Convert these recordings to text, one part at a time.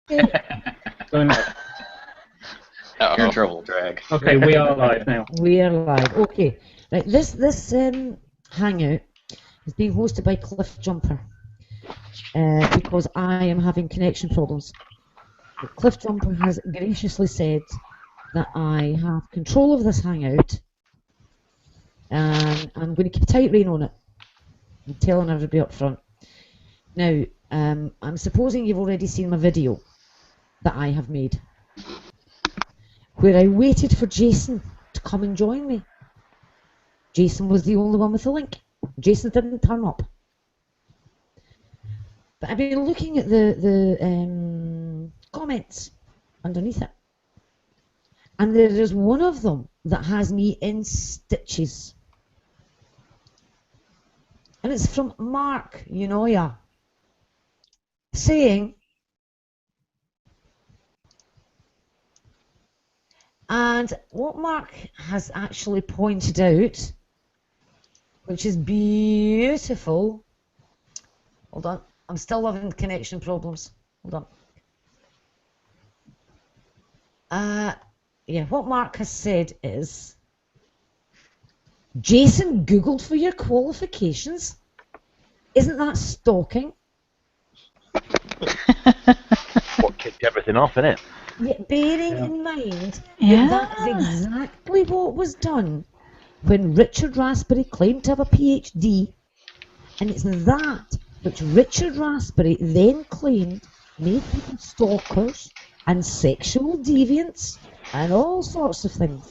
Going live. You're in trouble, Drag. Okay, we are live now. We are live. Okay. Right, this hangout is being hosted by Cliff Jumper because I am having connection problems. Cliff Jumper has graciously said that I have control of this hangout and I'm going to keep a tight rein on it. I'm telling everybody up front. Now, I'm supposing you've already seen my video that I have made, where I waited for Jason to come and join me. Jason was the only one with the link. Jason didn't turn up. But I've been looking at the comments underneath it. And there is one of them that has me in stitches. And it's from Mark Unoya, saying, and what Mark has actually pointed out, which is beautiful. Hold on, I'm still having connection problems. Hold on. Yeah, what Mark has said is, Jason Googled for your qualifications? Isn't that stalking? What kicked everything off, innit? Yeah, bearing in mind that is exactly what was done when Richard Raspberry claimed to have a PhD, and it's that which Richard Raspberry then claimed made people stalkers and sexual deviants and all sorts of things.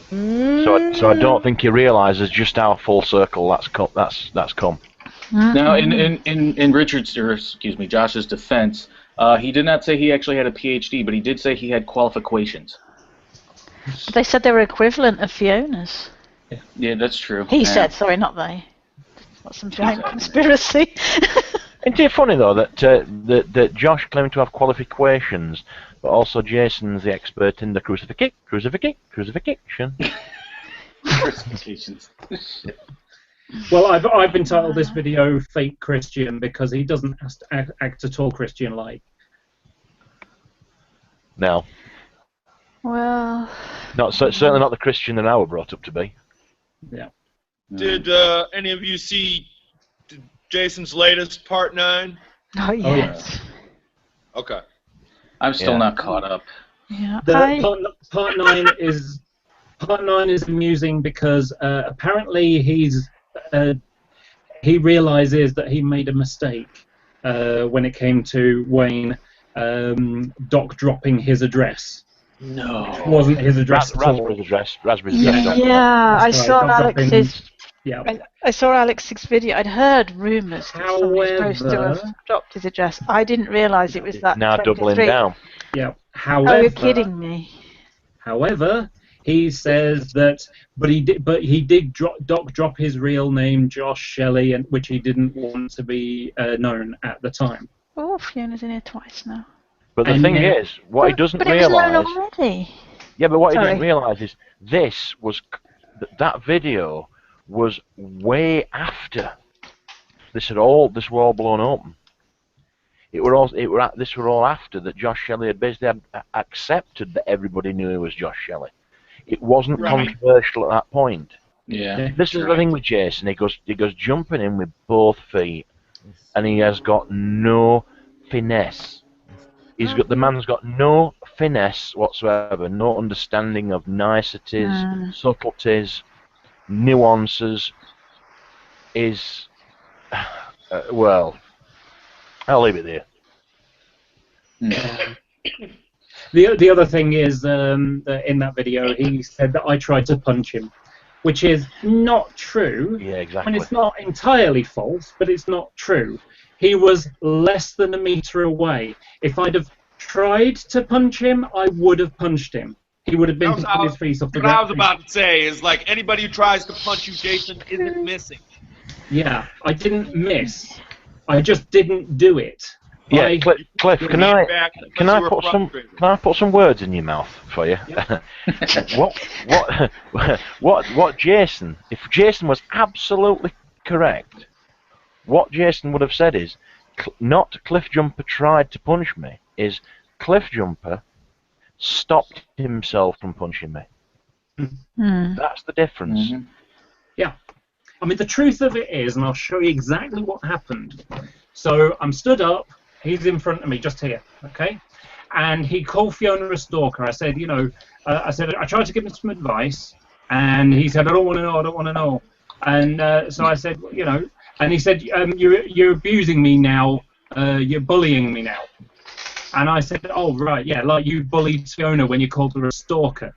So I don't think he realises just how full circle that's come. Now, in Richard's, or excuse me, Josh's defense, he did not say he actually had a PhD, but he did say he had qualifications. They said they were equivalent of Fiona's. Yeah, that's true. He said, sorry, not they. That's some giant conspiracy. Isn't it funny though that Josh claimed to have qualifications, but also Jason's the expert in the crucifixion. Crucifixions. Well, I've entitled this video "Fake Christian" because he doesn't act at all Christian-like. No. Well. Certainly not the Christian that I were brought up to be. Yeah. Did any of you see Jason's latest Part 9? Oh, yes. Okay. I'm still not caught up. Yeah. Part 9 is amusing because apparently he realizes that he made a mistake when it came to Wayne Doc dropping his address. No. It wasn't his address at all. Raspberry's address. Yeah, I saw Alex's. Yeah. I saw Alex's video. I'd heard rumours that somebody was supposed to have dropped his address. I didn't realise it was that. Now 23. doubling down. Yeah. Oh, you're kidding me. However, he says that, but he did drop his real name, Josh Shelley, and which he didn't want to be known at the time. Oh, Fiona's in here twice now. But the thing is, what he doesn't realise. Yeah, but what he doesn't realise is that video was way after this were all blown open. This were all after that Josh Shelley had basically accepted that everybody knew he was Josh Shelley. It wasn't controversial at that point. Yeah. This is the thing with Jason. He goes jumping in with both feet, and he has got no finesse. The man's got no finesse whatsoever, no understanding of niceties, subtleties, nuances. Well, I'll leave it there. The other thing is that in that video he said that I tried to punch him, which is not true. Yeah, exactly. And it's not entirely false, but it's not true. He was less than a meter away. If I'd have tried to punch him, I would have punched him. He would have been to his face off the ground. What I was about to say is, like, anybody who tries to punch you, Jason, isn't missing. Yeah, I didn't miss. I just didn't do it. Yeah, Cliff, can I put some words in your mouth for you? Yeah. what Jason? If Jason was absolutely correct, what Jason would have said is, not Cliff Jumper tried to punch me. is Cliff Jumper stopped himself from punching me. That's the difference. Yeah. I mean, the truth of it is, and I'll show you exactly what happened. So I'm stood up, he's in front of me, just here, okay? And he called Fiona a stalker. I said, you know, I tried to give him some advice, and he said, I don't want to know, I don't want to know. And so I said, you know, and he said, you're abusing me now, you're bullying me now. And I said, oh, right, yeah, like you bullied Fiona when you called her a stalker.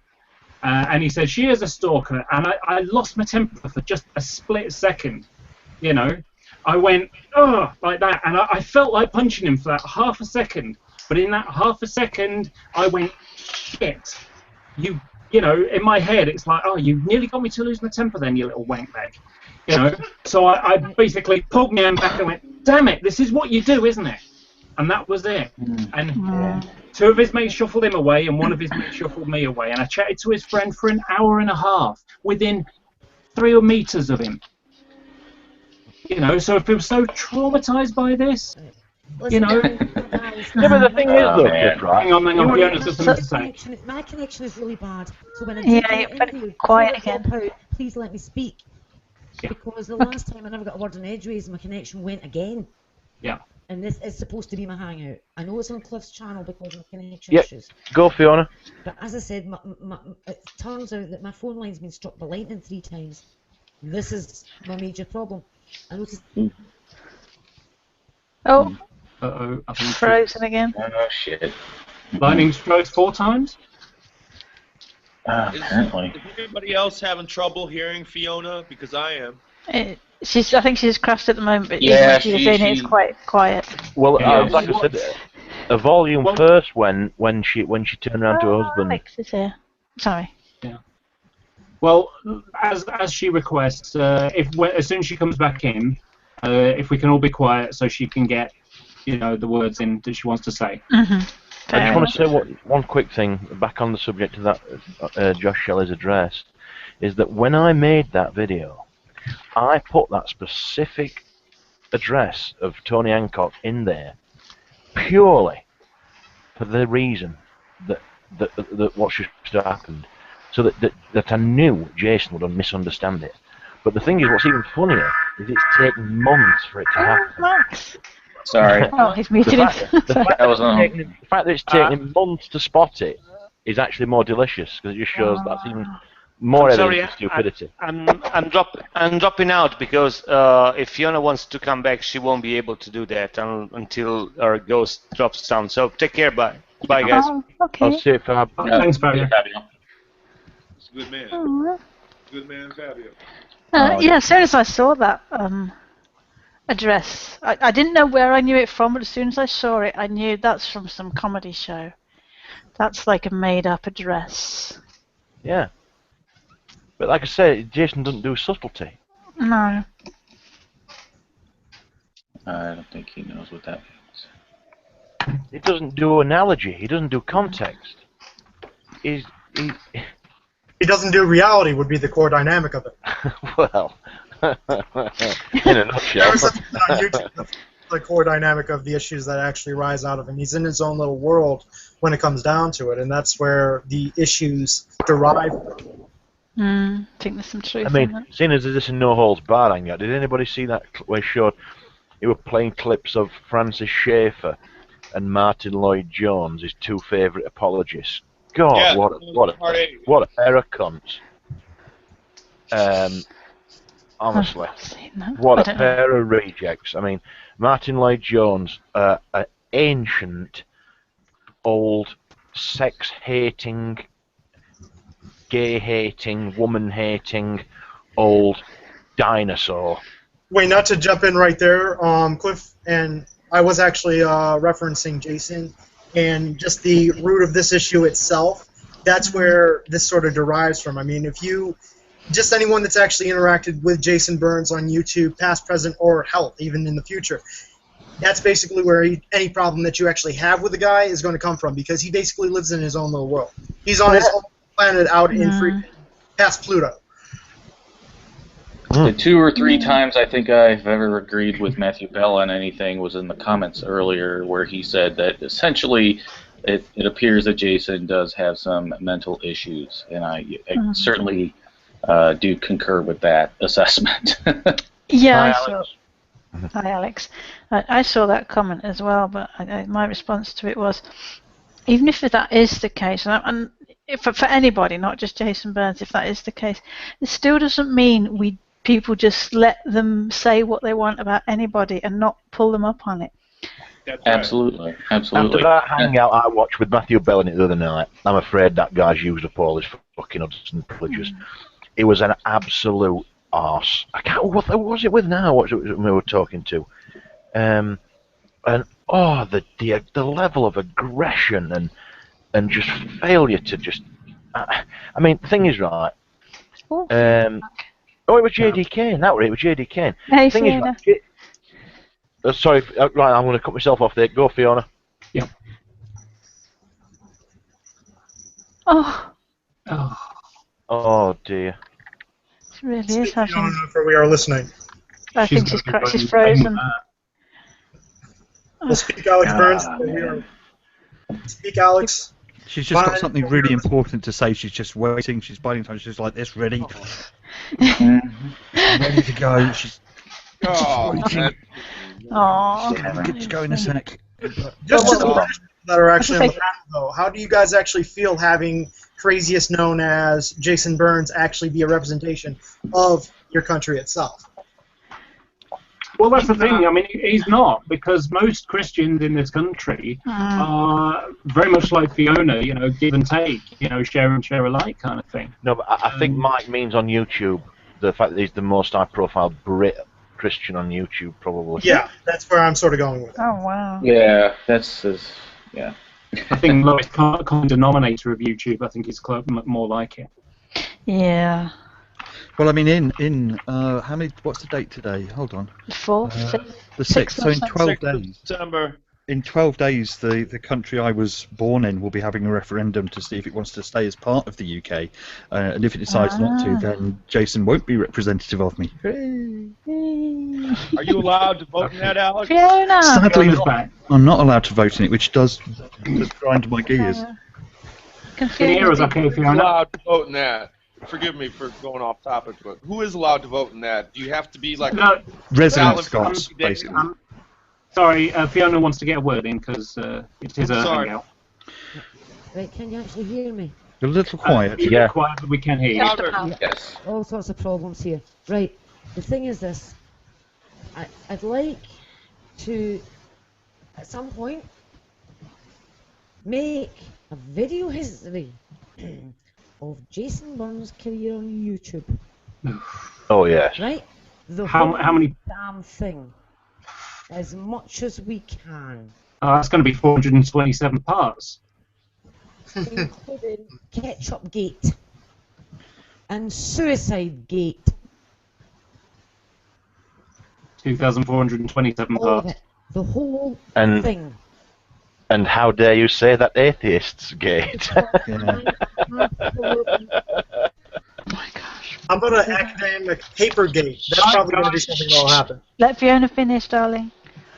And he said, she is a stalker. And I lost my temper for just a split second, you know. I went, oh, like that. And I felt like punching him for that half a second. But in that half a second, I went, shit. You know, in my head, it's like, oh, you nearly got me to lose my temper then, you little wank bag. You know. So I basically pulled my hand back and went, damn it, this is what you do, isn't it? And that was it. And two of his mates shuffled him away, and one of his mates shuffled me away. And I chatted to his friend for an hour and a half, within 3 meters of him. You know, so if he was so traumatized by this, you know. Yeah, but the thing is, though, right? Hang on, Fiona's got something to say. My connection is really bad, so when I you're quiet again. Please let me speak. Yeah. Because the last time I never got a word in edgeways, my connection went again. Yeah. And this is supposed to be my hangout. I know it's on Cliff's channel because of connection issues. Go, Fiona. But as I said, it turns out that my phone line's been struck by lightning 3 times. This is my major problem. I noticed. Oh. Uh-oh. I think frozen again. Oh, shit. Lightning strikes 4 times? Apparently. Is anybody else having trouble hearing Fiona? Because I am. I think she's crashed at the moment, but yeah, she's saying it's quite quiet. Well, like I said, a volume first when she turned around to her husband. Alex is here. Sorry. Yeah. Well, as she requests, as soon as she comes back in, if we can all be quiet so she can get, you know, the words in that she wants to say. I just want to say one quick thing back on the subject of that Josh Shelley's address, is that when I made that video, I put that specific address of Tony Hancock in there purely for the reason that what should have happened, so that I knew Jason would misunderstand it. But the thing is, what's even funnier is it's taken months for it to happen. Sorry. Oh, he's muted him. The fact that it's taken months to spot it is actually more delicious, because it just shows that's even more evidence of stupidity. I'm dropping out because if Fiona wants to come back, she won't be able to do that until our ghost drops down. So take care, bye guys. Oh, okay. I'll see you, Fab. Thanks, Fabio. It's a good man. Good man, Fabio. Yeah, as soon as I saw that address, I didn't know where I knew it from, but as soon as I saw it, I knew that's from some comedy show. That's like a made-up address. Yeah. But like I said, Jason doesn't do subtlety. No. I don't think he knows what that means. He doesn't do analogy. He doesn't do context. He doesn't do reality would be the core dynamic of it. Well, in a nutshell. There was something on YouTube that's the core dynamic of the issues that actually rise out of him. He's in his own little world when it comes down to it, and that's where the issues derive from. I think there's some truth I mean, in that. seeing as this is No Holds Barred hangout, did anybody see that where he showed he was playing clips of Francis Schaeffer and Martin Lloyd-Jones, his 2 favourite apologists? God, Yeah, what a pair of cunts. Honestly, what a pair of rejects. I mean, Martin Lloyd-Jones, an ancient, old, sex-hating, gay-hating, woman-hating, old dinosaur. Wait, not to jump in right there, Cliff, and I was actually referencing Jason, and just the root of this issue itself, that's where this sort of derives from. I mean, if you, just anyone that's actually interacted with Jason Burns on YouTube, past, present, or hell, even in the future, that's basically where any problem that you actually have with the guy is going to come from, because he basically lives in his own little world. He's on his own planet out in free, past Pluto. The 2 or 3 times I think I've ever agreed with Matthew Bell on anything was in the comments earlier, where he said that essentially it appears that Jason does have some mental issues, and I certainly do concur with that assessment. Yeah, Hi, Alex. I saw that comment as well, but my response to it was, even if that is the case, and for anybody, not just Jason Burns, if that is the case, it still doesn't mean people just let them say what they want about anybody and not pull them up on it. That's absolutely, right. absolutely. After that hangout I watched with Matthew Bell in it the other night, I'm afraid that guy's used up all his fucking odds and privileges. It was an absolute arse. I can't. What was it with now? What was it we were talking to? And the level of aggression and just failure to just. I mean, the thing is, right. It was J.D. Kane. That was it. It was J.D. Kane. Hey, the thing Fiona. is, right, sorry, right. I'm going to cut myself off there. Go, Fiona. Yep. Oh dear. It really is having. Fiona, for we are listening. I think she's frozen. Well, speak, Alex Burns. Speak, Alex. She's just got something really important to say. She's just waiting. She's biding time. She's like this, ready. Ready to go. She's waiting. Get to go in a sec. Just to the British that are actually on the panel, though, how do you guys actually feel having craziest known as Jason Burns actually be a representation of your country itself? Well, that's the thing. I mean, he's not, because most Christians in this country are very much like Fiona, give and take, share and share alike kind of thing. No, but I think Mike means on YouTube the fact that he's the most high-profile Brit Christian on YouTube, probably. Yeah, that's where I'm sort of going with it. Oh, wow. Yeah, that's yeah. I think the lowest common denominator of YouTube, I think, is more like it. Yeah. Well, I mean, how many? What's the date today? Hold on. The 4th, the 6th. So in 12 days. December. In 12 days, the country I was born in will be having a referendum to see if it wants to stay as part of the UK, and if it decides not to, then Jason won't be representative of me. Are you allowed to vote in that, Alex? Fiona. Sadly, I'm not allowed to vote in it, which does grind my gears. Can you hear us okay, Fiona? Who's allowed to vote in that? Forgive me for going off topic, but who is allowed to vote in that? Do you have to be like resident Scots, basically? Sorry, Fiona wants to get a word in because it is a hangout. Right, can you actually hear me? You're a little quiet. Yeah, quiet, but we can hear you. Yes. All sorts of problems here. Right, the thing is this. I'd like to, at some point, make a video history of Jason Burns' career on YouTube. Oh, yes. Right? How many? Damn thing. As much as we can. That's going to be 427 parts. Including Ketchup Gate and Suicide Gate. 2,427 All of parts. it. The whole thing. And how dare you say that atheists gate? Oh my gosh. How about an academic papergate? That's probably going to be something that will happen. Let Fiona finish, darling.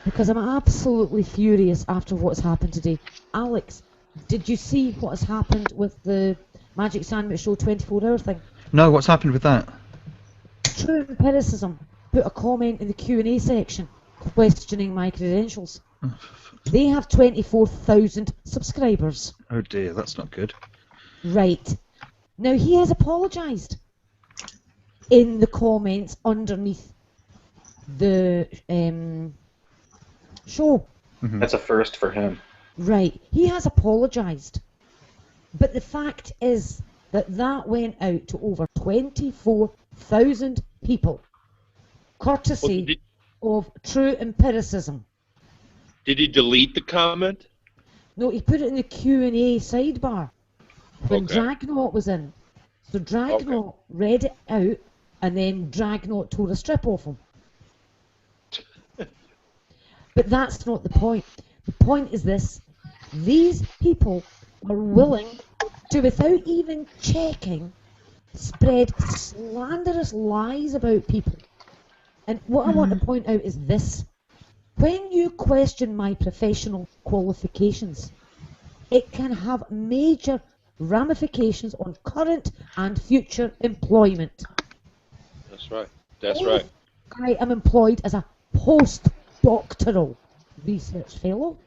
Because I'm absolutely furious after what's happened today. Alex, did you see what has happened with the Magic Sandwich Show 24-hour thing? No, what's happened with that? True Empiricism put a comment in the Q&A section questioning my credentials. They have 24,000 subscribers. Oh dear, that's not good. Right. Now he has apologised in the comments underneath the show. That's a first for him. Right. He has apologised. But the fact is that went out to over 24,000 people, courtesy of True Empiricism. Did he delete the comment? No, he put it in the Q&A sidebar when Dragnaut was in. So Dragnaut read it out, and then Dragnaut tore a strip off him. But that's not the point. The point is this. These people are willing to, without even checking spread slanderous lies about people. And what I want to point out is this. When you question my professional qualifications, it can have major ramifications on current and future employment. That's right. That's right. I am employed as a postdoctoral research fellow.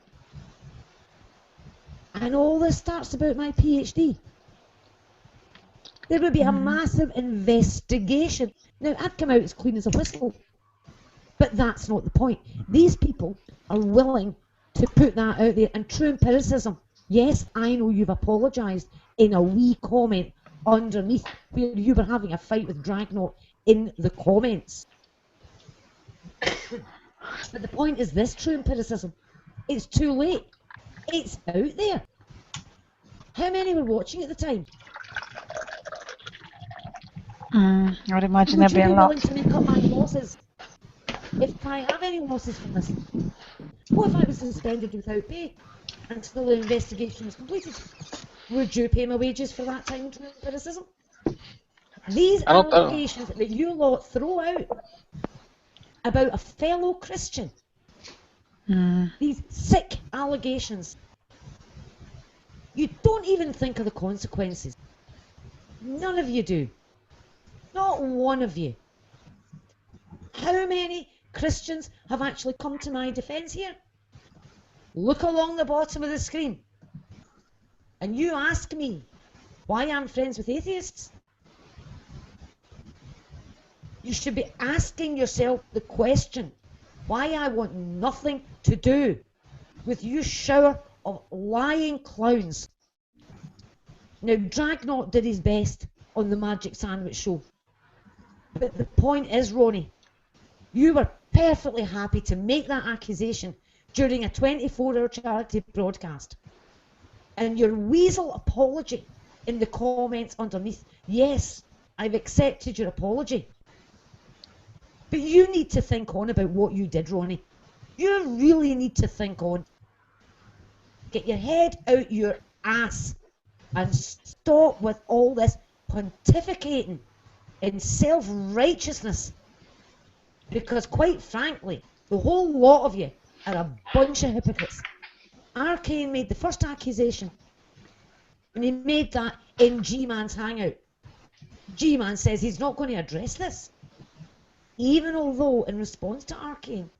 And all this starts about my PhD. There would be a massive investigation. Now, I'd come out as clean as a whistle, but that's not the point. These people are willing to put that out there. And true empiricism, yes, I know you've apologised in a wee comment underneath where you were having a fight with Dragnot in the comments. But the point is this, true empiricism, it's too late. It's out there. How many were watching at the time? I would imagine there'd be a lot. Would you be willing to make up my losses? If I have any losses from this, what if I was suspended without pay until the investigation was completed? Would you pay my wages for that time to criticism? These allegations that you lot throw out about a fellow Christian, these sick allegations, you don't even think of the consequences. None of you do. Not one of you. How many Christians have actually come to my defence here? Look along the bottom of the screen and you ask me why I'm friends with atheists. You should be asking yourself the question why I want nothing to do with you shower of lying clowns. Now, Dragnot did his best on the Magic Sandwich Show. But the point is, Ronnie, you were perfectly happy to make that accusation during a 24-hour charity broadcast. And your weasel apology in the comments underneath, yes, I've accepted your apology. But you need to think on about what you did, Ronnie. You really need to think on. Get your head out your ass and stop with all this pontificating in self-righteousness. Because quite frankly, the whole lot of you are a bunch of hypocrites. Arcane made the first accusation, and he made that in G-Man's hangout. G-Man says he's not going to address this, even although in response to Arcane,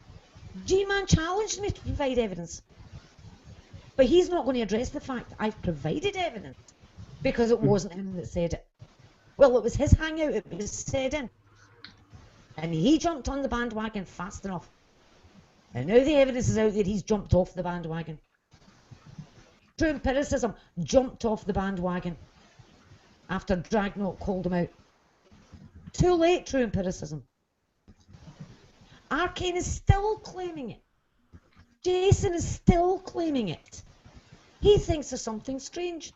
G-Man challenged me to provide evidence. But he's not going to address the fact that I've provided evidence, because it wasn't him that said it. Well, it was his hangout, it was said in. And he jumped on the bandwagon fast enough. And now the evidence is out there, he's jumped off the bandwagon. True empiricism jumped off the bandwagon after Dragnot called him out. Too late, true empiricism. Arcane is still claiming it. Jason is still claiming it. He thinks there's something strange.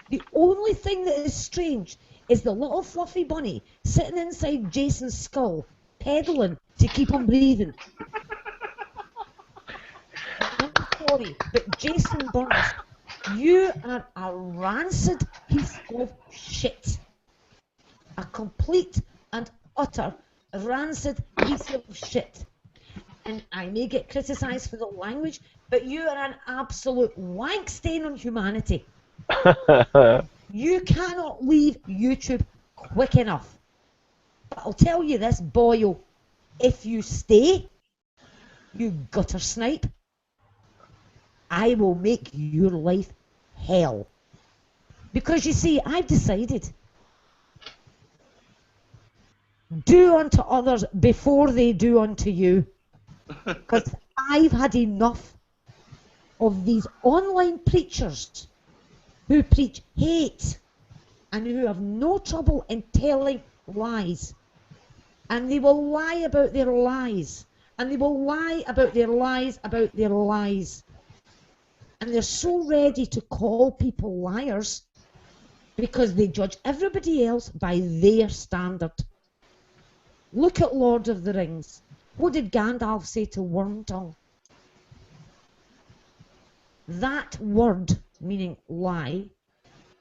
The only thing that is strange is the little fluffy bunny sitting inside Jason's skull, pedaling to keep him breathing. I'm sorry, but Jason Burns, you are a rancid piece of shit. A complete and utter rancid piece of shit. And I may get criticised for the language, but you are an absolute wank stain on humanity. You cannot leave YouTube quick enough. But I'll tell you this, boyo, if you stay, you gutter snipe, I will make your life hell. Because you see, I've decided, do unto others before they do unto you. Because I've had enough of these online preachers who preach hate and who have no trouble in telling lies. And they will lie about their lies. And they will lie about their lies about their lies. And they're so ready to call people liars because they judge everybody else by their standard. Look at Lord of the Rings. What did Gandalf say to Wormtongue? That word, meaning lie,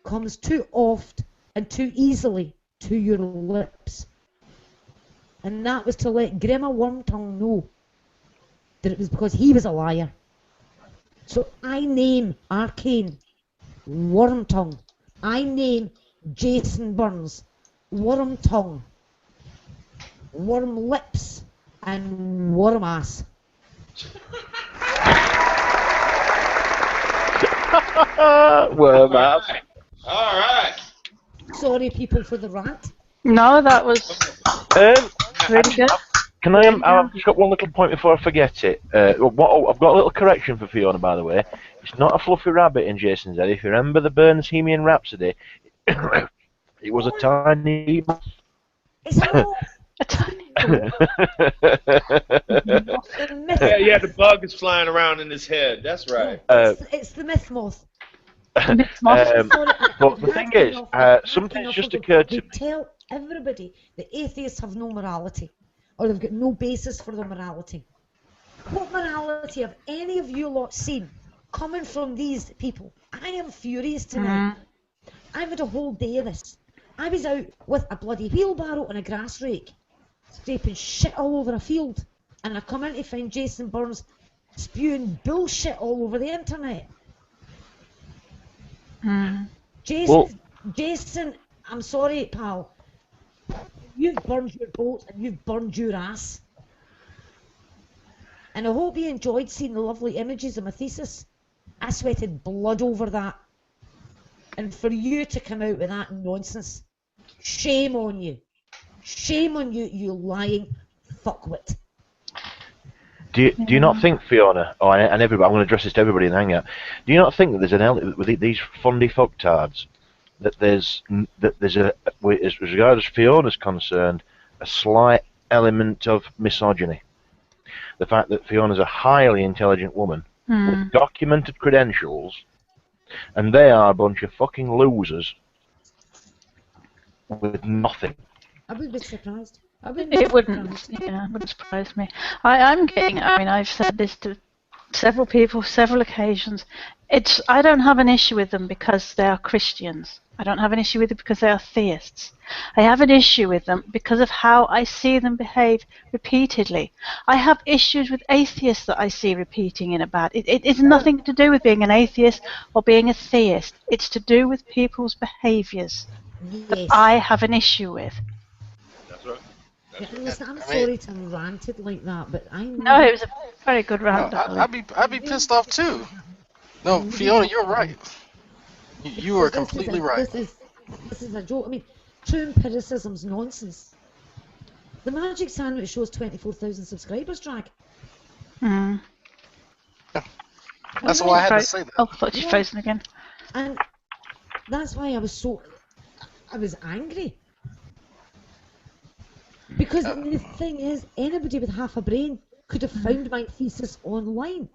comes too oft and too easily to your lips. And that was to let Grima Wormtongue know that it was because he was a liar. So I name Arcane Wormtongue. I name Jason Burns Wormtongue, Worm Lips, and Worm Ass. Worm Ass. All right. Sorry, people, for the rant. No, that was really good. Can I've just got one little point before I forget it. I've got a little correction for Fiona, by the way. It's not a fluffy rabbit in Jason's head. If you remember the Bernshemian Rhapsody, it was a tiny moth. It's a tiny yeah, the bug is flying around in his head. That's right. It's the myth moth. But the thing is, something's just occurred to me. Tell everybody that atheists have no morality, or they've got no basis for their morality. What morality have any of you lot seen coming from these people? I am furious tonight. I've had a whole day of this. I was out with a bloody wheelbarrow and a grass rake, scraping shit all over a field, and I come in to find Jason Burns spewing bullshit all over the internet. Jason, I'm sorry, pal. You've burned your boat and you've burned your ass. And I hope you enjoyed seeing the lovely images of my thesis. I sweated blood over that. And for you to come out with that nonsense, shame on you. Shame on you, you lying fuckwit. Do you not think, Fiona, and everybody, I'm going to address this to everybody in the hangout, do you not think that there's an element with these fundy fucktards, that there's a, as regards as Fiona's concerned, a slight element of misogyny? The fact that Fiona's a highly intelligent woman with documented credentials, and they are a bunch of fucking losers with nothing. I would be surprised. It wouldn't surprise me. I've said this to several people, several occasions. I don't have an issue with them because they are Christians. I don't have an issue with them because they are theists. I have an issue with them because of how I see them behave repeatedly. I have issues with atheists that I see repeating in about. It's nothing to do with being an atheist or being a theist. It's to do with people's behaviours that I have an issue with. That's right. Listen, I'm sorry to have ranted like that, but I know. No, it was a very good rant. No, I'd be pissed off too. No, Fiona, you're right. You are completely right. This is a joke. I mean, true empiricism's nonsense. The Magic Sandwich shows 24,000 subscribers, Drag. That's why I had to say that. Oh, I thought you frozen again. And that's why I was angry. Because the thing is, anybody with half a brain could have found my thesis online.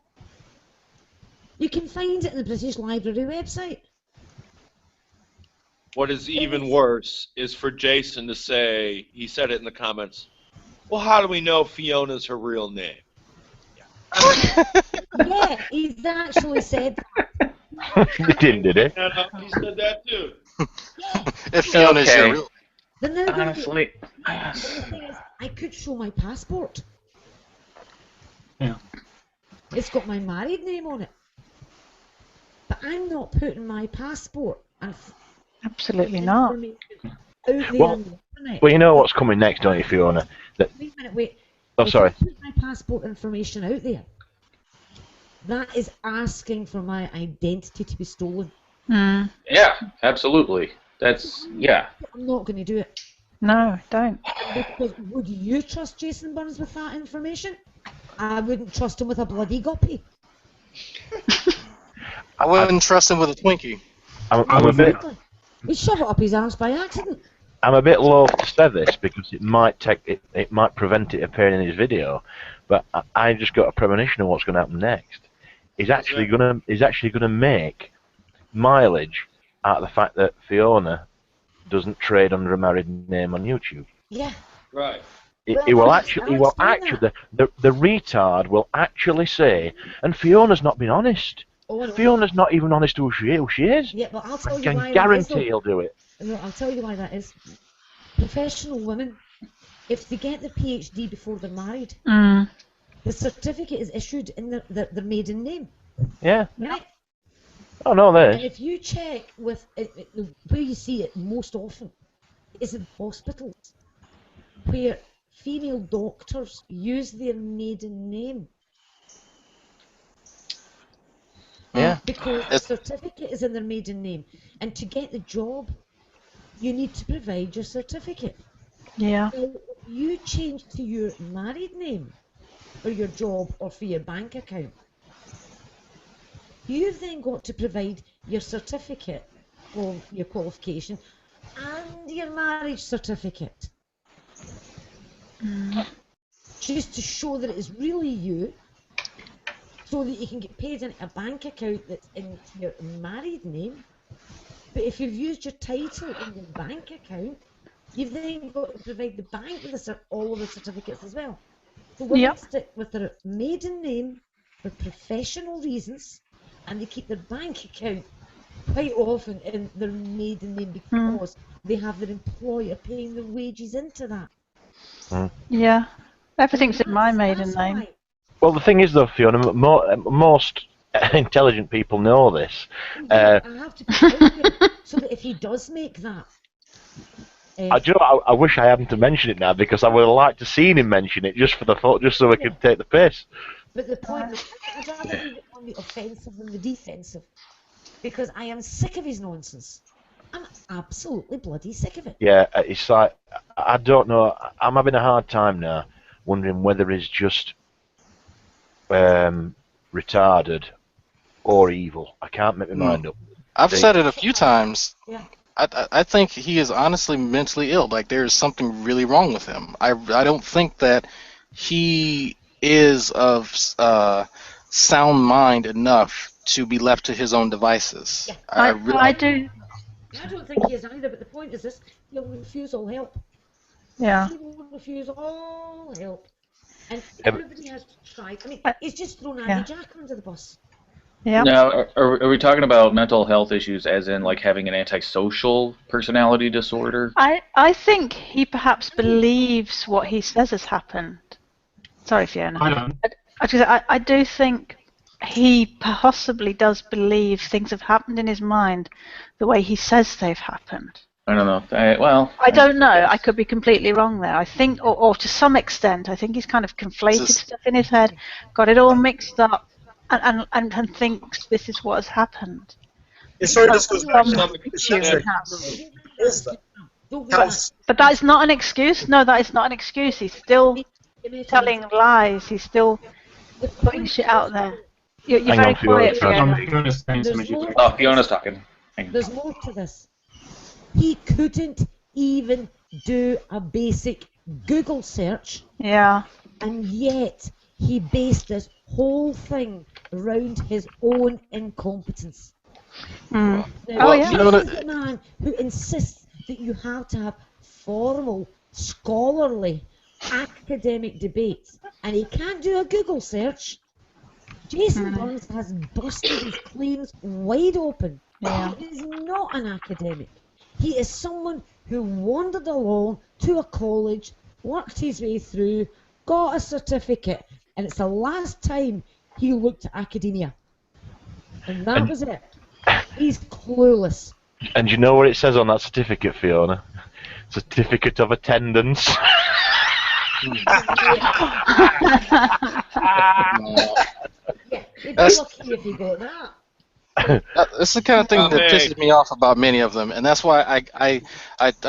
You can find it in the British Library website. What is even worse is for Jason to say, he said it in the comments, well, how do we know Fiona's her real name? Yeah, he's actually said that. He didn't, did he? He said that too. If Fiona's your real Honestly, the thing is, I could show my passport. Yeah. It's got my married name on it. But I'm not putting my passport and absolutely not. Well, you know what's coming next, don't you, Fiona? Wait a minute, wait. Oh, sorry. If I put my passport information out there, that is asking for my identity to be stolen. yeah, absolutely. Yeah. I'm not going to do it. No, don't. Because would you trust Jason Burns with that information? I wouldn't trust him with a bloody guppy. I wouldn't trust him with a Twinkie. I'm a bit. He shoved it up his arse by accident. I'm a bit loath to say this because it might prevent it appearing in his video, but I just got a premonition of what's going to happen next. He's actually gonna make mileage out of the fact that Fiona doesn't trade under a married name on YouTube. Yeah. Right. The retard will actually say, and Fiona's not been honest. Fiona's not even honest who she is. Yeah, but I'll tell I you why. can guarantee he'll do it. No, I'll tell you why that is. Professional women, if they get their PhD before they're married, the certificate is issued in their maiden name. Yeah. Right? Oh, no, there is. And if you check with where you see it most often is in hospitals, where female doctors use their maiden name. Yeah. Because the certificate is in their maiden name. And to get the job, you need to provide your certificate. Yeah. So if you change to your married name for your job or for your bank account, you've then got to provide your certificate of your qualification and your marriage certificate. Just to show that it's really you, so that you can get paid into a bank account that's in your married name. But if you've used your title in your bank account, you've then got to provide the bank with all of the certificates as well. So women stick with their maiden name for professional reasons, and they keep their bank account quite often in their maiden name because they have their employer paying their wages into that. Yeah, everything's in my maiden name. Why. Well, the thing is, though, Fiona, most intelligent people know this. I have to tell you, so that if he does make that. I wish I hadn't to mention it now, because I would have liked to seen him mention it just so we could take the piss. But the point is, I'd rather leave it on the offensive than the defensive, because I am sick of his nonsense. I'm absolutely bloody sick of it. Yeah, it's like, I don't know, I'm having a hard time now, wondering whether he's just retarded or evil. I can't make my mind up. I've said it a few times. Yeah. I think he is honestly mentally ill. Like, there's something really wrong with him. I don't think that he is of sound mind enough to be left to his own devices. Yeah. I do. I don't think he is either, but the point is this: he'll refuse all help. Yeah. He will refuse all help. And everybody has to try. I mean, he's just thrown Andy Jack under the bus. Yeah. Now, are we talking about mental health issues as in like having an antisocial personality disorder? I think he perhaps believes what he says has happened. Sorry, Fiona. I do think he possibly does believe things have happened in his mind the way he says they've happened. I don't know. I don't know. I could be completely wrong there. I think, or to some extent, I think he's kind of conflated stuff in his head, got it all mixed up, and thinks this is what has happened. It sort of just goes back to But that is not an excuse. No, that is not an excuse. He's still telling lies. He's still putting shit out there. You're very quiet, Fiona. Fiona's talking. There's more to this. He couldn't even do a basic Google search. Yeah. And yet he based this whole thing around his own incompetence. Now, this is the man who insists that you have to have formal, scholarly, academic debates, and he can't do a Google search. Jason Burns has busted his claims wide open. Yeah. He is not an academic. He is someone who wandered along to a college, worked his way through, got a certificate, and it's the last time he looked at academia. And that was it. He's clueless. And you know what it says on that certificate, Fiona? Certificate of attendance. Yeah, he'd be lucky if he got that. That's the kind of thing that pisses me off about many of them, and that's why I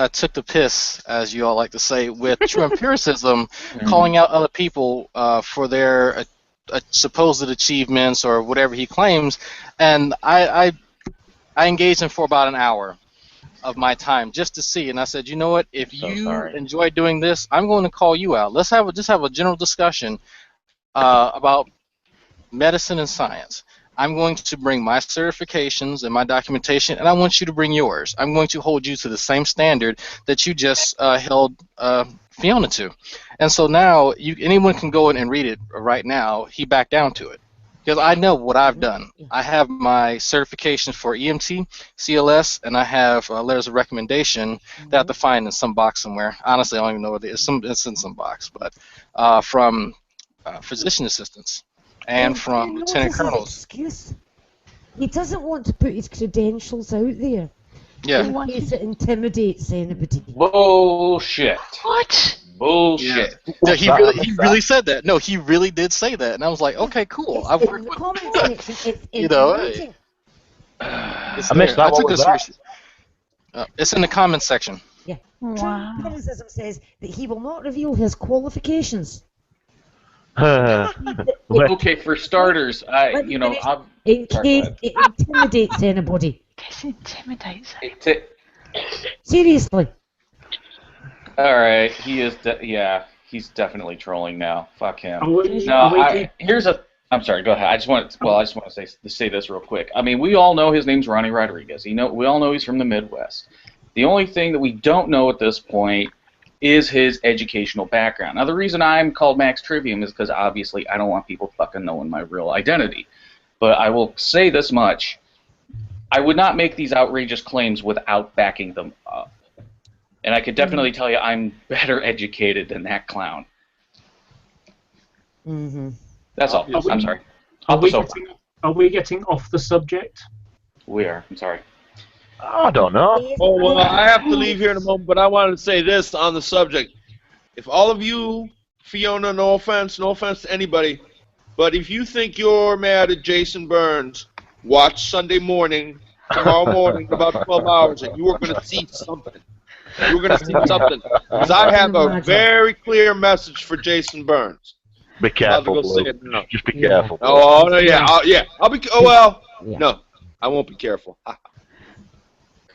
took the piss, as you all like to say, with true empiricism, calling out other people for their supposed achievements or whatever he claims, and I engaged him for about an hour of my time just to see, and I said, you know what, if you enjoy doing this, I'm going to call you out. Let's just have a general discussion about medicine and science. I'm going to bring my certifications and my documentation, and I want you to bring yours. I'm going to hold you to the same standard that you just held Fiona to. And so now anyone can go in and read it right now. He backed down to it. Because I know what I've done. I have my certification for EMT, CLS, and I have letters of recommendation that I have to find in some box somewhere. Honestly, I don't even know what it is. It's in some box, but from physician assistants and from lieutenant colonels. Excuse? He doesn't want to put his credentials out there. Yeah. In case it intimidates anybody. Bullshit. What? Bullshit. Yeah, he really said that. No, he really did say that, and I was like, okay, cool. I've worked with. You know, I missed that. I took this seriously. It's in the comments section. Yeah. Wow. Criticism says that he will not reveal his qualifications. Okay, for starters, in case it intimidates anybody. This intimidates. Seriously. All right, he is. He's definitely trolling now. Fuck him. I'm sorry. Go ahead. I just want to say this real quick. I mean, we all know his name's Ronnie Rodriguez. We all know he's from the Midwest. The only thing that we don't know at this point is his educational background. Now, the reason I'm called Max Trivium is because obviously I don't want people fucking knowing my real identity. But I will say this much. I would not make these outrageous claims without backing them up. And I could definitely tell you I'm better educated than that clown. Mm-hmm. That's all. I'm sorry. Are we getting off the subject? We are. I'm sorry. I don't know. Oh, well, I have to leave here in a moment, but I wanted to say this on the subject. If all of you, Fiona, no offense to anybody, but if you think you're mad at Jason Burns, watch Sunday morning, tomorrow morning, in about 12 hours, and you are going to see something. You're going to see something. Because I have a very clear message for Jason Burns. Be careful, just be careful. Oh, no, yeah. I'll be. Oh, well. Yeah. No, I won't be careful.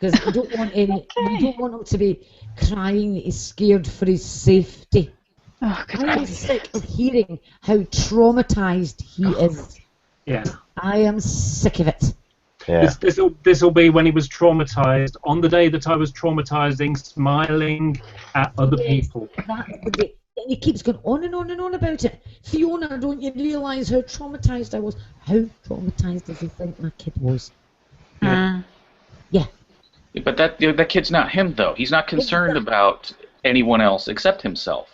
Because we don't want him to be crying that he's scared for his safety. Oh, I am sick of hearing how traumatized he is. Yeah. I am sick of it. Yeah. This will be when he was traumatized, on the day that I was traumatizing, smiling at other people. He keeps going on and on and on about it. Fiona, don't you realise how traumatized I was? How traumatized does he think my kid was? Yeah. But that kid's not him, though. He's not concerned about anyone else except himself.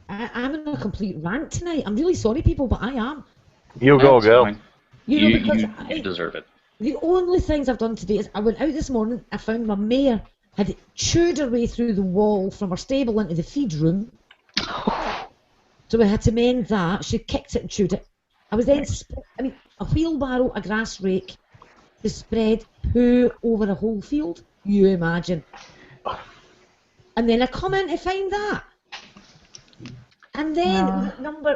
I'm in a complete rant tonight. I'm really sorry, people, but I am. You go, girl. Fine. You deserve it. The only things I've done today is I went out this morning, I found my mare had chewed her way through the wall from her stable into the feed room. So we had to mend that. She kicked it and chewed it. I was then, a wheelbarrow, a grass rake, to spread poo over a whole field. You imagine. And then I come in to find that. And then,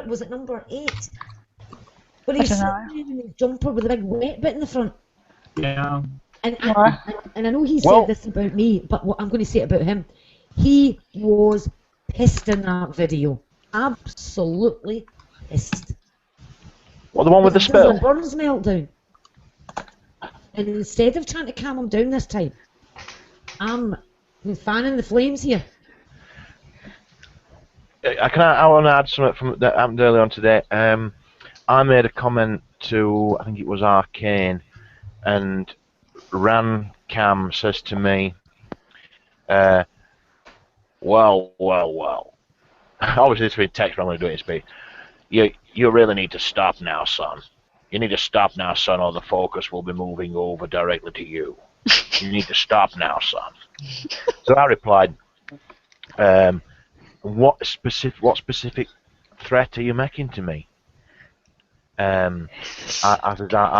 was it number 8? But he's sitting in his jumper with a big wet bit in the front. Yeah. And I know he said this about me, but what I'm going to say about him, he was pissed in that video. Absolutely pissed. What, the one with the spill? The Burns meltdown. And instead of trying to calm him down this time, I'm fanning the flames here. I want to add something that happened earlier on today. I made a comment to, I think it was Arcane, and Ran Cam says to me, well. Obviously this will be text, but I'm going to do it in speed. You really need to stop now, son. You need to stop now, son, or the focus will be moving over directly to you. You need to stop now, son. So I replied, what specific threat are you making to me? Are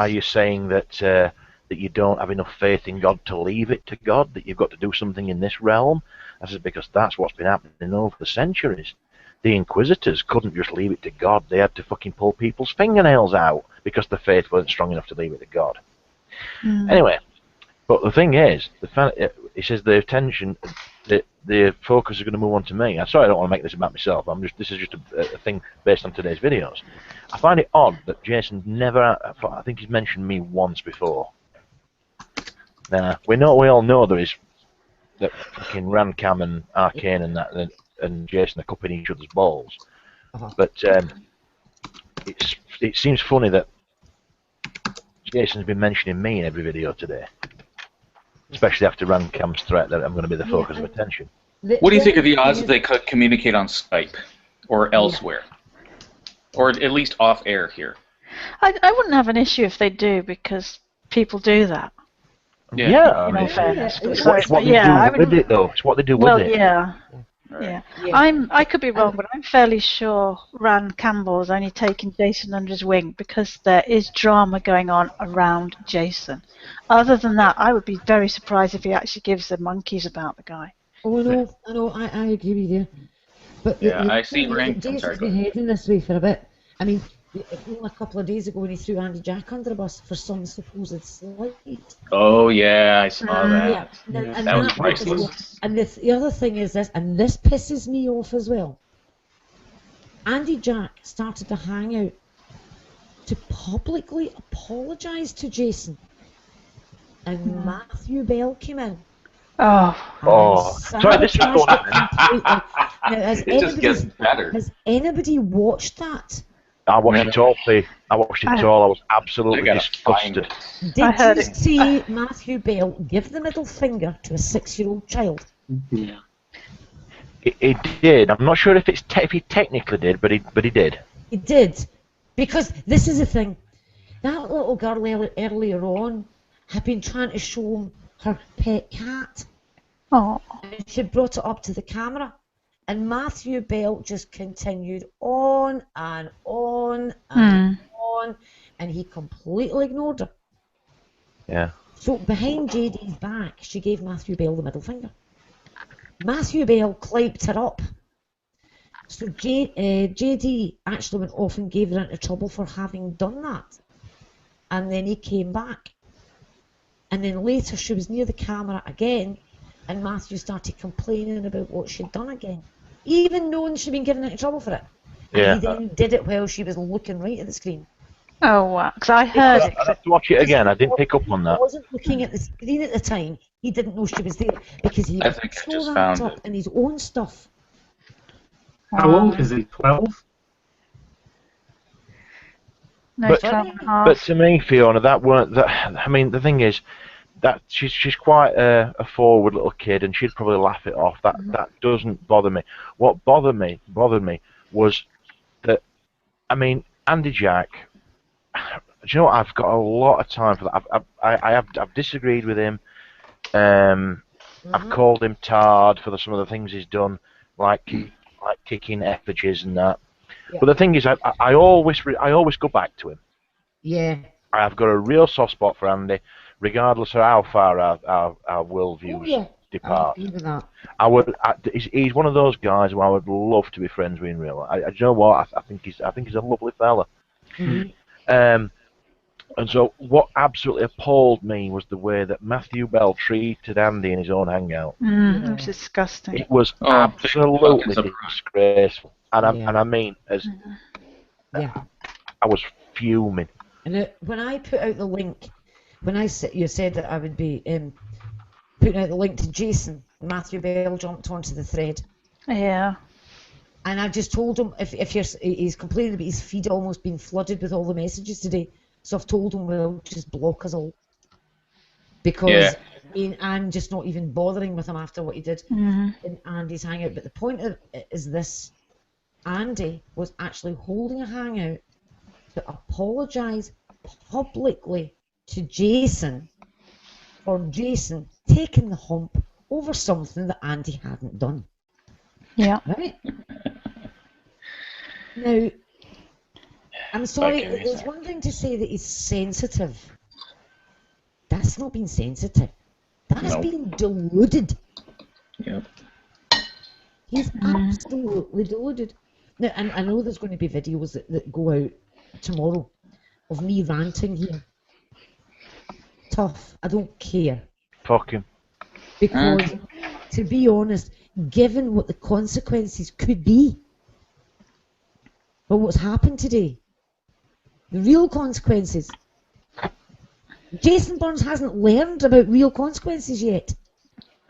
you saying that you don't have enough faith in God to leave it to God, that you've got to do something in this realm? I said, because that's what's been happening over the centuries. The Inquisitors couldn't just leave it to God. They had to fucking pull people's fingernails out because the faith wasn't strong enough to leave it to God. Anyway, but the thing is, he says the attention, the focus is going to move on to me. I'm sorry, I don't want to make this about myself. This is just a thing based on today's videos. I find it odd that Jason never, I think he's mentioned me once before. Now, we all know that fucking Rancam and Arcane and Jason are cupping each other's balls. But it's it seems funny that Jason's been mentioning me in every video today, especially after Rancam's threat that I'm going to be the focus of attention. What do you think of the odds that they could communicate on Skype or elsewhere, or at least off air here? I wouldn't have an issue if they do, because people do that. Yeah, I mean, it's what they do with it, though. It's what they do with it. Yeah. I could be wrong, but I'm fairly sure Rand Campbell's only taking Jason under his wing because there is drama going on around Jason. Other than that, I would be very surprised if he actually gives the monkeys about the guy. Oh no, I agree with you. But I see Rand. Jason's been heading this way for a bit. I mean, only a couple of days ago when he threw Andy Jack under the bus for some supposed slight. Oh yeah, I saw that. And that was priceless. And the other thing is this, and this pisses me off as well. Andy Jack started to hang out to publicly apologise to Jason, and Matthew Bell came in. Sorry, this is going on. It just gets better. Has anybody watched that? I watched it all, P. I watched it all. I was absolutely disgusted. Did you see Matthew Bell give the middle finger to a 6-year-old child? Yeah. He did. I'm not sure if he technically did, but he did. He did, because this is the thing. That little girl earlier on had been trying to show him her pet cat. Oh. And she brought it up to the camera. And Matthew Bell just continued on and on and on, and he completely ignored her. Yeah. So behind JD's back, she gave Matthew Bell the middle finger. Matthew Bell clapped her up. So JD actually went off and gave her into trouble for having done that. And then he came back. And then later she was near the camera again, and Matthew started complaining about what she'd done again, even knowing she'd been given into trouble for it. Yeah. And he then did it while she was looking right at the screen. Oh, wow. Because I heard it. I'd have to watch it again. I didn't pick up on that. He wasn't looking at the screen at the time. He didn't know she was there because he was so wrapped up in his own stuff. How old is he? 12? No, 12 and a half. But to me, Fiona, that weren't that. I mean, the thing is that she's quite a forward little kid, and she'd probably laugh it off. That doesn't bother me. What bothered me was that, I mean, Andy Jack. Do you know what? I've got a lot of time for that. I've disagreed with him. I've called him tard for some of the things he's done, like kicking effigies and that. Yeah. But the thing is, I always go back to him. Yeah. I've got a real soft spot for Andy, regardless of how far our worldviews depart. He's one of those guys who I would love to be friends with in real life. You know what? I think he's a lovely fella. And so what absolutely appalled me was the way that Matthew Bell treated Andy in his own hangout. It was disgusting. It was absolutely disgraceful. And I mean, I was fuming. And when I put out the link, you said that I would be putting out the link to Jason, Matthew Bell jumped onto the thread. Yeah. And I just told him, he's complaining about his feed almost being flooded with all the messages today. So I've told him, well, just block us all. Because I'm just not even bothering with him after what he did in Andy's hangout. But the point of it is this. Andy was actually holding a hangout to apologise publicly to Jason for Jason taking the hump over something that Andy hadn't done. Yeah. Right? Now, I'm sorry, there's one thing to say that he's sensitive. That's not being sensitive. That's being deluded. Yep. He's absolutely deluded. Now, and I know there's going to be videos that go out tomorrow of me ranting here. Tough. I don't care. Fuck him. Because, to be honest, given what the consequences could be for what's happened today, the real consequences, Jason Burns hasn't learned about real consequences yet.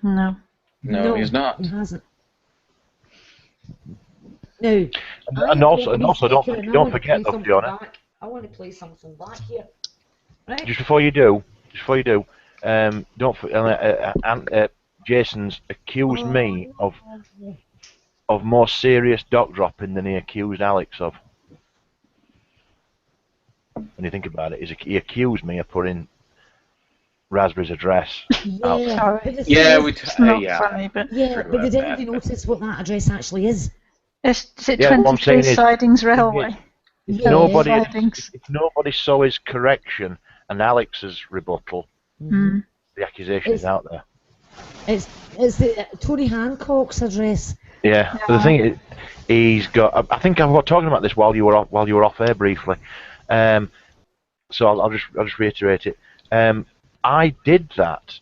No, he's not. He hasn't. Now, and also don't forget though, Fiona. I want to play something back here. Right. Just before you do, Jason's accused me of more serious doc dropping than he accused Alex of. When you think about it, he accused me of putting Raspberry's address out. Funny, but did anybody notice what that address actually is? Is it 23 Sidings Railway? If nobody saw his correction and Alex's rebuttal, the accusation is out there. It's the Tony Hancock's address. Yeah, but the thing is, he's got. I think I was talking about this while you were off air briefly. So I'll just reiterate it. I did that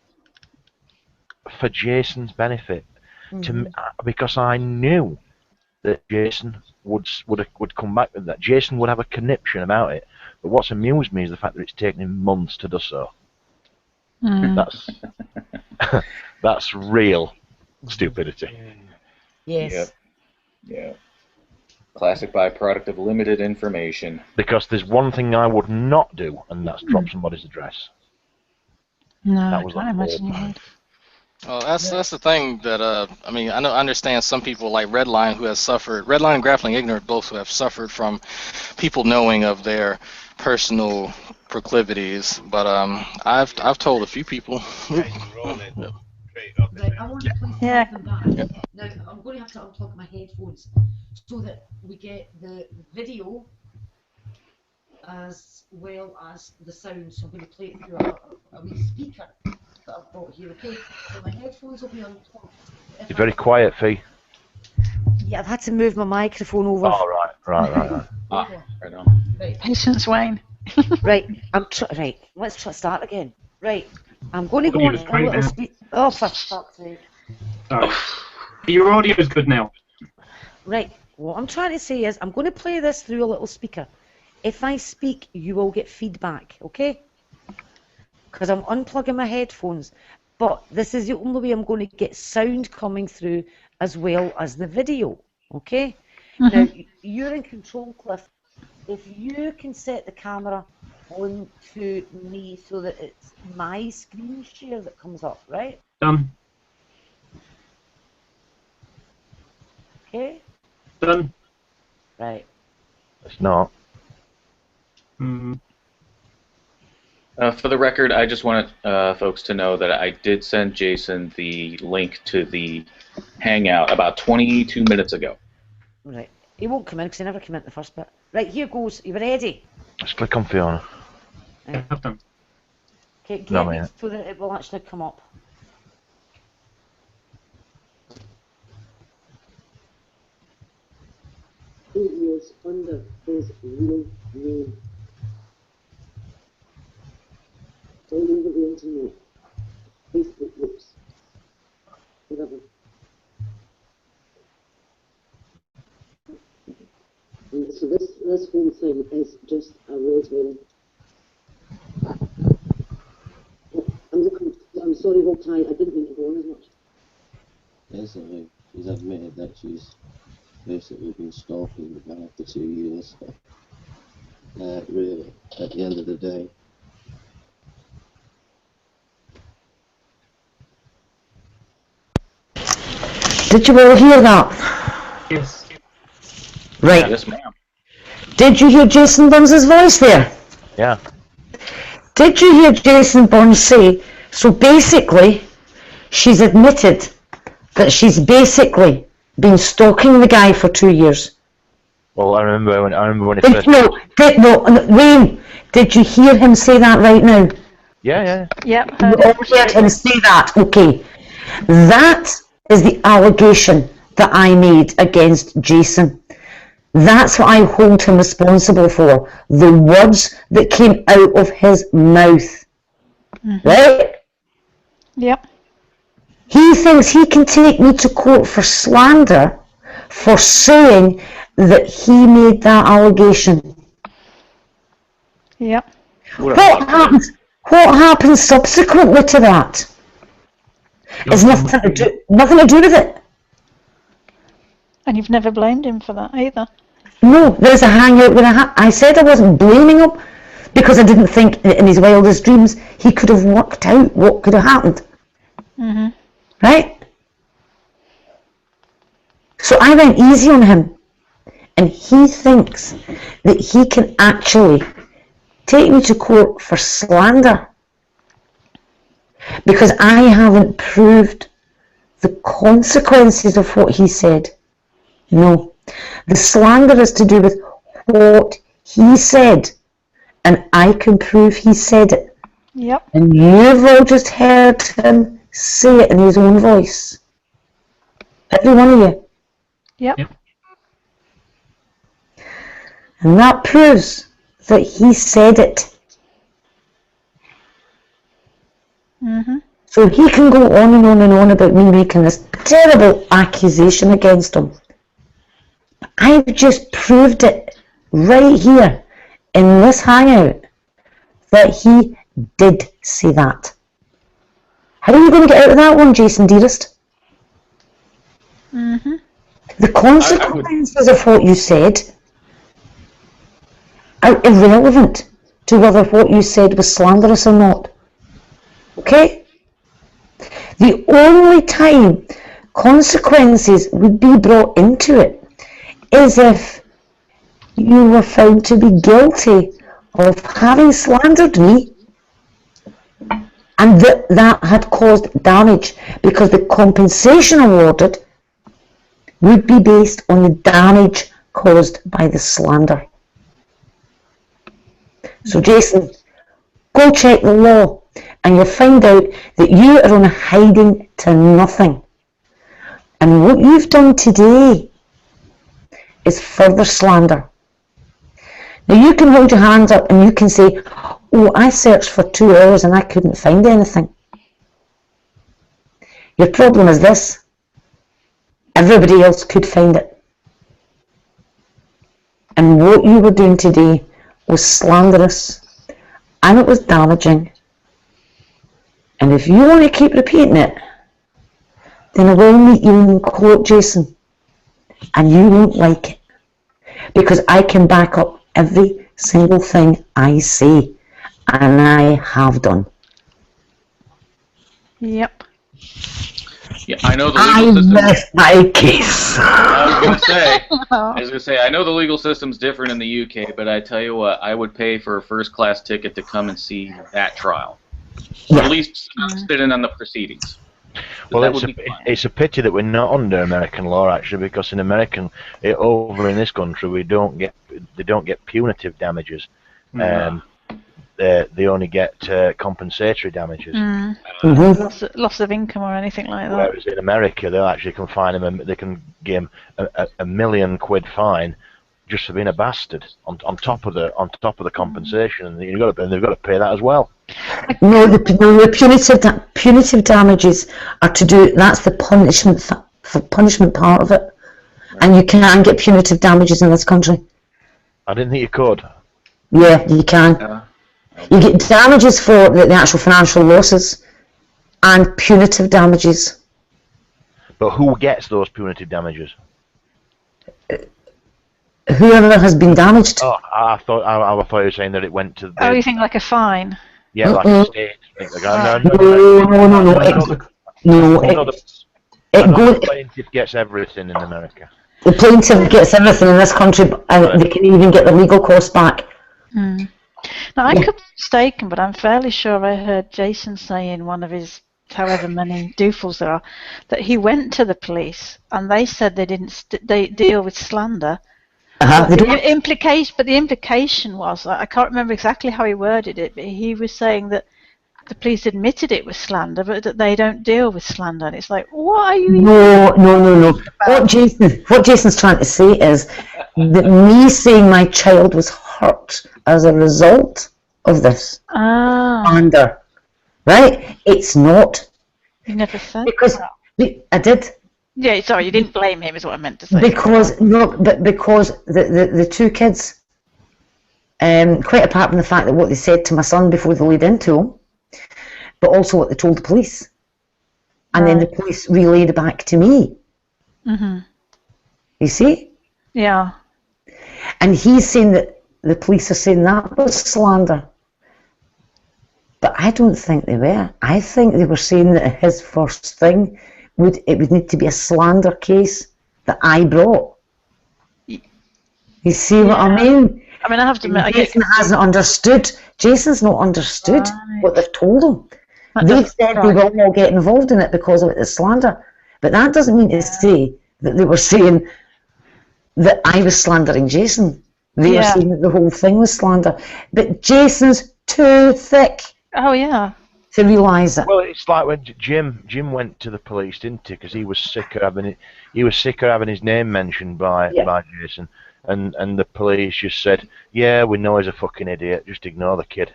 for Jason's benefit, because I knew that Jason would come back with that. Jason would have a conniption about it. But what's amused me is the fact that it's taken him months to do so. That's real stupidity. Yes. Yeah. Classic byproduct of limited information. Because there's one thing I would not do, and that's drop somebody's address. No, I can't imagine you would. Well, that's the thing that I mean, I understand some people like Redline who has suffered. Redline and Grappling Ignorant both who have suffered from people knowing of their personal proclivities, but I've told a few people. Right, I want to play something back. Now I'm going to have to unplug my headphones so that we get the video as well as the sound. So I'm going to play it through a wee speaker that I've got here. Okay, so my headphones will be unplugged. You're very quiet, Fee. Yeah, I've had to move my microphone over. Oh, right. Right on. Right. Patience, Wayne. Right, right. Let's start again. Right, I'm going to go on a little speak. Oh, for fuck's sake! Sorry. Your audio is good now. Right. What I'm trying to say is, I'm going to play this through a little speaker. If I speak, you will get feedback, okay? Because I'm unplugging my headphones. But this is the only way I'm going to get sound coming through as well as the video, okay? Now, you're in control, Cliff. If you can set the camera on to me so that it's my screen share that comes up, right? Done. Okay? Done. Right. It's not. For the record, I just want folks to know that I did send Jason the link to the Hangout about 22 minutes ago. Right. He won't come in because he never came in the first bit. Right, here goes. Are you ready? Let's click on Fiona. I've done. Okay, get it so that it will actually come up. It was under his real name. All over the internet. Facebook groups. Whatever. And so this whole thing is just a red herring. I'm sorry, Voltaire, I didn't mean to go on as much. Basically, she's admitted that she's basically been stalking the guy for 2 years. Really, at the end of the day. Did you all hear that? Yes. Right. Yes, ma'am. Did you hear Jason Burns' voice there? Yeah. Did you hear Jason Burns say, so basically, she's admitted that she's basically been stalking the guy for 2 years? Well, I remember when it first... Wayne, did you hear him say that right now? Yeah. Yep. You all heard him say that, okay. That is the allegation that I made against Jason. That's what I hold him responsible for. The words that came out of his mouth. Right? Yep. He thinks he can take me to court for slander for saying that he made that allegation. Yep. What happens subsequently to that? It's nothing to do with it. And you've never blamed him for that either. No, there's a hangout with I said I wasn't blaming him because I didn't think in his wildest dreams he could have worked out what could have happened. Mm-hmm. Right? So I went easy on him. And he thinks that he can actually take me to court for slander because I haven't proved the consequences of what he said. No. The slander is to do with what he said, and I can prove he said it. Yep. And you've all just heard him say it in his own voice. Every one of you. Yep. And that proves that he said it. Mm-hmm. So he can go on and on and on about me making this terrible accusation against him. I've just proved it right here in this hangout that he did say that. How are you going to get out of that one, Jason, dearest? Mm-hmm. The consequences of what you said are irrelevant to whether what you said was slanderous or not. Okay? The only time consequences would be brought into it is if you were found to be guilty of having slandered me and that had caused damage, because the compensation awarded would be based on the damage caused by the slander. So Jason, go check the law and you'll find out that you are on a hiding to nothing. And what you've done today is further slander. Now you can hold your hands up and you can say, oh, I searched for 2 hours and I couldn't find anything. Your problem is this. Everybody else could find it. And what you were doing today was slanderous and it was damaging. And if you want to keep repeating it, then I will meet you in court, Jason. And you won't like it. Because I can back up every single thing I say. And I have done. Yep. Yeah, I know the legal system. I missed my case. I was gonna say, I know the legal system's different in the UK, but I tell you what, I would pay for a first-class ticket to come and see that trial. Or at least sit in on the proceedings. Well, it's a pity that we're not under American law, actually, because in over in this country, they don't get punitive damages. They only get compensatory damages. Loss of income or anything like that. Whereas in America, they'll actually confine them. They can give them a £1 million fine just for being a bastard on top of the compensation, and they've got to pay that as well. No, the punitive damages are to do. That's the punishment part of it, and you can get punitive damages in this country. I didn't think you could. Yeah, you can. You get damages for the actual financial losses and punitive damages. But who gets those punitive damages? Whoever has been damaged. Oh, I thought you were saying that it went to. You think like a fine? Yeah, like a state. No. The plaintiff gets everything in America. The plaintiff gets everything in this country, and they can even get the legal costs back. Now, I could be mistaken, but I'm fairly sure I heard Jason say in one of his however many doofles there are, that he went to the police and they said they didn't they deal with slander. The implication was, I can't remember exactly how he worded it, but he was saying that the police admitted it was slander, but that they don't deal with slander. And it's like, what are you? No. What Jason's trying to say is that me saying my child was hurt as a result of this slander, right? It's not. You never said because that. I did. Yeah, sorry, you didn't blame him, is what I meant to say. Because the two kids, quite apart from the fact that what they said to my son before they laid into him, but also what they told the police, and then the police relayed back to me. Mm-hmm. You see? Yeah. And he's saying that the police are saying that was slander. But I don't think they were. I think they were saying that his first thing would need to be a slander case that I brought. You see what I mean? I mean, I have to admit, Jason hasn't understood. Jason's not understood what they've told him. They've said they will not get involved in it because of the slander. But that doesn't mean to say that they were saying that I was slandering Jason. They were saying that the whole thing was slander. But Jason's too thick. Oh, yeah. To realise it. Well, it's like when Jim went to the police, didn't he? Because he was sick of having his name mentioned by Jason. And the police just said, yeah, we know he's a fucking idiot. Just ignore the kid.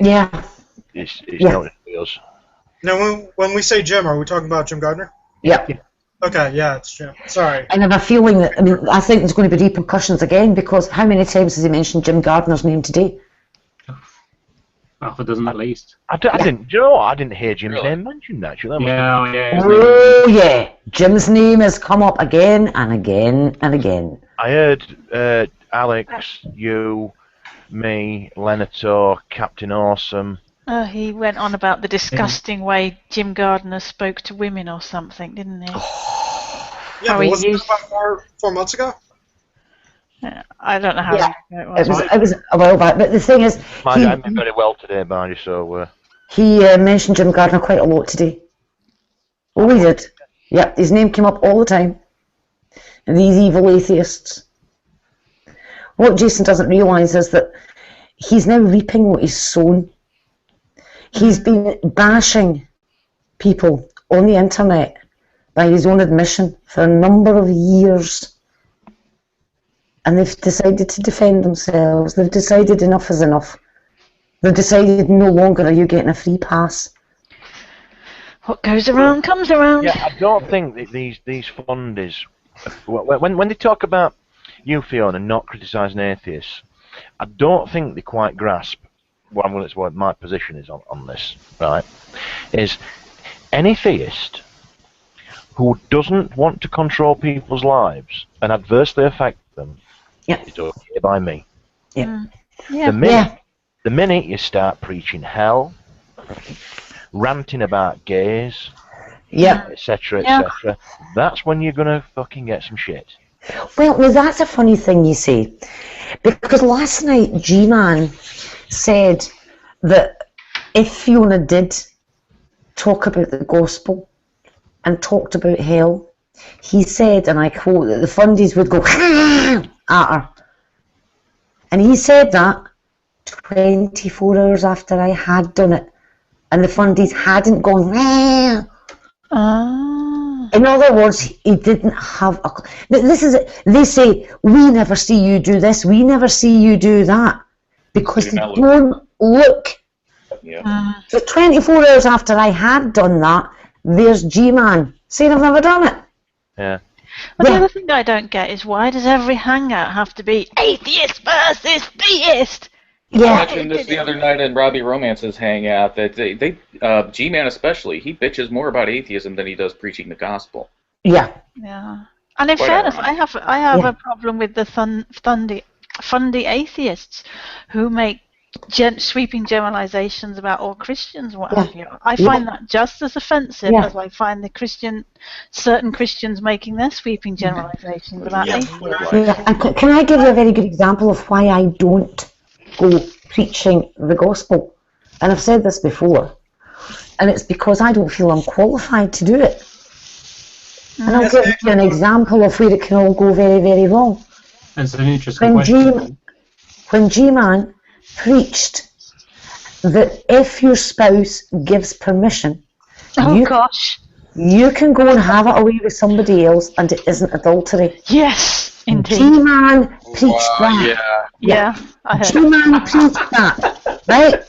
Yeah. It's not us. Now, when we say Jim, are we talking about Jim Gardner? Yeah. Okay, yeah, it's Jim. Sorry. And I have a feeling that, I think there's going to be repercussions again, because how many times has he mentioned Jim Gardner's name today? Half a dozen at least. I didn't. Do you know what? I didn't hear Jim's name mentioned actually. Oh yeah, Jim's name has come up again and again and again. I heard Alex, you, me, Lenator, Captain Awesome. He went on about the disgusting way Jim Gardner spoke to women or something, didn't he? Yeah, but wasn't that about 4 months ago? I don't know how long ago it was. It was a while back, but the thing is... I mean very well today, Barney, so... He mentioned Jim Gardner quite a lot today. Oh, he did. Yep, his name came up all the time. And these evil atheists. What Jason doesn't realise is that he's now reaping what he's sown. He's been bashing people on the internet by his own admission for a number of years. And they've decided to defend themselves. They've decided enough is enough. They've decided no longer are you getting a free pass. What goes around comes around. Yeah, I don't think that these fundies, when they talk about you, Fiona, not criticising atheists, I don't think they quite grasp what my position is on this, right? Is any theist who doesn't want to control people's lives and adversely affect them is okay by me. Yeah. The minute you start preaching hell, ranting about gays, etc., etc., that's when you're gonna fucking get some shit. Well, that's a funny thing you say, because last night G-Man said that if Fiona did talk about the gospel and talked about hell, he said, and I quote, that the fundies would go at her. And he said that 24 hours after I had done it, and the fundies hadn't gone. In other words, he didn't have a... This is it. They say, we never see you do this, we never see you do that, because they don't look. So 24 hours after I had done that, there's G-Man saying I've never done it. Yeah. Well, the other thing I don't get is, why does every hangout have to be atheist versus theist? I mentioned this the other night in Robbie Romance's hangout, that G-Man especially, he bitches more about atheism than he does preaching the gospel. Yeah. And in fairness, I have a problem with the fundy atheists who make sweeping generalizations about all Christians, what have you. I find that just as offensive as I find certain Christians making their sweeping generalizations about atheists. And can I give you a very good example of why I don't go preaching the gospel? And I've said this before, and it's because I don't feel I'm qualified to do it. And I'll give you an example of where it can all go very, very wrong. That's an interesting question. When G-Man preached that if your spouse gives permission, you can go and have it away with somebody else and it isn't adultery. Yes, indeed. G-Man preached that. Yeah, I heard G-Man preached that. Right?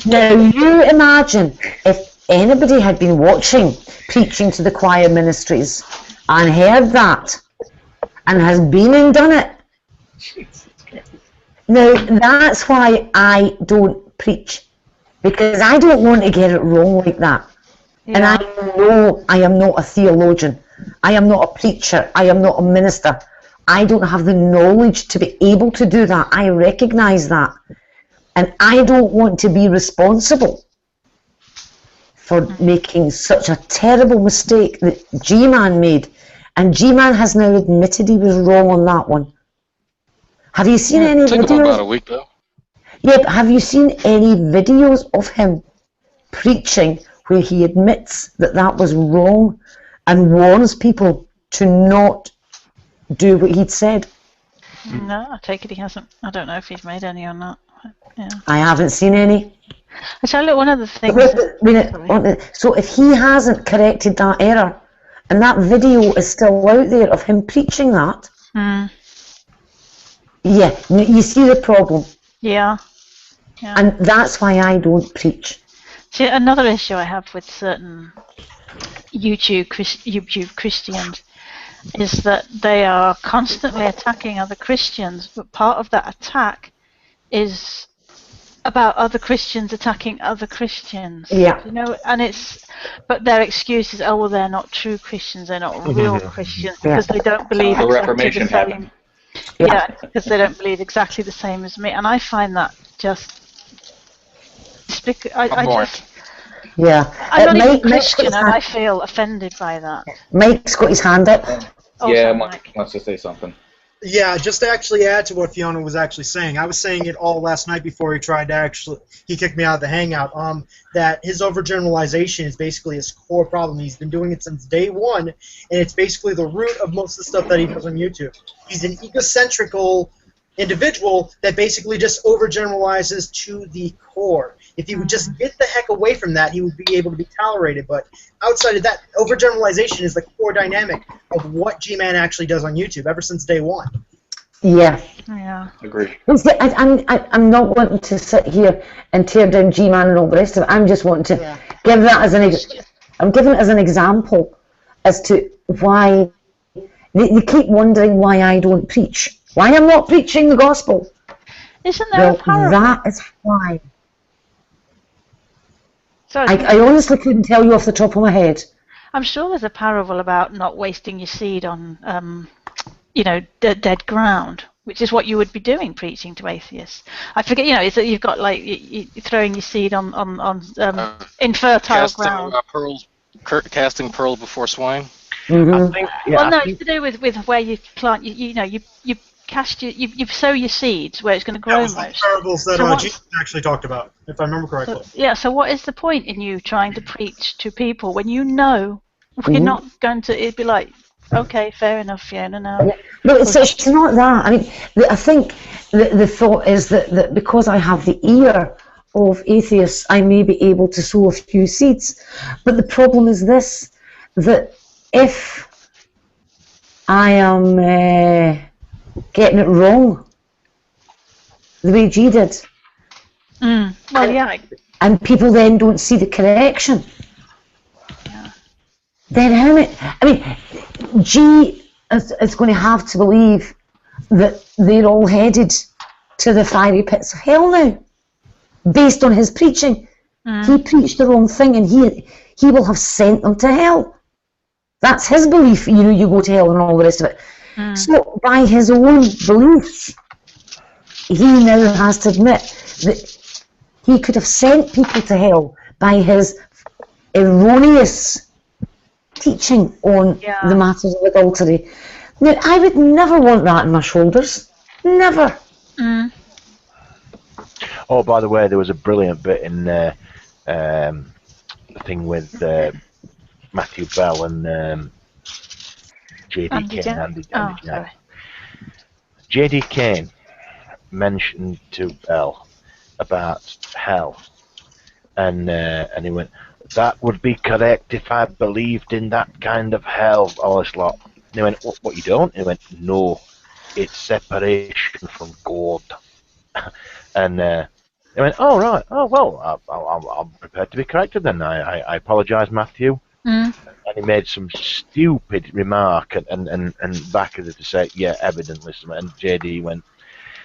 Now you imagine if anybody had been watching Preaching to the Choir Ministries and heard that and has been and done it. Now, that's why I don't preach, because I don't want to get it wrong like that. And I know I am not a theologian. I am not a preacher. I am not a minister. I don't have the knowledge to be able to do that. I recognise that. And I don't want to be responsible for making such a terrible mistake that G-Man made. And G-Man has now admitted he was wrong on that one. Have you seen any videos? It took him about a week, though. Yeah, but have you seen any videos of him preaching where he admits that that was wrong and warns people to not do what he'd said? No, I take it he hasn't. I don't know if he's made any or not. Yeah. I haven't seen any. Actually, look, one of the things... So if he hasn't corrected that error, and that video is still out there of him preaching that, yeah, you see the problem. Yeah. And that's why I don't preach. See, another issue I have with certain YouTube Christians is that they are constantly attacking other Christians, but part of that attack is about other Christians attacking other Christians. Yeah. You know, and but their excuse is, oh, well, they're not true Christians, they're not real Christians, because they don't believe the exactly Reformation the same. happened. Yeah, because they don't believe exactly the same as me, and I find that just... Yeah. I'm not even Christian, and I feel offended by that. Mike's got his hand up. Yeah, Mike wants to say something. Yeah, just to actually add to what Fiona was actually saying, I was saying it all last night before he tried to he kicked me out of the Hangout, that his overgeneralization is basically his core problem. He's been doing it since day one, and it's basically the root of most of the stuff that he does on YouTube. He's an egocentrical individual that basically just overgeneralizes to the core. If he would just get the heck away from that, he would be able to be tolerated. But outside of that, overgeneralization is the core dynamic of what G-Man actually does on YouTube ever since day one. Yeah. Yeah. Agree. I'm not wanting to sit here and tear down G-Man and all the rest of it. I'm just wanting to give that as I'm giving it as an example as to why they keep wondering why I don't preach. Why I'm not preaching the gospel. Isn't there a parable? That is why. Sorry, I honestly couldn't tell you off the top of my head. I'm sure there's a parable about not wasting your seed on, dead ground, which is what you would be doing preaching to atheists. I forget, it's that you've got like you're throwing your seed on infertile ground. Casting pearls before swine. Mm-hmm. It's to do with where you plant. You cast you sow your seeds where it's going to grow most. The parables that Jesus actually talked about, if I remember correctly. So what is the point in you trying to preach to people when you know we're not going to? It'd be like, okay, fair enough, Fiona. Now, no, it's not that. I mean, I think the thought is that because I have the ear of atheists, I may be able to sow a few seeds. But the problem is this: that if I am getting it wrong the way G did. Well, yeah. And people then don't see the correction. Yeah. Then G is going to have to believe that they're all headed to the fiery pits of hell now, based on his preaching. He preached the wrong thing, and he will have sent them to hell. That's his belief. You go to hell and all the rest of it. So, by his own beliefs, he now has to admit that he could have sent people to hell by his erroneous teaching on the matters of adultery. Now, I would never want that on my shoulders. Never. Oh, by the way, there was a brilliant bit in the thing with Matthew Bell and J.D. Kane. J.D. Kane mentioned to Bell about hell, and he went, "That would be correct if I believed in that kind of hell." All this lot. And he went, "What you don't?" And he went, "No, it's separation from God." And he went, "Oh right, oh well, I'm prepared to be corrected then. I apologise, Matthew." And he made some stupid remark and back at it to say, yeah, evidently. And JD went,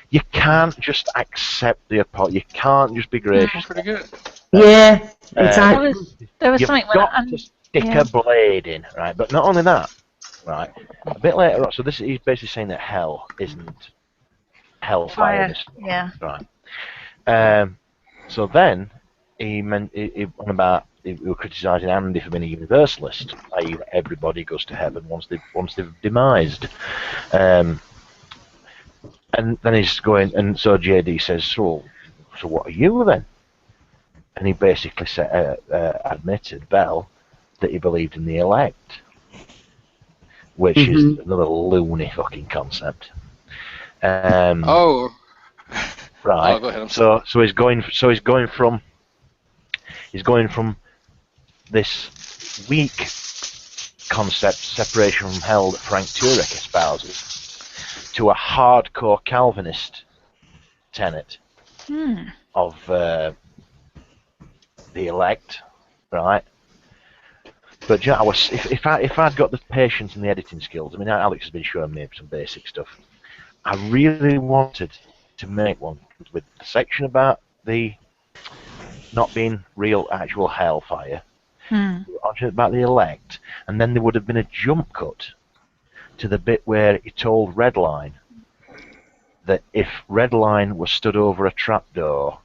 you can't just accept the apology. You can't just be gracious. Pretty good. Yeah, exactly. There was You've something got to stick a blade in, right? But not only that, Right. A bit later on, so he's basically saying that hell isn't hellfire. Yeah. Right. So then he went about we were criticising Andy for being a universalist, i.e. that everybody goes to heaven once they've demised. And then he's going, and so JD says, so what are you then? And he basically admitted, Bell, that he believed in the elect, which is another loony fucking concept. Right. Oh, go ahead. So he's going from this weak concept, separation from hell, that Frank Turek espouses, to a hardcore Calvinist tenet of the elect, right? But you know, if I'd got the patience and the editing skills, I mean, Alex has been showing me some basic stuff. I really wanted to make one with a section about the not being real, actual hellfire, about the elect, and then there would have been a jump cut to the bit where he told Redline that if Redline was stood over a trapdoor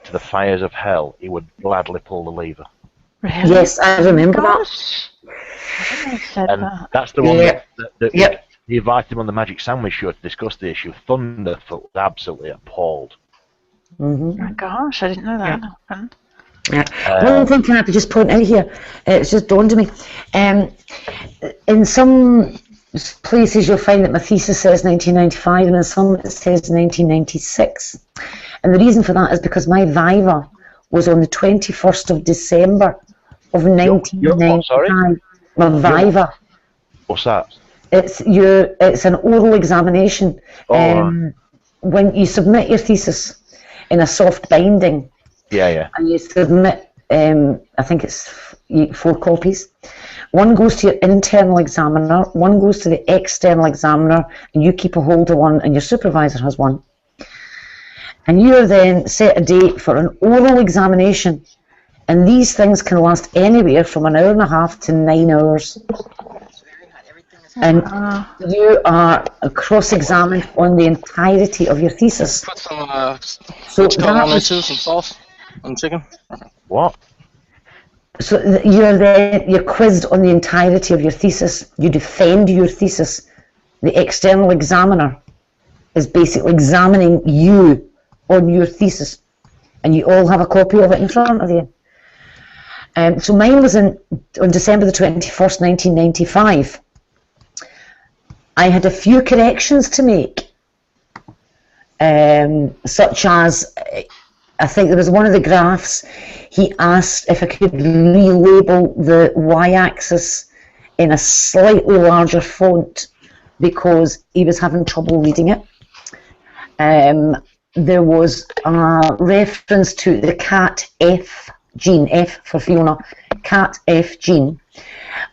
to the fires of hell, he would gladly pull the lever. Really? Yes, I remember that. And that's the one that he invited him on the Magic Sandwich Show to discuss the issue. Thunderfoot was absolutely appalled. Oh my gosh, I didn't know that happened. Yeah. One thing can I just point out here? It's just dawned on me. In some places you'll find that my thesis says 1995, and in some it says 1996. And the reason for that is because my viva was on the 21st of December of 1995. My viva. What's that? It's an oral examination. When you submit your thesis in a soft binding, and you submit, I think it's 4 copies. One goes to your internal examiner, one goes to the external examiner, and you keep a hold of one, and your supervisor has one. And you are then set a date for an oral examination, and these things can last anywhere from an hour and a half to 9 hours. And you are cross-examined on the entirety of your thesis. Put some some sauce on chicken. What? So you're quizzed on the entirety of your thesis. You defend your thesis. The external examiner is basically examining you on your thesis, and you all have a copy of it in front of you. So mine was on December the 21st, 1995. I had a few corrections to make, such as, I think there was one of the graphs, he asked if I could relabel the y-axis in a slightly larger font because he was having trouble reading it. There was a reference to the cat F gene, F for Fiona, cat F gene,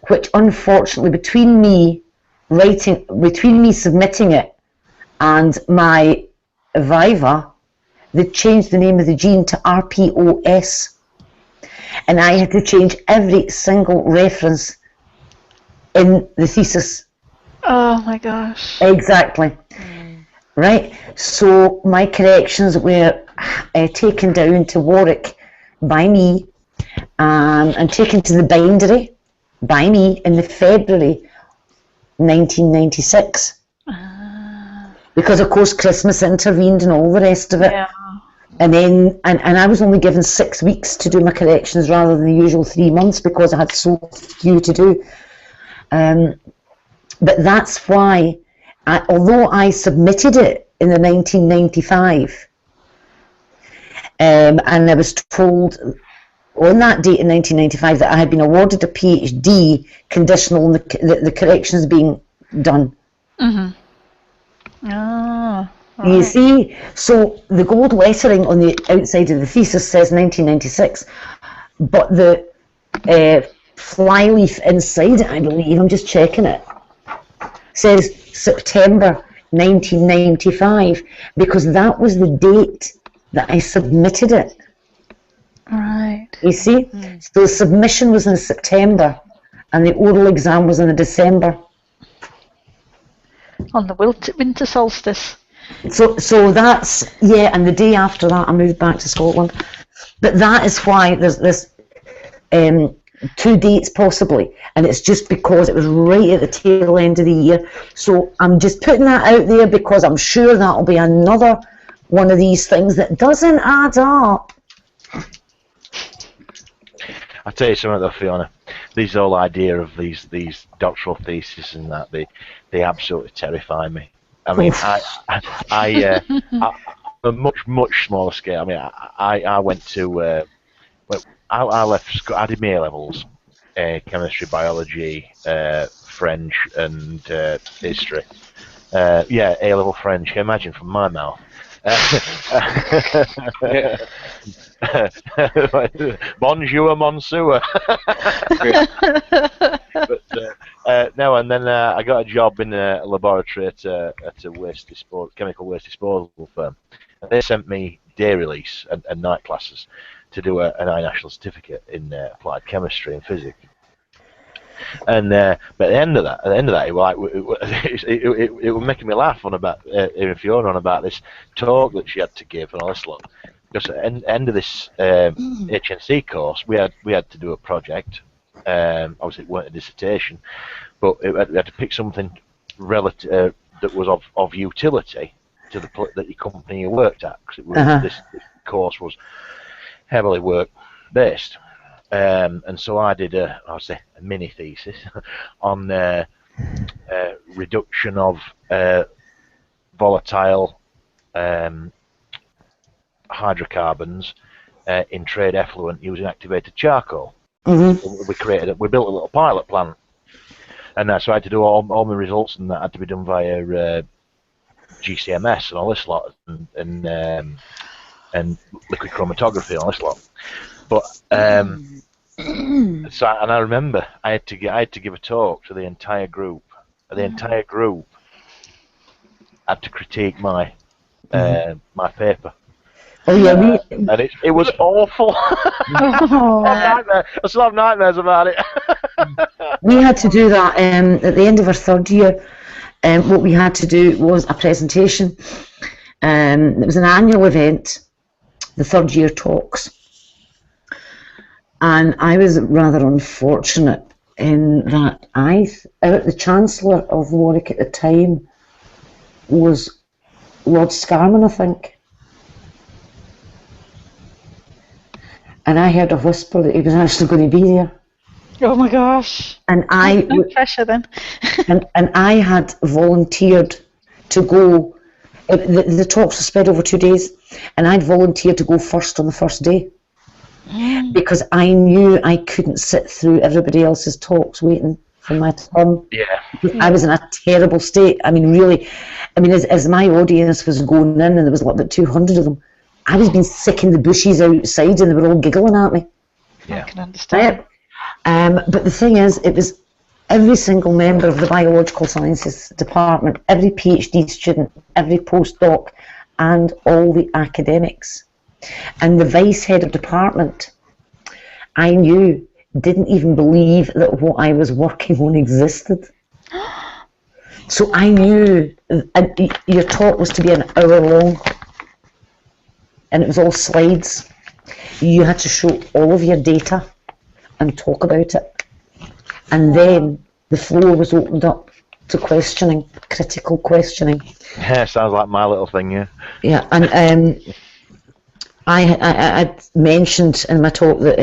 which unfortunately between me submitting it and my viva, they changed the name of the gene to RPOS, and I had to change every single reference in the thesis. Oh my gosh. Exactly. Right, so my corrections were taken down to Warwick by me, and taken to the bindery by me in the February 1996, because of course Christmas intervened and all the rest of it, and then and I was only given 6 weeks to do my corrections rather than the usual 3 months because I had so few to do. But that's why, although I submitted it in the 1995, and I was told on that date in 1995 that I had been awarded a PhD conditional on the corrections being done. You see, so the gold lettering on the outside of the thesis says 1996, but the flyleaf inside it, I believe, I'm just checking it, says September 1995, because that was the date that I submitted it. Right. You see? So the submission was in September and the oral exam was in December. On the winter solstice. So that's, yeah, and the day after that I moved back to Scotland. But that is why there's this 2 dates possibly, and it's just because it was right at the tail end of the year. So I'm just putting that out there because I'm sure that'll be another one of these things that doesn't add up. I'll tell you something though, Fiona. This whole idea of these doctoral theses and that, they absolutely terrify me. I mean, I a much smaller scale. I mean, I went to I left. I did my A-levels, chemistry, biology, French, and history. Yeah, A-level French. Can you imagine from my mouth? Bonjour, monsieur. But no, and then I got a job in a laboratory at a chemical waste disposal firm, and they sent me day release and night classes to do an I-National certificate in applied chemistry and physics. And but at the end of that, it was making me laugh on about Fiona on about this talk that she had to give and all this lot. Because at the end of this HNC course, we had to do a project. Obviously, it weren't a dissertation, but we had to pick something relative that was of utility to the company you worked at. Because this course was heavily work based. And so I did a mini thesis on reduction of volatile hydrocarbons in trade effluent using activated charcoal. Mm-hmm. We built a little pilot plant, and so I had to do all my results, and that had to be done via GCMS and all this lot, and liquid chromatography and all this lot. But so, and I remember I had to give a talk to the entire group. The entire group had to critique my my paper. Oh yeah, and it was awful. I still have nightmares about it. We had to do that at the end of our third year. What we had to do was a presentation. It was an annual event, the third year talks. And I was rather unfortunate in that the Chancellor of Warwick at the time was Lord Scarman, I think. And I heard a whisper that he was actually going to be there. Oh my gosh! And no pressure then. and I had volunteered to go. The talks were spread over 2 days, and I'd volunteered to go first on the first day. Because I knew I couldn't sit through everybody else's talks waiting for my turn. Yeah. I was in a terrible state. I mean, really, as my audience was going in, and there was about 200 of them, I was being sick in the bushes outside, and they were all giggling at me. Yeah. I can understand. But the thing is, it was every single member of the biological sciences department, every PhD student, every postdoc, and all the academics. And the vice head of department, I knew, didn't even believe that what I was working on existed. So I knew your talk was to be an hour long, and it was all slides. You had to show all of your data and talk about it. And then the floor was opened up to questioning, critical questioning. Yeah, sounds like my little thing, yeah. Yeah, and I mentioned in my talk that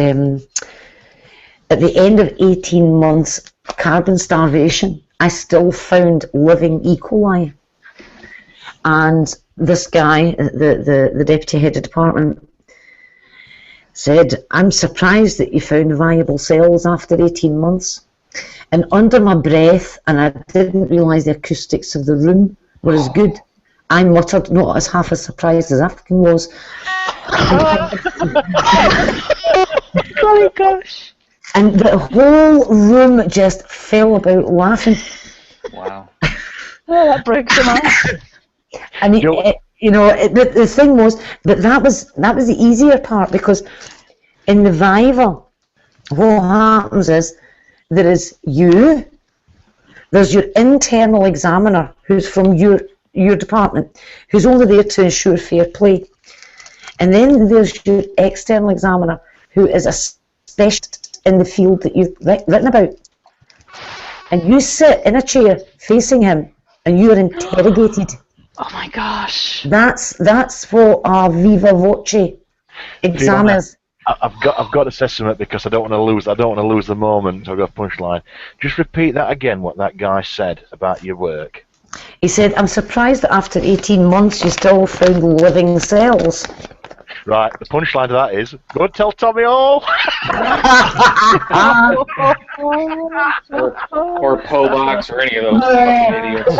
at the end of 18 months carbon starvation, I still found living E. coli. And this guy, the deputy head of department, said, "I'm surprised that you found viable cells after 18 months." And under my breath, and I didn't realise the acoustics of the room were as good, I muttered, not as half as surprised as African was. Oh my gosh. And the whole room just fell about laughing. Wow. Oh, that breaks them up. I mean, the thing was that was the easier part, because in the Viva, what happens is there is you, There's your internal examiner, who's from your department, who's only there to ensure fair play. And then there's your external examiner, who is a specialist in the field that you've written about. And you sit in a chair facing him, and you are interrogated. Oh my gosh. That's what our viva voce exam is. I've got to say something because I don't want to lose the moment. I've got a punchline. Just repeat that again. What that guy said about your work. He said, "I'm surprised that after 18 months you still found living cells." Right. The punchline to that is, go and tell Tommy all. or Pobox or any of those fucking idiots.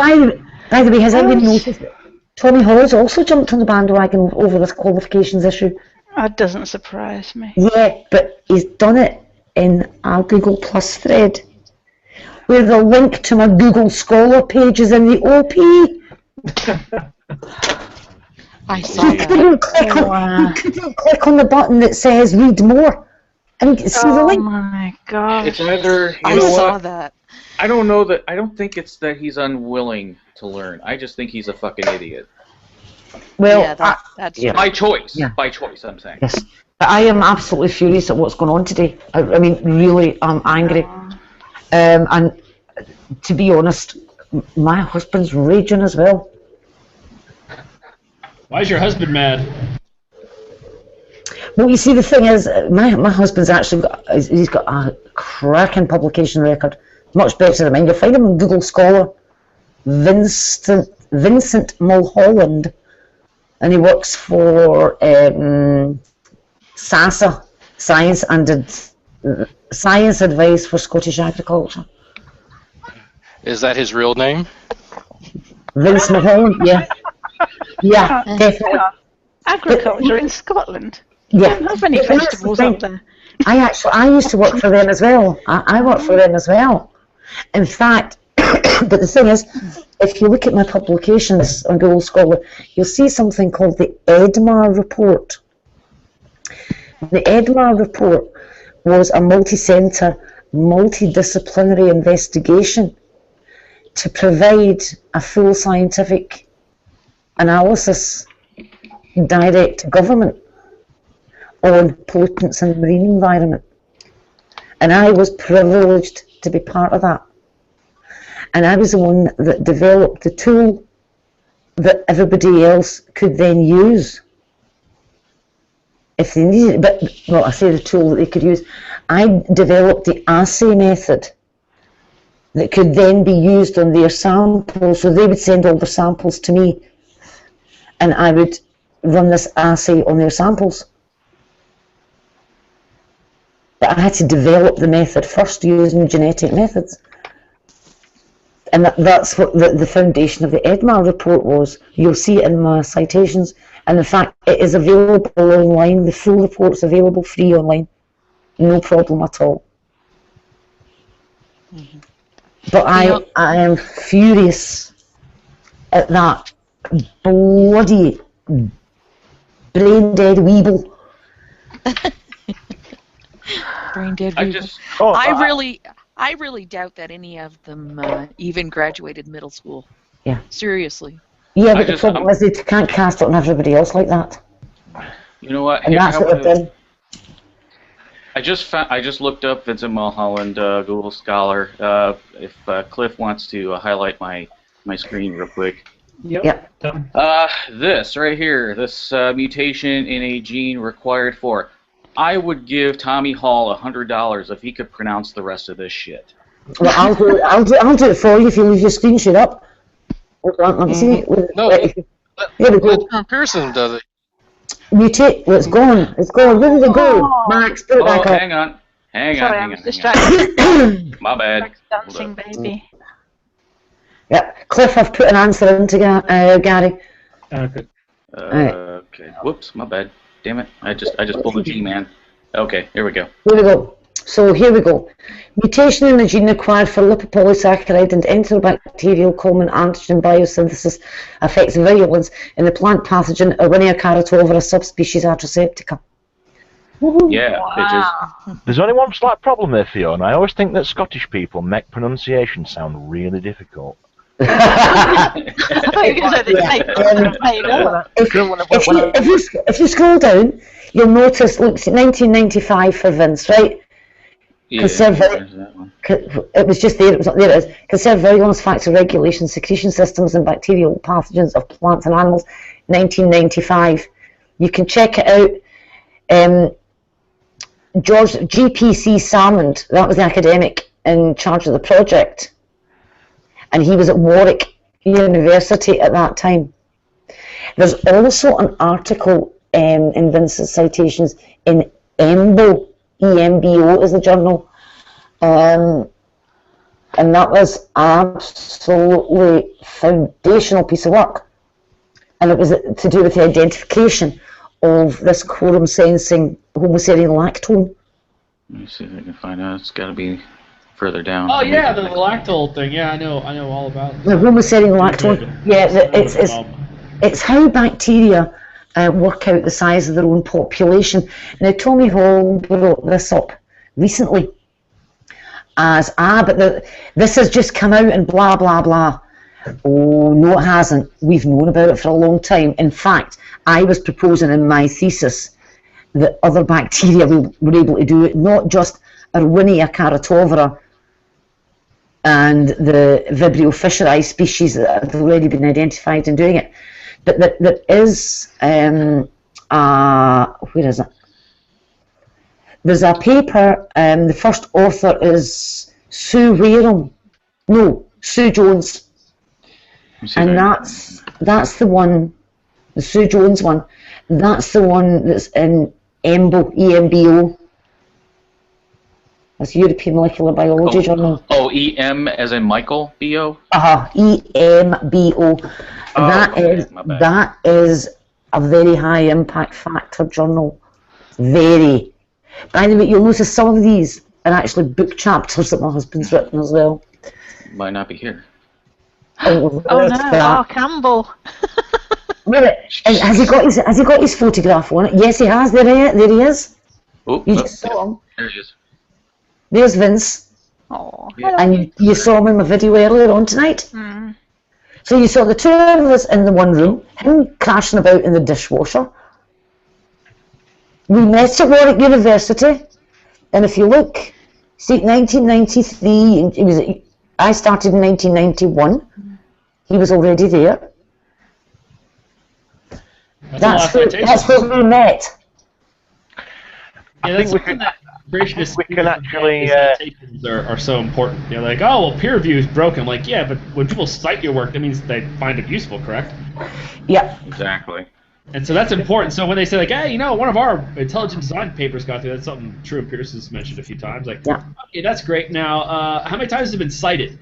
By the way, has anyone noticed that Tommy Hall's also jumped on the bandwagon over this qualifications issue? That doesn't surprise me. Yeah, but he's done it in our Google Plus thread, where the link to my Google Scholar page is in the OP. I saw You couldn't click on the button that says read more and see the link. Oh my god. It's either, I saw that. I don't know that, I don't think it's that he's unwilling to learn. I just think he's a fucking idiot. Well, yeah, that's by choice. Yeah. By choice, I'm saying. Yes. I am absolutely furious at what's going on today. I mean, really, I'm angry. And to be honest, my husband's raging as well. Why is your husband mad? Well, you see, the thing is, my husband's actually he's got a cracking publication record, much better than mine. You'll find him on Google Scholar, Vincent Mulholland, and he works for SASA, Science Advice for Scottish Agriculture. Is that his real name? Vince Mulholland, yeah. Yeah, definitely. Agriculture in Scotland. Yeah. Don't have any festivals up there. I used to work for them as well. I work for them as well. In fact, but the thing is, if you look at my publications on Google Scholar, you'll see something called the EDMAR report. The EDMAR report was a multi-centre, multidisciplinary investigation to provide a full scientific analysis direct to government on pollutants in the marine environment. And I was privileged to be part of that. And I was the one that developed the tool that everybody else could then use if they needed it. But, well, I say the tool that they could use. I developed the assay method that could then be used on their samples. So they would send all their samples to me, and I would run this assay on their samples. But I had to develop the method first using genetic methods. And that's what the foundation of the EDMAR report was. You'll see it in my citations. And in fact, it is available online. The full report's available free online. No problem at all. Mm-hmm. But I am furious at that bloody brain-dead weeble. Brain-dead weeble. I really doubt that any of them even graduated middle school. Yeah. Seriously. Yeah, but the problem is they can't cast it on everybody else like that. You know what? And that's what they've done. I just looked up Vincent Mulholland, Google Scholar. If Cliff wants to highlight my screen real quick. Yep. This right here, this mutation in a gene required for. I would give Tommy Hall $100 if he could pronounce the rest of this shit. Well, I'll do it for you if you leave your screenshot up. Let me see. No, let Pearson does it. Mutate. Well, it's gone. It's gone. Where did it go? Max, put it back up. Hang on. Hang on. Distracted. My bad. Dancing baby. Yeah, Cliff, I've put an answer into Gary. Okay. Okay. Whoops, my bad. Damn it. I just pulled the G-man. Okay, here we go. Here we go. So here we go. Mutation in the gene required for lipopolysaccharide and enterobacterial common antigen biosynthesis affects virulence in the plant pathogen Erwinia carotovera subspecies Atroseptica. Yeah, Wow. There's only one slight problem there, Fiona. I always think that Scottish people make pronunciation sound really difficult. If you scroll down, you'll notice, look, 1995 for Vince, right? Yeah, it was just there, it was there it is. Conserve virulence factor regulation, secretion systems and bacterial pathogens of plants and animals, 1995. You can check it out. George GPC Salmond, that was the academic in charge of the project, and he was at Warwick University at that time. There's also an article in Vince's citations in EMBO, EMBO is the journal, and that was absolutely foundational piece of work, and it was to do with the identification of this quorum sensing homoserine lactone. Let me see if I can find out. It's got to be further down. Oh yeah, the lactol thing. Yeah, I know all about it. The homoserine lactone. Yeah, it's how bacteria work out the size of their own population. Now Tommy Hall brought this up recently as but this has just come out and blah blah blah. Oh no, it hasn't. We've known about it for a long time. In fact, I was proposing in my thesis that other bacteria were able to do it, not just Erwinia carotovera and the Vibrio fischeri species that have already been identified in doing it, but that there is where is it? There's a paper. The first author is Sue Jones, and that's the one. The Sue Jones one, that's the one that's in EMBO, EMBO. That's European Molecular Biology Journal. Oh, EM as in Michael, B-O? EMBO. That is a very high impact factor journal. Very. By the way, you'll notice some of these are actually book chapters that my husband's written as well. Might not be here. Oh no, Campbell. Really? Has he got his photograph on it? Yes, he has. There he is. Oh, you just saw him. There he is. There's Vince. Oh, and you saw him in my video earlier on tonight. Mm. So you saw the two of us in the one room, him crashing about in the dishwasher. We met at Warwick University, and if you look, see, 1993. I started in 1991. He was already there. That's where we met. Yeah, that's something that we can actually citations are so important. They're like, oh, well, peer review is broken. I'm like, yeah, but when people cite your work, that means they find it useful, correct? Yeah. Exactly. And so that's important. So when they say, like, hey, one of our intelligent design papers got through, that's something True and Pierce has mentioned a few times. Like, okay, that's great. Now, how many times has it been cited?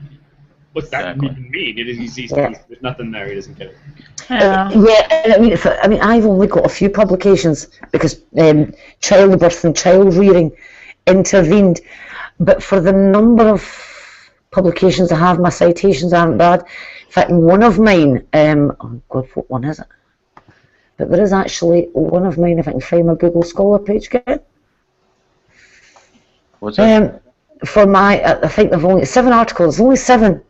What's that even mean? There's nothing there. He doesn't get it. I mean, I've only got a few publications because childbirth and child rearing intervened, but for the number of publications I have, my citations aren't bad. In fact, one of mine, oh God, what one is it? But there is actually one of mine, if I can find my Google Scholar page again. What's that? For my, I think there've only 7 articles, only 7,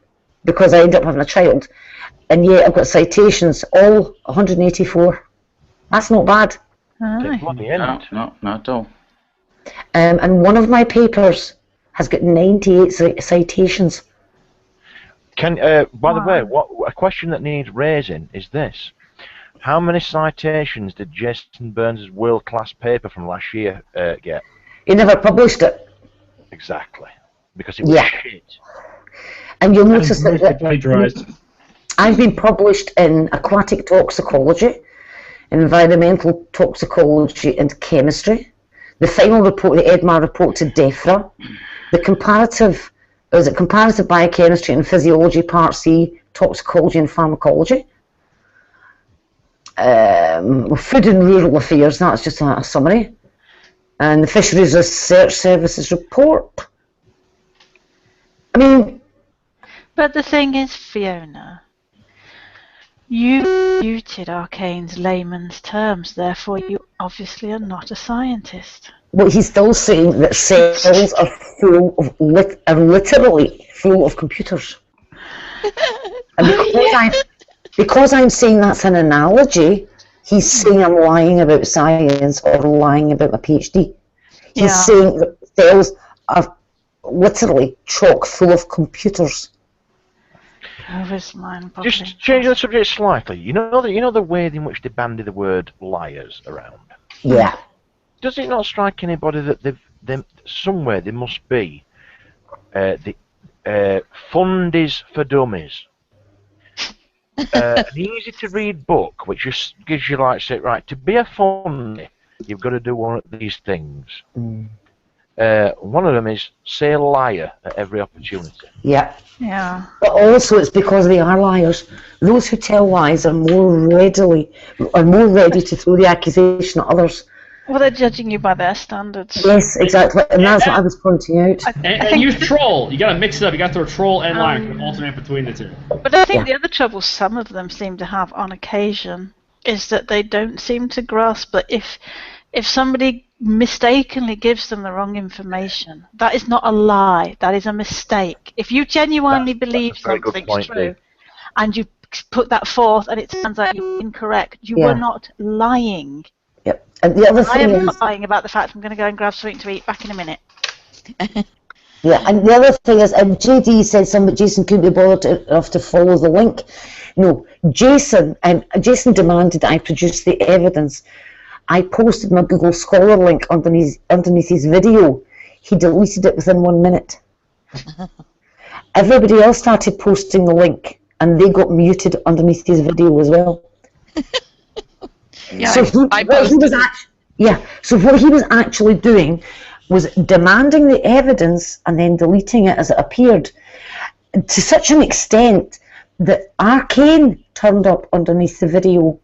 because I ended up having a child. And yet I've got citations, all 184. That's not bad. No, not at all. And one of my papers has got 98 citations. By the way, a question that needs raising is this. How many citations did Jason Burns' world-class paper from last year get? He never published it. Exactly. Because it was shit. And you'll notice that I've been published in aquatic toxicology, environmental toxicology and chemistry, the final report, the EDMAR report to DEFRA, the comparative biochemistry and physiology part C, toxicology and pharmacology, food and rural affairs, that's just a summary, and the Fisheries Research Services report. I mean... But the thing is, Fiona, You muted Arcane's layman's terms, therefore you obviously are not a scientist. Well, he's still saying that cells are full of literally full of computers. And because I'm saying that's an analogy, he's saying I'm lying about science or lying about my PhD. He's saying that cells are literally chock full of computers. Just change the subject slightly. You know the way in which they bandy the word liars around. Yeah. Does it not strike anybody that somewhere there must be the fund is for dummies, an easy to read book which just gives you like say right to be a fundy you've got to do one of these things. One of them is say liar at every opportunity. Yeah. Yeah. But also it's because they are liars. Those who tell lies are more ready to throw the accusation at others. Well, they're judging you by their standards. Yes, exactly, and that's what I was pointing out. And use troll. You got to mix it up. You got to throw troll and liar, alternate between the two. But I think the other trouble some of them seem to have on occasion is that they don't seem to grasp that if somebody mistakenly gives them the wrong information, that is not a lie. That is a mistake. If you genuinely believe something's true, and you put that forth and it turns out you're incorrect, you were not lying. Yep. And the other thing is, not lying about the fact I'm going to go and grab something to eat. Back in a minute. Yeah, and the other thing is, JD said Jason couldn't be bothered enough to follow the link. No, Jason demanded that I produce the evidence. I posted my Google Scholar link underneath his video. He deleted it within 1 minute. Everybody else started posting the link, and they got muted underneath his video as well. So what he was actually doing was demanding the evidence and then deleting it as it appeared, to such an extent that Arcane turned up underneath the video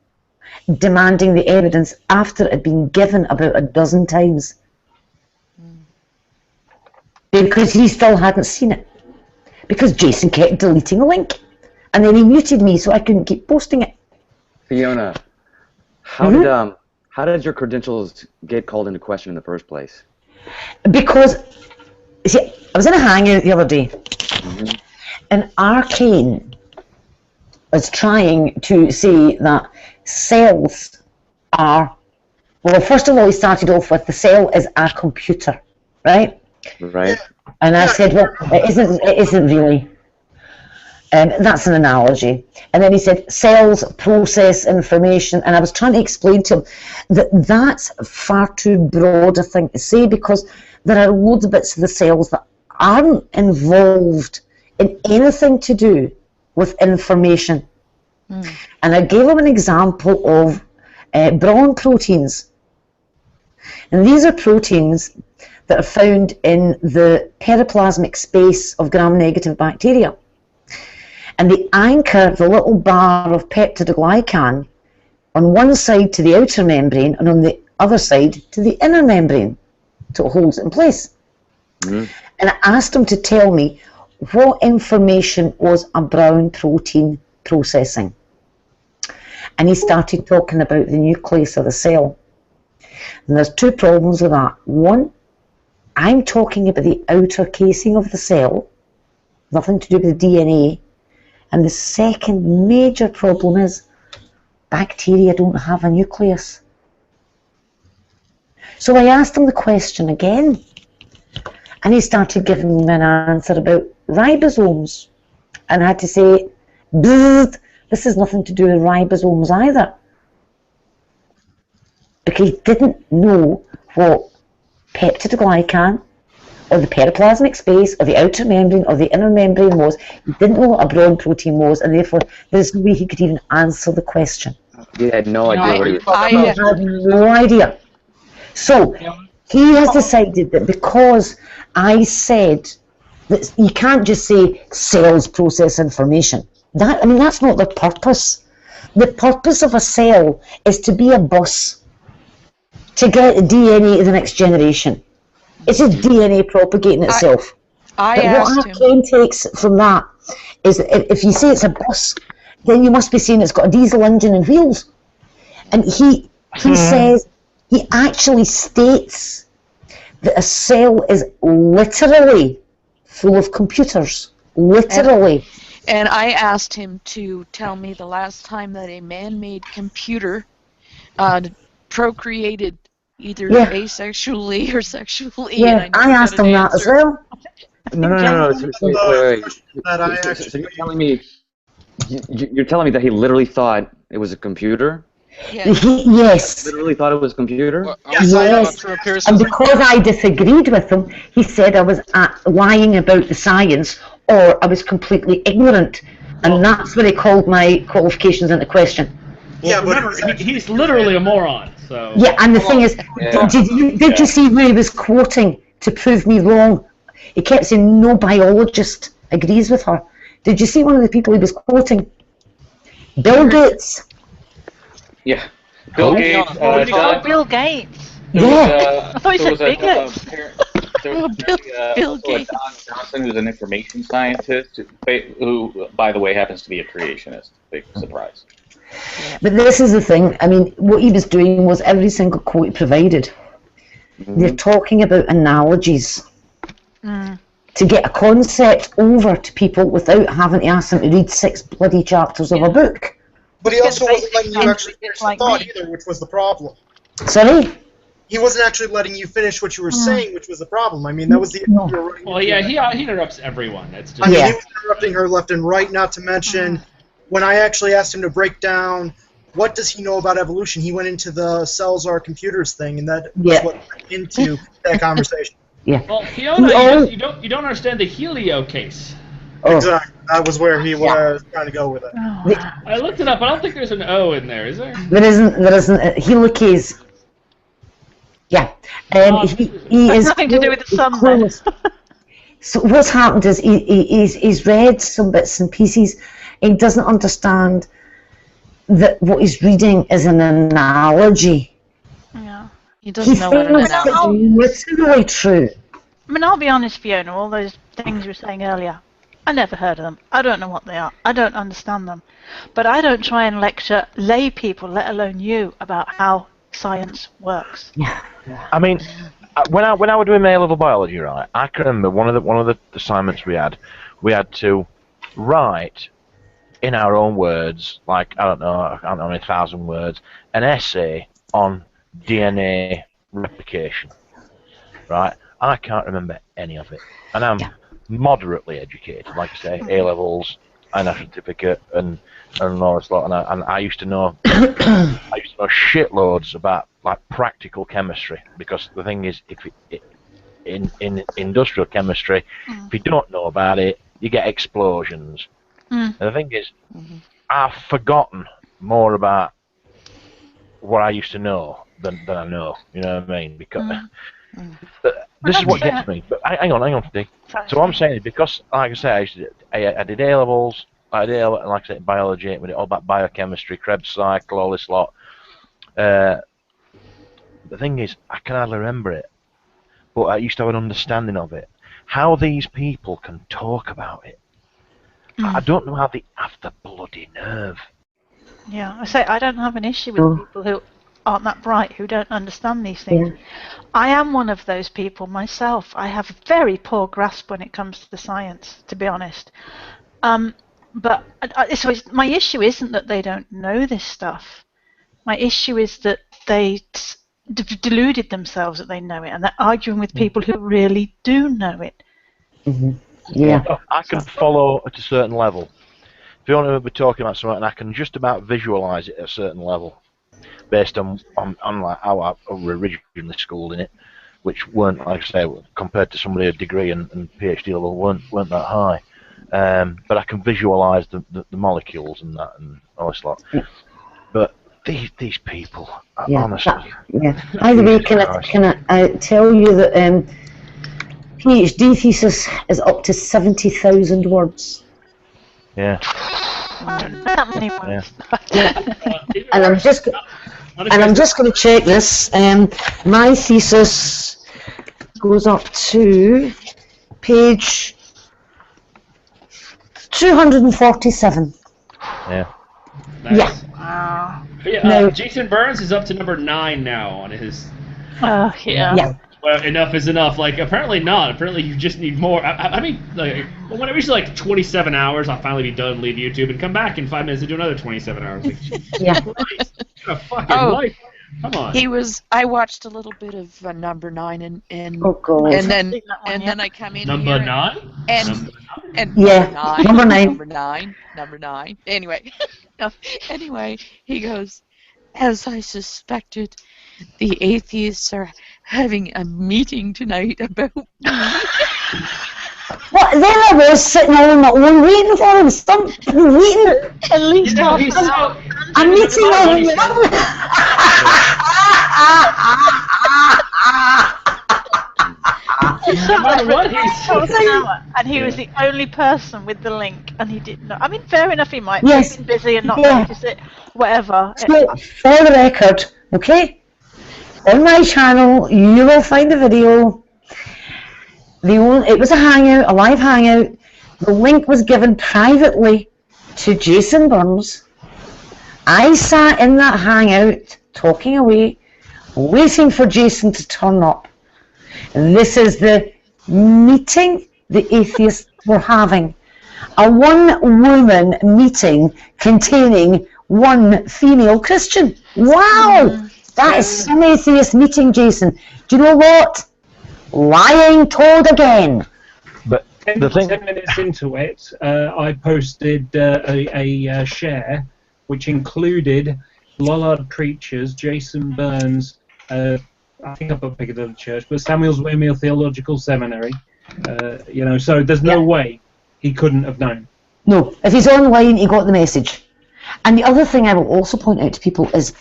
demanding the evidence after it had been given about a dozen times. Because he still hadn't seen it. Because Jason kept deleting the link. And then he muted me so I couldn't keep posting it. Fiona, how did your credentials get called into question in the first place? Because, see, I was in a hangout the other day, and Arcane was trying to say that cells are, well, first of all, he started off with the cell is a computer, right? Right. And I said, well, it isn't really. That's an analogy. And then he said cells process information, and I was trying to explain to him that that's far too broad a thing to say, because there are loads of bits of the cells that aren't involved in anything to do with information. And I gave him an example of brawn proteins. And these are proteins that are found in the periplasmic space of gram-negative bacteria. And they anchor the little bar of peptidoglycan on one side to the outer membrane and on the other side to the inner membrane, so it holds it in place. And I asked him to tell me what information was a brown protein processing. And he started talking about the nucleus of the cell. And there's two problems with that. One, I'm talking about the outer casing of the cell, nothing to do with the DNA. And the second major problem is bacteria don't have a nucleus. So I asked him the question again, and he started giving me an answer about ribosomes. And I had to say, this has nothing to do with ribosomes either. Because he didn't know what peptidoglycan, or the periplasmic space, or the outer membrane, or the inner membrane was. He didn't know what a brown protein was, and therefore there's no way he could even answer the question. He had no idea what he was talking about. He had no idea. So he has decided that because I said that you can't just say cells process information. That's not the purpose. The purpose of a cell is to be a bus to get the DNA to the next generation. It's just DNA propagating itself. What Arcane takes from that is that if you say it's a bus, then you must be saying it's got a diesel engine and wheels. And he says, he actually states that a cell is literally full of computers. Literally. And I asked him to tell me the last time that a man-made computer procreated either asexually or sexually. Yeah, and I asked him that as well. No. So you're telling me, you're telling me that he literally thought it was a computer? Yes. Literally thought it was a computer? Yes. And because I disagreed with him, he said I was lying about the science, or I was completely ignorant, and that's where he called my qualifications into question. Well, remember, he's literally a moron. So. Yeah, and the thing is, did you see where he was quoting to prove me wrong? He kept saying no biologist agrees with her. Did you see one of the people he was quoting? Bill Gates. Yeah. Bill Gates. Bill Gates. Yeah. I thought he said bigots. Bill Gates. Don Johnson, who's an information scientist, who, by the way, happens to be a creationist. Big surprise. But this is the thing. I mean, what he was doing was every single quote he provided. They're talking about analogies to get a concept over to people without having to ask them to read 6 bloody chapters of a book. But he also wasn't letting you actually finish the thought either, which was the problem. Sorry? He wasn't actually letting you finish what you were saying, which was the problem. I mean, that was the... Well, yeah, he interrupts everyone. That's just... I mean, he was interrupting her left and right, not to mention, when I actually asked him to break down what does he know about evolution, he went into the cells are computers thing, and that was what went into that conversation. Yeah. Well, Fiona, you don't understand the Helio case. Exactly. That was where he was trying to go with it. I looked it up. I don't think there's an O in there, is there? There isn't. Helio case. Yeah. He is nothing to do with the sun, then. So what's happened is he's read some bits and pieces. He doesn't understand that what he's reading is an analogy. Yeah. He doesn't know what an analogy is. It's literally true. I mean, I'll be honest, Fiona, all those things you were saying earlier, I never heard of them. I don't know what they are. I don't understand them. But I don't try and lecture lay people, let alone you, about how science works. Yeah. I mean, when I was doing my A-level biology, right, I can remember one of the assignments we had to write in our own words, like I don't know how many 1,000 words, an essay on DNA replication. Right? I can't remember any of it, and I'm moderately educated, like I say, A-levels, a national certificate, and all this lot. And I used to know shitloads about like practical chemistry, because the thing is, in industrial chemistry, if you don't know about it, you get explosions. And the thing is, I've forgotten more about what I used to know than I know. You know what I mean? Because this is what gets me. But hang on, Steve. So what I'm saying is, because, like I say, I did A-levels, like I said, biology, we did all about biochemistry, Krebs cycle, all this lot. The thing is, I can hardly remember it, but I used to have an understanding of it. How these people can talk about it. I don't know how they have the bloody nerve. Yeah, I say I don't have an issue with people who aren't that bright, who don't understand these things. I am one of those people myself. I have a very poor grasp when it comes to the science, to be honest. But so my issue isn't that they don't know this stuff. My issue is that they deluded themselves that they know it, and they're arguing with people who really do know it. Yeah. I can follow at a certain level. Fiona will be talking about something, and I can just about visualise it at a certain level, based on like how I were originally schooled in it, which weren't, like I say, compared to somebody a degree and PhD level, weren't that high. But I can visualise the molecules and that and all this lot. But these people, honestly. By the way, can I tell you that PhD thesis is up to 70,000 words. Yeah. That many words. And I'm just going to check this. My thesis goes up to page 247. Yeah. Nice. Yeah. Wow. Yeah, Jason Burns is up to number 9 now on his. Oh, yeah. Yeah. Well, enough is enough. Like, apparently not. Apparently you just need more. I mean, like, when I reach like 27 hours, I'll finally be done and leave YouTube and come back in 5 minutes to do another 27 hours. Like, yeah. Christ, what a fucking life. Come on. I watched a little bit of number 9 and oh God. and then I come in number here 9 and yeah, number 9. Number 9. Anyway, he goes, as I suspected, the atheists are having a meeting tonight about me. What? There I was sitting all on my own waiting for him. Stop waiting. At least I'm meeting all of and he was the only person with the link, and he didn't know. I mean, fair enough, he might yes. have been busy and not notice it, whatever. So, for the record, okay, on my channel, you will find the video. It was a hangout, a live hangout. The link was given privately to Jason Burns. I sat in that hangout, talking away, waiting for Jason to turn up. And this is the meeting the atheists were having. A one-woman meeting containing one female Christian. Wow! That is some atheist meeting, Jason. Do you know what? Lying told again. But 10 minutes into it, I posted a share which included Lollard Preachers, Jason Burns, I think I put Piccadilly Church, but Samuel's Windmill Theological Seminary. So there's no way he couldn't have known. No, if he's online, he got the message. And the other thing I will also point out to people is,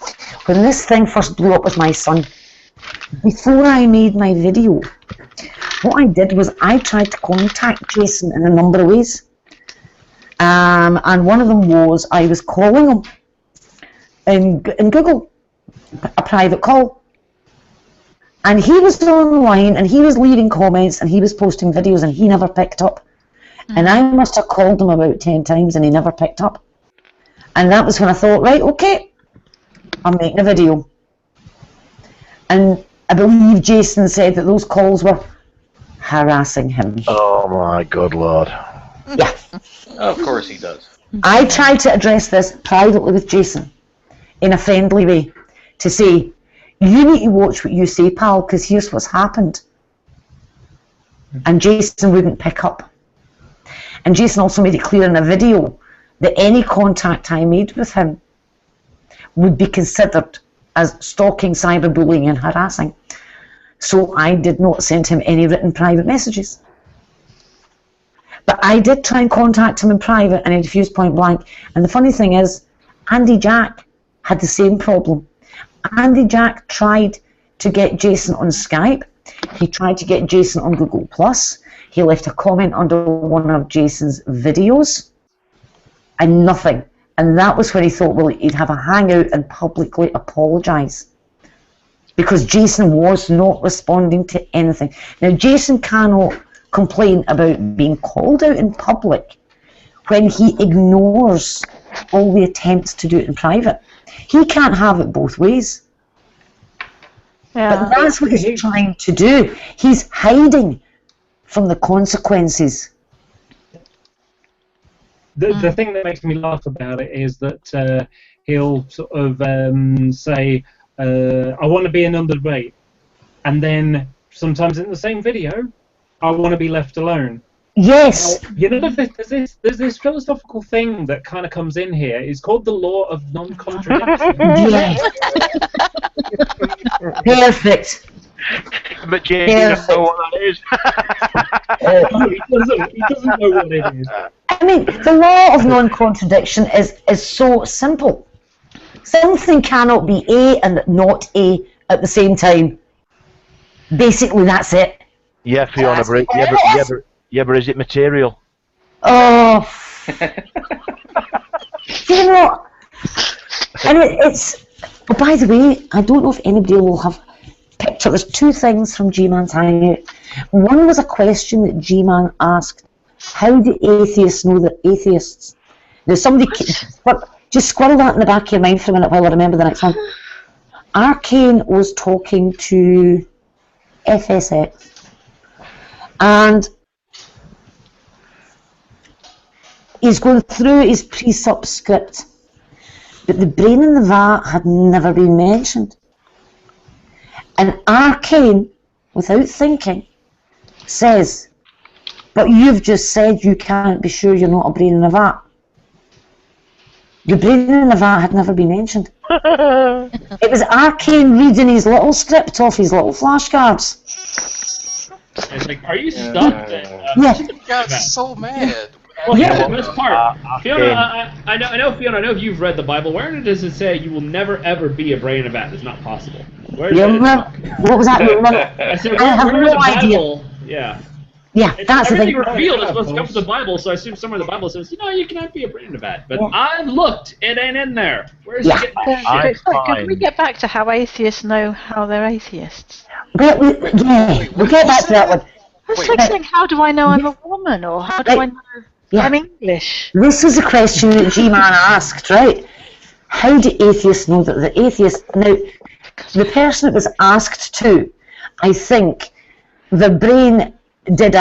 when this thing first blew up with my son, before I made my video, what I did was I tried to contact Jason in a number of ways. And one of them was I was calling him in Google, a private call. And he was online and he was leaving comments and he was posting videos and he never picked up. And I must have called him about 10 times and he never picked up. And that was when I thought, right, okay, I'm making a video. And I believe Jason said that those calls were harassing him. Oh my good Lord. Yeah. Of course he does. I tried to address this privately with Jason in a friendly way to say, you need to watch what you say, pal, because here's what's happened. And Jason wouldn't pick up. And Jason also made it clear in a video that any contact I made with him would be considered as stalking, cyberbullying and harassing. So I did not send him any written private messages. But I did try and contact him in private and he refused point blank. And the funny thing is, Andy Jack had the same problem. Andy Jack tried to get Jason on Skype. He tried to get Jason on Google+. He left a comment under one of Jason's videos. And nothing. And that was where he thought, well, he'd have a hangout and publicly apologise. Because Jason was not responding to anything. Now, Jason cannot complain about being called out in public when he ignores all the attempts to do it in private. He can't have it both ways. Yeah. But that's what he's trying to do. He's hiding from the consequences. The thing that makes me laugh about it is that he'll sort of say, I want to be in under debate, and then sometimes in the same video, I want to be left alone. Yes. Now, there's this philosophical thing that kind of comes in here. It's called the law of non-contradiction. Yeah. Perfect. But James doesn't know what that is. No, he doesn't know what it is. I mean, the law of non-contradiction is so simple. Something cannot be A and not A at the same time. Basically, that's it. Yeah, Fiona, but is it material? Oh. You know, and it's... Oh, by the way, I don't know if anybody will have picked up. There's two things from G-Man's Hangout. One was a question that G-Man asked. How do atheists know they're atheists? Now, somebody just squirrel that in the back of your mind for a minute while I remember the next one. Arcane was talking to FSX, and he's going through his pre-sup script, but the brain in the vat had never been mentioned. And Arcane, without thinking, says, but you've just said you can't be sure you're not a brain in a vat. The brain in the vat had never been mentioned. It was Arcane reading his little script off his little flashcards. It's like, are you stuck? You got so mad. Well, here's the best part. Fiona, I know, Fiona, I know if you've read the Bible. Where does it say you will never ever be a brain in a vat? It's not possible. Where is it? What was that? I said, where have in no the Bible? Yeah. Yeah, that's the thing. Everything revealed is supposed to come from the Bible, so I assume somewhere in the Bible says, you can't be a brain in a vat. But I've looked, it ain't in there. Where's it getting that shit? Can we get back to how atheists know how they're atheists? We'll get back to that one. It's like saying, how do I know I'm a woman, or how do I know I'm English? This is a question that G-Man asked, right? How do atheists know that they're atheists? Now, the person it was asked to, I think, the brain did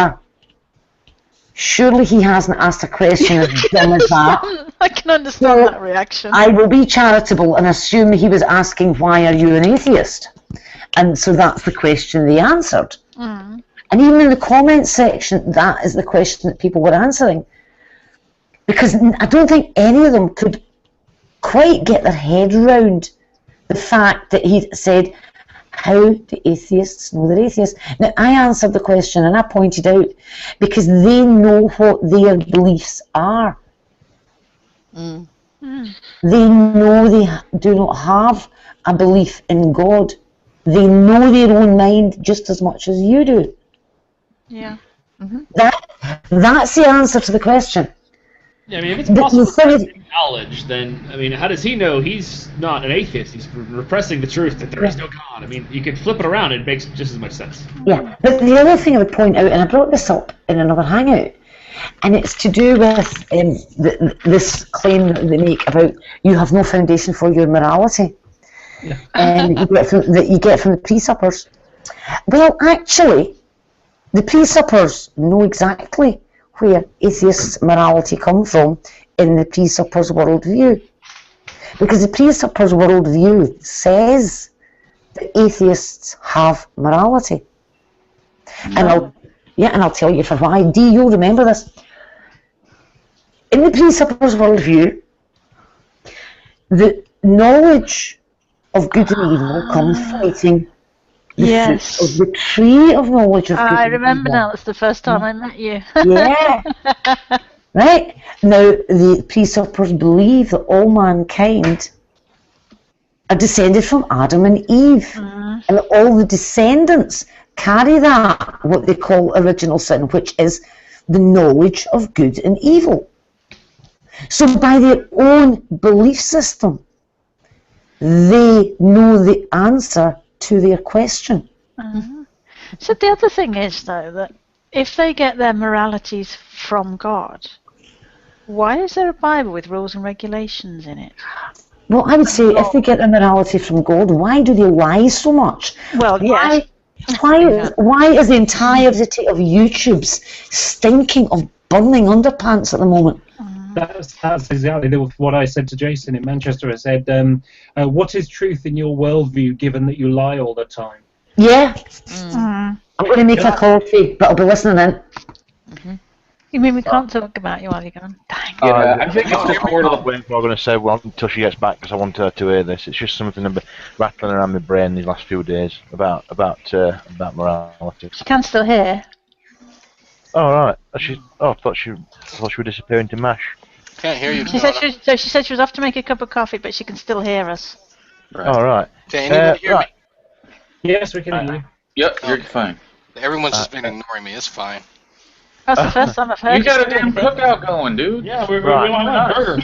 surely he hasn't asked a question as dumb as that. I can understand that reaction. I will be charitable and assume he was asking, why are you an atheist? And so that's the question they answered. Mm. And even in the comments section, that is the question that people were answering. Because I don't think any of them could quite get their head around the fact that he said, how do atheists know they're atheists? Now, I answered the question and I pointed out, because they know what their beliefs are. Mm. They know they do not have a belief in God. They know their own mind just as much as you do. Yeah. Mm-hmm. That's the answer to the question. Yeah, I mean, if it's possible to knowledge, then, I mean, how does he know he's not an atheist? He's repressing the truth that there is no God. I mean, you could flip it around and it makes just as much sense. Yeah, but the other thing I would point out, and I brought this up in another hangout, and it's to do with this claim that they make about you have no foundation for your morality. Yeah. That you get from the pre-suppers. Well, actually, the pre-suppers know exactly where atheists' morality come from in the pre-suppers' worldview. Because the pre-suppers' worldview says that atheists have morality. No. And I'll tell you for why. Dee, you'll remember this. In the pre-suppers' worldview, the knowledge of good and evil comes from eating the fruit of the tree of knowledge of good and evil. I remember now, it's the first time I met you. Yeah. Right? Now, the pre-suppers believe that all mankind are descended from Adam and Eve. And all the descendants carry that, what they call original sin, which is the knowledge of good and evil. So by their own belief system, they know the answer to their question. So the other thing is, though, that if they get their moralities from God, why is there a Bible with rules and regulations in it? Well, I would say if they get their morality from God, why do they lie so much? Well, yes. Why is the entirety of YouTube's stinking of burning underpants at the moment? That's exactly what I said to Jason in Manchester. I said, what is truth in your worldview, given that you lie all the time? Yeah. I'm going to make a coffee, but I'll be listening in. You mean we can't talk about you while you're gone? Dang. I think it's just more of what I'm going to say until she gets back, because I want her to hear this. It's just something I've been rattling around my brain these last few days about morality. She can still hear. Oh, right. I thought she would disappear into mash. Can't hear you. She said she was off to make a cup of coffee, but she can still hear us. Right. All right. Can anybody hear me? Yes, we can hear you. Yep, you're fine. Everyone's just been ignoring me. It's fine. That's the first time I've heard you got a damn cookout going, dude. Yeah, we want a burger.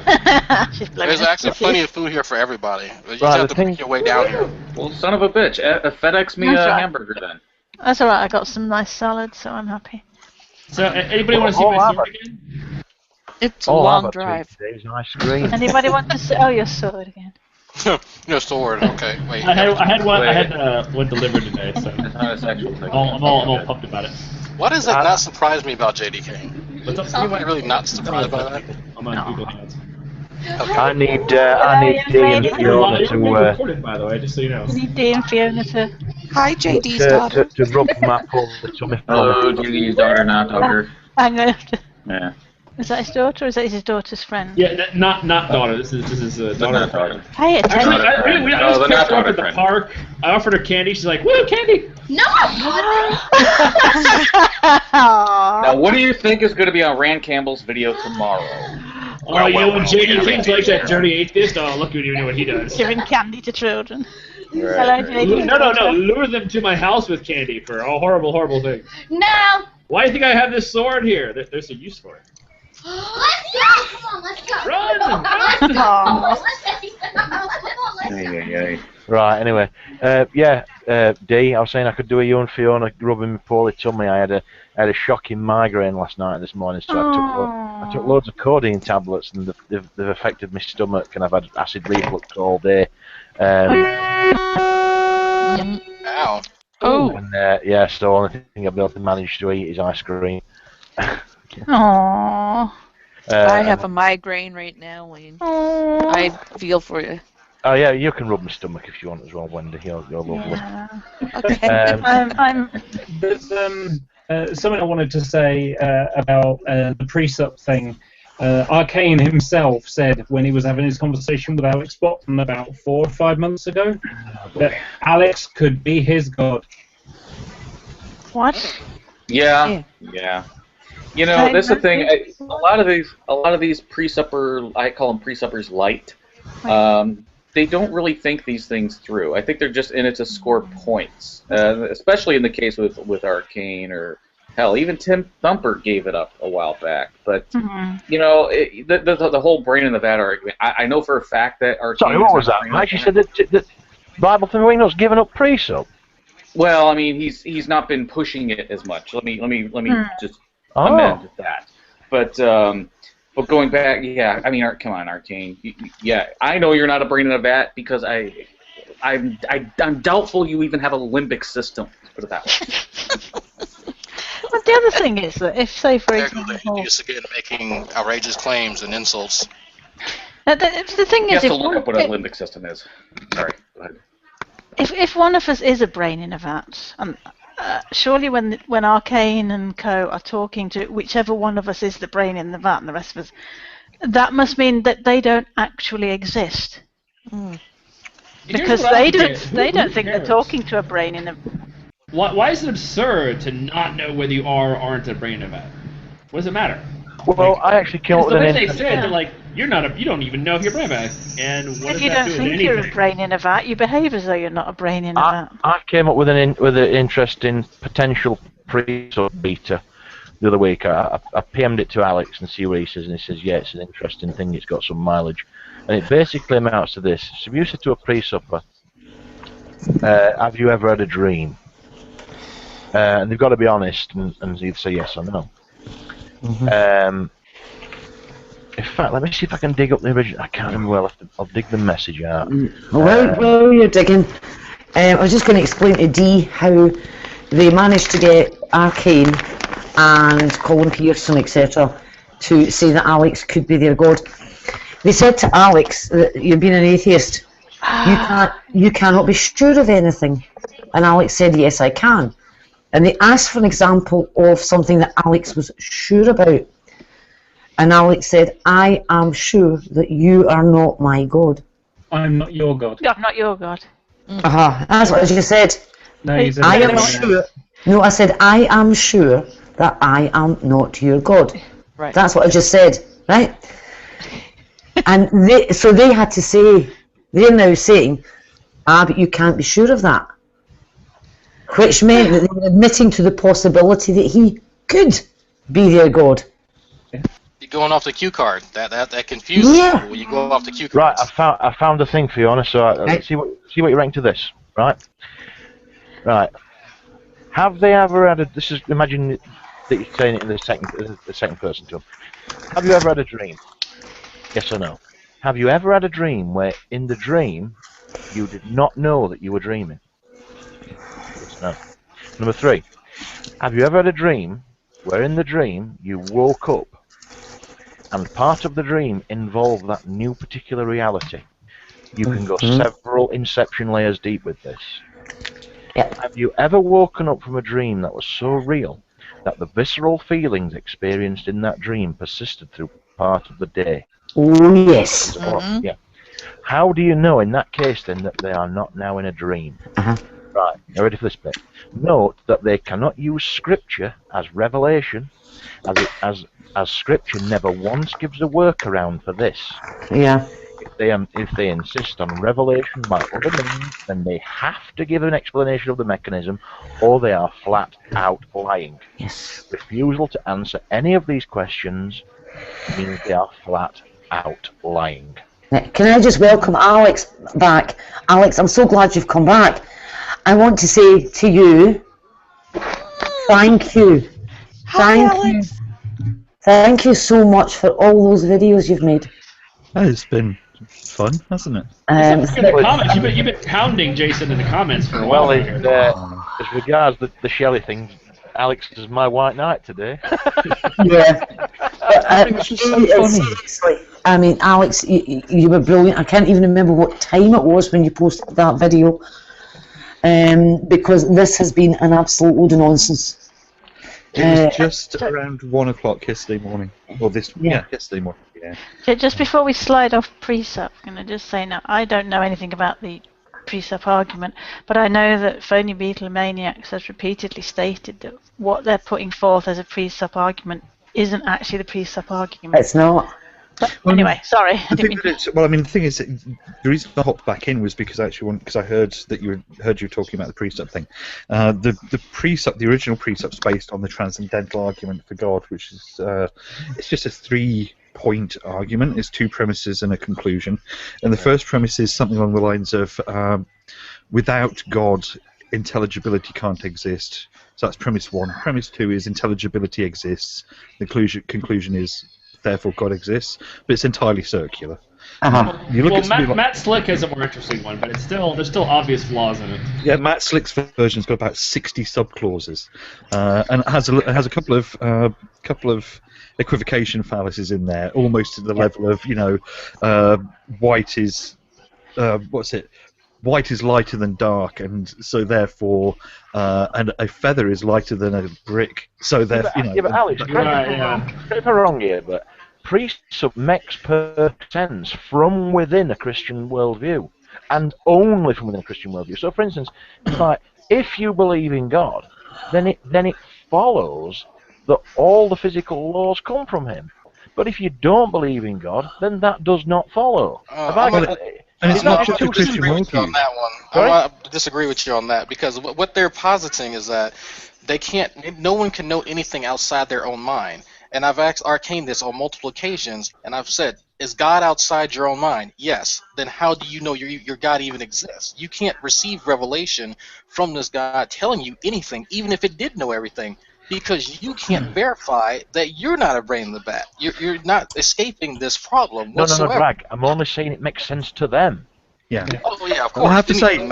There's actually plenty of food here for everybody. You just have to make your way down here. Well, son of a bitch, FedEx me a hamburger then. That's alright, I got some nice salad, so I'm happy. So, anybody want to see my sword again? It's a long drive. Dave's ice cream. Anybody want to say, oh, your sword again? No sword. Okay, wait. I had one delivered today, so I'm all pumped about it. Why does that not surprise me about JDK? What's up? Anybody really not surprised by that? I'm on Google Hands. Okay. I need D and Fiona to. Recorded, by the way, just so you know. You need D and Fiona to. Hi, JD's daughter. To rub my pull the tummy. Hello, JD's daughter, not daughter. I'm gonna have to. Yeah. Is that his daughter or is that his daughter's friend? Yeah, not daughter. This is daughter. Not daughter. Pay attention. Actually, I was picked her up at the park. I offered her candy. She's like, "Woo, candy!" No. Now, what do you think is going to be on Rand Campbell's video tomorrow? Oh, you know when JD thinks like that dirty atheist? Oh, look, you know what he does. Giving candy to children. Right. Hello, JD. No. Lure them to my house with candy for a horrible thing. No. Why do you think I have this sword here? There's a use for it. Let's go! Come on, let's go! Run! Right, anyway. D, I was saying I could do a you and Fiona rubbing my poorly tummy. I had a shocking migraine last night and this morning, so I took loads of codeine tablets and they've affected my stomach and I've had acid reflux all day. Ow. Oh. And, so the only thing I've been able to manage to eat is ice cream. Aww. I have a migraine right now, Wayne. I feel for you. Oh yeah, you can rub my stomach if you want as well, Wendy. You're lovely. Yeah. Okay. There's something I wanted to say about the pre-sup thing. Arcane himself said when he was having his conversation with Alex Botton about 4 or 5 months ago that Alex could be his god. What? Yeah. You know, this is the thing. A lot of these pre-supper, I call them pre-suppers light. They don't really think these things through. I think they're just in it to score points, especially in the case with Arcane or hell, even Tim Thumper gave it up a while back. But you know, the whole brain in the vat argument. I know for a fact that Arcane. Sorry, what was that? Mike, you said that Bible Thinker's given up pre-sup. Well, I mean, he's not been pushing it as much. Let me just amend that. But going back, yeah, I mean, come on, Arcane. Yeah, I know you're not a brain in a vat because I'm doubtful you even have a limbic system. Put it that way. But the other thing is that if, say, for example, used to get making outrageous claims and insults. The thing You is, have to look up what a limbic system is. Sorry, go ahead. If one of us is a brain in a vat, surely when Arcane and Co are talking to whichever one of us is the brain in the vat and the rest of us, that must mean that they don't actually exist. Because they don't think they're talking to a brain in a. Why is it absurd to not know whether you are or aren't a brain in a vat? What does it matter? Well, I actually came up with an. They said that like you don't even know if you're a brain in a vat, and what if you don't think you're a brain in a vat, you behave as though you're not a brain in a vat. I came up with an interesting potential pre-sub beta the other week. I PM'd it to Alex and see what he says, and he says, yeah, it's an interesting thing. It's got some mileage, and it basically amounts to this: so if you said to a pre-supper, "Have you ever had a dream?" And they've got to be honest and either say yes or no. In fact, let me see if I can dig up the original. I can't remember well. I'll dig the message out. While you're digging, I was just going to explain to Dee how they managed to get Arcane and Colin Pearson, etc., to say that Alex could be their god. They said to Alex that you're being an atheist. You cannot be sure of anything. And Alex said, yes, I can. And they asked for an example of something that Alex was sure about. And Alex said, I am sure that you are not my God. I'm not your God. I'm not your God. That's what I just said. No, you said I am sure. No, I said, I am sure that I am not your God. Right. That's what I just said, right? And so they had to say, they're now saying, but you can't be sure of that. Which meant that they were admitting to the possibility that he could be their God. You're going off the cue card. That confuses you when you go off the cue card. Right, I found the thing, Fiona. So see what you rank to this. Right. Have they ever had this is imagine that you're saying it in the second person to him. Have you ever had a dream? Yes or no? Have you ever had a dream where in the dream you did not know that you were dreaming? Yes or no? Number 3, have you ever had a dream where in the dream you woke up and part of the dream involved that new particular reality? You can go several inception layers deep with this. Yep. Have you ever woken up from a dream that was so real that the visceral feelings experienced in that dream persisted through part of the day? Oh, yes. Yeah. How do you know in that case then that they are not now in a dream? Right, now ready for this bit. Note that they cannot use scripture as revelation, as scripture never once gives a workaround for this. Yeah. If they insist on revelation by other means, then they have to give an explanation of the mechanism, or they are flat out lying. Yes. Refusal to answer any of these questions means they are flat out lying. Can I just welcome Alex back? Alex, I'm so glad you've come back. I want to say to you, thank you. Thank you so much for all those videos you've made. It's been fun, hasn't it? In the comments, you've been pounding Jason in the comments for a while. Well, as regards the Shelley thing, Alex is my white knight today. Yeah. Seriously, I mean, Alex, you were brilliant. I can't even remember what time it was when you posted that video, because this has been an absolute load of nonsense. It was just around 1 o'clock yesterday morning. Or yesterday morning. Yeah. Just before we slide off precept, I'm going to just say now, I don't know anything about the precept argument, but I know that Phony Beatlemaniacs has repeatedly stated that what they're putting forth as a precept argument isn't actually the precept argument. It's not. But anyway, sorry. The thing is, the reason I hopped back in was because I heard that you were talking about the precept thing. The original precept's based on the transcendental argument for God, which is it's just a 3-point argument. It's 2 premises and a conclusion. And the first premise is something along the lines of without God, intelligibility can't exist. So that's premise 1. Premise 2 is intelligibility exists. The conclusion is therefore God exists, but it's entirely circular. Matt Slick has a more interesting one, but there's still obvious flaws in it. Yeah, Matt Slick's version's got about 60 subclauses, and it has a couple of equivocation fallacies in there, almost to the level of white is white is lighter than dark, and so therefore, and a feather is lighter than a brick. So therefore, but Alex, if I'm wrong here, but precept makes perfect sense from within a Christian worldview, and only from within a Christian worldview. So, for instance, if you believe in God, then it follows that all the physical laws come from Him. But if you don't believe in God, then that does not follow. And it's not just a Christian worldview. On that one, I want to disagree with you on that, because what they're positing is that no one can know anything outside their own mind. And I've arcaned this on multiple occasions, and I've said, is God outside your own mind? Yes. Then how do you know your God even exists? You can't receive revelation from this God telling you anything, even if it did know everything, because you can't verify that you're not a brain in the bat. You're not escaping this problem whatsoever. No, Drag. I'm only saying it makes sense to them. Yeah. Oh yeah, of course. Well, I have to say, can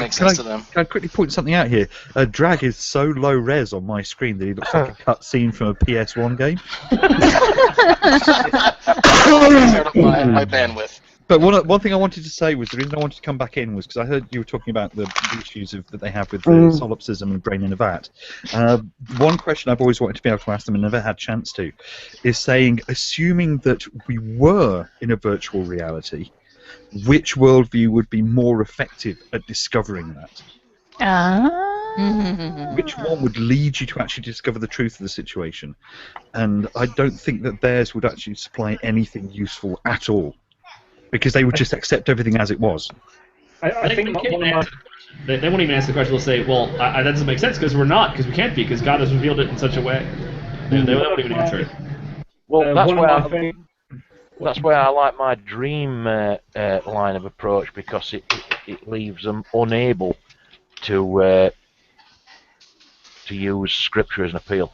I quickly point something out here? Drag is so low res on my screen that he looks like a cutscene from a PS1 game. my bandwidth. But one thing I wanted to say was, the reason I wanted to come back in was because I heard you were talking about the issues that they have with solipsism and brain in a vat. One question I've always wanted to be able to ask them and never had a chance to is saying, assuming that we were in a virtual reality, which worldview would be more effective at discovering that? Which one would lead you to actually discover the truth of the situation? And I don't think that theirs would actually supply anything useful at all, because they would just accept everything as it was. I think they won't even ask the question. They'll say, well, that doesn't make sense because we can't be, because God has revealed it in such a way. They won't even answer it. Well, that's where I like my dream line of approach, because it leaves them unable to use scripture as an appeal.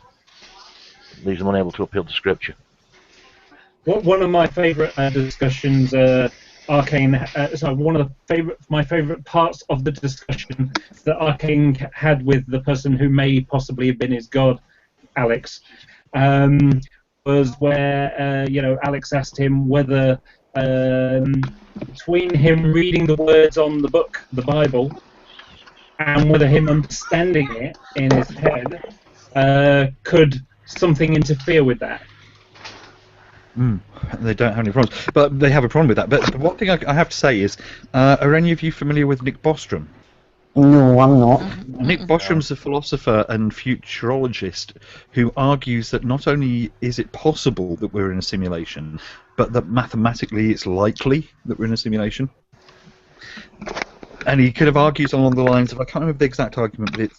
leaves them unable to appeal to Scripture. One of my favourite discussions, Arcane. One of my favourite parts of the discussion that Arcane had with the person who may possibly have been his god, Alex, was where Alex asked him whether between him reading the words on the book, the Bible, and whether him understanding it in his head, could something interfere with that? They don't have any problems, but they have a problem with that. But the one thing I have to say is, are any of you familiar with Nick Bostrom? No, I'm not. Nick Bostrom's a philosopher and futurologist who argues that not only is it possible that we're in a simulation, but that mathematically it's likely that we're in a simulation. And he kind of argues along the lines of, I can't remember the exact argument, but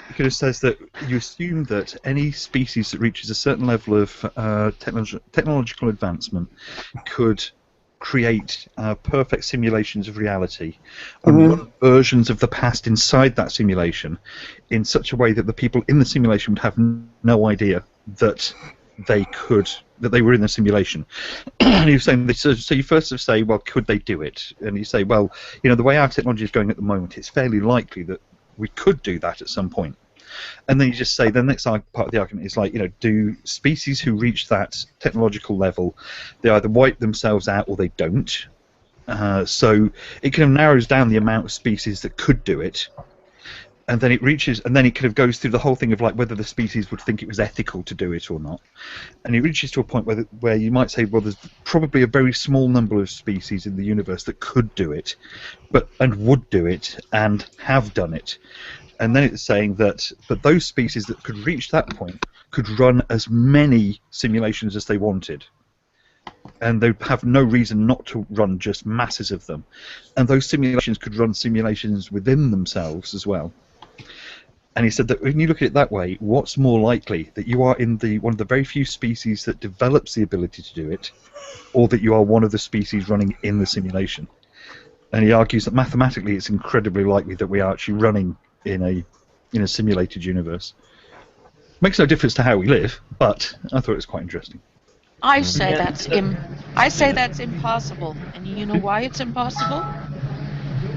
he kind of says that you assume that any species that reaches a certain level of technological advancement could create perfect simulations of reality and run versions of the past inside that simulation in such a way that the people in the simulation would have no idea that they were in the simulation. And he was saying, so you first say, well, could they do it? And you say, well, the way our technology is going at the moment, it's fairly likely that we could do that at some point. And then you just say, the next part of the argument is do species who reach that technological level, they either wipe themselves out or they don't. So it kind of narrows down the amount of species that could do it. And then it kind of goes through the whole thing of whether the species would think it was ethical to do it or not. And it reaches to a point where you might say, well, there's probably a very small number of species in the universe that could do it, and would do it, and have done it. And then it's saying that those species that could reach that point could run as many simulations as they wanted. And they'd have no reason not to run just masses of them. And those simulations could run simulations within themselves as well. And he said that when you look at it that way, what's more likely, that you are in one of the very few species that develops the ability to do it, or that you are one of the species running in the simulation? And he argues that mathematically it's incredibly likely that we are actually running in a simulated universe. Makes no difference to how we live, but I thought it was quite interesting. I say that's impossible, and you know why it's impossible?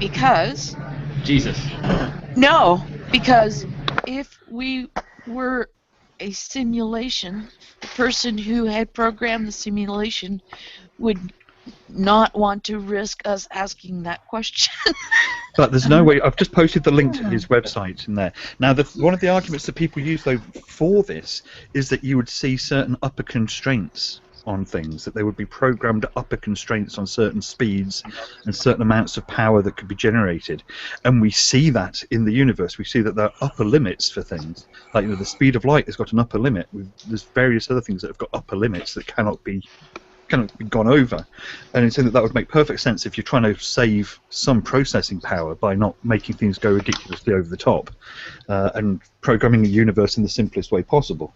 Because Jesus. No, because if we were a simulation, the person who had programmed the simulation would not want to risk us asking that question. But there's no way. I've just posted the link to his website in there. Now, one of the arguments that people use though for this is that you would see certain upper constraints on things, that there would be programmed upper constraints on certain speeds and certain amounts of power that could be generated. And we see that in the universe. We see that there are upper limits for things. Like the speed of light has got an upper limit. There's various other things that have got upper limits that cannot be gone over. And it's saying that would make perfect sense if you're trying to save some processing power by not making things go ridiculously over the top, and programming a universe in the simplest way possible.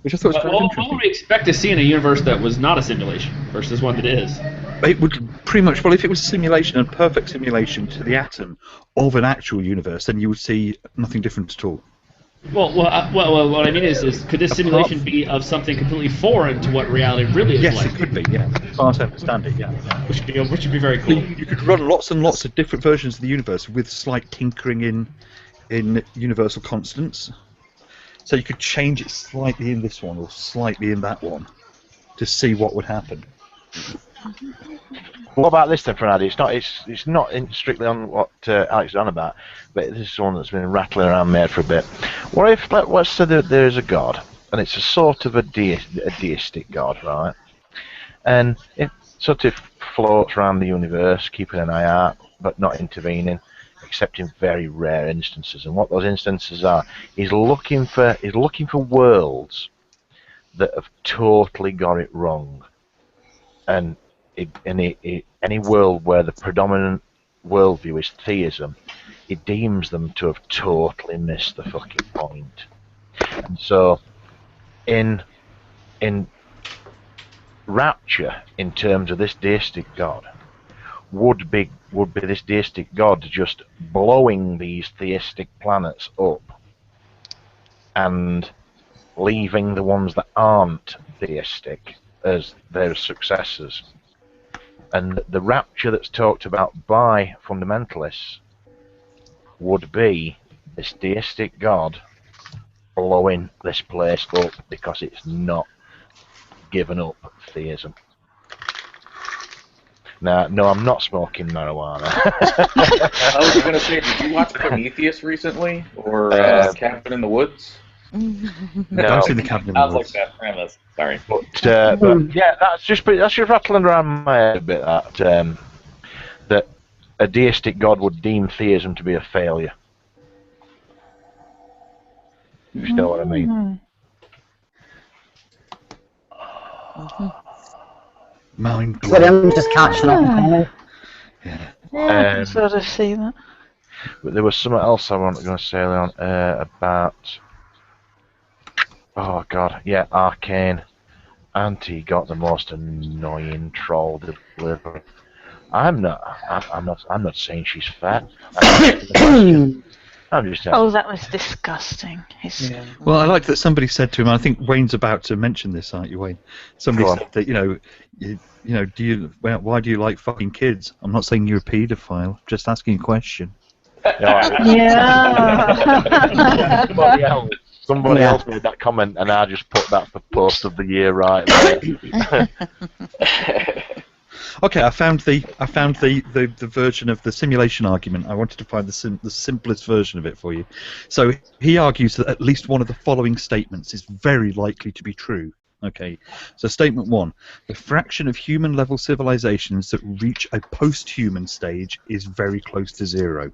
Which I thought was kind of interesting. What would we expect to see in a universe that was not a simulation versus one that is? It would pretty much, well, if it was a simulation, a perfect simulation to the atom of an actual universe, then you would see nothing different at all. Well, what I mean is could this simulation be of something completely foreign to what reality really is like? Yes, it could be, yeah. As far as I understand it, yeah. Which would be very cool. You could run lots and lots of different versions of the universe with slight tinkering in universal constants. So you could change it slightly in this one or slightly in that one to see what would happen. What about this then, Fernando? It's not strictly on what Alex is on about, but this is one that's been rattling around my head for a bit. What if, let's say that there is a god, and it's a sort of a deistic god, right? And it sort of floats around the universe, keeping an eye out, but not intervening, except in very rare instances. And what those instances are, he's looking for worlds that have totally got it wrong, and any world where the predominant worldview is theism, it deems them to have totally missed the fucking point. And so, in rapture, in terms of this deistic god, would be this deistic god just blowing these theistic planets up and leaving the ones that aren't theistic as their successors. And the rapture that's talked about by fundamentalists would be this deistic God blowing this place up because it's not given up theism. Now, no, I'm not smoking marijuana. I was going to say, did you watch Prometheus recently? Or Cabin in the Woods? No, I've seen the Cabin in the Sounds Woods. like that premise. Sorry. But yeah, that's just rattling around my head a bit, that a deistic God would deem theism to be a failure. You know what I mean? Mind blown. Sorry, I'm just catching up. Yeah, I can sort of see that. But there was something else I wanted to say on about. Oh God, yeah, Arcane. Auntie got the most annoying troll delivery. I'm not saying she's fat. I'm just. Oh, that was disgusting. Yeah. Well, I like that somebody said to him. I think Wayne's about to mention this, aren't you, Wayne? Somebody said that why do you like fucking kids? I'm not saying you're a paedophile. Just asking a question. Yeah. Somebody else made that comment, and I just put that for post of the year right there. Okay, I found the version of the simulation argument. I wanted to find the simplest version of it for you. So he argues that at least one of the following statements is very likely to be true. Okay, so statement 1: the fraction of human-level civilizations that reach a post-human stage is very close to 0.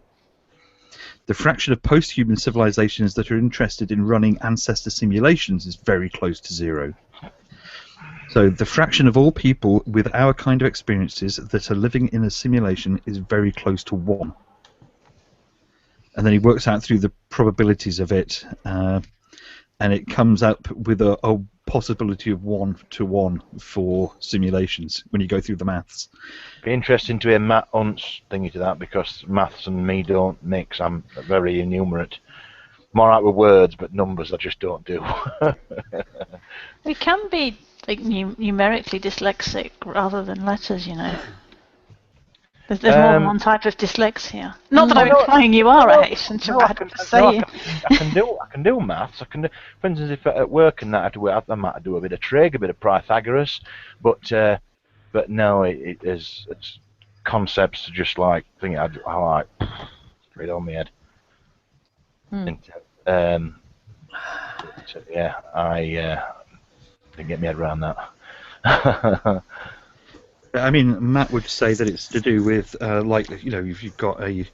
The fraction of post-human civilizations that are interested in running ancestor simulations is very close to 0. So the fraction of all people with our kind of experiences that are living in a simulation is very close to 1. And then he works out through the probabilities of it, and it comes up with a possibility of 1 to 1 for simulations when you go through the maths. Be interesting to hear Matt Hunt's thingy to that, because maths and me don't mix. I'm very enumerate. I'm alright with words, but numbers I just don't do. We can be like numerically dyslexic rather than letters, you know. There's more than one type of dyslexia. Not that I'm implying you are, I hasten to add. I can do maths. For instance, if at work and that I might do a bit of trig, a bit of Pythagoras, but no, it's concepts just like thinking. I like straight on my head. Yeah, I didn't get my head around that. I mean, Matt would say that it's to do with if you've got a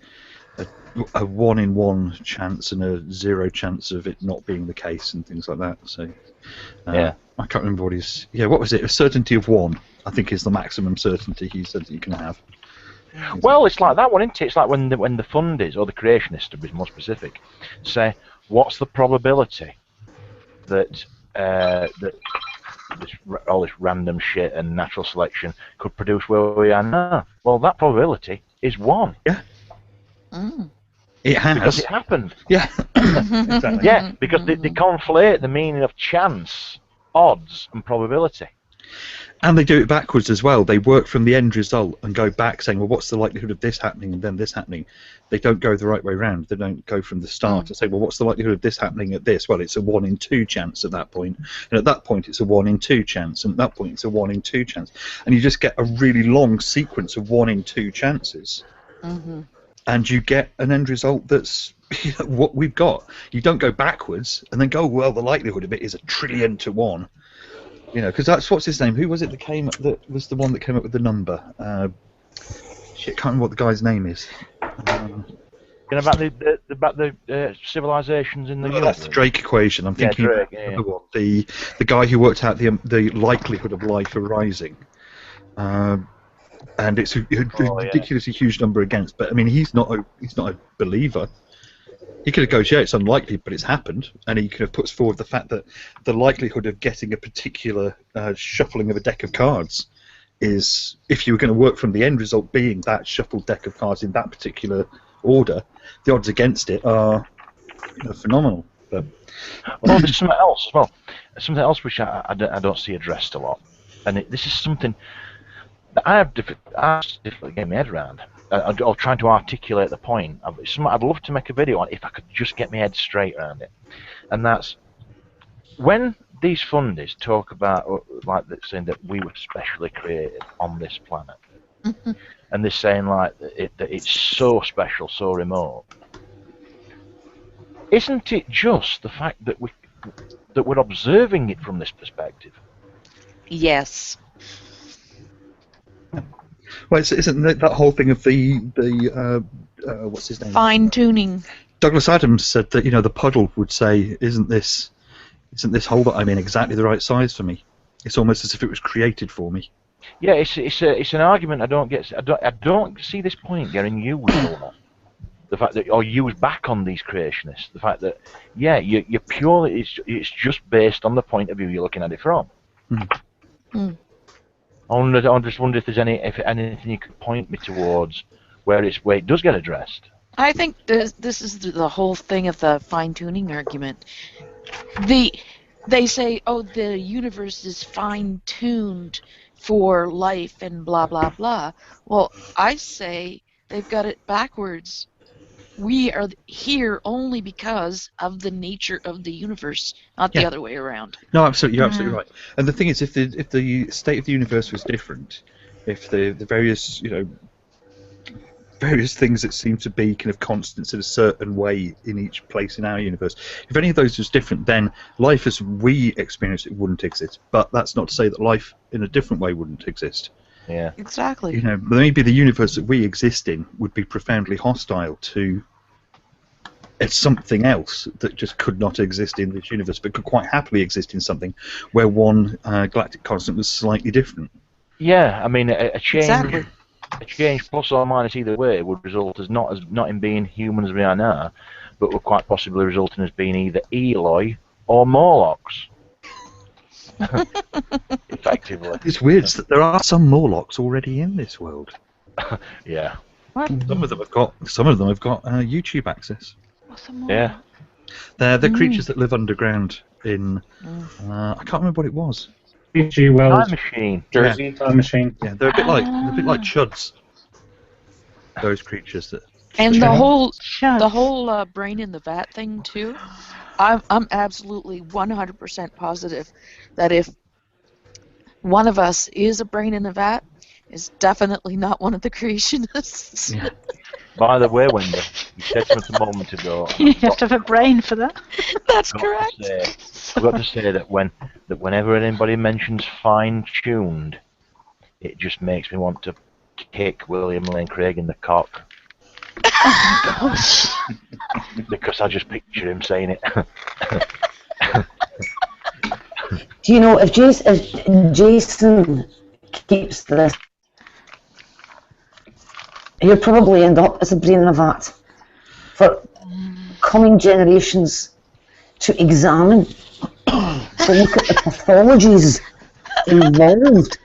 1 in 1 chance and a 0 chance of it not being the case and things like that. So yeah, I can't remember what was it? A certainty of 1, I think, is the maximum certainty he said that you can have. Well, it's like that one, isn't it? It's like when the fund is, or the creationists, to be more specific, say, what's the probability that all this random shit and natural selection could produce where we are now? Well, that probability is 1. Yeah. It has. Because it happened. Yeah. Exactly. Yeah, because they conflate the meaning of chance, odds, and probability. And they do it backwards as well. They work from the end result and go back saying, well, what's the likelihood of this happening and then this happening? They don't go the right way around. They don't go from the start and say, well, what's the likelihood of this happening at this? Well, it's a 1 in 2 chance at that point. And at that point, it's a 1 in 2 chance. And at that point, it's a 1 in 2 chance. And you just get a really long sequence of 1 in 2 chances. Mm-hmm. And you get an end result that's what we've got. You don't go backwards and then go, well, the likelihood of it is 1 trillion to 1. You know, because that's, what's his name? Who was it that was the one that came up with the number? Shit, can't remember what the guy's name is. About the civilizations in the universe. That's the Drake equation. I'm thinking Drake, about the guy who worked out the likelihood of life arising. And it's a ridiculously huge number against. But I mean, he's not a believer. He could have goes, yeah, it's unlikely, but it's happened, and he could have puts forward the fact that the likelihood of getting a particular shuffling of a deck of cards is, if you were going to work from the end result being that shuffled deck of cards in that particular order, the odds against it are phenomenal. But well, there's something else as well. Something else which I don't see addressed a lot, and this is something that I have difficulty getting my head around. Or trying to articulate the point. I'd love to make a video on it if I could just get my head straight around it. And that's when these fundies talk about like saying that we were specially created on this planet, and they're saying like that it's so special, so remote. Isn't it just the fact that we're observing it from this perspective? Yes. Well, isn't that whole thing of the what's his name? Fine tuning. Douglas Adams said that the puddle would say, "Isn't this hole that I'm in exactly the right size for me? It's almost as if it was created for me." Yeah, it's an argument I don't get. I don't see this point getting used a lot. The fact that, or used back on these creationists. The fact that, yeah, you're purely it's just based on the point of view you're looking at it from. I just wonder if there's anything you could point me towards where it does get addressed. I think this is the whole thing of the fine-tuning argument. They say, oh, the universe is fine-tuned for life and blah, blah, blah. Well, I say they've got it backwards. We are here only because of the nature of the universe, not the other way around. No, absolutely, you're absolutely right. And the thing is, if the state of the universe was different, if the various various things that seem to be kind of constants in a certain way in each place in our universe, if any of those was different, then life as we experience it wouldn't exist. But that's not to say that life in a different way wouldn't exist. Yeah. Exactly. Maybe the universe that we exist in would be profoundly hostile to something else that just could not exist in this universe, but could quite happily exist in something where one galactic constant was slightly different. Yeah, I mean, a change, exactly. A change plus or minus either way would result as not in being human as we are now, but would quite possibly result in us being either Eloi or Morlocks. Effectively. It's weird that there are some Morlocks already in this world. Yeah. What? Some of them have got YouTube access. What's a Morlock? Yeah. They're creatures that live underground in I can't remember what it was. H.G. Wells. Time Machine. Jersey Time Machine. Yeah, they're a bit like chuds. Those creatures that. And the whole brain in the vat thing too. I'm absolutely 100% positive that if one of us is a brain in the vat, is definitely not one of the creationists. Yeah. By the way, Wendy, you said something a moment ago. You have to have a brain for that. That's correct. I've got to say that whenever anybody mentions fine-tuned, it just makes me want to kick William Lane Craig in the cock. Oh, gosh. Because I just picture him saying it. Do you know, if Jason keeps this, he'll probably end up as a brain in a vat for coming generations to examine, to look at the pathologies involved.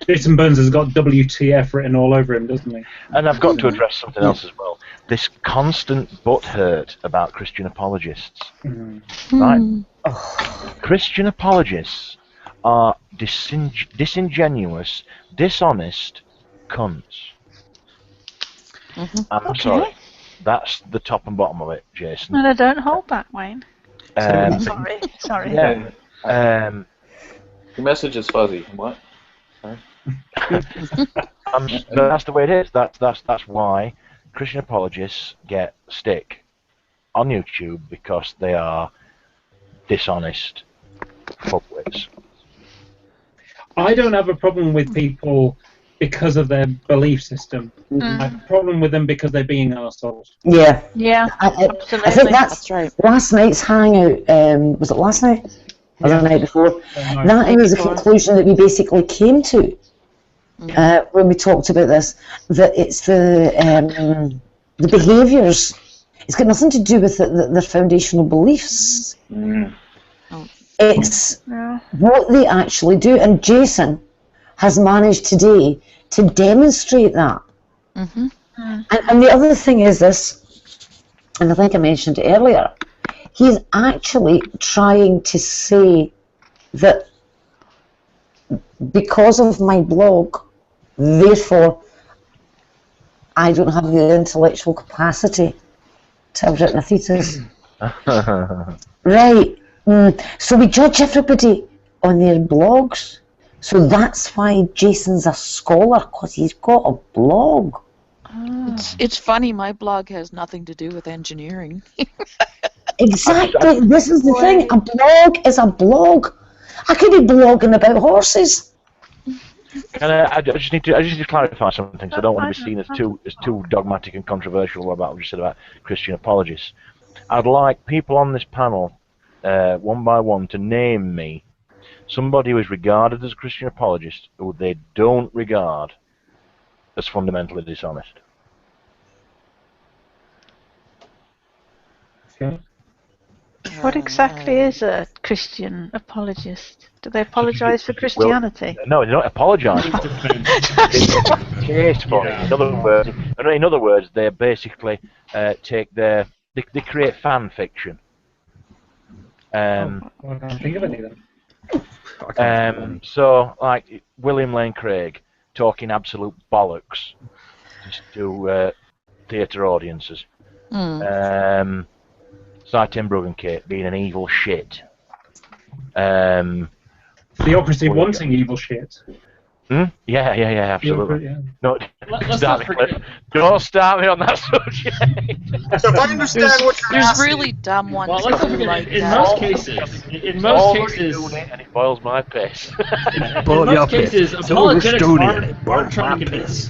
Jason Burns has got WTF written all over him, doesn't he? And I've got to address something else as well. This constant butt hurt about Christian apologists. Right? Christian apologists are disingenuous, dishonest cunts. I'm sorry. That's the top and bottom of it, Jason. No, don't hold back, Wayne. Sorry. Yeah. Your message is fuzzy. What? Sorry. That's the way it is. That's why Christian apologists get stick on YouTube, because they are dishonest fuckwits. I don't have a problem with people because of their belief system. I have a problem with them because they're being arseholes. Yeah. Yeah, absolutely. I think that's right. Last night's hangout, was it last night? Or the night before? That was the conclusion that we basically came to when we talked about this, that it's the behaviours. It's got nothing to do with their foundational beliefs. It's what they actually do, and Jason has managed today to demonstrate that. And the other thing is this, and I think I mentioned it earlier, he's actually trying to say that because of my blog, therefore, I don't have the intellectual capacity to have written a thesis. Right. So we judge everybody on their blogs. So that's why Jason's a scholar, because he's got a blog. It's funny, my blog has nothing to do with engineering. Exactly. This is the thing. A blog is a blog. I could be blogging about horses. I just need to clarify something. So I don't want to be seen as too dogmatic and controversial about what I just said about Christian apologists. I'd like people on this panel, one by one, to name me somebody who is regarded as a Christian apologist who they don't regard as fundamentally dishonest. Okay. What exactly is a Christian apologist? Do they apologise for Christianity? No, they don't apologise for it. Case for it. In other words, they basically take their... They create fan fiction. I can't think of any of them. So, like, William Lane Craig talking absolute bollocks to theatre audiences. Cy Tim Bruggencate being an evil shit. Theocracy wanting evil shit. Yeah, absolutely. Yeah. No, don't start me on that subject. So if I understand what you're There's asking, really dumb ones. Well, let's not forget, like in that. most cases, and it boils my piss. in most cases, apologetics aren't trying to convince.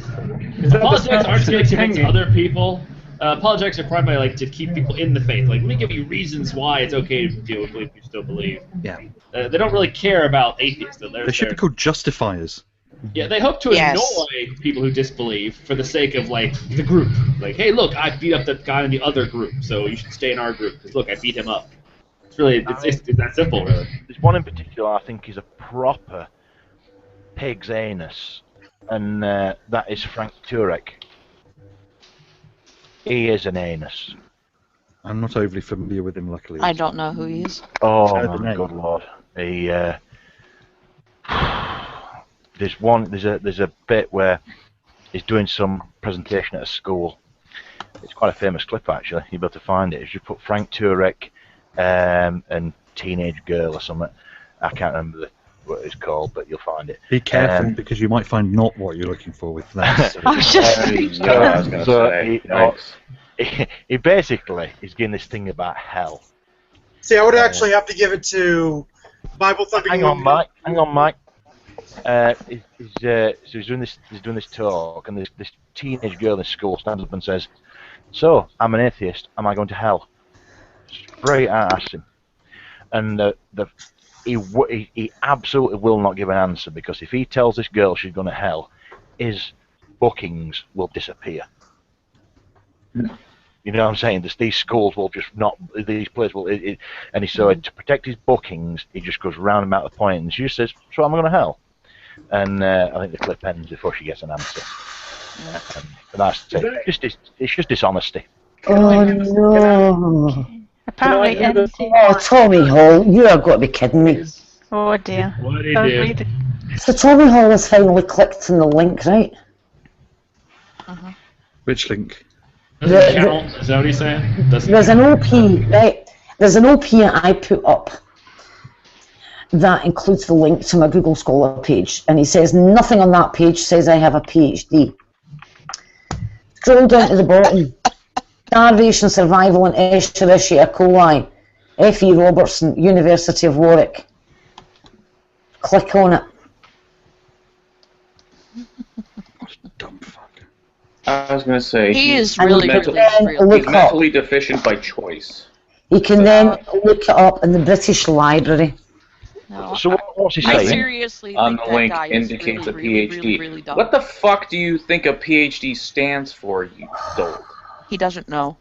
Apologetics aren't trying to convince other people. Apologetics are primarily like to keep people in the faith. Like, let me give you reasons why it's okay to deal with belief you still believe. Yeah. They don't really care about atheists. They should be called justifiers. Yeah, they hope to annoy people who disbelieve for the sake of, like, the group. Like, hey, look, I beat up that guy in the other group, so you should stay in our group, because, look, I beat him up. It's really, it's that simple, really. There's one in particular I think is a proper pig's anus, and that is Frank Turek. He is an anus. I'm not overly familiar with him, luckily. I don't know who he is. Oh, my good lord. He, there's a bit where he's doing some presentation at a school. It's quite a famous clip, actually. You'll be able to find it. If you put Frank Turek and teenage girl or something, I can't remember what it's called, but you'll find it. Be careful, because you might find not what you're looking for with that. He basically is getting this thing about hell. See, I would actually have to give it to Bible thumping. Hang on, Mike. So he's doing this talk, and this teenage girl in school stands up and says, "So, I'm an atheist. Am I going to hell?" Straight at him, and he absolutely will not give an answer, because if he tells this girl she's going to hell, his bookings will disappear. You know what I'm saying? These schools will just not, these places will, and so to protect his bookings, he just goes round about the point, and she just says, "So am I going to hell?" And I think the clip ends before she gets an answer. And that's it. It's just dishonesty. Oh no! Apparently, Oh, Tommy Hall, you have got to be kidding me. Oh dear. What did he do? So Tommy Hall has finally clicked on the link, right? Which link? Does it count? Is that what he's saying? There's an OP, right? There's an OP I put up that includes the link to my Google Scholar page, and he says nothing on that page says I have a PhD. Scroll down to the bottom. Starvation, survival, and Escherichia coli. F.E. Robertson, University of Warwick. Click on it. Dumb fucker. I was going to say, He is And really, you can really, then he's look mentally up. deficient by choice. You can then look it up in the British Library. No, So what's he I saying? seriously On think the that link guy indicates is really, a PhD. really, really dumb. What the fuck do you think a PhD stands for, you dolt? He doesn't know.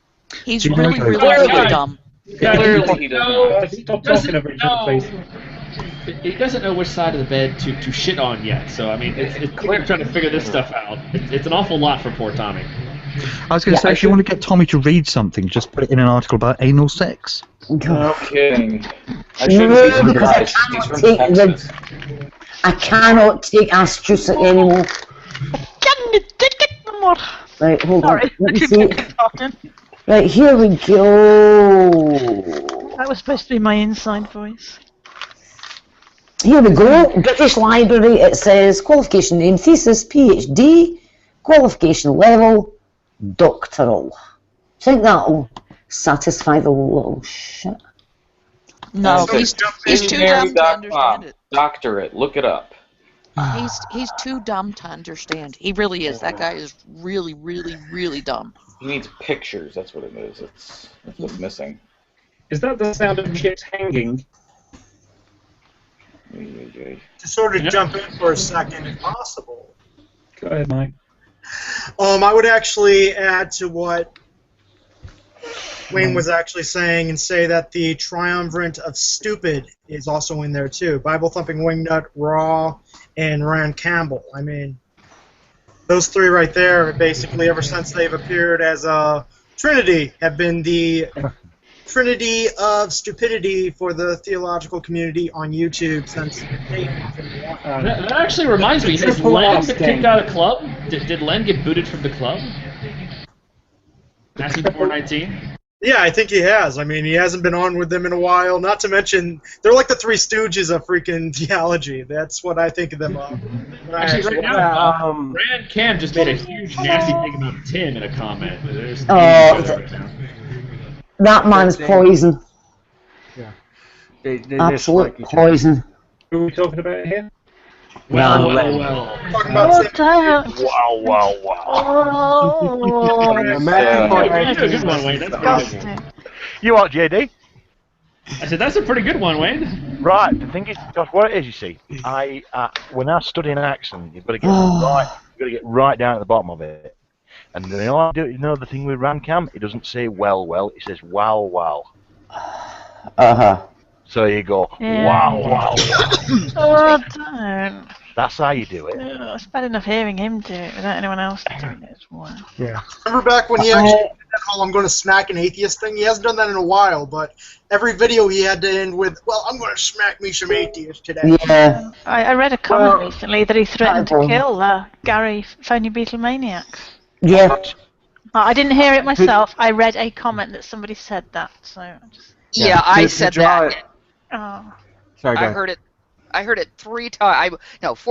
He's Do you know really, that- really, Clearly. really dumb. Clearly he doesn't. Stop talking over each other, please. He doesn't know which side of the bed to shit on yet. So I mean, it's clear trying to figure this stuff out. It's an awful lot for poor Tommy. I was going to say, if you want to get Tommy to read something, just put it in an article about anal sex. No kidding. I shouldn't be surprised. He's from Texas. I cannot take Astrusa anymore. Can't take it no more. Right, hold Sorry, on. Let me I see. keep talking. Right, here we go. That was supposed to be my inside voice. Here we go. British Library, it says qualification name, thesis, PhD, qualification level, doctoral. Think that'll satisfy the little shit. No, he's too dumb to understand it. Doctorate, look it up. He's too dumb to understand. He really is. That guy is really, really, really dumb. He needs pictures, that's what it is. That's what's missing. Is that the sound of ships hanging? To sort of jump in for a second, if possible. Go ahead, Mike. I would actually add to what Wayne was actually saying and say that the triumvirate of stupid is also in there too. Bible thumping wingnut, Raw, and Rand Campbell. I mean, those three right there, basically, ever since they've appeared as Trinity, have been the Trinity of stupidity for the theological community on YouTube since that actually reminds me, has Len been kicked out of club? Did Len get booted from the club? Matthew 4:19? Yeah, I think he has. I mean, he hasn't been on with them in a while. Not to mention, they're like the Three Stooges of freaking theology. That's what I think of them of. Actually, right now, Rand Cam just made a huge nasty thing about Tim in a comment. That man's poison. Yeah. Absolute poison. Who are we talking about here? Well. Talking about You what, JD? I said that's a pretty good one, Wayne. Right. The thing is, Josh, what it is, you see, when I study an accent, you've got to get right down at the bottom of it. And you know the thing with Rancam, it doesn't say well, it says wow. So you go, wow. Oh, don't. That's how you do it. Oh, it's bad enough hearing him do it without anyone else doing it as well. Yeah. Remember back when he actually did that whole I'm going to smack an atheist thing? He hasn't done that in a while, but every video he had to end with, well, I'm going to smack me some atheists today. Yeah. I read a comment recently that he threatened to kill Gary Phony Beatlemaniacs. Yeah. I didn't hear it myself. I read a comment that somebody said that. So I just... Yeah, I said that. Oh. Sorry, I heard it. I heard it 4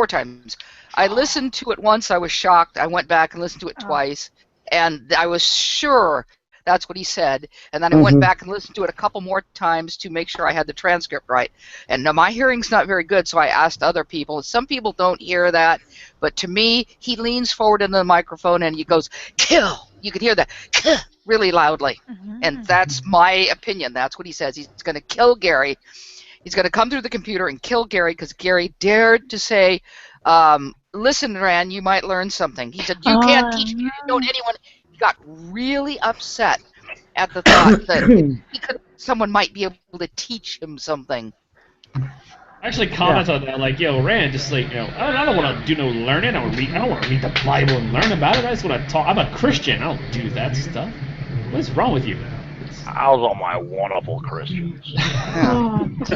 times. I listened to it once. I was shocked. I went back and listened to it twice, and I was sure that's what he said. And then I went back and listened to it a couple more times to make sure I had the transcript right. And now my hearing's not very good, so I asked other people. Some people don't hear that, but to me, he leans forward into the microphone and he goes, "Kill." You could hear that really loudly, and that's my opinion. That's what he says. He's going to kill Gary. He's going to come through the computer and kill Gary because Gary dared to say, listen, Rand, you might learn something. He said, you can't teach me. You didn't know anyone. He got really upset at the thought that someone might be able to teach him something. I actually comment on that, like, yo, Rand, just like, I don't want to do no learning. I don't want to read the Bible and learn about it. I just want to talk. I'm a Christian. I don't do that stuff. What's wrong with you? How's all my wonderful Christians? Rand,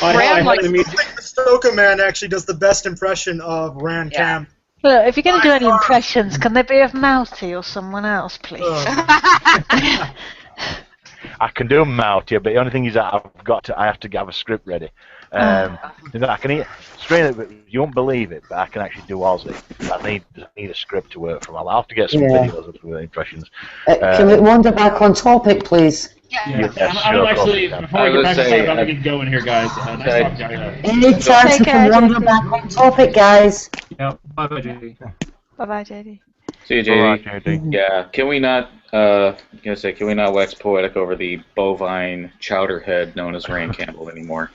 I think the Stoker Man actually does the best impression of Rand Cam. Look, if you're going to do any impressions, can they be of Mouthy or someone else, please? I can do Mouthy, but the only thing is that I have to have a script ready. I can you won't believe it, but I can actually do Aussie. I need a script to work from. I'll have to get some videos of impressions. Can we wander back on topic, please? Yes, I'm actually, before we get back to something, I'm going to get going here, guys. Nice talking to you. Any chance we can wander back on topic, guys? Yeah, bye-bye, JD. Bye-bye, JD. See you, JD. Yeah, can we not wax poetic over the bovine chowderhead known as Rand Campbell anymore?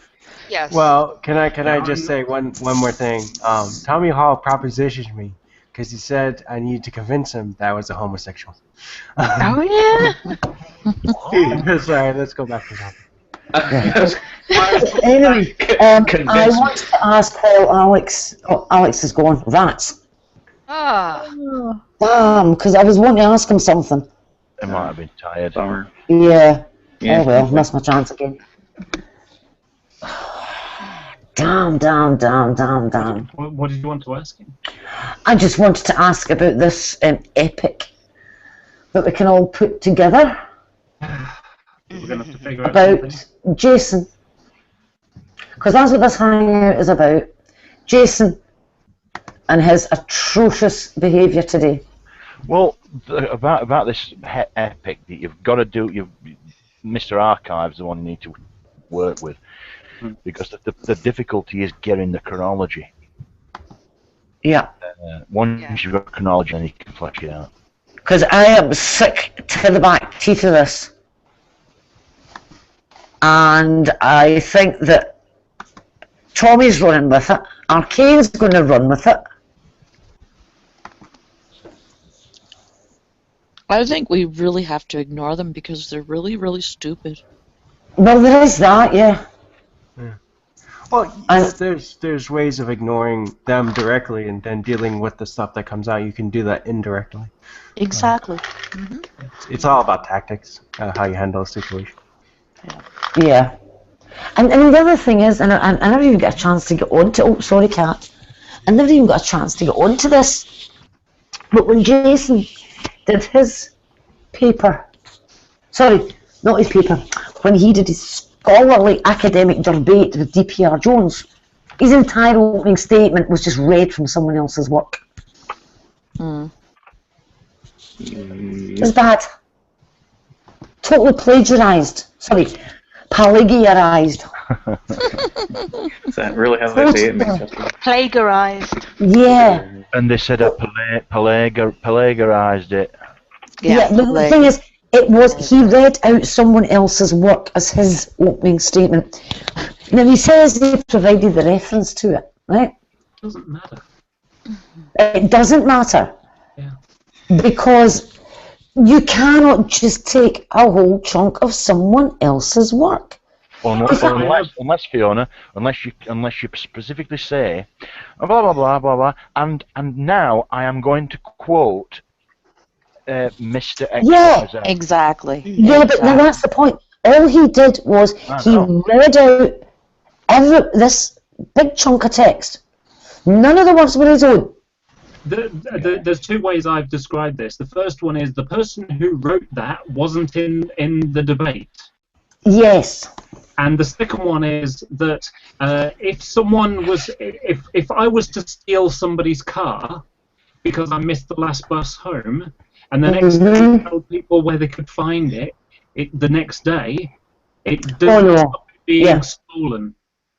Yes. Well, can I just say one more thing? Tommy Hall propositioned me because he said I needed to convince him that I was a homosexual. Oh yeah. Sorry, let's go back to topic. Anyway, I want to ask how Alex is going. Rats. Damn, because I was wanting to ask him something. I might have been tired. Yeah. Yeah. Oh well, missed my chance again. Damn. What did you want to ask him? I just wanted to ask about this epic that we can all put together. We're going to have to figure out about something. Jason. Because that's what this hangout is about. Jason and his atrocious behaviour today. Well, about this epic that you've got to do, Mr. Archive's the one you need to work with, because the difficulty is getting the chronology. Yeah. Once you've got chronology, then you can flesh it out. Because I am sick to the back teeth of this. And I think that Tommy's running with it. Arcane's going to run with it. I think we really have to ignore them because they're really, really stupid. Well, there is that, yeah. Well, there's ways of ignoring them directly and then dealing with the stuff that comes out. You can do that indirectly. Exactly. It's all about tactics, how you handle a situation. Yeah. And the other thing is, and I never even got a chance to get on to, oh, sorry, Kat. I never even got a chance to get on to this. But when Jason did his paper, sorry, not his paper, when he did his scholarly academic debate with DPR Jones, his entire opening statement was just read from someone else's work. It's bad. Totally plagiarized. Sorry, plagiarized. Is that really how they say it? Plagiarized. Yeah. And they said I plagiarized it. Yeah, the thing is, he read out someone else's work as his opening statement. Now he says he provided the reference to it, right? Doesn't matter. It doesn't matter. Yeah. Because you cannot just take a whole chunk of someone else's work. Unless Fiona, unless you specifically say blah blah blah blah blah, and now I am going to quote Mr. X. Yeah, exactly. Yeah, but now that's the point. All he did was he read out this big chunk of text. None of the words were his own. There's two ways I've described this. The first one is the person who wrote that wasn't in the debate. Yes. And the second one is that if I was to steal somebody's car because I missed the last bus home, and the next day told people where they could find it the next day, it doesn't stop it being stolen.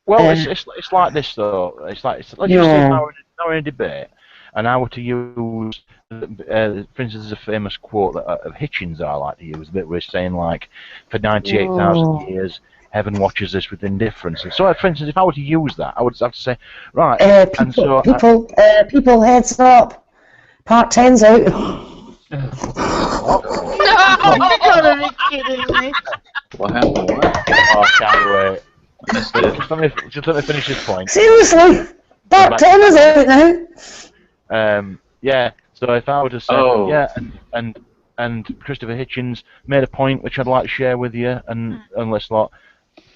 Well, it's like this though. Let's just say now we're in a debate, and I were to use, for instance, there's a famous quote of Hitchens I like to use, that we're saying like, for 98,000 years, heaven watches us with indifference. And so, for instance, if I were to use that, I would have to say, right, people, heads up. Part 10's out. No, you gotta be kidding me. What happened? What? Oh, can't wait. Just let me finish this point. Seriously, Part 10 is out now. Yeah. So if I were to say, and Christopher Hitchens made a point which I'd like to share with you, and this lot.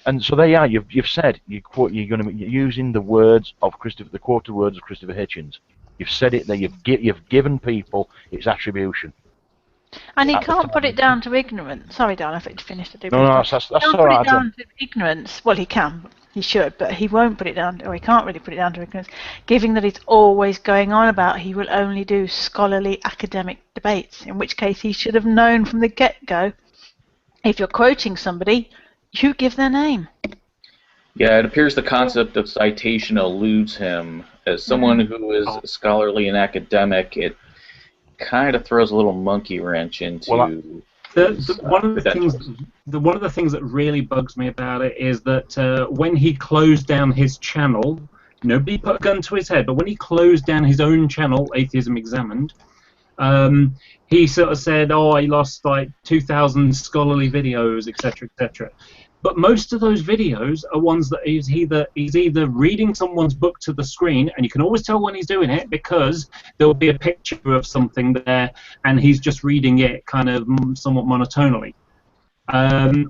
And so there you are. You've said you're going to be using the words of the quoted words of Christopher Hitchens. You've said it there. You've given people its attribution. And he can't put it down to ignorance. Sorry, Dan, if it finished the debate. No, that's all right. He can't put it down to ignorance. Well, he can. He should, but he won't put it down, or he can't really put it down to ignorance, given that it's always going on about he will only do scholarly academic debates, in which case he should have known from the get-go, if you're quoting somebody, you give their name. Yeah, it appears the concept of citation eludes him. As someone who is scholarly and academic, it kind of throws a little monkey wrench into... One of the things that really bugs me about it is that when he closed down his channel, nobody put a gun to his head, but when he closed down his own channel, Atheism Examined, he sort of said, "Oh, I lost like 2,000 scholarly videos, etc., etc." But most of those videos are ones that he's either reading someone's book to the screen, and you can always tell when he's doing it because there'll be a picture of something there, and he's just reading it kind of somewhat monotonally.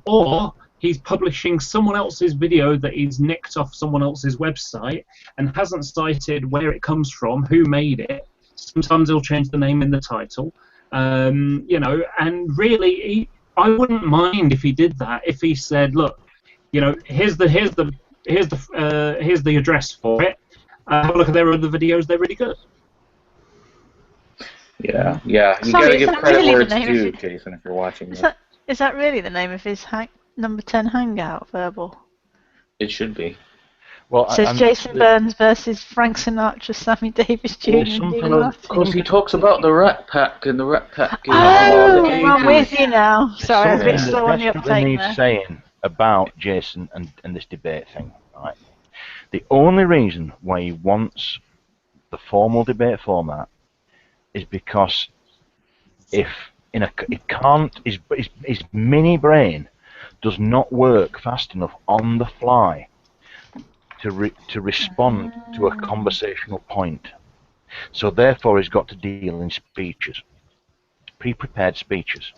Or he's publishing someone else's video that he's nicked off someone else's website and hasn't cited where it comes from, who made it. Sometimes he'll change the name in the title. You know, and really, I wouldn't mind if he did that. If he said, "Look, you know, here's the address for it. Have a look at their other videos; they're really good." Yeah, yeah. You gotta give credit where it's due, Jason, if you're watching this. Is that really the name of his number 10 hangout, Verbal? It should be. Well, It says Jason Burns versus Frank Sinatra, Sammy Davis Jr. Because he talks about the Rat Pack and the Rat Pack. Oh, I'm with you now. Sorry, I'm a bit slow on the uptake there. Saying about Jason and this debate thing, right? The only reason why he wants the formal debate format is because if his mini brain does not work fast enough on the fly to respond to a conversational point. So therefore he's got to deal in speeches, pre-prepared speeches.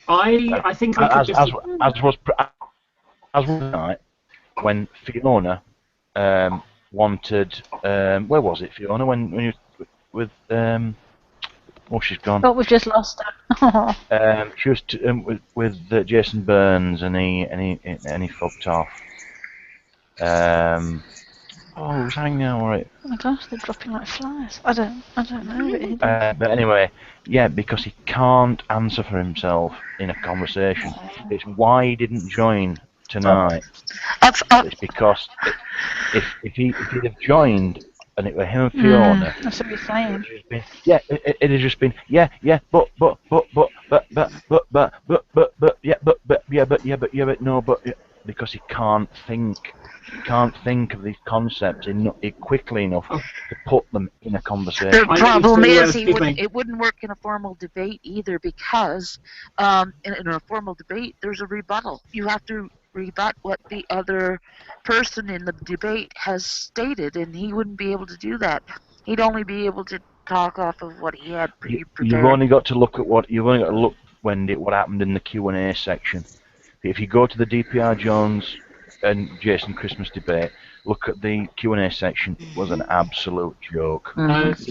I think we could as was tonight when Fiona wanted where was it, Fiona, when you with oh, she's gone. Oh, we've just lost her. She was with Jason Burns, and he fucked off. Oh, who's hanging now? All right. Oh my gosh, they're dropping like flies. I don't know. But anyway, yeah, because he can't answer for himself in a conversation. It's why he didn't join tonight. It's because if he'd have joined and it were him and Fiona, that's what you're saying. It'd have just been yeah, but because he can't think of these concepts quickly enough to put them in a conversation. The problem is it wouldn't work in a formal debate either, because in a formal debate there's a rebuttal. You have to rebut what the other person in the debate has stated, and he wouldn't be able to do that. He'd only be able to talk off of what he had pre-prepared. You've only got to look at what Wendy, what happened in the Q&A section. If you go to the DPR Jones and Jason Christmas debate, look at the Q&A section. It was an absolute joke. It's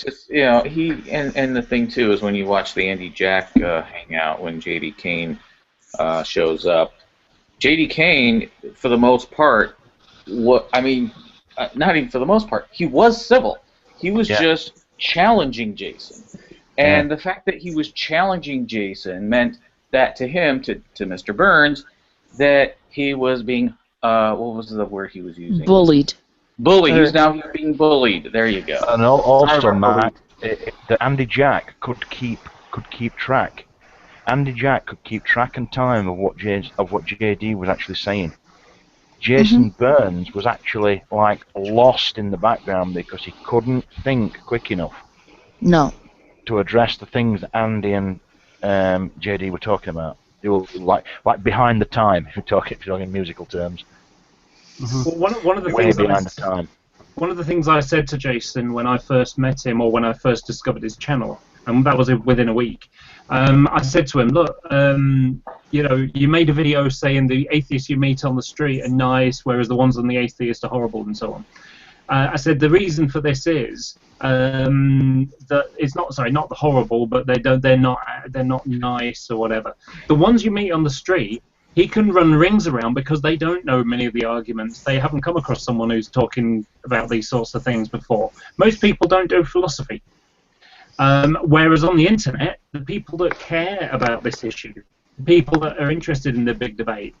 just, you know, and the thing too is when you watch the Andy Jack hangout when J.D. Kane shows up. J.D. Kane, for the most part, not even for the most part, he was civil. He was just challenging Jason. And the fact that he was challenging Jason meant that to him, to Mr. Burns, that he was being, what was the word he was using? Bullied. Bullied. He's now being bullied. There you go. And also, Matt, that Andy Jack could keep track. Andy Jack could keep track and time of what JD was actually saying. Jason Burns was actually like lost in the background because he couldn't think quick enough. No. To address the things that Andy and JD were talking about. They were like behind the time, if you're talking in musical terms. Well, one of the things behind the time. One of the things I said to Jason when I first met him, or when I first discovered his channel, and that was within a week, I said to him, look, you know, you made a video saying the atheists you meet on the street are nice, whereas the ones on the atheist are horrible, and so on. I said the reason for this is that it's not the horrible, but they're not nice or whatever. The ones you meet on the street, he can run rings around because they don't know many of the arguments. They haven't come across someone who's talking about these sorts of things before. Most people don't do philosophy. Whereas on the internet, the people that care about this issue, the people that are interested in the big debate,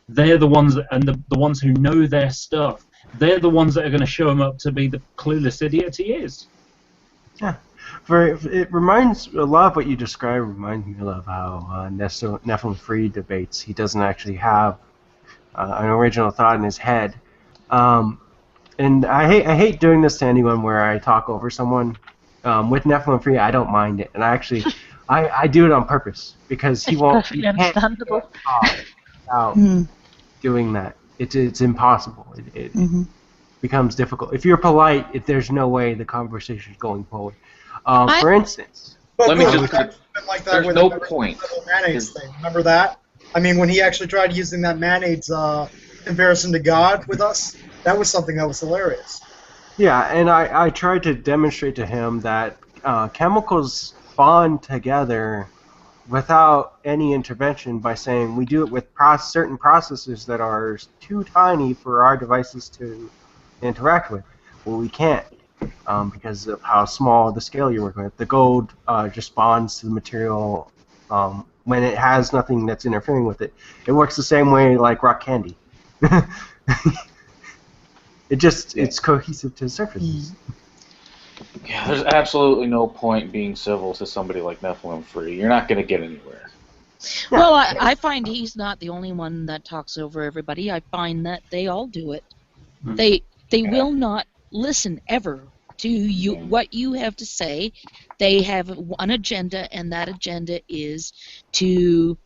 they're the ones, and the ones who know their stuff, they're the ones that are going to show him up to be the clueless idiot he is. Yeah. It reminds, a lot of what you describe reminds me of how Nephilim Free debates. He doesn't actually have an original thought in his head. And I hate doing this to anyone where I talk over someone. With Nephilim Free, I don't mind it. And I actually, I do it on purpose because he won't. Perfectly understandable. Without doing that, it's impossible. It becomes difficult. If you're polite, there's no way the conversation is going forward. For instance, let me just. Like that there's with no the point. mayonnaise thing. Remember that? I mean, when he actually tried using that mayonnaise comparison to God with us, that was something that was hilarious. Yeah, and I tried to demonstrate to him that chemicals bond together without any intervention by saying we do it with certain processes that are too tiny for our devices to interact with. Well, we can't because of how small the scale you're working with. The gold just bonds to the material when it has nothing that's interfering with it. It works the same way like rock candy. It's cohesive to the surfaces. Yeah, there's absolutely no point being civil to somebody like Nephilim Free. You're not going to get anywhere. Well, I find he's not the only one that talks over everybody. I find that they all do it. They will not listen ever to you what you have to say. They have one agenda, and that agenda is to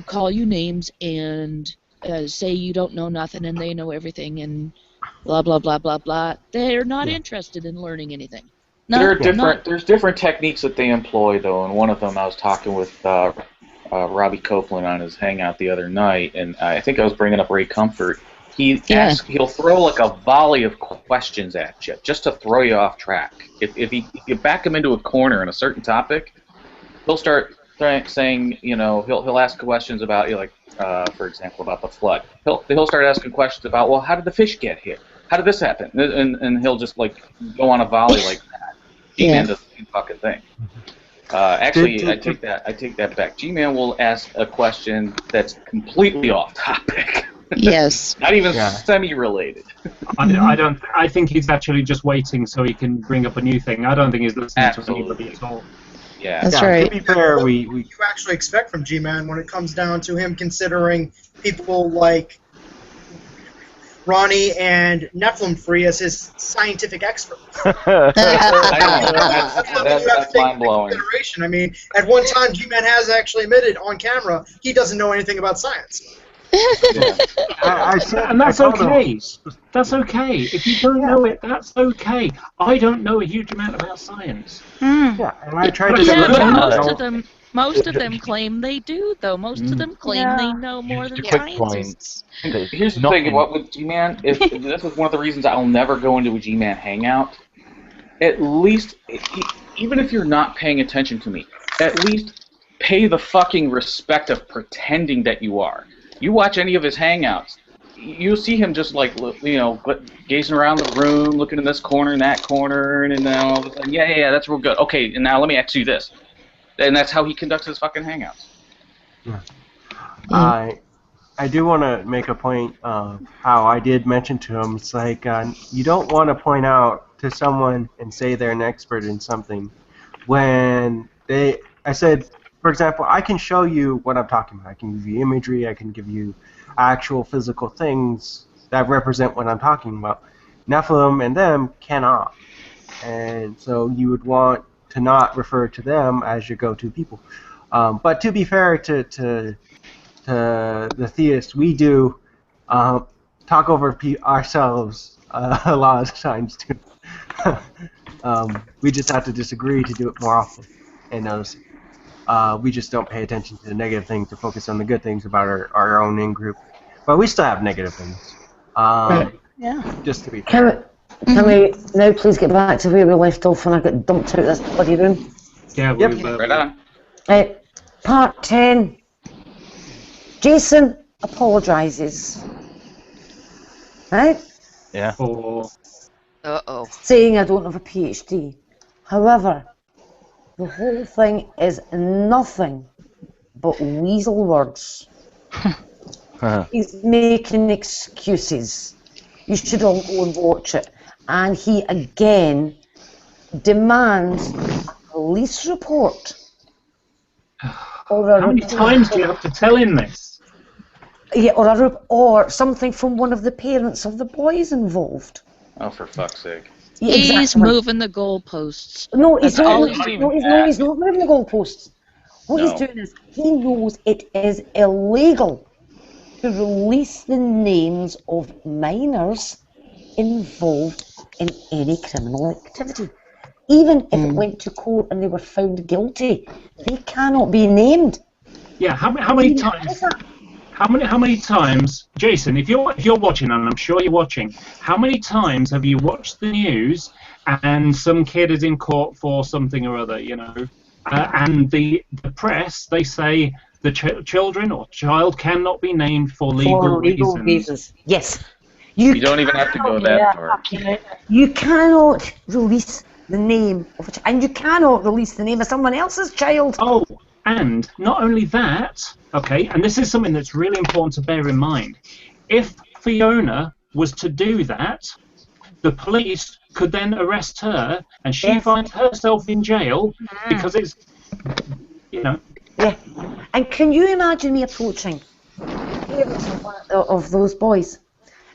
call you names and say you don't know nothing and they know everything and blah blah blah blah blah. They're not interested in learning anything. There's different techniques that they employ though, and one of them I was talking with Robbie Copeland on his hangout the other night, and I think I was bringing up Ray Comfort. He'll throw like a volley of questions at you just to throw you off track. If you back him into a corner in a certain topic, he'll start saying, he'll ask questions about like for example about the flood. He'll start asking questions about, well, how did the fish get here? How did this happen? And he'll just like go on a volley like that. G-Man does the same fucking thing. Actually, I take that back. G-Man will ask a question that's completely off topic. Yes. Not even semi-related. I think he's actually just waiting so he can bring up a new thing. I don't think he's listening to anybody at all. Yeah, that's right. To be fair, we you actually expect from G-Man when it comes down to him considering people like Ronnie and Nephilim Free as his scientific experts. That's mind-blowing. I mean, at one time, G-Man has actually admitted on camera he doesn't know anything about science. And that's okay. That's okay. If you don't know it, that's okay. I don't know a huge amount about science. Yeah, and I tried to. But most of them claim they do, though. Most of them claim they know more than scientists. Here's the thing: what with G-Man, this is one of the reasons I'll never go into a G-Man hangout. At least, even if you're not paying attention to me, at least pay the fucking respect of pretending that you are. You watch any of his hangouts, you'll see him just like, gazing around the room, looking in this corner and that corner, and then all of a sudden, yeah, that's real good. Okay, and now let me ask you this. And that's how he conducts his fucking hangouts. Yeah. I do want to make a point of how I did mention to him, it's like, you don't want to point out to someone and say they're an expert in something when I said, for example, I can show you what I'm talking about. I can give you imagery. I can give you actual physical things that represent what I'm talking about. Nephilim and them cannot. And so you would want to not refer to them as your go-to people. But to be fair to the theists, we do talk over ourselves a lot of times too. We just have to disagree to do it more often and notice it. We just don't pay attention to the negative things to focus on the good things about our own in-group. But we still have negative things. Just to be fair. Can we now please get back to where we left off when I got dumped out of this bloody room? Yeah, right on. Part 10. Jason apologises. Right? Yeah. Uh-oh. Saying I don't have a PhD. However, the whole thing is nothing but weasel words. He's making excuses. You should all go and watch it. And he again demands a police report. How many times do you have to tell him this? Yeah, or something from one of the parents of the boys involved. Oh, for fuck's sake. He's moving the goalposts. No, he's not. He's doing. He's not moving the goalposts. What he's doing is he knows it is illegal to release the names of minors involved in any criminal activity. Even if it went to court and they were found guilty, they cannot be named. Yeah, how many times? How many times, Jason? If you're watching, and I'm sure you're watching, how many times have you watched the news and some kid is in court for something or other, you know, and the press, they say the children or child cannot be named for legal reasons. Yes. You don't even have to go that far. You cannot release the name of a child, and you cannot release the name of someone else's child. Oh, and not only that, okay, and this is something that's really important to bear in mind. If Fiona was to do that, the police could then arrest her, and she finds herself in jail because it's, you know. Yeah, and can you imagine me approaching parents of those boys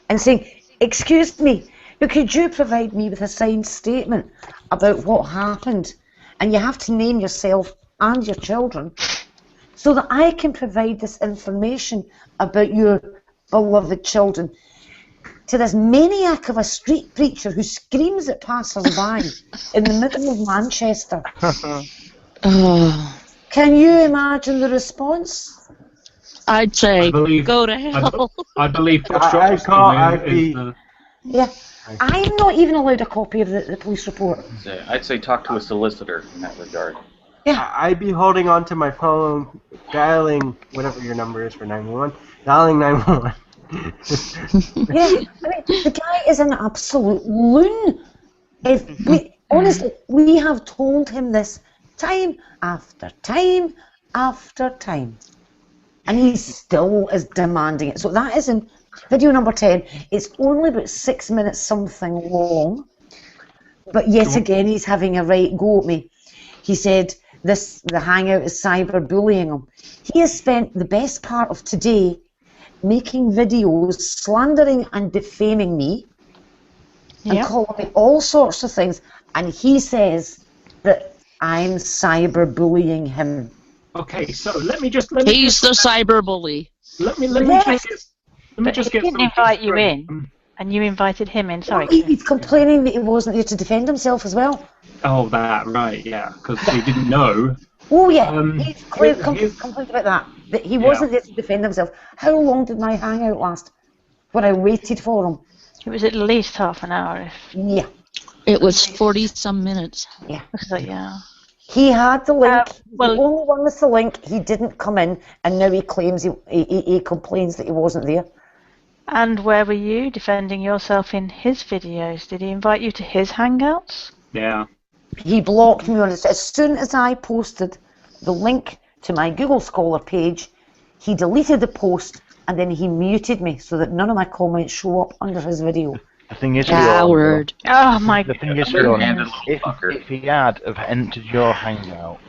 and saying, "Excuse me, but could you provide me with a signed statement about what happened? And you have to name yourself and your children so that I can provide this information about your beloved children to this maniac of a street preacher who screams at passers-by in the middle of Manchester." Can you imagine the response? I'd say, go to hell. I believe Yeah, I'm not even allowed a copy of the police report. I'd say talk to a solicitor in that regard. Yeah. I'd be holding on to my phone, dialing whatever your number is for 911, dialing 911. Yeah, I mean, the guy is an absolute loon. Honestly, we have told him this time after time after time, and he still is demanding it. So that is in video number 10. It's only about 6 minutes something long, but yet again he's having a right go at me. He said the hangout is cyberbullying him. He has spent the best part of today making videos slandering and defaming me and calling me all sorts of things, and he says that I'm cyberbullying him. Okay, so let me He's the cyberbully. Let me just he get didn't invite you in, and you invited him in. Sorry. He's complaining that he wasn't there to defend himself as well. Oh, that, right, yeah, because he didn't know. Oh, yeah, he's complained about that he wasn't there to defend himself. How long did my hangout last when I waited for him? It was at least half an hour. Yeah. It was 40-some minutes. Yeah. So, yeah. He had the link. The only one with the link, he didn't come in, and now he claims he complains that he wasn't there. And where were you defending yourself in his videos? Did he invite you to his hangouts? Yeah. He blocked me on it. As soon as I posted the link to my Google Scholar page, he deleted the post and then he muted me so that none of my comments show up under his video. The thing is, coward. Oh my God. The thing is, if he had have entered your hangout,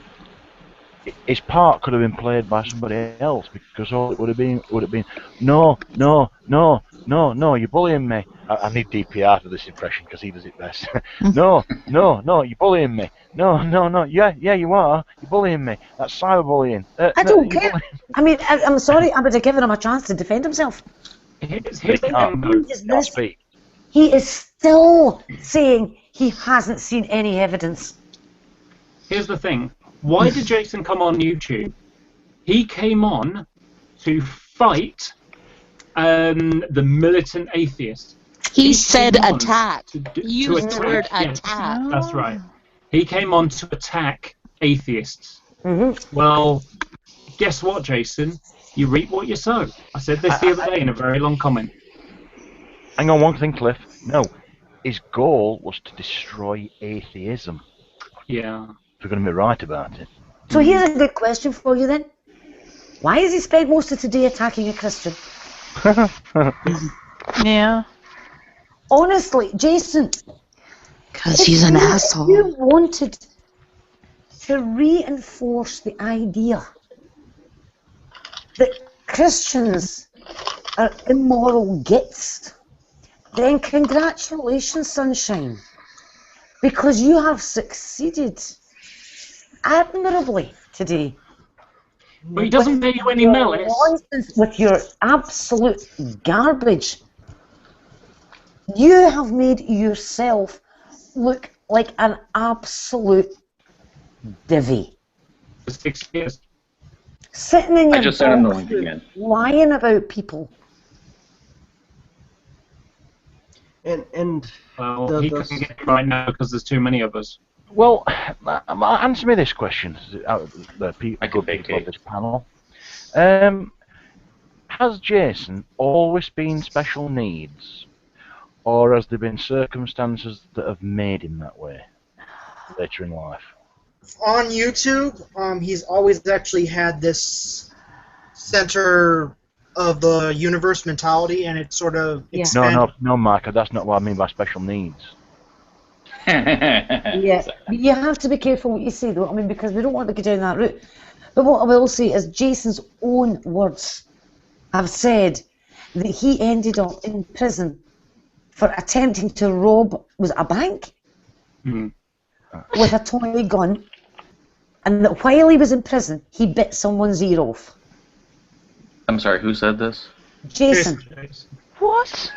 his part could have been played by somebody else, because all it would have been no, you're bullying me. I need DPR for this impression because he does it best. No, you're bullying me. No, yeah, you are. You're bullying me. That's cyberbullying. I don't care. I mean, I'm sorry, I would have given him a chance to defend himself. He is still saying he hasn't seen any evidence. Here's the thing. Why did Jason come on YouTube? He came on to fight the militant atheists. He said attack. He used the word attack. That's right. He came on to attack atheists. Mm-hmm. Well, guess what, Jason? You reap what you sow. I said this the other day in a very long comment. Hang on one thing, Cliff. No, his goal was to destroy atheism. Yeah. If we're going to be right about it. So here's a good question for you then. Why has he spent most of today attacking a Christian? Yeah. Honestly, Jason. Because he's an asshole. You wanted to reinforce the idea that Christians are immoral gits, then congratulations, sunshine. Because you have succeeded admirably today. But he doesn't pay you any malice. With your absolute garbage. You have made yourself look like an absolute divvy. 6 years. Sitting in your I just sent him the box link again. lying about people. And well, he couldn't get it right now because there's too many of us. Well, answer me this question, the people of this panel. Has Jason always been special needs, or has there been circumstances that have made him that way later in life? On YouTube, he's always actually had this center of the universe mentality, and it sort of expanded. No, Mark, that's not what I mean by special needs. Yeah, but you have to be careful what you say, though. I mean, because we don't want to go down that route. But what I will say is, Jason's own words have said that he ended up in prison for attempting to rob a bank with a toy gun, and that while he was in prison, he bit someone's ear off. I'm sorry, who said this? Jason. What?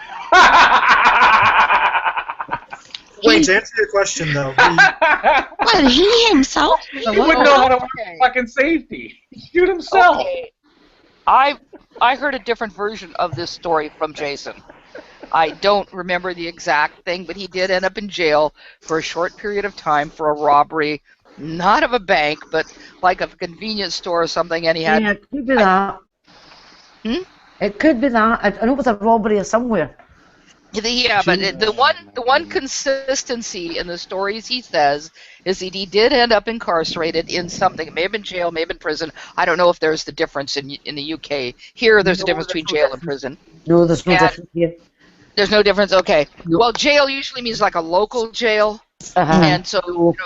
Wait, to answer your question, though. Well, he himself? He wouldn't know how to work fucking safety. He shoot himself. Okay. I heard a different version of this story from Jason. I don't remember the exact thing, but he did end up in jail for a short period of time for a robbery, not of a bank, but like a convenience store or something, and he had... Yeah, it could be that. It could be that. I know it was a robbery somewhere. Yeah, but the one consistency in the stories he says is that he did end up incarcerated in something. It may have been jail, may have been prison. I don't know if there's the difference in the UK. Here, there's a difference between jail and prison. No, there's no difference here. There's no difference. Okay. Nope. Well, jail usually means like a local jail, and so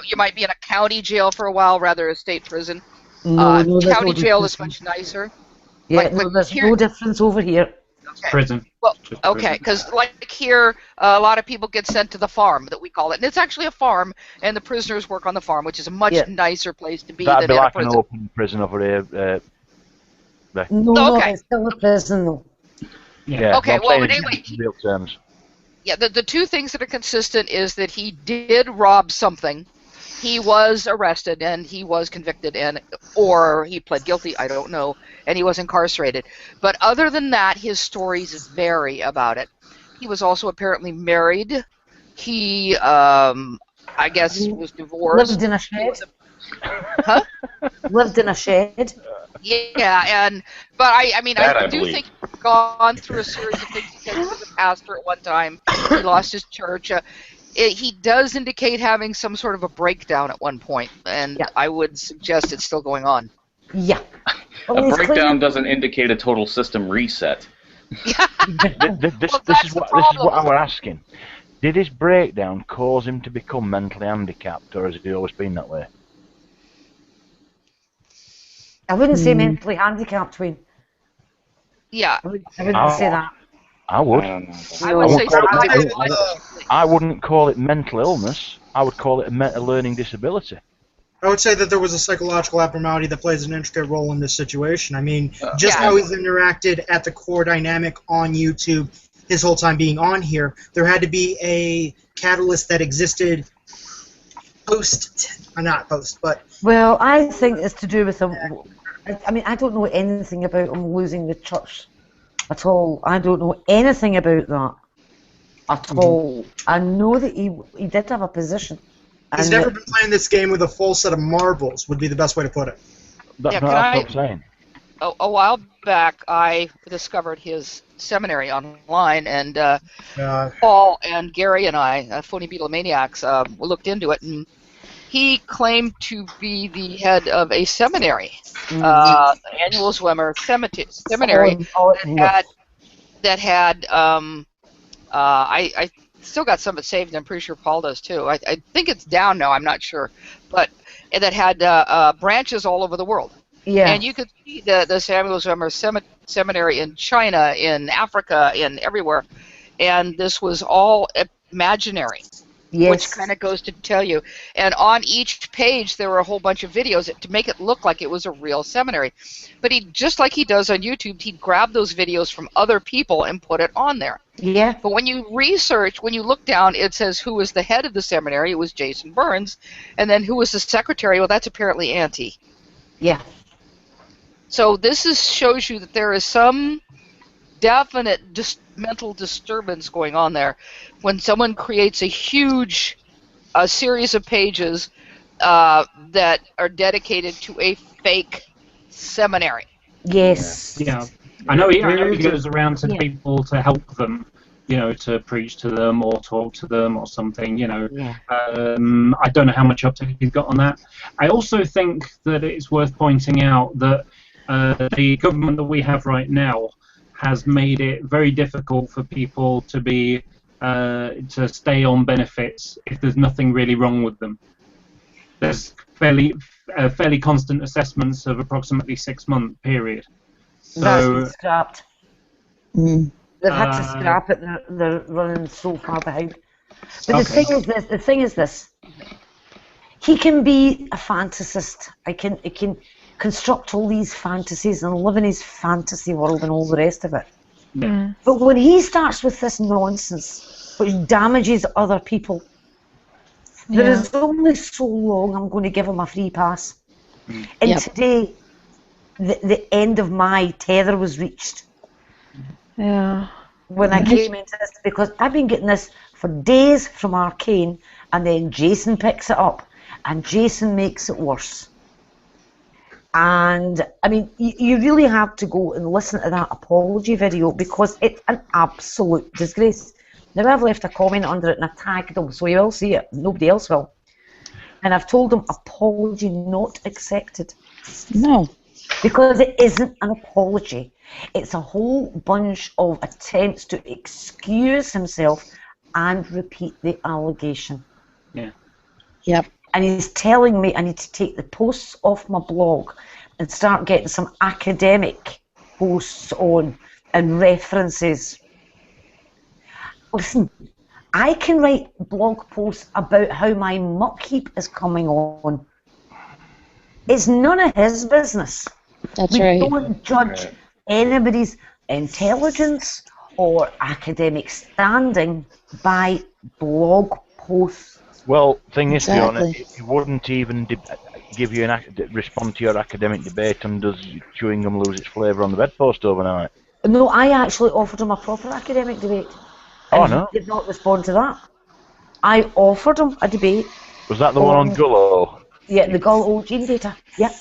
you might be in a county jail for a while rather than a state prison. County jail is much nicer. Yeah, there's no difference over here. Okay. Prison. Well, okay, because like here, a lot of people get sent to the farm that we call it, and it's actually a farm, and the prisoners work on the farm, which is a much nicer place to be than That'd be like a prison. an open prison over here. No, it's still a prison though. Yeah. Okay, well, but anyway, real terms. Yeah, the two things that are consistent is that he did rob something. He was arrested and he was convicted, or he pled guilty, I don't know, and he was incarcerated. But other than that, his stories vary about it. He was also apparently married. He, I guess, was divorced. Lived in a shed. Huh? Lived in a shed. Yeah, but I mean, I do think he's gone through a series of things. He was a pastor at one time. He lost his church. He does indicate having some sort of a breakdown at one point, and I would suggest it's still going on. Yeah. A breakdown doesn't indicate a total system reset. This is what I was asking. Did his breakdown cause him to become mentally handicapped, or has he always been that way? I wouldn't say mentally handicapped, Wayne. Yeah. I wouldn't say that. I would. I wouldn't call it mental illness. I would call it a learning disability. I would say that there was a psychological abnormality that plays an intricate role in this situation. I mean, just how he's interacted at the core dynamic on YouTube his whole time being on here, there had to be a catalyst that existed not post, but... Well, I think it's to do with him. I mean, I don't know anything about him losing the church at all. I don't know anything about that at all. I know that he did have a position. He's never been playing this game with a full set of marbles, would be the best way to put it. That's what I'm saying. A while back, I discovered his seminary online, and Paul and Gary and I, Phony Beatlemaniacs, looked into it, and he claimed to be the head of a seminary, annual swimmer seminary, that had I still got some of it saved. I'm pretty sure Paul does too. I think it's down now. I'm not sure, but that had branches all over the world. Yeah. And you could see the Samuel Zwemmer Seminary in China, in Africa, in everywhere, and this was all imaginary. Yes. Which kind of goes to tell you. And on each page, there were a whole bunch of videos to make it look like it was a real seminary. But he, just like he does on YouTube, he'd grab those videos from other people and put it on there. Yeah. But when you research, when you look down, it says who was the head of the seminary. It was Jason Burns. And then who was the secretary? Well, that's apparently Auntie. Yeah. So this shows you that there is some definite mental disturbance going on there when someone creates a huge series of pages that are dedicated to a fake seminary. Yes. Yeah. I know he goes around to people to help them, to preach to them or talk to them or something, Yeah. I don't know how much uptake he's got on that. I also think that it's worth pointing out that the government that we have right now has made it very difficult for people to be to stay on benefits if there's nothing really wrong with them. There's fairly constant assessments of approximately 6-month period. So, that's been scrapped. They've had to scrap it. They're running so far behind. But the thing is this. He can be a fantasist. He can construct all these fantasies and live in his fantasy world and all the rest of it. Yeah. But when he starts with this nonsense, which damages other people, there is only so long I'm going to give him a free pass. And today, the end of my tether was reached. Yeah. When I came into this, because I've been getting this for days from Arcane, and then Jason picks it up, and Jason makes it worse. And, I mean, you really have to go and listen to that apology video because it's an absolute disgrace. Now, I've left a comment under it and I've tagged him, so he will see it. Nobody else will. And I've told him, apology not accepted. No. Because it isn't an apology. It's a whole bunch of attempts to excuse himself and repeat the allegation. Yeah. Yep. And he's telling me I need to take the posts off my blog and start getting some academic posts on and references. Listen, I can write blog posts about how my muck heap is coming on. It's none of his business. That's right. We don't judge anybody's intelligence or academic standing by blog posts. Well, thing is, Exactly. Fiona, he wouldn't even give you respond to your academic debate, and does chewing gum lose its flavour on the bedpost overnight? No, I actually offered him a proper academic debate. Oh, And no. he did not respond to that. I offered him a debate. Was that the one on Gullo? Yeah, the Gullo gene data. Yeah.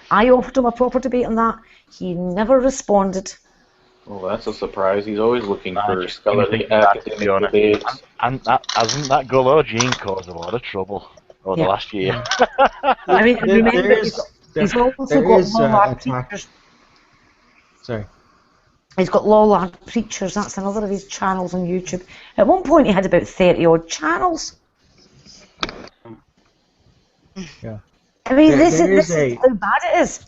I offered him a proper debate on that. He never responded. Well, that's a surprise. He's always looking for scholarly academic debates. And hasn't that Gullo gene caused a lot of trouble over the last year? I mean, remember, he's also got law lab preachers. Sorry. He's got law lab preachers. That's another of his channels on YouTube. At one point, he had about 30-odd channels. Yeah. I mean, this is how bad it is.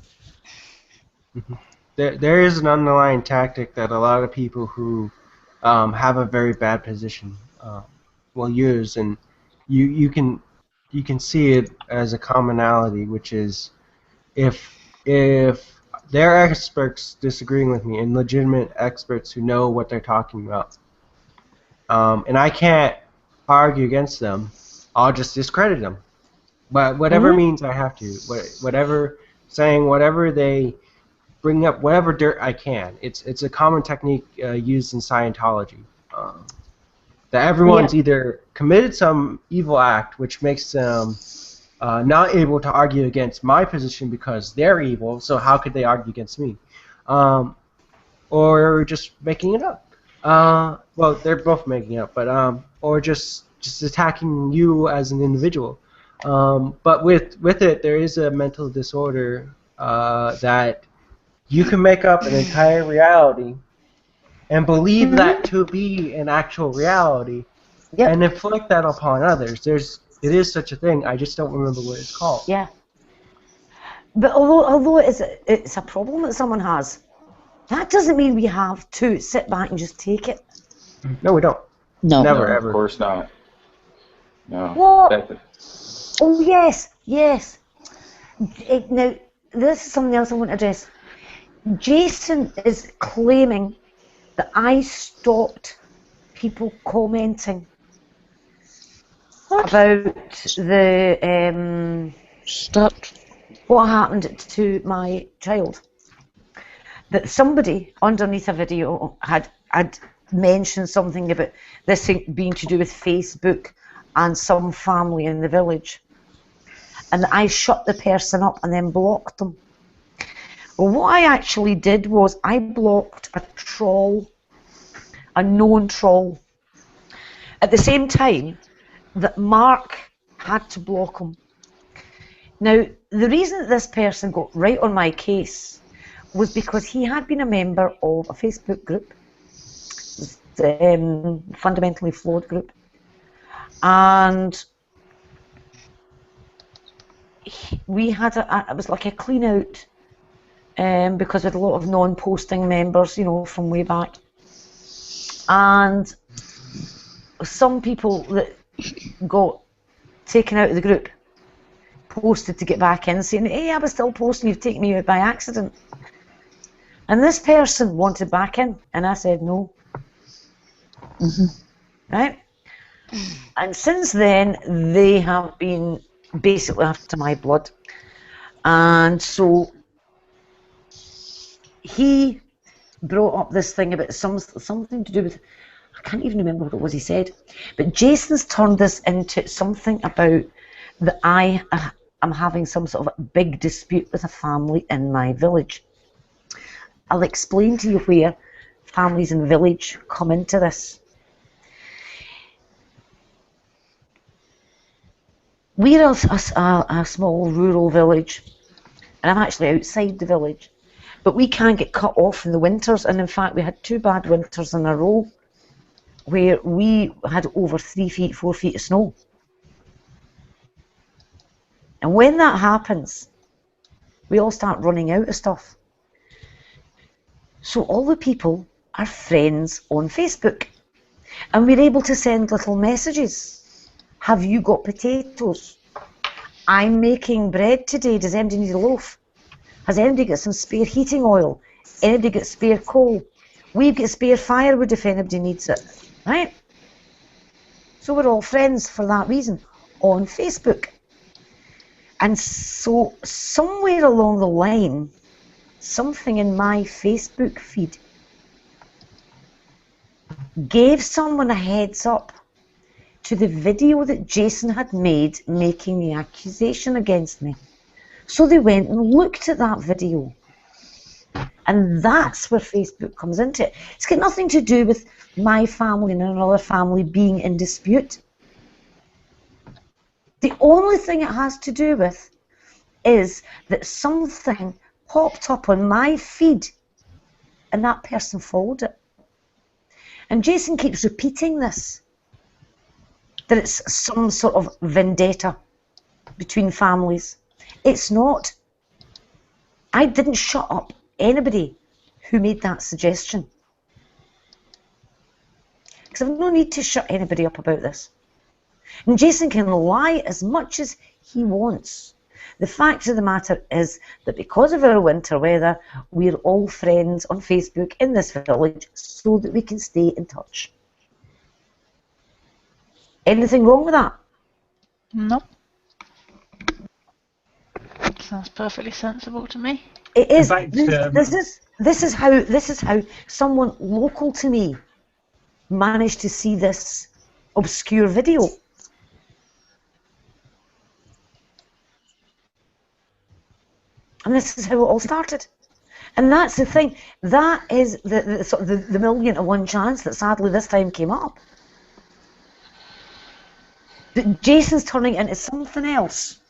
There is an underlying tactic that a lot of people who have a very bad position will use, and you can see it as a commonality, which is if there are experts disagreeing with me and legitimate experts who know what they're talking about, and I can't argue against them, I'll just discredit them. But whatever means I have to, whatever they bring up, whatever dirt I can. It's a common technique used in Scientology. That everyone's either committed some evil act, which makes them not able to argue against my position because they're evil, so how could they argue against me? Or just making it up. Well, they're both making it up, but or just attacking you as an individual. But with it, there is a mental disorder that you can make up an entire reality and believe that to be an actual reality and inflict that upon others. It is such a thing. I just don't remember what it's called. Yeah. But although it's a problem that someone has, that doesn't mean we have to sit back and just take it. No, we don't. No. Never, ever. Of course not. No. What? Oh, yes, yes. Now, this is something else I want to address. Jason is claiming that I stopped people commenting about the what happened to my child. That somebody underneath a video had mentioned something about this thing being to do with Facebook and some family in the village. And I shut the person up and then blocked them. Well, what I actually did was I blocked a troll, a known troll, at the same time that Mark had to block him. Now, the reason that this person got right on my case was because he had been a member of a Facebook group, fundamentally flawed group, and we had it was like a clean out because we had a lot of non-posting members, you know, from way back, and some people that got taken out of the group posted to get back in saying, hey, I was still posting, you've taken me out by accident. And this person wanted back in, and I said no. Right? And since then, they have been basically after my blood. And so he brought up this thing about something to do with, I can't even remember what it was he said, but Jason's turned this into something about that I am having some sort of a big dispute with a family in my village. I'll explain to you where families in the village come into this. We're a small rural village, and I'm actually outside the village, but we can't get cut off in the winters, and in fact we had 2 bad winters in a row where we had over 3 feet, 4 feet of snow. And when that happens, we all start running out of stuff. So all the people are friends on Facebook, and we're able to send little messages. Have you got potatoes? I'm making bread today. Does anybody need a loaf? Has anybody got some spare heating oil? Anybody got spare coal? We've got spare firewood if anybody needs it. Right? So we're all friends for that reason on Facebook. And so somewhere along the line, something in my Facebook feed gave someone a heads up to the video that Jason had made making the accusation against me. So they went and looked at that video. And that's where Facebook comes into it. It's got nothing to do with my family and another family being in dispute. The only thing it has to do with is that something popped up on my feed and that person followed it. And Jason keeps repeating this, that it's some sort of vendetta between families. It's not. I didn't shut up anybody who made that suggestion. Because I've no need to shut anybody up about this. And Jason can lie as much as he wants. The fact of the matter is that because of our winter weather, we're all friends on Facebook in this village so that we can stay in touch. Anything wrong with that? No. Sounds perfectly sensible to me. It is. This is how someone local to me managed to see this obscure video. And this is how it all started. And that's the thing. That is the sort of the million to one chance that sadly this time came up. That Jason's turning it into something else.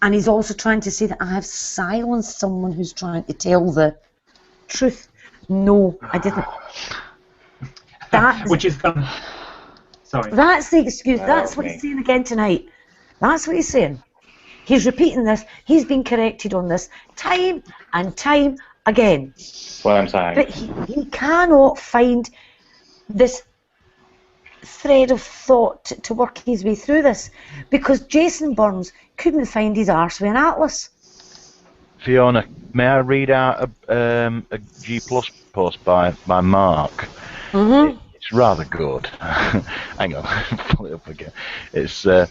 And he's also trying to say that I have silenced someone who's trying to tell the truth. No, I didn't. Which is sorry. That's the excuse. That's what he's saying again tonight. That's what he's saying. He's repeating this. He's been corrected on this time and time again. That's what I'm saying. But he cannot find this thread of thought to work his way through this, because Jason Burns couldn't find his arse with an atlas. Fiona, may I read out a G+ post by Mark? Mm-hmm. It's rather good. Hang on, pull it up again. It's a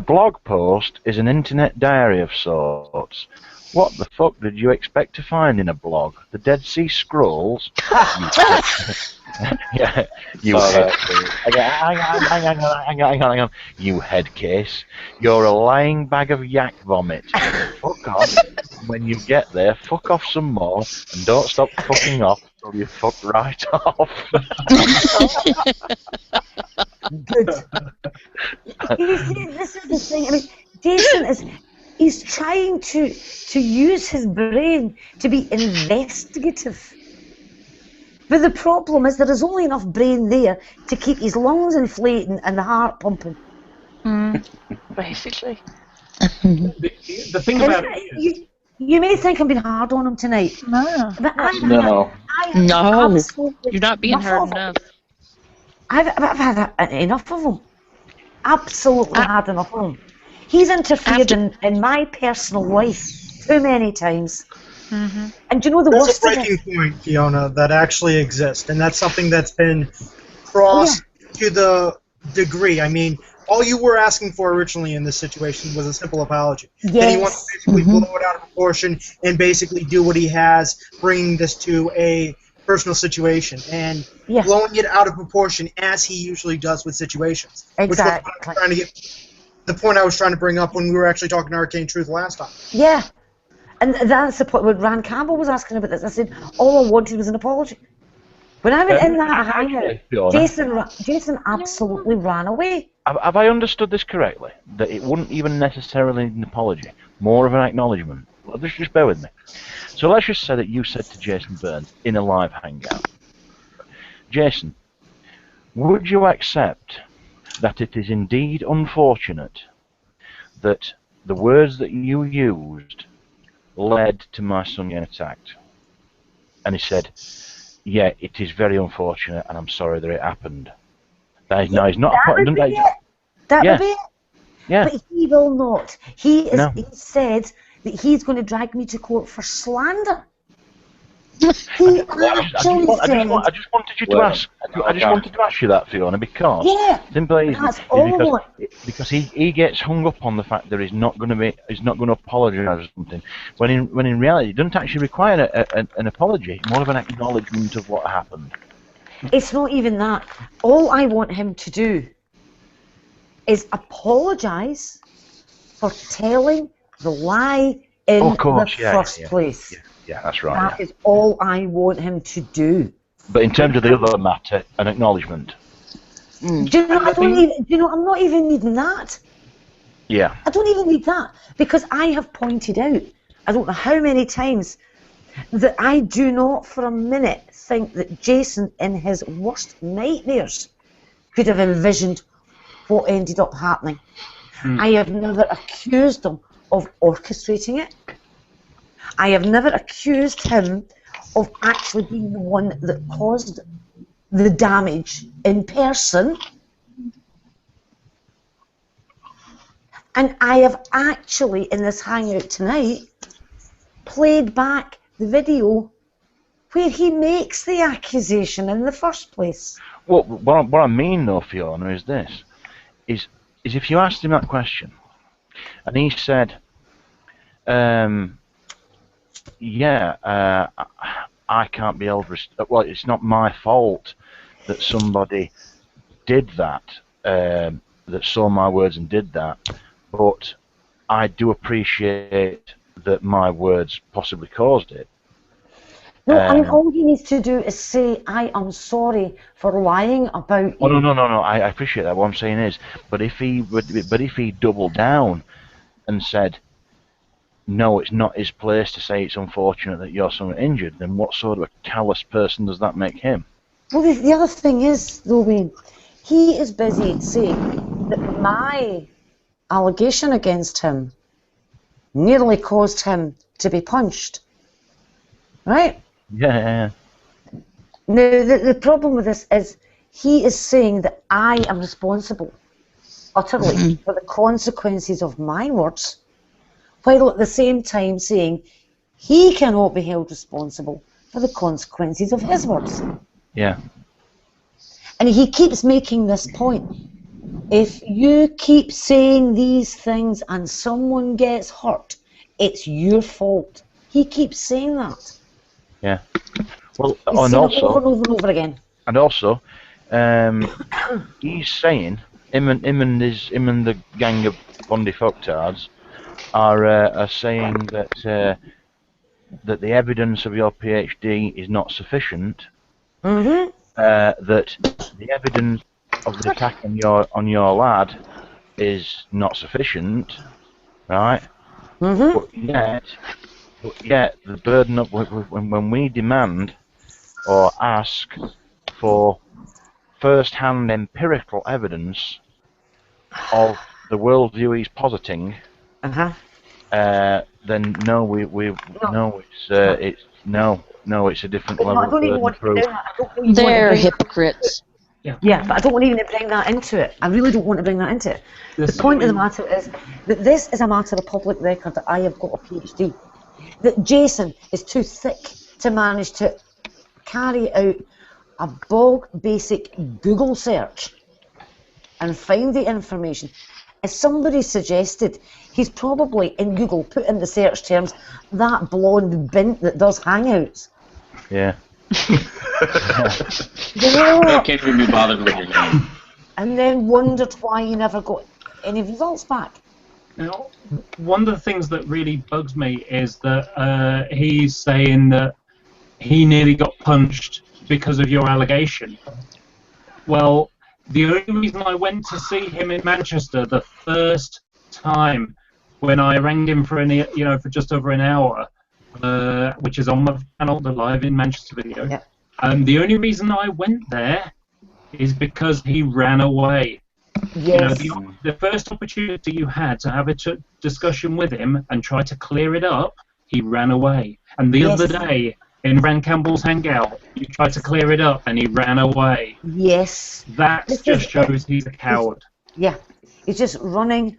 blog post is an internet diary of sorts. What the fuck did you expect to find in a blog? The Dead Sea Scrolls? Yeah, you head case. Hang on. You head case. You're a lying bag of yak vomit. Fuck off. When you get there, fuck off some more, and don't stop fucking off until you fuck right off. Good. You see, this is the thing. I mean, Jason he's trying to use his brain to be investigative. But the problem is there is only enough brain there to keep his lungs inflating and the heart pumping. Basically. The thing about it is... You may think I'm being hard on him tonight. No. But No. You're not being hard enough. I've had enough of him. Absolutely had enough of him. He's interfered in my personal life too many times. Mm-hmm. And do you know the There's worst a breaking point, Fiona, that actually exists, and that's something that's been crossed to the degree. I mean, all you were asking for originally in this situation was a simple apology. Yes. And he wants to basically blow it out of proportion and basically do what he has, bringing this to a personal situation and blowing it out of proportion as he usually does with situations. Exactly. Which was what I was trying to get, the point I was trying to bring up when we were actually talking Arcane Truth last time. Yeah. And that's the point when Rand Campbell was asking about this. I said, all I wanted was an apology. When I went in that hangout, Jason absolutely ran away. Have I understood this correctly? That it wouldn't even necessarily need an apology, more of an acknowledgement. Well, just bear with me. So let's just say that you said to Jason Burns in a live hangout, Jason, would you accept that it is indeed unfortunate that the words that you used led to my son getting attacked? And he said, yeah, it is very unfortunate, and I'm sorry that it happened. That is, no, he's not. That would be it. Yeah. But he will not. He said that he's going to drag me to court for slander. He actually said. I just wanted you to ask. I just wanted to ask you that, Fiona, because simply because he gets hung up on the fact that he's not going to apologise or something. When in reality, it doesn't actually require an apology, more of an acknowledgement of what happened. It's not even that. All I want him to do is apologise for telling the lie in the first place. Yeah, that's right. That is all I want him to do. But in terms of the other matter, an acknowledgement. Do you know, I'm not even needing that. Yeah. I don't even need that, because I have pointed out, I don't know how many times, that I do not for a minute think that Jason, in his worst nightmares, could have envisioned what ended up happening. I have never accused him of orchestrating it. I have never accused him of actually being the one that caused the damage in person. And I have actually, in this hangout tonight, played back the video where he makes the accusation in the first place. Well, what I mean, though, Fiona, is this. Is if you asked him that question, and he said, I can't be held well, it's not my fault that somebody did that, that saw my words and did that, but I do appreciate that my words possibly caused it. No, I mean, all he needs to do is say, I am sorry for lying about you. Oh, no, I appreciate that. What I'm saying is, but if he doubled down and said, no, it's not his place to say it's unfortunate that your son was injured, then what sort of a callous person does that make him? Well, the other thing is, though, Wayne, he is busy saying that my allegation against him nearly caused him to be punched. Right? Yeah. Now, the problem with this is he is saying that I am responsible, utterly, for the consequences of my words, while at the same time saying he cannot be held responsible for the consequences of his words. Yeah. And he keeps making this point. If you keep saying these things and someone gets hurt, it's your fault. He keeps saying that. Yeah. Well, He's and saying it also, over and over and over again. And also, he's saying him and the gang of Bundy fucktards are saying that that the evidence of your PhD is not sufficient. That the evidence of the attack on your lad is not sufficient, right? But yet the burden of when we demand or ask for first-hand empirical evidence of the worldview he's positing, then no, it's a different level of burden of proof. They're hypocrites. Yeah, but I don't want to even bring that into it. I really don't want to bring that into it. The point of the matter is that this is a matter of public record that I have got a PhD. That Jason is too thick to manage to carry out a bog basic Google search and find the information. As somebody suggested, he's probably in Google put in the search terms that blonde bint that does hangouts. Yeah. I can't even be bothered with your name. And then wondered why he never got any results back. Now, one of the things that really bugs me is that he's saying that he nearly got punched because of your allegation. Well, the only reason I went to see him in Manchester the first time, when I rang him for for just over an hour, which is on my channel, the Live in Manchester video. Yeah. The only reason I went there is because he ran away. Yes. The first opportunity you had to have a discussion with him and try to clear it up, he ran away. And the other day, in Ran Campbell's Hangout, you tried to clear it up and he ran away. Yes. That just shows he's a coward. Yeah. He's just running.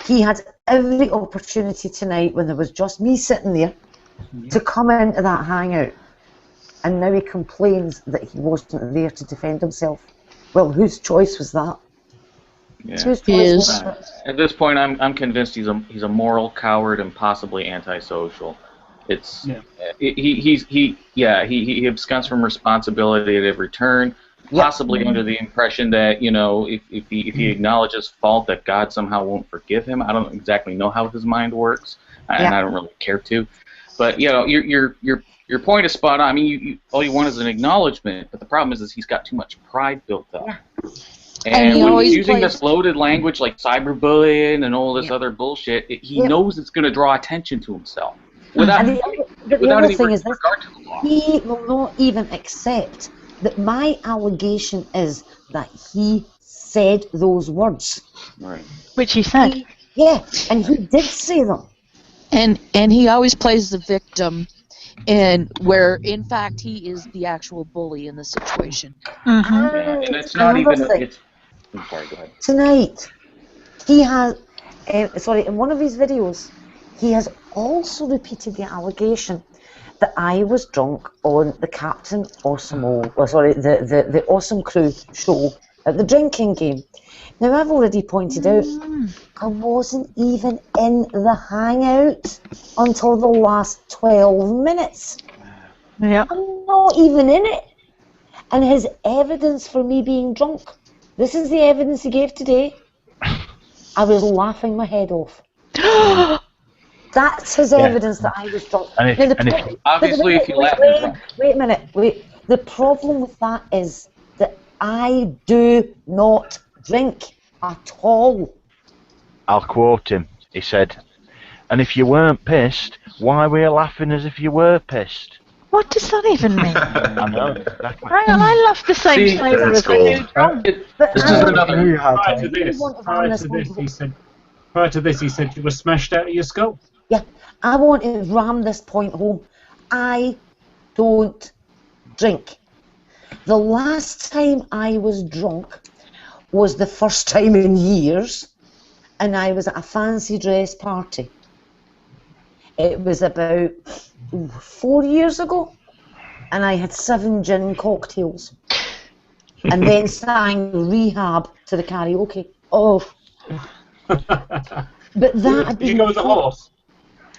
He had every opportunity tonight when there was just me sitting there to come into that hangout. And now he complains that he wasn't there to defend himself. Well, whose choice was that? Yeah. Whose choice was that? At this point, I'm convinced he's a moral coward and possibly antisocial. It's he absconds from responsibility at every turn, possibly under the impression that if he acknowledges fault, that God somehow won't forgive him. I don't exactly know how his mind works, and I don't really care to. But your point is spot on. I mean, all you want is an acknowledgement, but the problem is he's got too much pride built up. Yeah. And when he's using this loaded language like cyberbullying and all this other bullshit, he knows it's going to draw attention to himself. Without the other thing is this, he will not even accept that my allegation is that he said those words. Right. Which he said. And he did say them. And he always plays the victim, and where in fact he is the actual bully in the situation. Yeah, and it's not even. I'm sorry. Go ahead. Tonight, he has. In one of his videos, he has also repeated the allegation that I was drunk on the Captain Awesome, the Awesome Crew show at the drinking game. Now, I've already pointed out, I wasn't even in the hangout until the last 12 minutes. Yeah. I'm not even in it. And his evidence for me being drunk, this is the evidence he gave today. I was laughing my head off. That's his evidence that I was drunk. Obviously, if you laugh, wait a minute. The problem with that is that I do not drink at all. I'll quote him. He said, "And if you weren't pissed, why were you laughing as if you were pissed?" What does that even mean? I know, exactly. Hang on, I laugh the same flavour as I do drunk. Prior to this, he said you were smashed out of your skull. Yeah, I want to ram this point home. I don't drink. The last time I was drunk was the first time in years, and I was at a fancy dress party. It was about 4 years ago, and I had 7 gin cocktails, and then sang Rehab to the karaoke. Oh. But that had been... Did you go as a horse?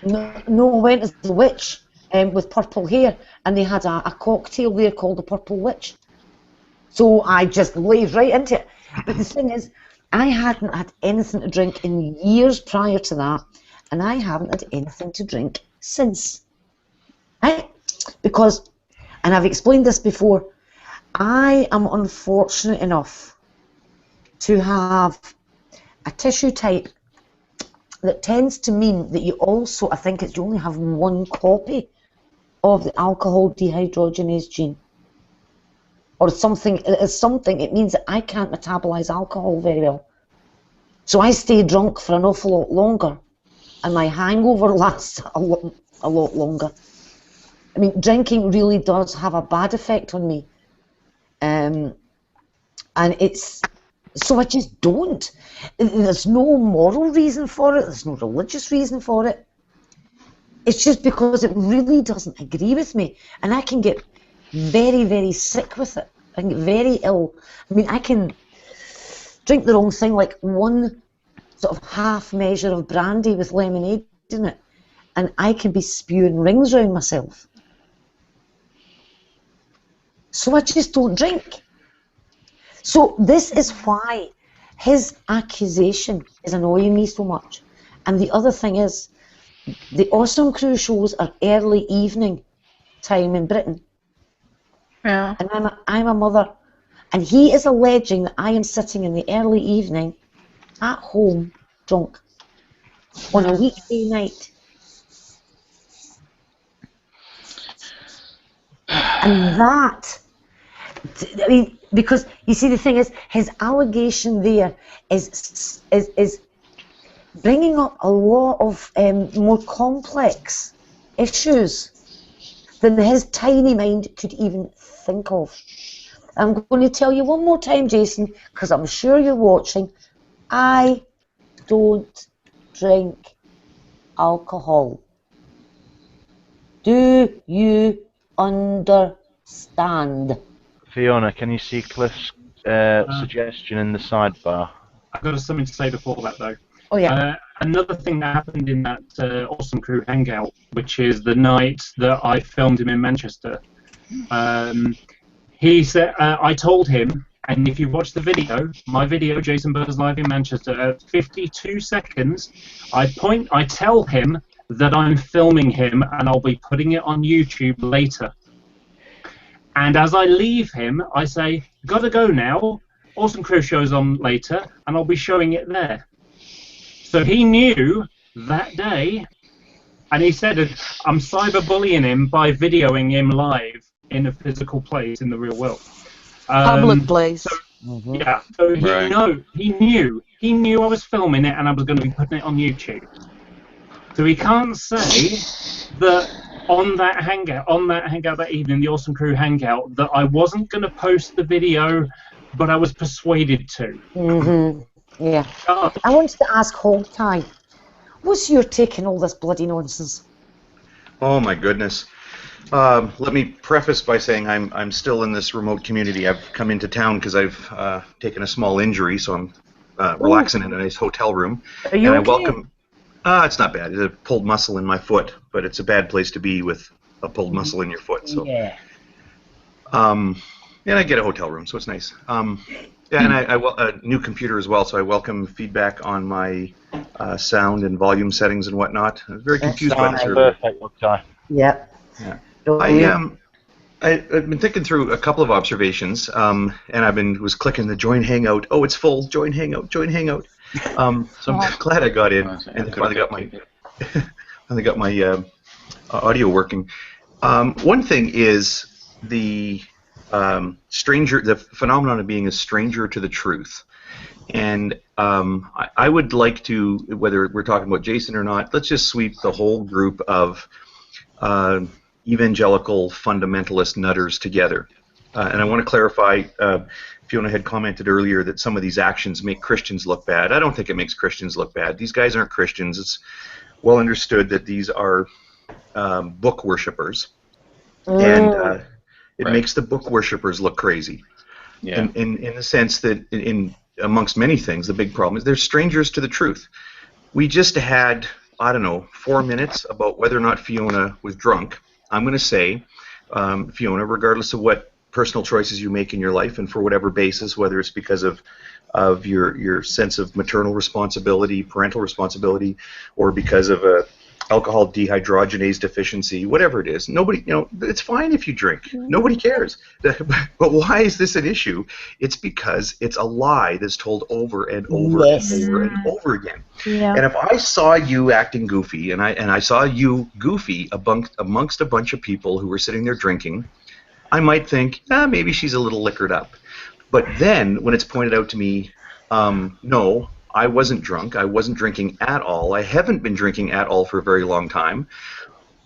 No, I went as the witch with purple hair, and they had a cocktail there called the Purple Witch. So I just laid right into it. But the thing is, I hadn't had anything to drink in years prior to that, and I haven't had anything to drink since. Right? Because, and I've explained this before, I am unfortunate enough to have a tissue type that tends to mean that you also, I think it's you only have one copy of the alcohol dehydrogenase gene. Or something, it means that I can't metabolize alcohol very well. So I stay drunk for an awful lot longer, and my hangover lasts a lot longer. I mean, drinking really does have a bad effect on me. And it's, so I just don't. There's no moral reason for it, there's no religious reason for it. It's just because it really doesn't agree with me, and I can get very, very sick with it. I can get very ill. I mean, I can drink the wrong thing, like one sort of half measure of brandy with lemonade in it, and I can be spewing rings around myself. So I just don't drink. So this is why his accusation is annoying me so much. And the other thing is, the Awesome Crew shows are early evening time in Britain. Yeah. And I'm a mother. And he is alleging that I am sitting in the early evening at home drunk on a weekday night. And that, I mean, because you see, the thing is, his allegation there is bringing up a lot of more complex issues than his tiny mind could even think of. I'm going to tell you one more time, Jason, because I'm sure you're watching. I don't drink alcohol. Do you understand? Fiona, can you see Cliff's suggestion in the sidebar? I've got something to say before that, though. Oh, yeah. Another thing that happened in that Awesome Crew hangout, which is the night that I filmed him in Manchester, he said, I told him, and if you watch the video, my video, Jason Burrs Live in Manchester, at 52 seconds, I tell him that I'm filming him and I'll be putting it on YouTube later. And as I leave him, I say, gotta go now, Awesome Crew show's on later, and I'll be showing it there. So he knew that day, and he said, I'm cyberbullying him by videoing him live in a physical place in the real world. Public place. So, yeah, so he knew I was filming it and I was going to be putting it on YouTube. So he can't say that on that hangout that evening, the Awesome Crew hangout, that I wasn't going to post the video, but I was persuaded to. Mm-hmm. Yeah. I wanted to ask Hogtie, what's your take on all this bloody nonsense? Oh my goodness. Let me preface by saying I'm still in this remote community. I've come into town because I've taken a small injury, so I'm relaxing in a nice hotel room. Are you and okay? I welcome. It's not bad. It's a pulled muscle in my foot, but it's a bad place to be with a pulled muscle in your foot. So. Yeah. And I get a hotel room, so it's nice. Yeah, and I a new computer as well, so I welcome feedback on my sound and volume settings and whatnot. I was very confused by this earlier. Yeah. Yeah. I've been thinking through a couple of observations, and was clicking the join hangout. Oh, it's full. Join hangout. Join hangout. So I'm glad I got in and finally got my audio working. One thing is the phenomenon of being a stranger to the truth. And I would like to, whether we're talking about Jason or not, let's just sweep the whole group of evangelical fundamentalist nutters together. and I want to clarify, Fiona had commented earlier that some of these actions make Christians look bad. I don't think it makes Christians look bad. These guys aren't Christians. It's well understood that these are book worshippers, and it makes the book worshippers look crazy. Yeah. In the sense that, in amongst many things, the big problem is they're strangers to the truth. We just had, I don't know, 4 minutes about whether or not Fiona was drunk. I'm going to say, Fiona, regardless of what personal choices you make in your life and for whatever basis, whether it's because of your sense of maternal responsibility, parental responsibility, or because of a alcohol dehydrogenase deficiency, whatever it is, nobody, it's fine if you drink. Nobody cares. But why is this an issue? It's because it's a lie that's told over and over and over and over again. Yeah. And if I saw you acting goofy, and I saw you goofy amongst a bunch of people who were sitting there drinking, I might think, maybe she's a little liquored up. But then, when it's pointed out to me, no, I wasn't drunk. I wasn't drinking at all. I haven't been drinking at all for a very long time.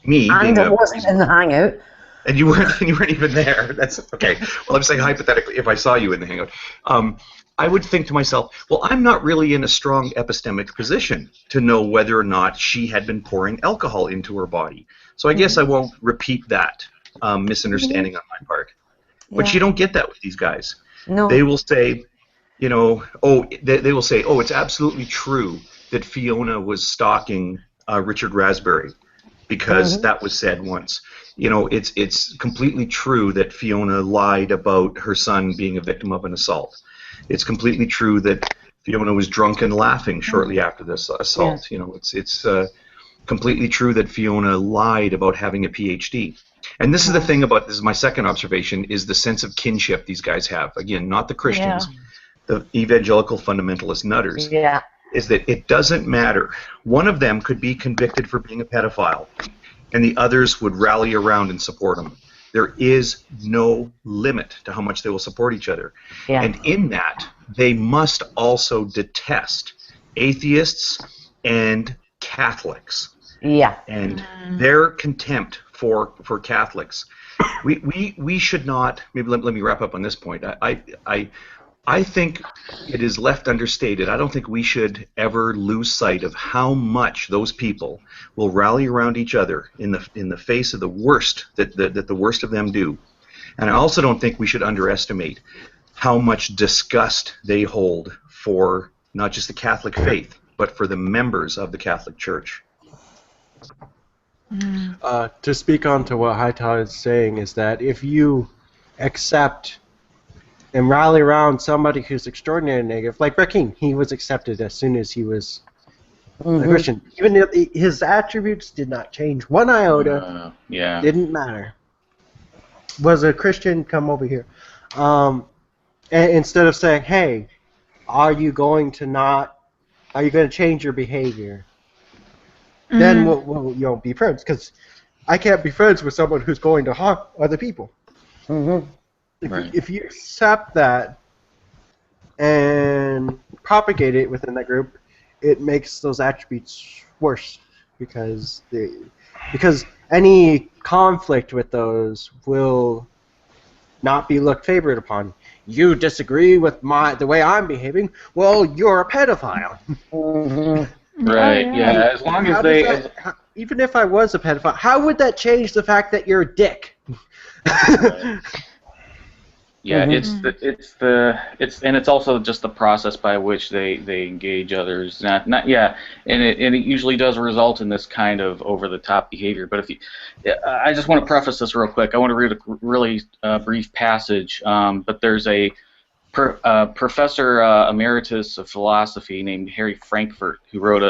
And I wasn't in the hangout. And you weren't even there. That's okay. Well, I'm saying hypothetically, if I saw you in the hangout, I would think to myself, well, I'm not really in a strong epistemic position to know whether or not she had been pouring alcohol into her body. So I guess I won't repeat that misunderstanding on my part. But you don't get that with these guys. No. They will say, they will say, it's absolutely true that Fiona was stalking Richard Raspberry because that was said once. It's completely true that Fiona lied about her son being a victim of an assault. It's completely true that Fiona was drunk and laughing shortly after this assault. Yeah. It's completely true that Fiona lied about having a PhD. And this is the thing about, this is my second observation, is the sense of kinship these guys have. Again, not the Christians. Yeah. The evangelical fundamentalist nutters, is that it doesn't matter. One of them could be convicted for being a pedophile, and the others would rally around and support him. There is no limit to how much they will support each other. Yeah. And in that, they must also detest atheists and Catholics. Yeah. And their contempt for Catholics. We should not, maybe let me wrap up on this point. I think it is left understated. I don't think we should ever lose sight of how much those people will rally around each other in the face of the worst that the worst of them do. And I also don't think we should underestimate how much disgust they hold for not just the Catholic faith, but for the members of the Catholic Church. To speak on to what Haita is saying is that if you accept and rally around somebody who's extraordinarily negative, like Rakim, he was accepted as soon as he was a Christian. Even if his attributes did not change one iota, didn't matter. Was a Christian, come over here. And instead of saying, hey, are you going to change your behavior? Then we'll be friends, because I can't be friends with someone who's going to harm other people. If you accept that and propagate it within that group, it makes those attributes worse, because any conflict with those will not be looked favored upon. You disagree with the way I'm behaving, well, you're a pedophile. Right, yeah, as long as they... even if I was a pedophile, how would that change the fact that you're a dick? Yeah, it's also just the process by which they engage others. And it usually does result in this kind of over-the-top behavior. But I just want to preface this real quick. I want to read a really brief passage. But there's a professor emeritus of philosophy named Harry Frankfurt who wrote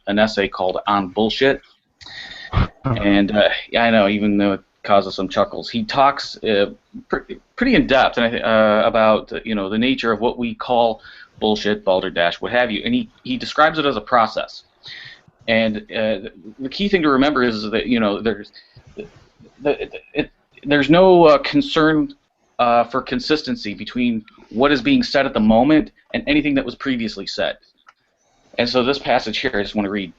an essay called "On Bullshit." And I know, even though it causes some chuckles, he talks pretty in depth about the nature of what we call bullshit, balderdash, what have you, and he describes it as a process. And the key thing to remember is that there's no concern for consistency between what is being said at the moment and anything that was previously said. And so this passage here, I just want to read.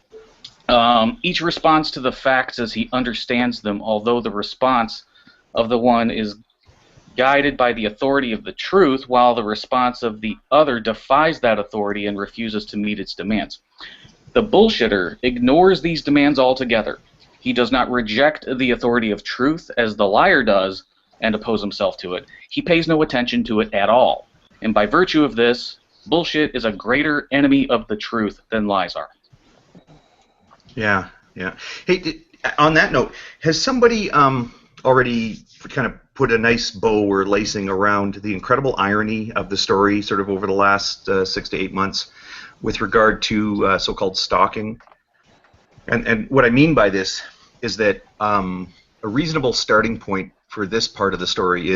Each responds to the facts as he understands them, although the response of the one is guided by the authority of the truth, while the response of the other defies that authority and refuses to meet its demands. The bullshitter ignores these demands altogether. He does not reject the authority of truth as the liar does and oppose himself to it. He pays no attention to it at all. And by virtue of this, bullshit is a greater enemy of the truth than lies are. Yeah, yeah. Hey, on that note, has somebody already kind of put a nice bow or lacing around the incredible irony of the story sort of over the last 6 to 8 months with regard to so-called stalking? And what I mean by this is that a reasonable starting point for this part of the story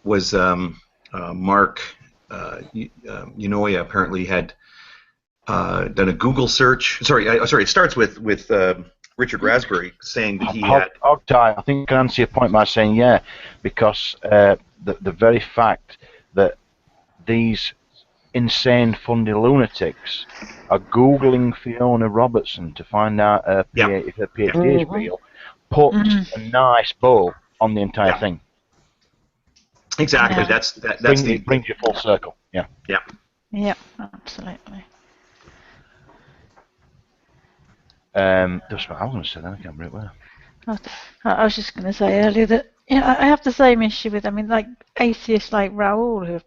was Mark Unoya apparently had done a Google search. Sorry, it starts with Richard Raspberry saying that he had... I think I can answer your point by saying yeah, because the very fact that these insane fundy lunatics are Googling Fiona Robertson to find out if her PhD is real, put a nice bow on the entire thing. Exactly. Yeah. Brings you full circle. Yeah. Yeah. Yeah, absolutely. That's what I was going to say then. I can't remember where. I was just going to say earlier that I have the same issue with, like atheists like Raoul, who,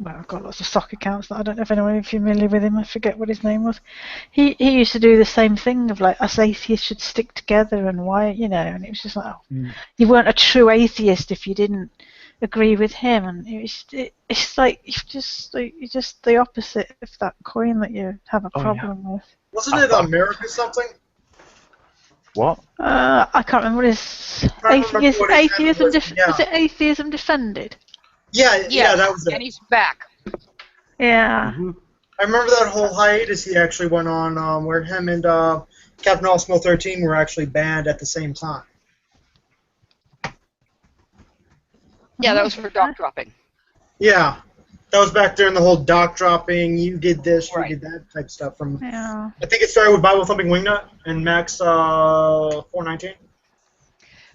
I've got lots of stock accounts that I don't know if anyone is familiar with him. I forget what his name was. He used to do the same thing of like, us atheists should stick together and why, and it was just like, you weren't a true atheist if you didn't agree with him, and it's like you're just the opposite of that coin that you have a problem with. Wasn't it America something? What? I can't remember what his atheism. Was it Atheism Defended? Yeah, Yes, that was it. and he's back. Yeah. I remember that whole hiatus he actually went on, where him and Captain Allsmo 13 were actually banned at the same time. Yeah, that was for dock dropping. Yeah, that was back during the whole dock dropping. You did this, you did that type stuff. From I think it started with Bible Thumping Wingnut and Max 419.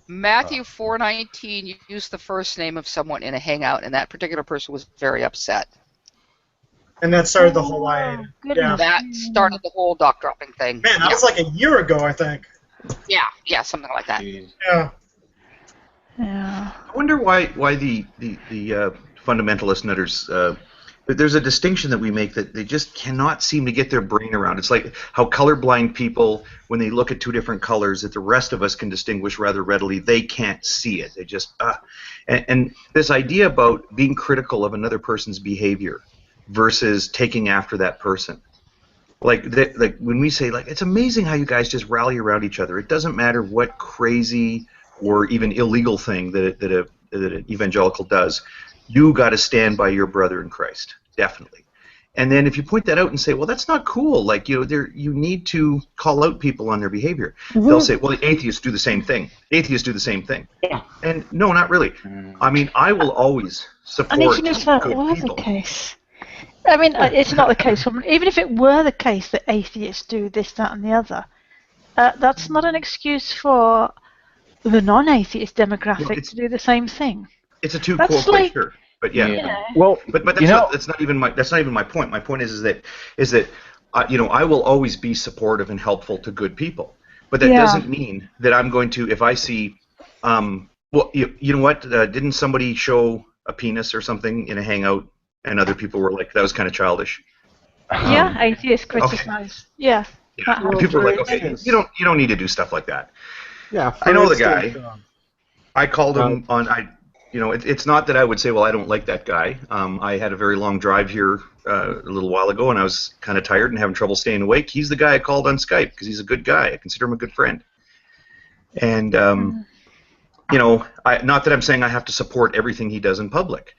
Matthew 419 used the first name of someone in a hangout, and that particular person was very upset. And that started the whole hiatus. Yeah. That started the whole dock dropping thing. Man, that was like a year ago, I think. Yeah, something like that. Yeah. Yeah. I wonder why the fundamentalist nutters. There's a distinction that we make that they just cannot seem to get their brain around. It's like how colorblind people, when they look at two different colors that the rest of us can distinguish rather readily, they can't see it. They just and this idea about being critical of another person's behavior versus taking after that person. Like when we say, like, it's amazing how you guys just rally around each other. It doesn't matter what crazy or even illegal thing that an evangelical does. You got to stand by your brother in Christ, definitely. And then if you point that out and say, well, that's not cool, like, you need to call out people on their behavior. They'll say, well, the atheists do the same thing. Atheists do the same thing. Yeah. And no, not really. I mean, I will always support And even if that good were people. the case, it's not the case. Even if it were the case that atheists do this, that, and the other, that's not an excuse for the non-atheist demographic to do the same thing. It's a two-quote picture, but yeah. Well, but that's not even my point. My point is that I will always be supportive and helpful to good people, but that doesn't mean that I'm going to, if I see, well, you know what? Didn't somebody show a penis or something in a hangout, and other people were like, that was kind of childish. Yeah, atheists criticize. Okay. Yeah. People are like, okay, you don't need to do stuff like that. Yeah, I know the guy. I called him on. It's not that I would say, well, I don't like that guy. I had a very long drive here a little while ago, and I was kind of tired and having trouble staying awake. He's the guy I called on Skype because he's a good guy. I consider him a good friend. And not that I'm saying I have to support everything he does in public.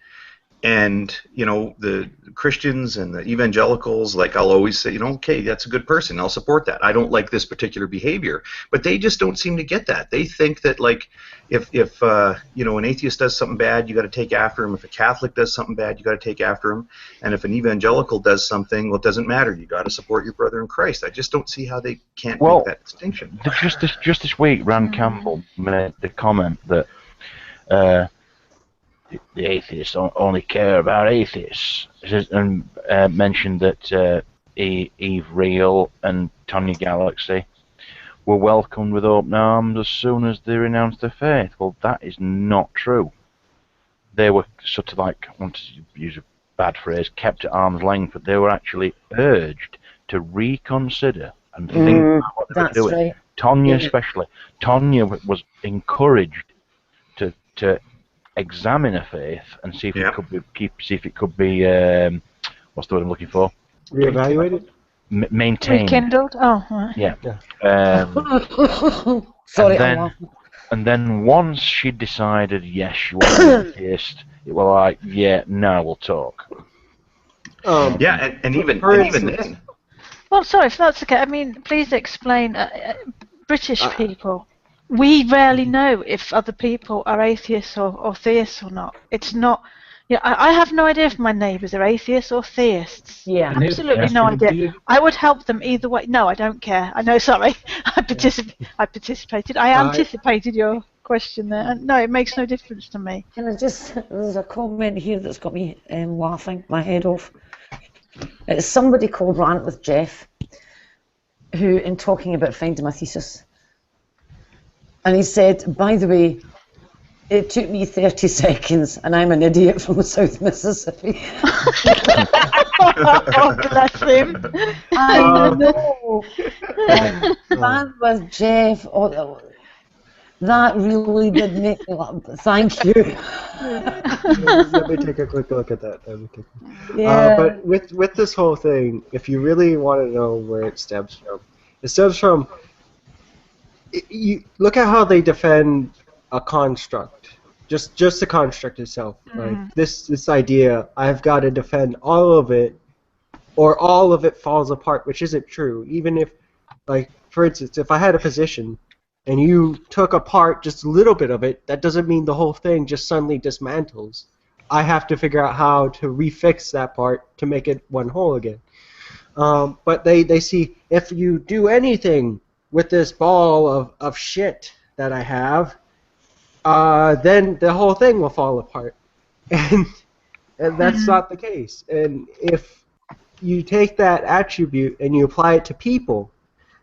And the Christians and the evangelicals, like, I'll always say, okay, that's a good person. I'll support that. I don't like this particular behavior, but they just don't seem to get that. They think that, like, if an atheist does something bad, you got to take after him. If a Catholic does something bad, you got to take after him. And if an evangelical does something, well, it doesn't matter. You got to support your brother in Christ. I just don't see how they can't make that distinction. Just this week, Rand Campbell made the comment that the atheists only care about atheists, and mentioned that Eve Real and Tanya Galaxy were welcomed with open arms as soon as they renounced their faith. Well, that is not true. They were sort of like, I want to use a bad phrase, kept at arm's length, but they were actually urged to reconsider and think about what they were doing. Right. Tanya especially. Tanya was encouraged to examine her faith and see if it could be what's the word I'm looking for? Reevaluated? Maintained. Rekindled? Oh, right. Yeah. Sorry, and then once she decided, yes, she was an atheist, it was like, yeah, now we'll talk. And even then. Well, sorry, if that's okay. I mean, please explain. British people, we rarely know if other people are atheists or theists or not. It's not. Yeah, I have no idea if my neighbours are atheists or theists. Yeah, absolutely no idea. I would help them either way. No, I don't care. I know. Sorry, I participated. I anticipated your question there. No, it makes no difference to me. Can I just? There's a comment here that's got me laughing my head off. It's somebody called Rant with Jeff, who, in talking about finding my thesis, and he said, by the way, it took me 30 seconds, and I'm an idiot from South Mississippi. Oh, bless him. I know. Man with Jeff. Oh, that really did make me laugh. Thank you. Let me take a quick look at that. But with this whole thing, if you really want to know where it stems from you look at how they defend a construct, just the construct itself. Like this idea, I've got to defend all of it, or all of it falls apart, which isn't true. Even if, like, for instance, if I had a position and you took apart just a little bit of it, that doesn't mean the whole thing just suddenly dismantles. I have to figure out how to refix that part to make it one whole again. But they see, if you do anything with this ball of shit that I have, then the whole thing will fall apart. And that's not the case. And if you take that attribute and you apply it to people,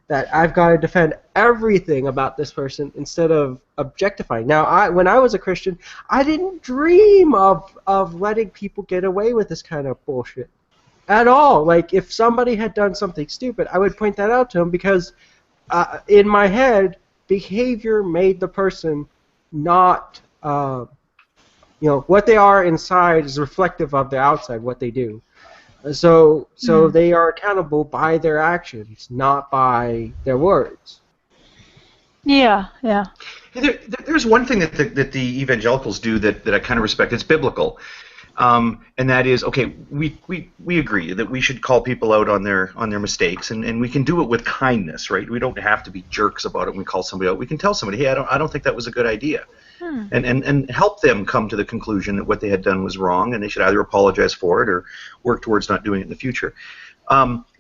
that I've got to defend everything about this person instead of objectifying. Now, when I was a Christian, I didn't dream of letting people get away with this kind of bullshit at all. Like, if somebody had done something stupid, I would point that out to them, because in my head, behavior made the person not, what they are inside is reflective of the outside, what they do. So they are accountable by their actions, not by their words. Yeah. There's one thing that the evangelicals do that I kind of respect. It's biblical, and that is, okay, we agree that we should call people out on their mistakes, and we can do it with kindness, right? We don't have to be jerks about it when we call somebody out. We can tell somebody, hey, I don't think that was a good idea. And help them come to the conclusion that what they had done was wrong, and they should either apologize for it or work towards not doing it in the future.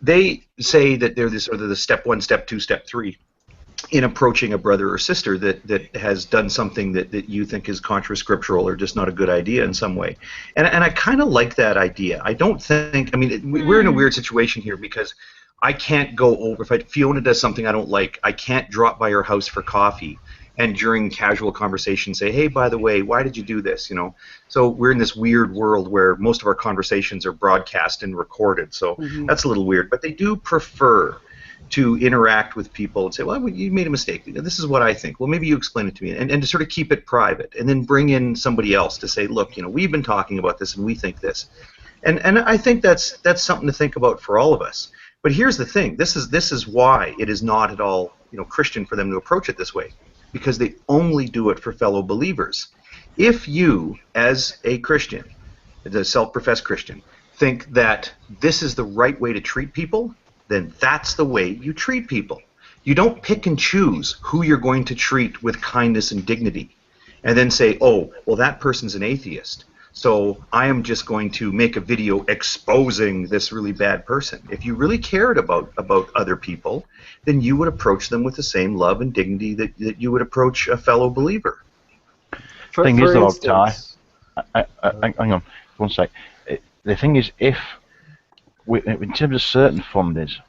They say that they're the step 1, step 2, step 3 in approaching a brother or sister that has done something that you think is contra-scriptural or just not a good idea in some way. And I kind of like that idea. I don't think, we're in a weird situation here, because I can't go over, if Fiona does something I don't like, I can't drop by her house for coffee and during casual conversation say, hey, by the way, why did you do this? So we're in this weird world where most of our conversations are broadcast and recorded, so that's a little weird. But they do prefer to interact with people and say, well, you made a mistake. This is what I think. Well, maybe you explain it to me, and to sort of keep it private, and then bring in somebody else to say, look, we've been talking about this and we think this. And I think that's something to think about for all of us. But here's the thing. This is why it is not at all Christian for them to approach it this way. Because they only do it for fellow believers. If you, as a Christian, as a self-professed Christian, think that this is the right way to treat people, then that's the way you treat people. You don't pick and choose who you're going to treat with kindness and dignity, and then say, oh, well, that person's an atheist, so I am just going to make a video exposing this really bad person. If you really cared about other people, then you would approach them with the same love and dignity that you would approach a fellow believer. Thing is, though, Ty, hang on, one sec. The thing is, in terms of certain funders,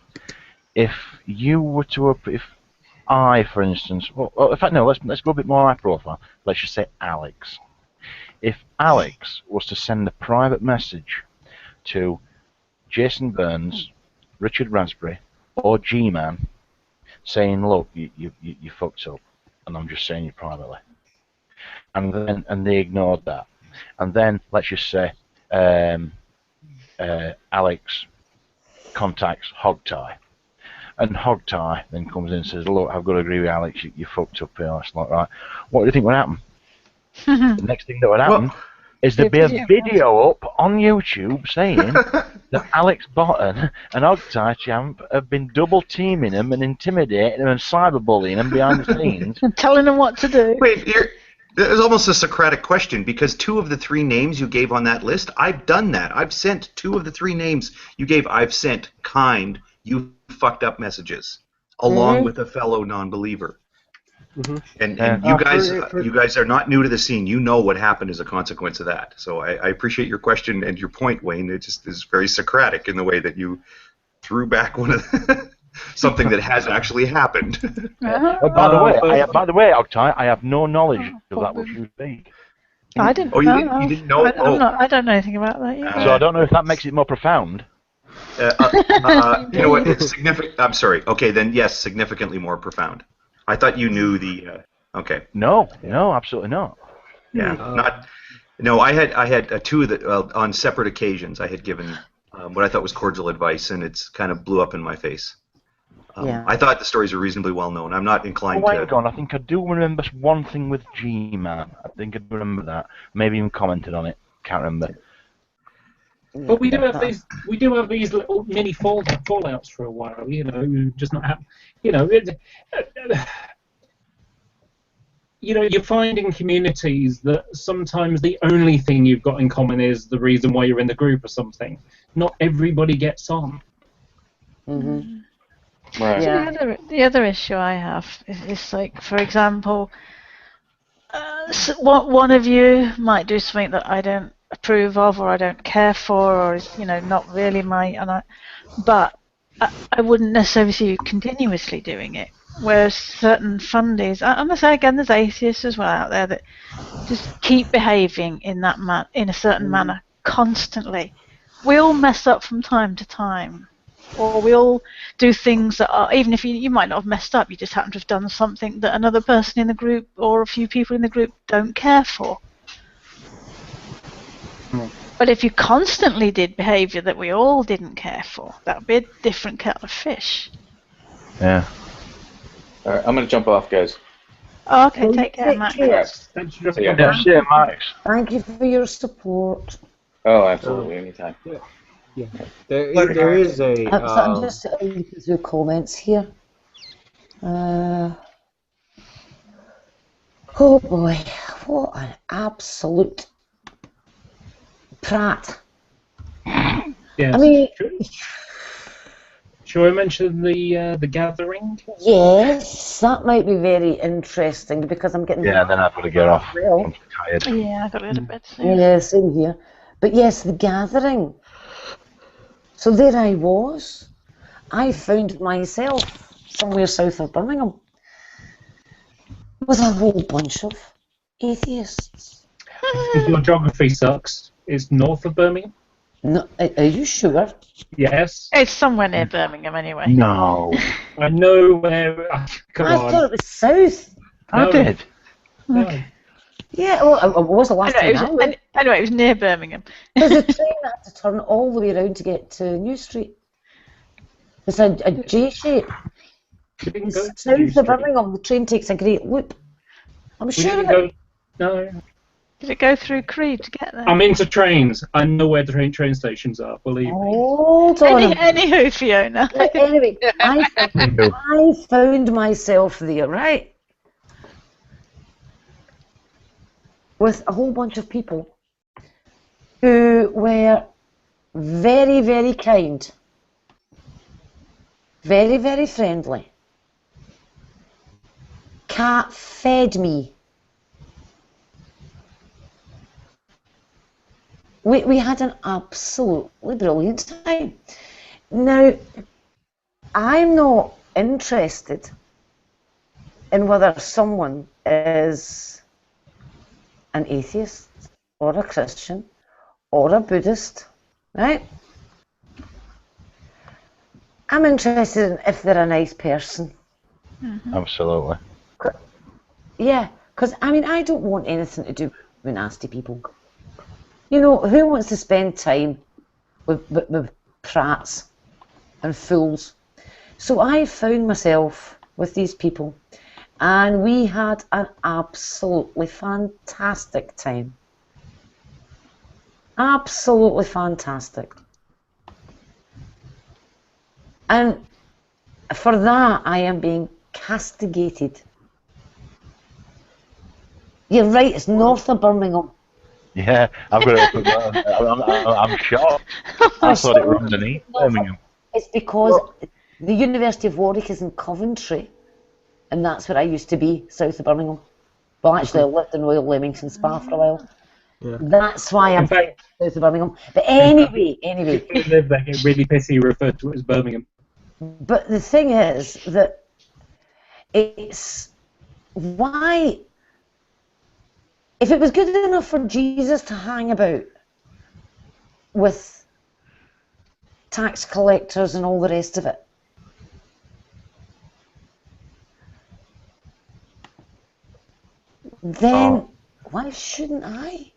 if you were to, if I, for instance, well, in fact, no, let's go a bit more high profile. Let's just say Alex. If Alex was to send a private message to Jason Burns, Richard Raspberry, or G-Man, saying, "Look, you fucked up, and I'm just saying you privately," and they ignored that, and then let's just say Alex contacts Hogtie, and Hogtie then comes in and says, "Look, I've got to agree with Alex. You fucked up here." That's not right. What do you think would happen? The next thing that would happen is there'd be a video up on YouTube saying that Alex Botton and Hogtie Champ have been double teaming him and intimidating him and cyberbullying him behind the scenes. And telling them what to do. Wait, it's almost a Socratic question, because 2 of the 3 names you gave on that list, I've done that. I've sent 2 of the 3 names you gave. I've sent kind, you fucked up messages, along with a fellow non-believer. And you guys are not new to the scene. You know what happened as a consequence of that. So I appreciate your question and your point, Wayne. It just is very Socratic in the way that you threw back one of something that has actually happened. By the way, Hogtie, I have no knowledge of that which you speak. I didn't. Oh, you didn't know? I don't know anything about that either. So I don't know if that makes it more profound. You know what? It's significant. I'm sorry. Okay, then yes, significantly more profound. I thought you knew the. Okay. No, absolutely not. Yeah, not. No, I had 2 that on separate occasions I had given what I thought was cordial advice, and it's kind of blew up in my face. I thought the stories are reasonably well known. I'm not inclined to. Hang on, I think I do remember one thing with G-Man. I think I remember that. Maybe even commented on it. Can't remember. But we do have these little mini fallouts for a while, you know, just not happen. You know, you're finding communities that sometimes the only thing you've got in common is the reason why you're in the group or something. Not everybody gets on. Mm-hmm. Right. Yeah. The other issue I have is like, for example, one of you might do something that I don't approve of, or I don't care for, or is not really but I wouldn't necessarily see you continuously doing it. Whereas certain fundies, I'm gonna say again, there's atheists as well out there that just keep behaving in a certain manner constantly. We all mess up from time to time, or we all do things that are, even if you might not have messed up, you just happen to have done something that another person in the group or a few people in the group don't care for. But if you constantly did behaviour that we all didn't care for, that would be a different kettle of fish. Yeah. All right, I'm going to jump off, guys. Oh, okay, take care, Max. See ya. Yeah, Max. Thank you for your support. Oh, absolutely, anytime. Yeah. There is a. So I'm just looking through comments here. Oh boy, what an absolute prat. Yes. I mean, shall I mention the gathering? Yes, that might be very interesting because I'm getting. Yeah, then I've got to get off. Well, I'm tired. Yeah, I got to go to bed soon. yeah, same here. But yes, the gathering. So there I was. I found myself somewhere south of Birmingham with a whole bunch of atheists. Your geography sucks. It's north of Birmingham. No, are you sure? Yes. It's somewhere near Birmingham anyway. No. I know where. Come I on. thought it was south. I did. Okay. Yeah, well, it was the last time I went. Anyway, it was near Birmingham. There's a train that had to turn all the way around to get to New Street. It's a J shape. It's south of Birmingham. The train takes a great loop. I'm sure of it. No. Did it go through Creed to get there? I'm into trains. I know where the train stations are, believe me. Hold on. Anywho, Fiona. Anyway, I found myself there, right? With a whole bunch of people who were very, very kind, very, very friendly, cat fed me, We had an absolutely brilliant time. Now, I'm not interested in whether someone is an atheist or a Christian or a Buddhist, right? I'm interested in if they're a nice person. Absolutely. Yeah, because, I mean, I don't want anything to do with nasty people. You know, who wants to spend time with prats and fools? So I found myself with these people, and we had an absolutely fantastic time. Absolutely fantastic. And for that, I am being castigated. You're right, it's north of Birmingham. Yeah, I've got it up at I'm shocked. I thought it was underneath Birmingham. It's because the University of Warwick is in Coventry, and that's where I used to be, south of Birmingham. Well, actually, I lived in Royal Leamington Spa for a while. Yeah. That's why I'm south of Birmingham. But anyway. People who live there get really pissy referred to it as Birmingham. But the thing is that it's why, if it was good enough for Jesus to hang about with tax collectors and all the rest of it, then why shouldn't I?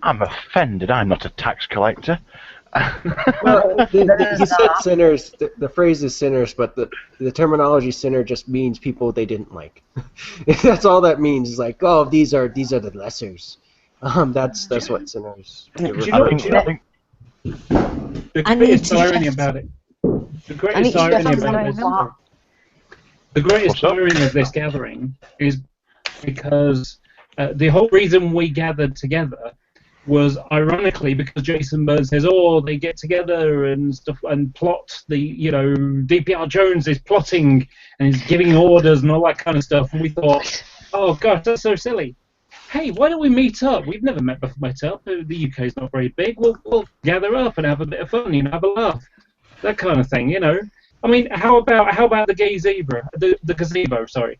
I'm offended. I'm not a tax collector. Well, he said sinners. The phrase is sinners, but the terminology sinner just means people they didn't like. That's all that means. It's like, oh, these are the lessers. That's what sinners. The greatest irony about it. The greatest irony of this gathering is because the whole reason we gathered together was ironically because Jason Byrne says, oh, they get together and stuff and plot DPR Jones is plotting and he's giving orders and all that kind of stuff, and we thought, oh gosh, that's so silly. Hey, why don't we meet up? We've never met up. The UK is not very big. We'll gather up and have a bit of fun, have a laugh, that kind of thing, I mean, how about the gay zebra, the gazebo? Sorry.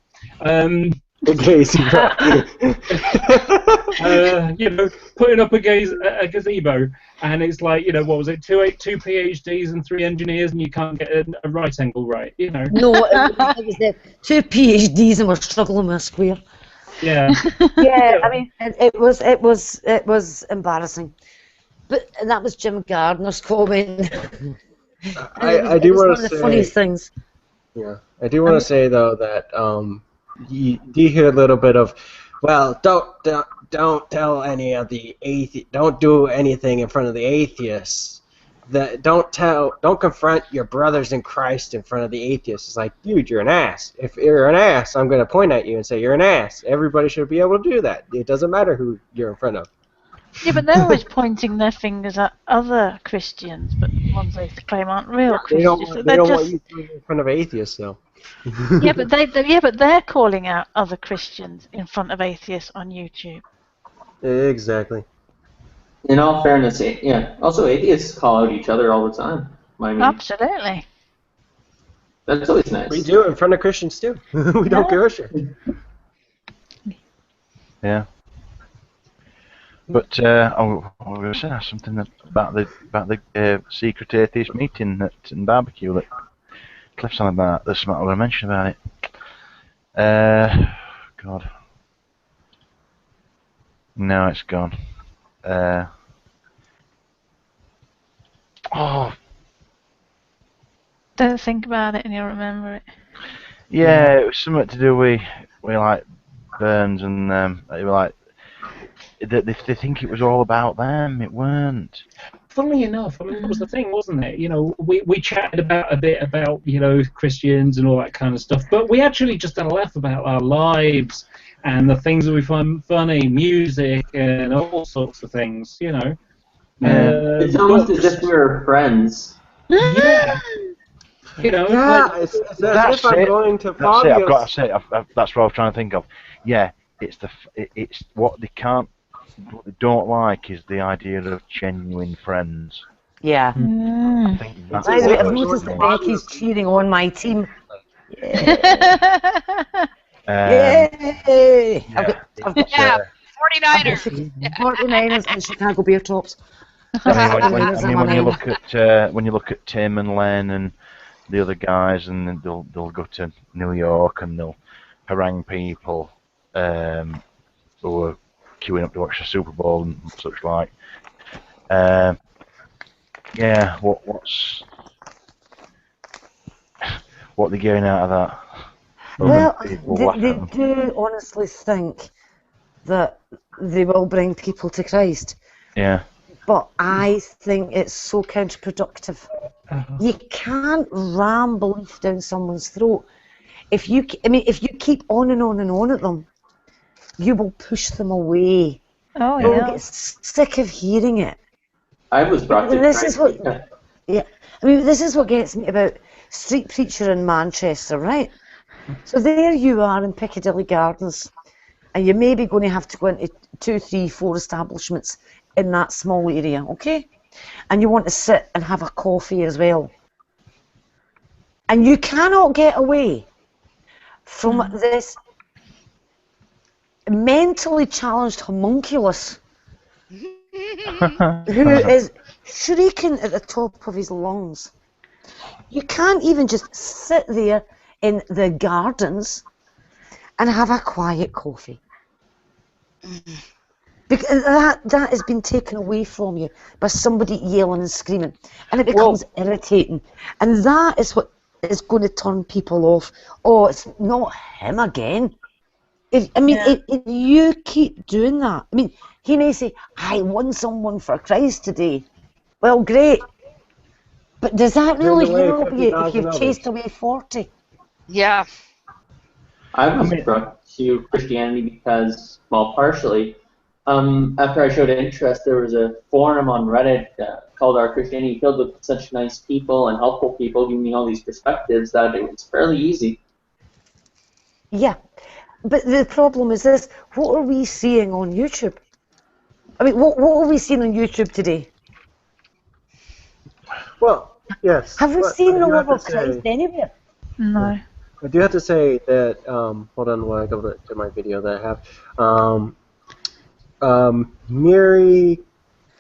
The gay zebra. Putting up a gazebo, and it's like, what was it? Two PhDs and 3 engineers, and you can't get a right angle right, No, it was the 2 PhDs, and we're struggling with a square. Yeah. Yeah, I mean, it was embarrassing, but that was Jim Gardner's comment. I do want to say. One of the funniest things. Yeah, I do want to say though that you hear a little bit of, well, don't tell any of the don't do anything in front of the atheists. Don't confront your brothers in Christ in front of the atheists. It's like, dude, you're an ass. If you're an ass, I'm going to point at you and say you're an ass. Everybody should be able to do that. It doesn't matter who you're in front of. Yeah, but they're always pointing their fingers at other Christians, but the ones they claim aren't real Christians. They don't want you in front of atheists, though. Yeah, but they're calling out other Christians in front of atheists on YouTube. Exactly. In all fairness, yeah. Also, atheists call out each other all the time. I mean, absolutely. That's always nice. We do it in front of Christians too. We don't give a shit. Yeah. But I was going to say something about the secret atheist meeting in barbecue that Cliff's on about. There's something I want to mention about it. God. No, it's gone. Don't think about it and you'll remember it. Yeah, it was something to do with like Burns and they were like they think it was all about them. It weren't. Funnily enough, I mean, that was the thing, wasn't it? We chatted a bit about Christians and all that kind of stuff, but we actually just had a laugh about our lives and the things that we find funny, music and all sorts of things. It's almost as if we were friends. Yeah. It's as if I'm going to Fabius. I've got to say, that's what I was trying to think of. Yeah, it's what they can't don't like is the idea of genuine friends. Yeah. I think that's By the way, I've noticed that Becky's cheering on my team. Yay! I've got 49ers. 49ers and Chicago Bear Tops. When you look at Tim and Len and the other guys, and then they'll go to New York and they'll harangue people who are queuing up to watch the Super Bowl and such like. Yeah, what they're getting out of that? Well, they do honestly think that they will bring people to Christ. Yeah. But I think it's so counterproductive. You can't ram belief down someone's throat. If you keep on and on and on at them, you will push them away. Oh, They'll yeah. get sick of hearing it. I was brought to This Christ. is what, yeah. I mean, this is what gets me about Street Preacher in Manchester, right? So there you are in Piccadilly Gardens, and you're maybe going to have to go into 2, 3, 4 establishments in that small area, okay? And you want to sit and have a coffee as well. And you cannot get away from this mentally challenged homunculus who is shrieking at the top of his lungs. You can't even just sit there in the gardens and have a quiet coffee. Because that has been taken away from you by somebody yelling and screaming, and it becomes irritating. And that is what is going to turn people off. Oh, it's not him again. If you keep doing that, I mean, he may say, I won someone for Christ today. Well, great. But does that really help you if you've chased away 40? Yeah. I was brought to Christianity because, well, partially, after I showed interest, there was a forum on Reddit called Our Christianity, filled with such nice people and helpful people giving me all these perspectives that it was fairly easy. Yeah. But the problem is this, what are we seeing on YouTube? I mean, what are we seeing on YouTube today? Well, yes. Have we seen the love of Christ anywhere? No. I do have to say that, hold on while I go to my video that I have. Mary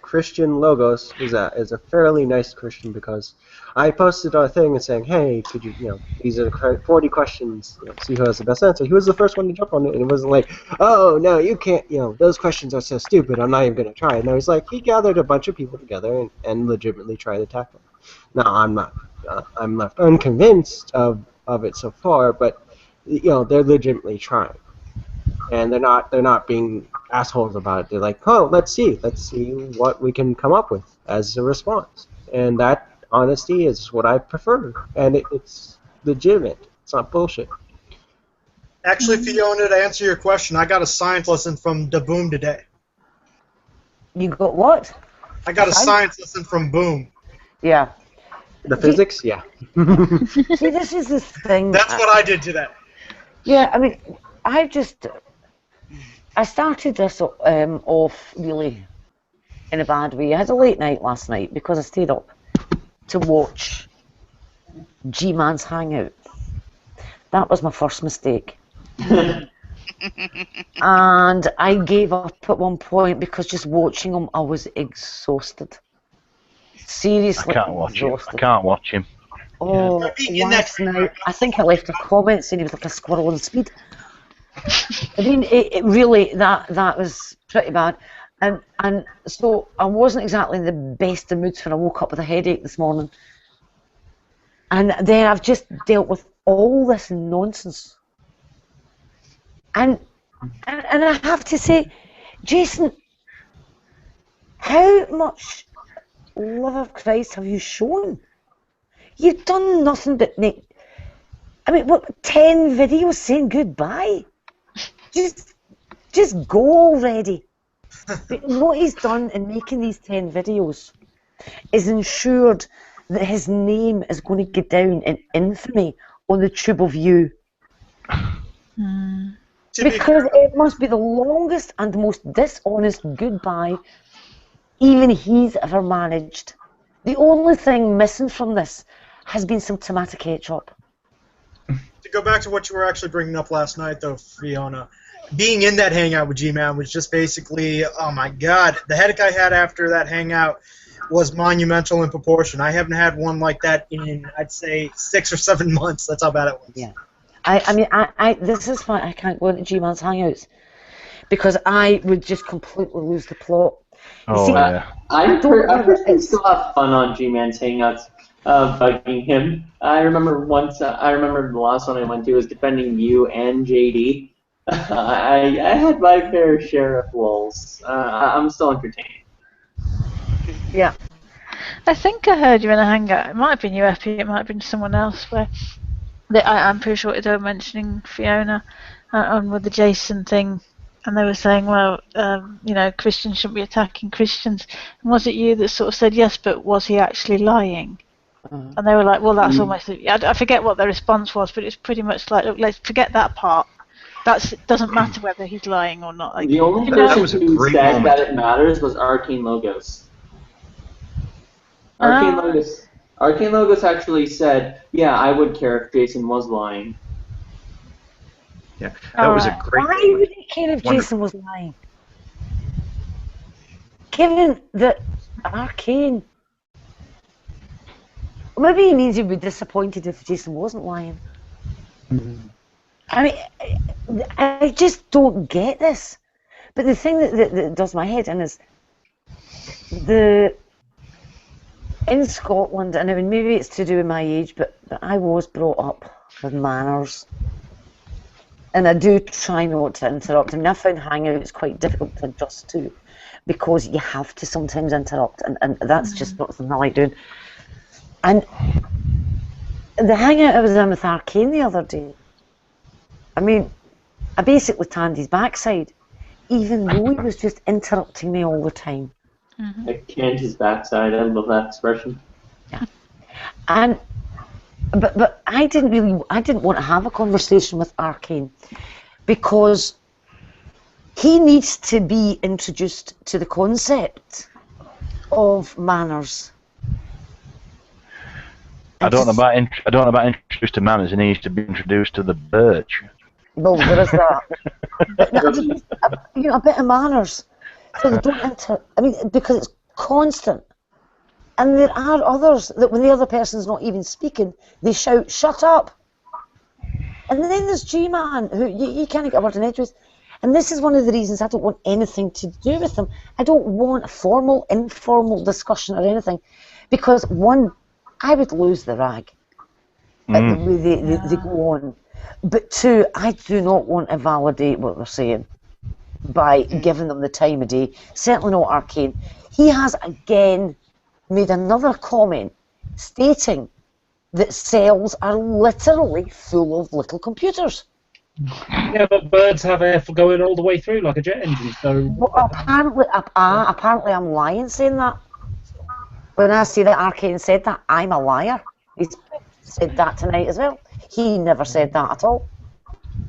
Christian Logos is a fairly nice Christian because I posted a thing saying, hey, could you, these are the 40 questions, see who has the best answer. He was the first one to jump on it, and it wasn't like, oh, no, you can't, those questions are so stupid, I'm not even going to try it. No, he's like, he gathered a bunch of people together and legitimately tried to tackle them. Now, I'm not, I'm left unconvinced of it so far, but, they're legitimately trying. And they're not being assholes about it. They're like, oh, let's see what we can come up with as a response. And that honesty is what I prefer, and it's legitimate. It's not bullshit. Actually, Fiona, to answer your question, I got a science lesson from Da Boom today. You got what? I got a science lesson from Boom. Yeah. The physics? Yeah. See, this is the thing. That's what I did today. Yeah, I mean, I started this off really in a bad way. I had a late night last night because I stayed up to watch G-Man's Hangout. That was my first mistake. And I gave up at one point because just watching him, I was exhausted. Seriously, I can't watch him. Oh, last night, I think I left a comment saying he was like a squirrel on speed. I mean, it really, that was pretty bad. And so I wasn't exactly in the best of moods when I woke up with a headache this morning. And then I've just dealt with all this nonsense. And I have to say, Jason, how much love of Christ have you shown? You've done nothing but make, 10 videos saying goodbye? Just go already. But what he's done in making these 10 videos is ensured that his name is going to go down in infamy on the tube of you. Because it must be the longest and most dishonest goodbye even he's ever managed. The only thing missing from this has been some tomato ketchup. To go back to what you were actually bringing up last night, though, Fiona, being in that hangout with G-Man was just basically, oh my God, the headache I had after that hangout was monumental in proportion. I haven't had one like that in, I'd say, 6 or 7 months. That's how bad it was. Yeah. I mean, this is why I can't go into G-Man's hangouts, because I would just completely lose the plot. Oh, see, yeah. I still have fun on G-Man's hangouts, bugging him. I remember the last one I went to was defending you and JD. I had my fair share of lulls. I'm still entertained. Yeah. I think I heard you in a hangout. It might have been you, Epi. It might have been someone else. Where I'm pretty sure they were mentioning Fiona on with the Jason thing, and they were saying, well, Christians shouldn't be attacking Christians. And was it you that sort of said yes, but was he actually lying? And they were like, well, that's almost. I forget what their response was, but it's pretty much like, look, let's forget that part. It doesn't matter whether he's lying or not. Like, the only person who said that it matters was Arcane Logos. Arcane Logos actually said, yeah, I would care if Jason was lying. Yeah, that was a great. Why would he care if Jason was lying? Given that Arcane. Maybe he means he'd be disappointed if Jason wasn't lying. I mean, I just don't get this. But the thing that does my head in is in Scotland, and I mean, maybe it's to do with my age, but I was brought up with manners. And I do try not to interrupt. I mean, I found hangouts quite difficult to adjust to, because you have to sometimes interrupt, and that's just not something I like doing. And the hangout I was in with Arcane the other day, I mean, I basically tanned his backside, even though he was just interrupting me all the time. I canned his backside. I love that expression. Yeah. And but I didn't want to have a conversation with Arcane, because he needs to be introduced to the concept of manners. I don't know about introduced to manners. He needs to be introduced to the birch. Well, there is that. But, a bit of manners. So they don't because it's constant. And there are others that when the other person's not even speaking, they shout, "Shut up!" And then there's G-Man, who you can't get a word in edgeways. And this is one of the reasons I don't want anything to do with them. I don't want a formal, informal discussion or anything. Because one, I would lose the rag at the way they go on. But two, I do not want to validate what they're saying by giving them the time of day. Certainly not Arcane. He has again made another comment stating that cells are literally full of little computers. Yeah, but birds have air going all the way through like a jet engine. So well, apparently I'm lying saying that. When I say that Arcane said that, I'm a liar. He's said that tonight as well. He never said that at all.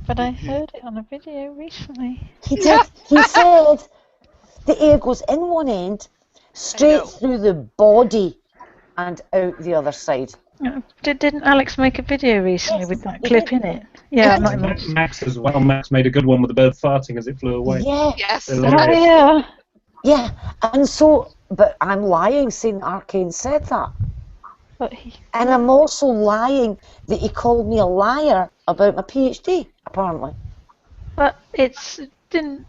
But I heard it on a video recently. He did. He said the air goes in one end, straight through the body, and out the other side. Didn't Alex make a video recently with that clip in it? Yeah, Max as well. Max made a good one with the bird farting as it flew away. Yeah. Yes. Yeah. Yeah, and so, but I'm lying saying Arcane said that. And I'm also lying that he called me a liar about my PhD, apparently. But didn't.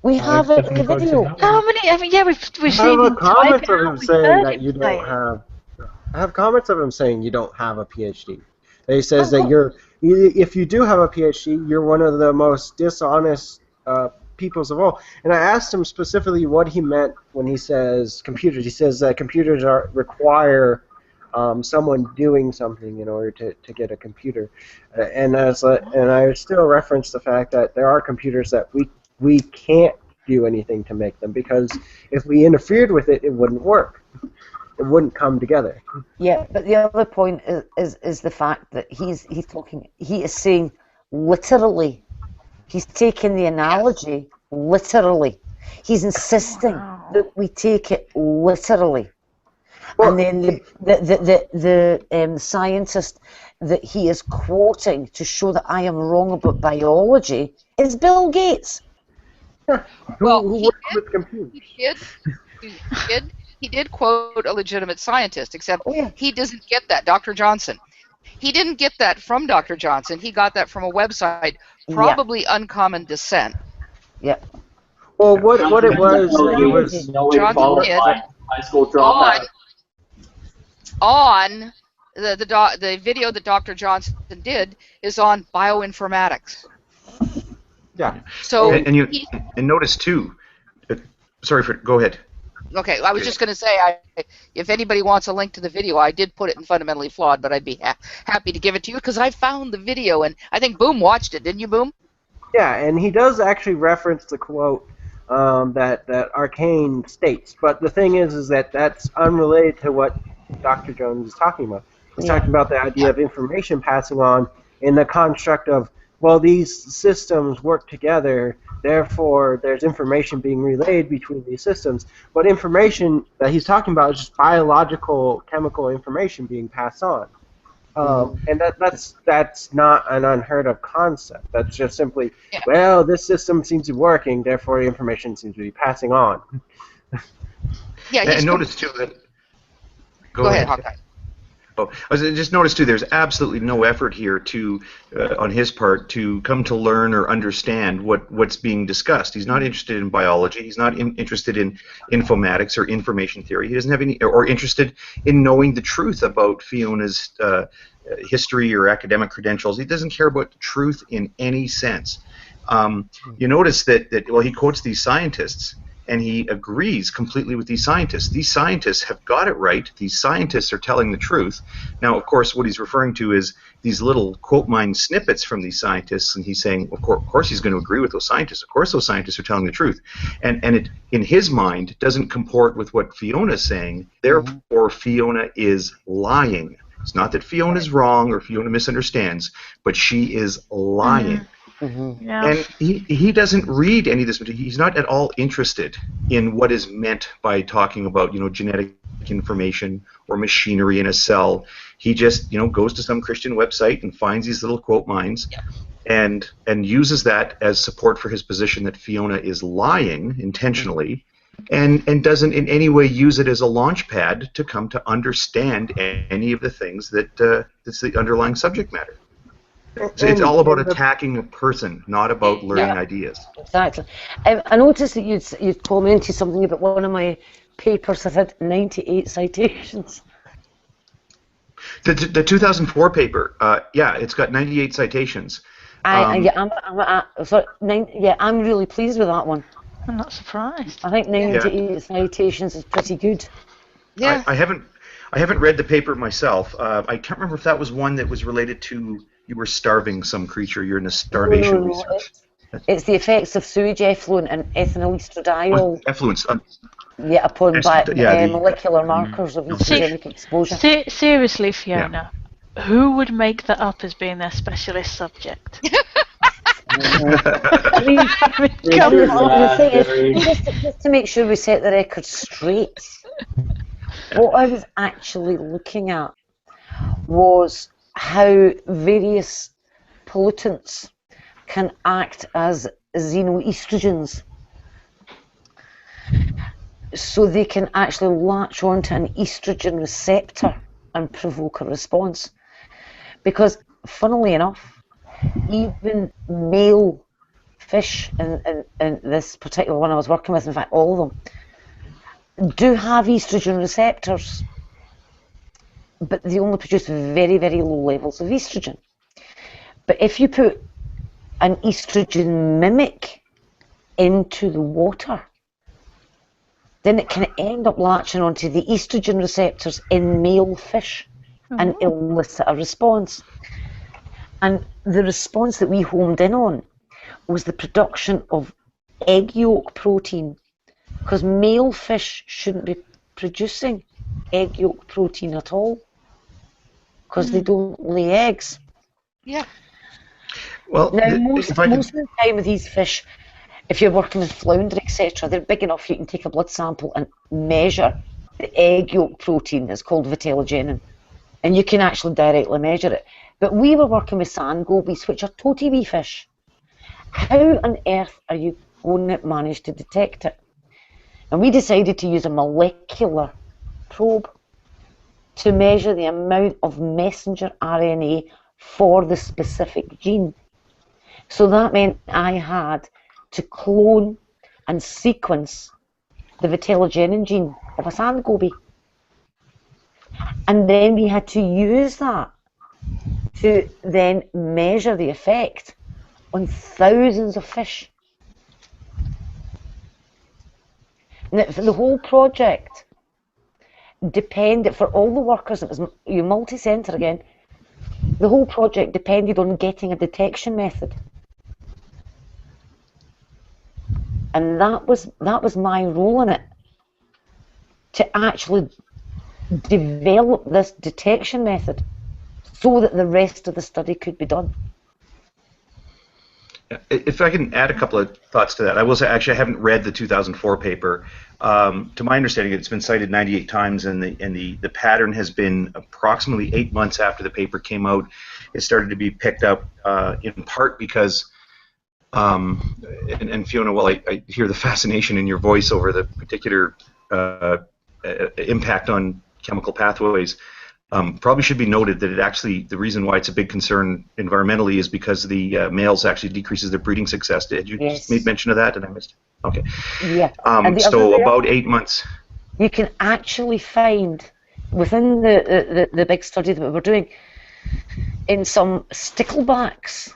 We have it in the video. How many? I mean, yeah, we've seen. I have comments of him saying that you don't have. I have comments of him saying you don't have a PhD. He says that if you do have a PhD, you're one of the most dishonest peoples of all. And I asked him specifically what he meant when he says computers. He says that computers require someone doing something in order to get a computer. And I still reference the fact that there are computers that we can't do anything to make them, because if we interfered with it, it wouldn't work. It wouldn't come together. Yeah, but the other point is the fact that he is saying literally He's taking the analogy literally. He's insisting that we take it literally. And then the scientist that he is quoting to show that I am wrong about biology is Bill Gates. Well, Who works with computers? He did quote a legitimate scientist, except he doesn't get that, Dr. Johnson. He didn't get that from Dr. Johnson. He got that from a website, probably Uncommon Descent. Yeah. Well, what it was, it was Johnson did high school dropout. On the video that Dr. Johnson did is on bioinformatics. Yeah. So and notice too. Go ahead. Okay, I was just going to say, if anybody wants a link to the video, I did put it in Fundamentally Flawed, but I'd be happy to give it to you because I found the video, and I think Boom watched it, didn't you, Boom? Yeah, and he does actually reference the quote that Arcane states, but the thing is that that's unrelated to what Dr. Jones is talking about. He's talking about the idea of information passing on in the construct of, well, these systems work together, therefore there's information being relayed between these systems. But information that he's talking about is just biological, chemical information being passed on. And that's not an unheard of concept. That's just simply, well, this system seems to be working, therefore the information seems to be passing on. And notice too that. Go ahead, Hawkeye. Oh, I just noticed too. There's absolutely no effort here to, on his part, to come to learn or understand what's being discussed. He's not interested in biology. He's not interested in informatics or information theory. He doesn't have any, or interested in knowing the truth about Fiona's history or academic credentials. He doesn't care about the truth in any sense. You notice that well, he quotes these scientists. And he agrees completely with these scientists. These scientists have got it right. These scientists are telling the truth. Now, of course, what he's referring to is these little quote mine snippets from these scientists, and he's saying, of course, he's going to agree with those scientists. Of course, those scientists are telling the truth. And it, in his mind, doesn't comport with what Fiona's saying. Therefore, Fiona is lying. It's not that Fiona's wrong or Fiona misunderstands, but she is lying. And he doesn't read any of this material. He's not at all interested in what is meant by talking about, genetic information or machinery in a cell. He just, goes to some Christian website and finds these little quote mines and uses that as support for his position that Fiona is lying intentionally and doesn't in any way use it as a launch pad to come to understand any of the things that's the underlying subject matter. So it's all about attacking a person, not about learning ideas. Exactly. I noticed that you'd commented something about one of my papers that had 98 citations. The 2004 paper, it's got 98 citations. I'm really pleased with that one. I'm not surprised. I think 98 citations is pretty good. Yeah. I haven't read the paper myself. I can't remember if that was one that was related to you were starving some creature. You're in a starvation research. It's the effects of sewage effluent and ethanol estradiol. Effluents. Upon molecular markers of estrogenic exposure. Seriously, Fiona, who would make that up as being their specialist subject? The thing is, just to make sure we set the record straight, what I was actually looking at was how various pollutants can act as xenoestrogens. So they can actually latch onto an estrogen receptor and provoke a response. Because, funnily enough, even male fish, in this particular one I was working with, in fact all of them, do have estrogen receptors, but they only produce very, very low levels of estrogen. But if you put an estrogen mimic into the water, then it can end up latching onto the estrogen receptors in male fish and elicit a response. And the response that we homed in on was the production of egg yolk protein, because male fish shouldn't be producing egg yolk protein at all, because they don't lay eggs. Yeah. Well, now, most of the time with these fish, if you're working with flounder, etc., they're big enough you can take a blood sample and measure the egg yolk protein that's called vitellogenin. And you can actually directly measure it. But we were working with sand gobies, which are toty wee fish. How on earth are you going to manage to detect it? And we decided to use a molecular probe to measure the amount of messenger RNA for the specific gene. So that meant I had to clone and sequence the vitellogenin gene of a sand goby. And then we had to use that to then measure the effect on thousands of fish. Now, for the whole project depended, for all the workers, it was multi-centre again, the whole project depended on getting a detection method. And that was my role in it, to actually develop this detection method so that the rest of the study could be done. If I can add a couple of thoughts to that, I will say actually I haven't read the 2004 paper. To my understanding, it's been cited 98 times, and the pattern has been approximately 8 months after the paper came out. It started to be picked up in part because, and Fiona, while I hear the fascination in your voice over the particular impact on chemical pathways, probably should be noted that it actually, the reason why it's a big concern environmentally is because the males actually decreases their breeding success. Did you make mention of that? Did I miss it? Okay. Yeah. So about 8 months. You can actually find within the big study that we were doing, in some sticklebacks,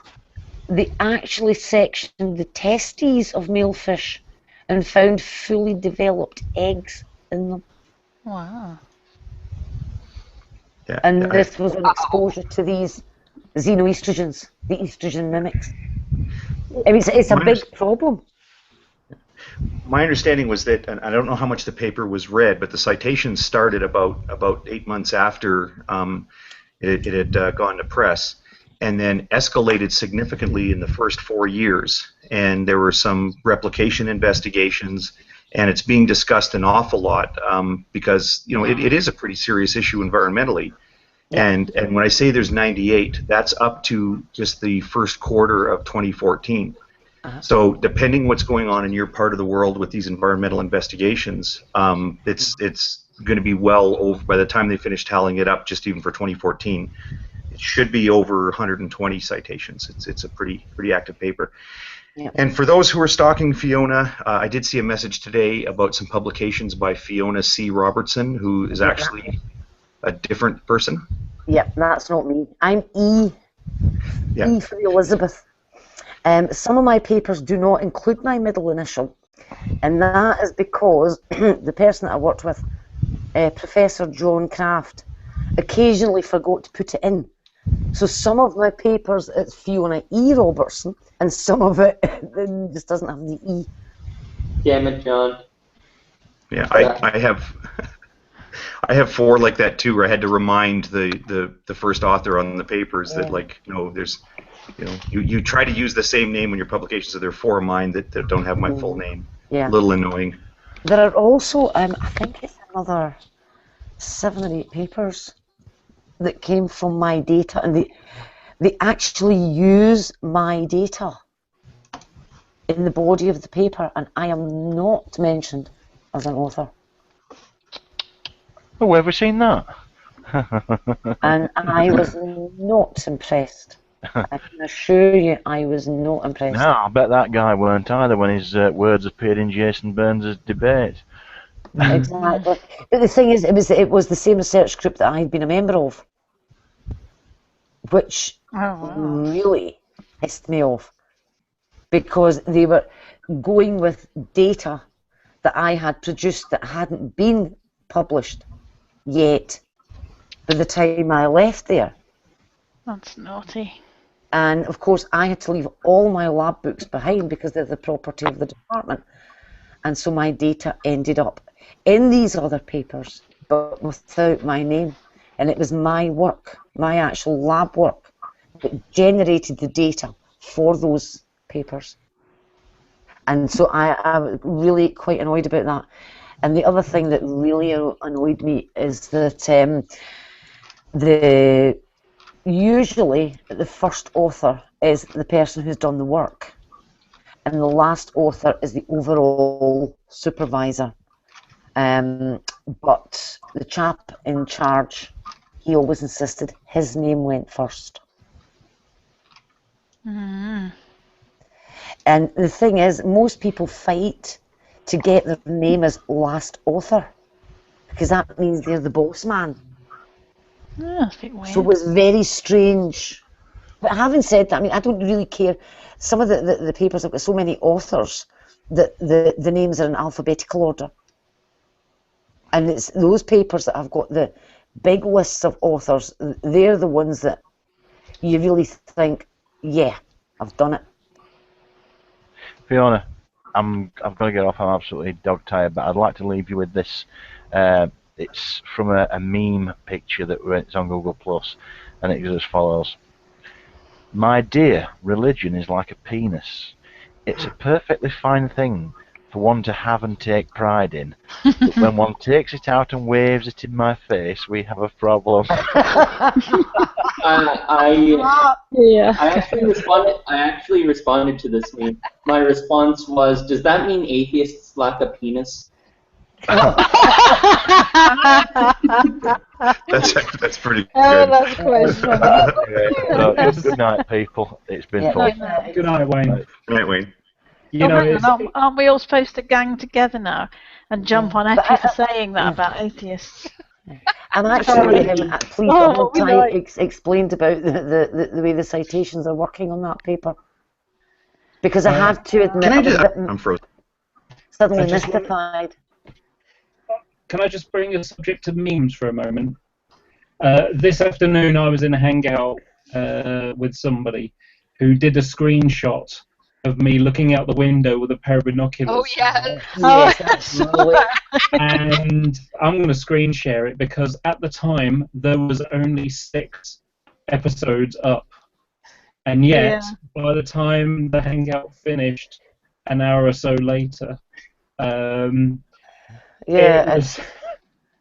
they actually sectioned the testes of male fish and found fully developed eggs in them. Wow. Yeah, and this was an exposure to these xenoestrogens, the estrogen mimics. I mean, it's a big problem. My understanding was that, and I don't know how much the paper was read, but the citations started about 8 months after it had gone to press, and then escalated significantly in the first 4 years. And there were some replication investigations, and it's being discussed an awful lot because it is a pretty serious issue environmentally. Yeah. And when I say there's 98, that's up to just the first quarter of 2014. So depending what's going on in your part of the world with these environmental investigations, it's going to be well over, by the time they finish tallying it up, just even for 2014, it should be over 120 citations. It's a pretty active paper. Yep. And for those who are stalking Fiona, I did see a message today about some publications by Fiona C. Robertson, who is actually a different person. Yep, that's not me. I'm E. Yeah. E for Elizabeth. Some of my papers do not include my middle initial, and that is because the person that I worked with, Professor John Kraft, occasionally forgot to put it in. So some of my papers, it's Fiona E. Robertson, and some of it just doesn't have the E. Damn it, John. Yeah, I have 4 like that too, where I had to remind the first author on the papers that, like, there's, you try to use the same name in your publications, so there are 4 of mine that don't have my full name. Yeah. A little annoying. There are also, I think it's another 7 or 8 papers that came from my data, and they actually use my data in the body of the paper, and I am not mentioned as an author. Oh, have we seen that? And I was not impressed. I can assure you, I was not impressed. No, I bet that guy weren't either when his words appeared in Jason Burns' debate. Exactly. But the thing is, it was the same research group that I had been a member of, which really pissed me off, because they were going with data that I had produced that hadn't been published yet by the time I left there. That's naughty. And of course I had to leave all my lab books behind because they're the property of the department, and so my data ended up in these other papers but without my name, and it was my work, my actual lab work, that generated the data for those papers. And so I'm really quite annoyed about that. And the other thing that really annoyed me is that usually the first author is the person who's done the work, and the last author is the overall supervisor. But the chap in charge, he always insisted his name went first. Mm. And the thing is, most people fight to get their name as last author, because that means they're the boss man. Oh, a bit weird. So it was very strange. But having said that, I mean, I don't really care. Some of the papers have got so many authors that the names are in alphabetical order. And it's those papers that have got the big lists of authors, they're the ones that you really think, yeah, I've done it. Fiona, I've got to get off. I'm absolutely dog-tired, but I'd like to leave you with this. It's from a meme picture that's on Google+, and it goes as follows. My dear, religion is like a penis. It's a perfectly fine thing for one to have and take pride in, but when one takes it out and waves it in my face, we have a problem. I actually responded to this meme. My response was, does that mean atheists lack a penis? That's pretty good. Oh, that's quite funny. Good night, people. It's been fun. Good night, Wayne. Good night, Wayne. You know, aren't we all supposed to gang together now and jump on Effie for saying that about atheists? And actually, please, explained about the way the citations are working on that paper. Because I have to admit, I'm frozen. Suddenly mystified. Can I just bring a subject to memes for a moment? This afternoon I was in a hangout with somebody who did a screenshot of me looking out the window with a pair of binoculars. Oh, yeah. Yes, and I'm going to screen share it because at the time there was only 6 episodes up. And yet, by the time the hangout finished, an hour or so later, yeah,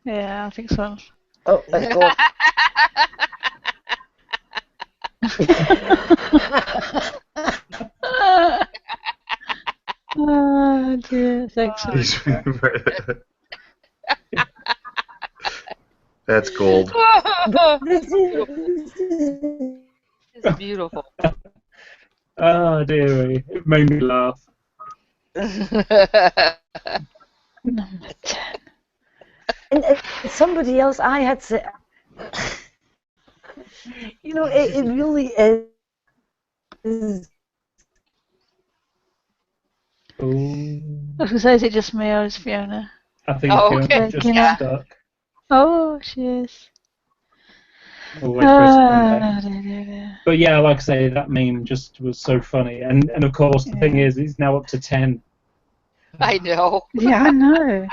I think so. Oh, let's go. Oh dear, thanks. That's gold. It's beautiful. Oh dear, it made me laugh. Number 10. And somebody else I had said, you know, it really is. Who says it just me or is Fiona? I think Fiona just stuck. Oh, she is. But yeah, like I say, that meme just was so funny, and of course the thing is, he's now up to 10. I know. Yeah, I know.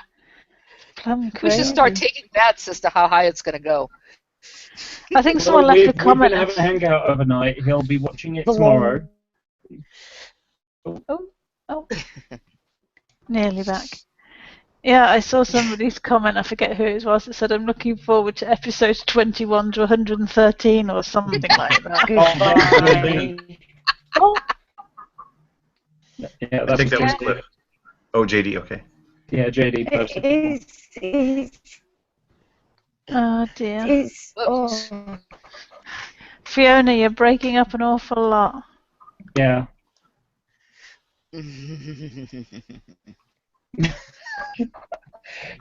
We should start taking bets as to how high it's going to go. I think someone left a comment. We've been having a hangout overnight. He'll be watching it tomorrow. Oh. Nearly back. Yeah, I saw somebody's comment, I forget who it was, that said, I'm looking forward to episodes 21 to 113 or something like that. Yeah, I think that was Cliff. Oh, JD, okay. Yeah, JD posted. Oh dear. Fiona, you're breaking up an awful lot. Yeah.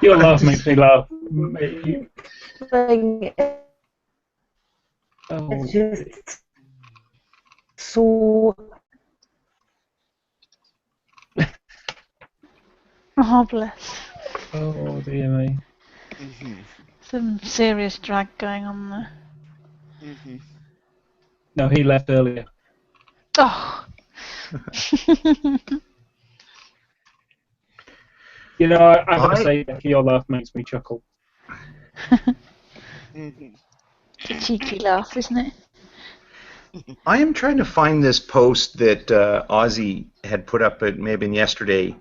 Your laugh makes me laugh. It's just so. Oh, bless. Oh, dear me. Some serious drag going on there. No, he left earlier. Oh. You know, I have to say, your laugh makes me chuckle. It's a cheeky laugh, isn't it? I am trying to find this post that Ozzy had put up, it may have been yesterday,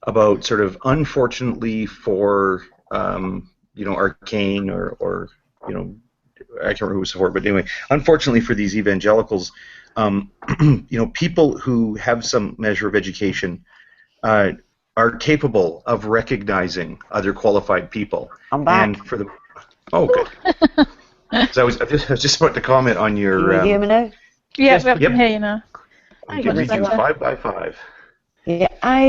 about sort of unfortunately for Arcane or I can't remember who was for, but anyway, unfortunately for these evangelicals, people who have some measure of education are capable of recognizing other qualified people. I'm back. And for the good. So I was just about to comment on your. Can you hear me now? Yeah, I can hear you now. I can read you 5 by 5. Yeah, I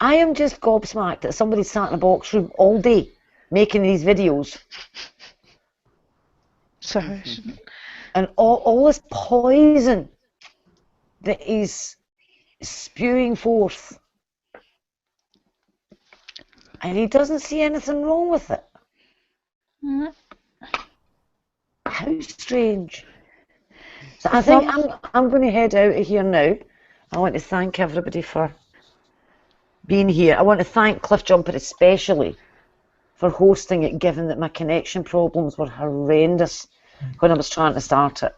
am just gobsmacked that somebody sat in a box room all day making these videos. Sorry. And all this poison that is spewing forth. And he doesn't see anything wrong with it. Mm-hmm. How strange. So I think I'm going to head out of here now. I want to thank everybody for being here. I want to thank Cliff Jumper especially for hosting it, given that my connection problems were horrendous when I was trying to start it.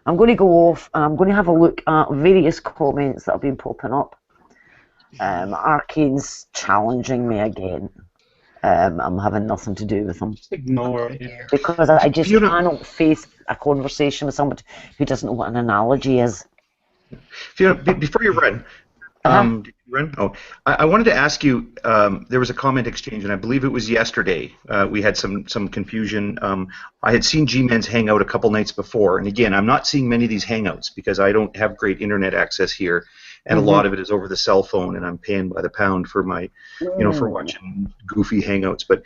I'm going to go off and I'm going to have a look at various comments that have been popping up. Arcane's challenging me again. I'm having nothing to do with them. Just ignore it. Yeah. Because I just cannot face a conversation with somebody who doesn't know what an analogy is. Fiona, before you run, did you run? Oh, I wanted to ask you. There was a comment exchange, and I believe it was yesterday. We had some confusion. I had seen G-Men's hangout a couple nights before, and again, I'm not seeing many of these hangouts because I don't have great internet access here, and a lot of it is over the cell phone, and I'm paying by the pound for my, for watching goofy hangouts. But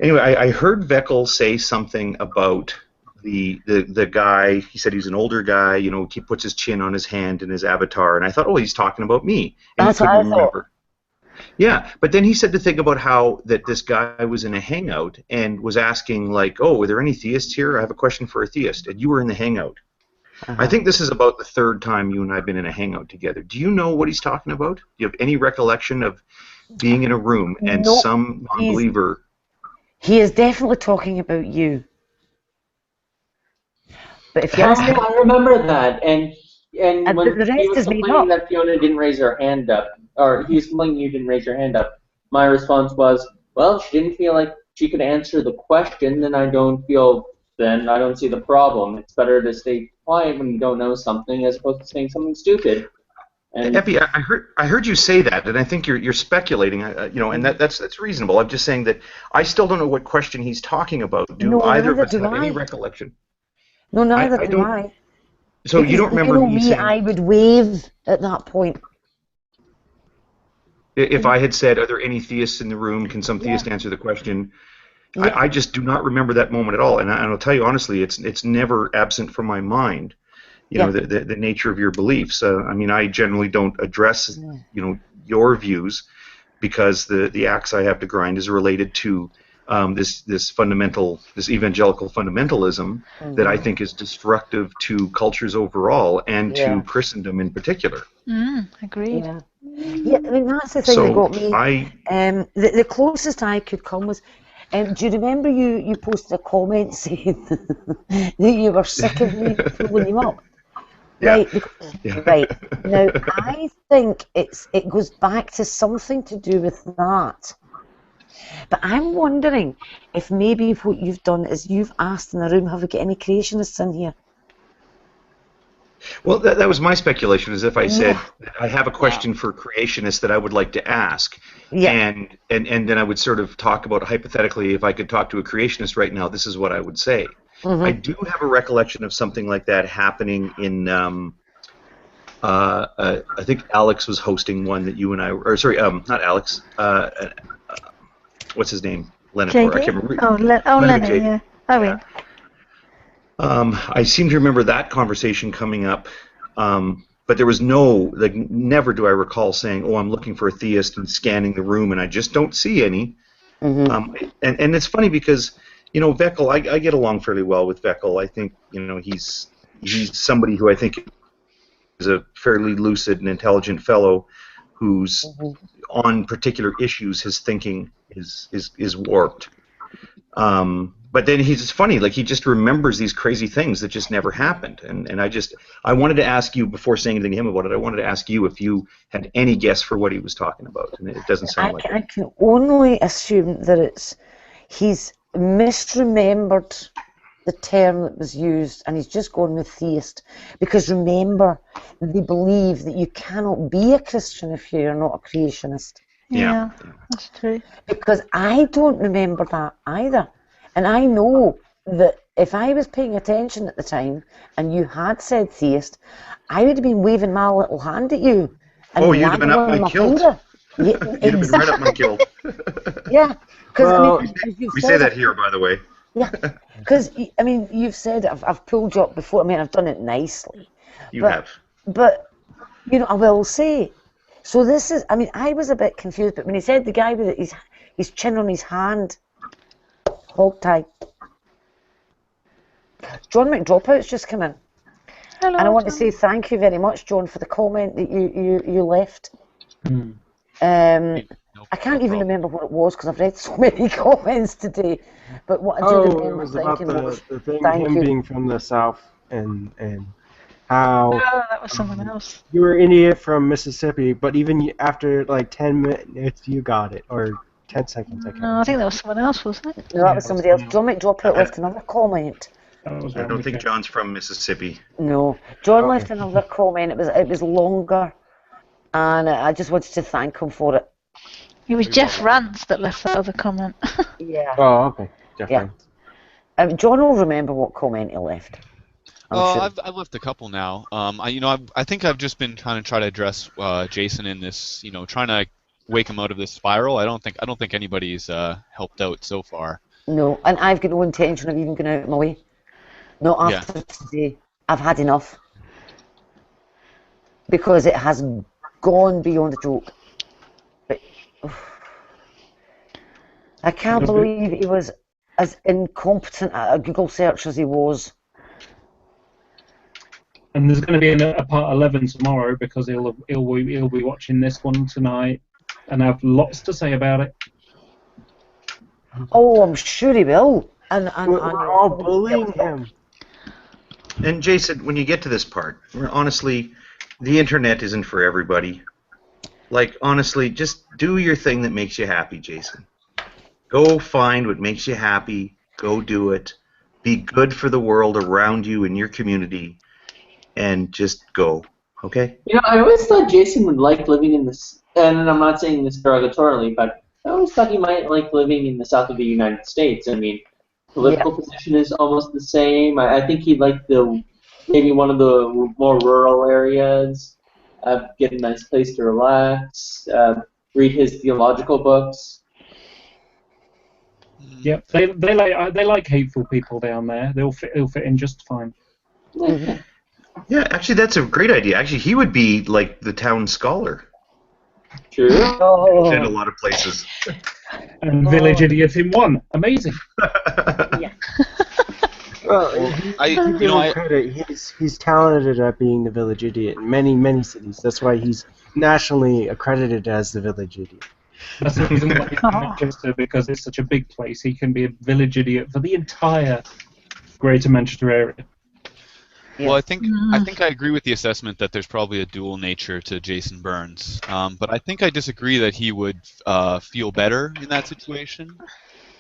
anyway, I heard Veckel say something about the guy. He said he's an older guy. He puts his chin on his hand in his avatar, and I thought, oh, he's talking about me. And that's what I thought. Yeah, but then he said to think about how that this guy was in a hangout and was asking like, oh, are there any theists here? I have a question for a theist, and you were in the hangout. I think this is about the third time you and I have been in a hangout together. Do you know what he's talking about? Do you have any recollection of being in a room and some non-believer? He is definitely talking about you. But if you ask him, I remember that, and when the he was rest is made complaining up. that Fiona didn't raise her hand up, or he was complaining you didn't raise your hand up, my response was, well, she didn't feel like she could answer the question, then I don't see the problem. It's better to stay quiet when you don't know something as opposed to saying something stupid. And Effie, I heard you say that, and I think you're speculating, and that's reasonable. I'm just saying that I still don't know what question he's talking about. Do either of us have any recollection? No, neither do I. So you don't remember me saying... I would wave at that point. If I had said, are there any theists in the room? Can some theist answer the question? Yeah. I just do not remember that moment at all. And I'll tell you honestly, it's never absent from my mind, the nature of your beliefs. I generally don't address, your views because the axe I have to grind is related to this evangelical fundamentalism that I think is destructive to cultures overall and to Christendom in particular. Agreed. Yeah, that's the thing that got me. The closest I could come was, do you remember you posted a comment saying that you were sick of me pulling you up? Yeah. Right. Now, I think it goes back to something to do with that. But I'm wondering if maybe what you've done is you've asked in the room, have we got any creationists in here? Well, that was my speculation, as if I said, I have a question for creationists that I would like to ask. And then I would sort of talk about, hypothetically, if I could talk to a creationist right now, this is what I would say. I do have a recollection of something like that happening in, I think Alex was hosting one that you and I, or sorry, not Alex, what's his name? Lenator. I can't remember. Leonard, yeah. I seem to remember that conversation coming up, but there was never do I recall saying, oh, I'm looking for a theist and scanning the room, and I just don't see any. And it's funny because, Veckel, I get along fairly well with Veckel. I think, he's somebody who I think is a fairly lucid and intelligent fellow who's on particular issues, his thinking is warped. but then he's just funny, like he just remembers these crazy things that just never happened. And I wanted to ask you, before saying anything to him about it, I wanted to ask you if you had any guess for what he was talking about, and it doesn't sound like it. I can only assume that he's misremembered the term that was used, and he's just gone with theist, because remember, they believe that you cannot be a Christian if you're not a creationist. Yeah, that's true. Because I don't remember that either. And I know that if I was paying attention at the time and you had said theist, I would have been waving my little hand at you. And you'd have been up my kilt. Yeah, you'd have been right up my kilt. Yeah. Well, we say that here, by the way. Yeah, because, I mean, you've said I've pulled you up before. I mean, I've done it nicely. You have. But, you know, I will say, so this is, I mean, I was a bit confused, but when he said the guy with his chin on his hand, hog tie. John McDropout's just come in. Hello, and I want John. to say thank you very much, John, for the comment that you left. I can't even remember what it was because I've read so many comments today. But what I do remember it was about thinking was, the thing, thank him you. being from the South and how Oh, that was someone else. you were an idiot from Mississippi, but even after like 10 minutes, you got it, or 10 seconds. I can't No, I think that was someone else, wasn't it? No, that was somebody else. John McDropout left another comment. I don't think John's from Mississippi. No, John left another comment. It was longer, and I just wanted to thank him for it. It was Jeff Rance that left that other comment. Yeah. Oh, okay. Jeff Yeah. John will remember what comment he left. I've left a couple now. I think I've just been trying to address Jason in this, trying to wake him out of this spiral. I don't think anybody's helped out so far. No, and I've got no intention of even going out of my way. Not after today. I've had enough. Because it has gone beyond a joke. But, I can't believe he was as incompetent at a Google search as he was. And there's going to be a part 11 tomorrow because he'll be watching this one tonight and have lots to say about it. Oh, I'm sure he will. And we're all bullying him. And Jason, when you get to this part, honestly, the internet isn't for everybody. Like, honestly, just do your thing that makes you happy, Jason. Go find what makes you happy. Go do it. Be good for the world around you and your community. And just go, okay? I always thought Jason would like living in this, and I'm not saying this derogatorily, but I always thought he might like living in the south of the United States. I mean, political position is almost the same. I think he'd like maybe one of the more rural areas, get a nice place to relax, read his theological books. Yep, they like hateful people down there. They'll fit in just fine. Yeah, actually, that's a great idea. Actually, he would be like the town scholar. True. In a lot of places. And village idiot in one. Amazing. Well, give him credit. He's talented at being the village idiot in many cities. That's why he's nationally accredited as the village idiot. That's the reason why he's in Manchester, because it's such a big place. He can be a village idiot for the entire Greater Manchester area. Well, I think I agree with the assessment that there's probably a dual nature to Jason Burns, but I think I disagree that he would feel better in that situation.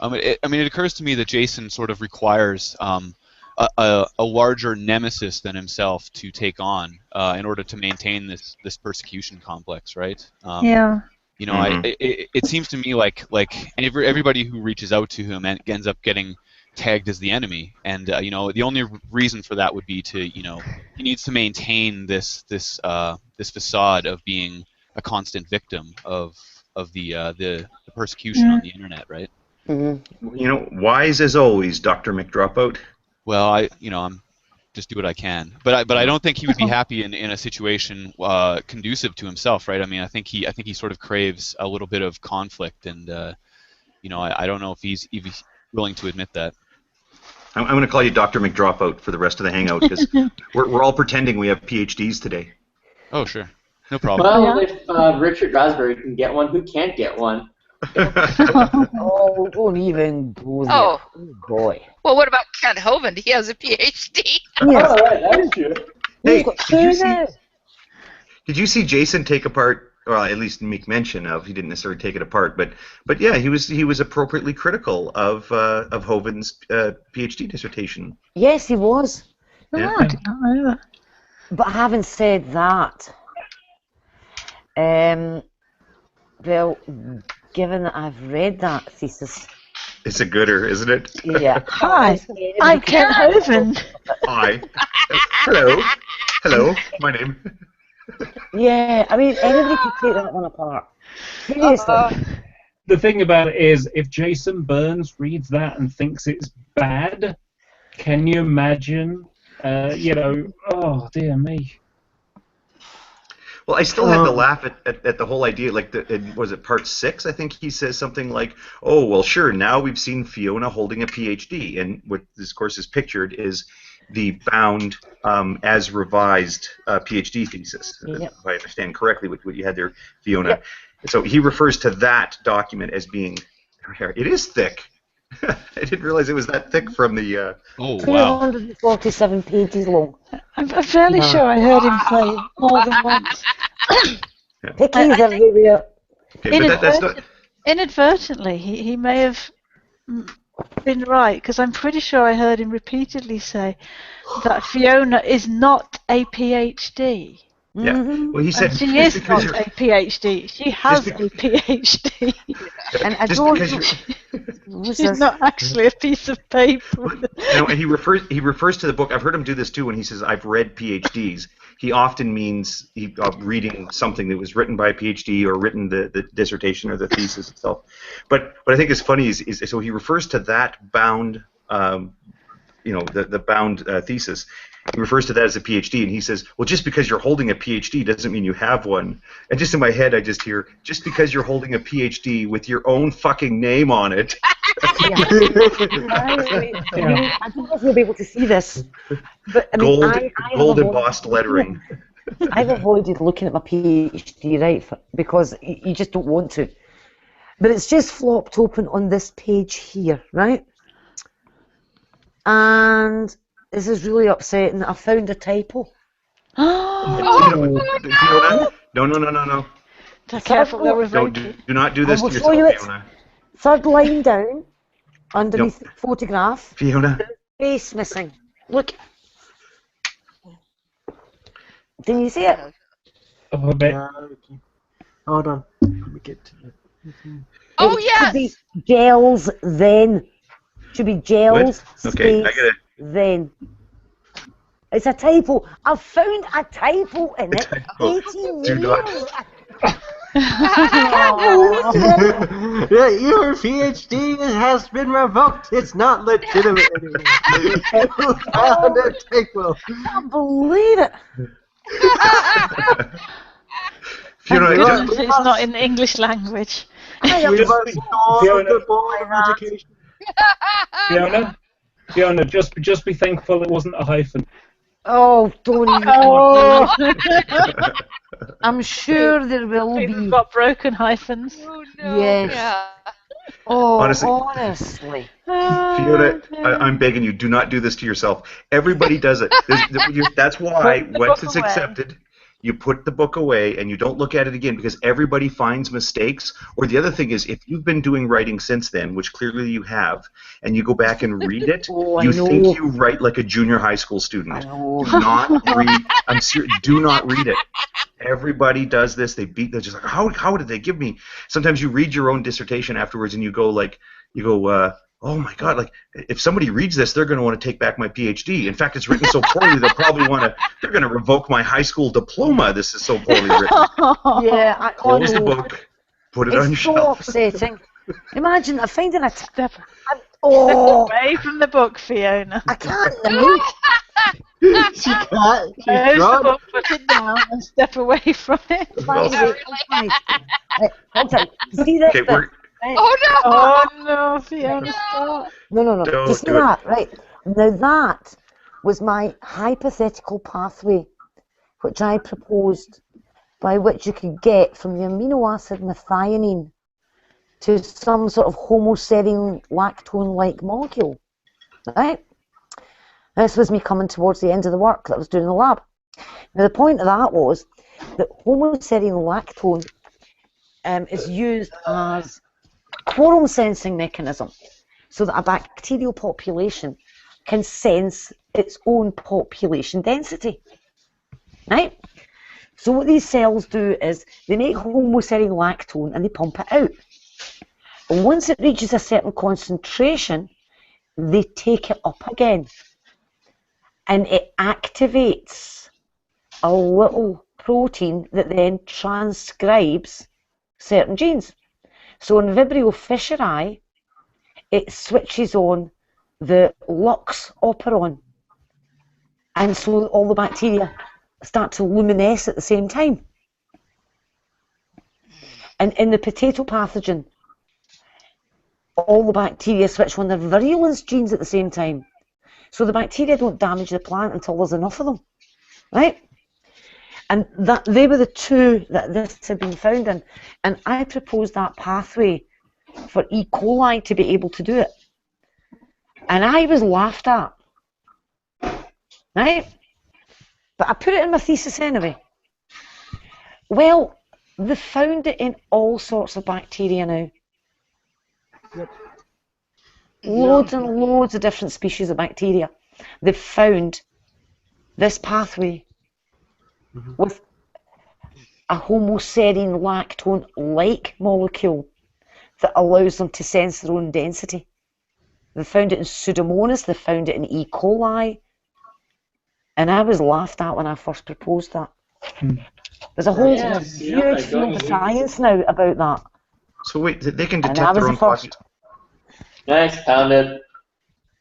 It occurs to me that Jason sort of requires a larger nemesis than himself to take on in order to maintain this persecution complex, right? Yeah. It seems to me like everybody who reaches out to him ends up getting tagged as the enemy, and the only reason for that would be to he needs to maintain this facade of being a constant victim of the persecution on the internet, right? Mm-hmm. Wise as always, Dr. McDropout. Well, I'm just do what I can, but I don't think he would be happy in a situation conducive to himself, right? I think he sort of craves a little bit of conflict, and I don't know if he's willing to admit that. I'm going to call you Dr. McDropout for the rest of the hangout because we're all pretending we have PhDs today. Oh, sure. No problem. Well, if Richard Raspberry can get one, who can't get one? Oh, don't even go there. Oh. Oh boy. Well, what about Kent Hovind? He has a PhD. Yes. Oh, right, that's true. Hey, got did you two see? now. Did you see Jason take apart? Well, at least make mention of. He didn't necessarily take it apart, but yeah, he was appropriately critical of Hovind's PhD dissertation. Yes, he was. Yeah. I did not know that. But having said that, well, given that I've read that thesis, It's a gooder, isn't it? yeah. Hi, I'm Kent Hovind. Hi. Hello. My name. Yeah, I mean, anybody could take that one apart. Seriously. The thing about it is, if Jason Burns reads that and thinks it's bad, can you imagine? Oh dear me. Well, I still had to laugh at the whole idea. Like, was it part 6? I think he says something like, "Oh, well, sure. Now we've seen Fiona holding a PhD, and what this course is pictured is the bound, as revised PhD thesis." Yep. If I understand correctly, what you had there, Fiona. Yep. So he refers to that document as being. It is thick. I didn't realize it was that thick from the. Oh wow. 247 pages long. I'm fairly sure I heard him say more than once. Pickies everywhere. Okay, but that's not. Inadvertently, he may have been right, because I'm pretty sure I heard him repeatedly say that Fiona is not a PhD. Yeah. Well, he said she is not a PhD. She has a PhD. And I she's not actually a piece of paper. And he refers to the book. I've heard him do this too when he says, "I've read PhDs." He often means reading something that was written by a PhD or written the dissertation or the thesis itself. But what I think is funny is so he refers to that bound, the bound thesis. He refers to that as a PhD, and he says, "Well, just because you're holding a PhD doesn't mean you have one." And just in my head, I just hear, "Just because you're holding a PhD with your own fucking name on it." I don't know if you'll be able to see this, but I mean, gold embossed lettering. I've avoided looking at my PhD, right, because you just don't want to. But it's just flopped open on this page here, right? And this is really upsetting. I found a typo. No. Careful, do not do this to yourself, Fiona. Third line down, underneath the photograph. Fiona. Face missing. Look. Can you see it? A bit. Hold on. Let me get to it. Oh, yes! Should be gels then. Should be gels, okay, I get it. Then. It's a typo. I've found a typo in it. 18 years. Your PhD has been revoked. It's not legitimate anymore. Found a typo. I can't believe it. It's not in the English language. Fiona, just be thankful it wasn't a hyphen. Oh, don't even. I'm sure there will be. We've got broken hyphens. Oh, no. Yes. Yeah. Oh, honestly. Fiona, I'm begging you, do not do this to yourself. Everybody does it. That's why, once it's accepted, you put the book away and you don't look at it again, because everybody finds mistakes. Or the other thing is, if you've been doing writing since then, which clearly you have, and you go back and read it, you think you write like a junior high school student. Do not read. I'm serious. Do not read it. Everybody does this. They're just like, how did they give me? Sometimes you read your own dissertation afterwards, and you go, oh my God! Like, if somebody reads this, they're going to want to take back my PhD. In fact, it's written so poorly, they're going to revoke my high school diploma. This is so poorly written. Yeah, close the book, put it on your shelf. It's so upsetting. Imagine finding a step away from the book, Fiona. I can't. No. She can't. Close the book, put it down, and step away from it. Okay, see this? Okay, Oh no! Oh no, Fiona, stop. No. You see that, right? Now that was my hypothetical pathway, which I proposed, by which you could get from the amino acid methionine to some sort of homoserine lactone-like molecule, right? This was me coming towards the end of the work that I was doing in the lab. Now, the point of that was that homoserine lactone is used as quorum sensing mechanism, so that a bacterial population can sense its own population density, right? So what these cells do is they make homoserine lactone and they pump it out. And once it reaches a certain concentration, they take it up again. And it activates a little protein that then transcribes certain genes. So in Vibrio fischeri, it switches on the lux operon. And so all the bacteria start to luminesce at the same time. And in the potato pathogen, all the bacteria switch on their virulence genes at the same time. So the bacteria don't damage the plant until there's enough of them, right? And that they were the two that this had been found in. And I proposed that pathway for E. coli to be able to do it. And I was laughed at, right? But I put it in my thesis anyway. Well, they found it in all sorts of bacteria now. Yep. Loads and loads of different species of bacteria. They've found this pathway with a homoserine lactone-like molecule that allows them to sense their own density. They found it in Pseudomonas, they found it in E. coli, and I was laughed at when I first proposed that. There's a whole huge field of science now about that. So wait, they can detect their own population. Nice, found it.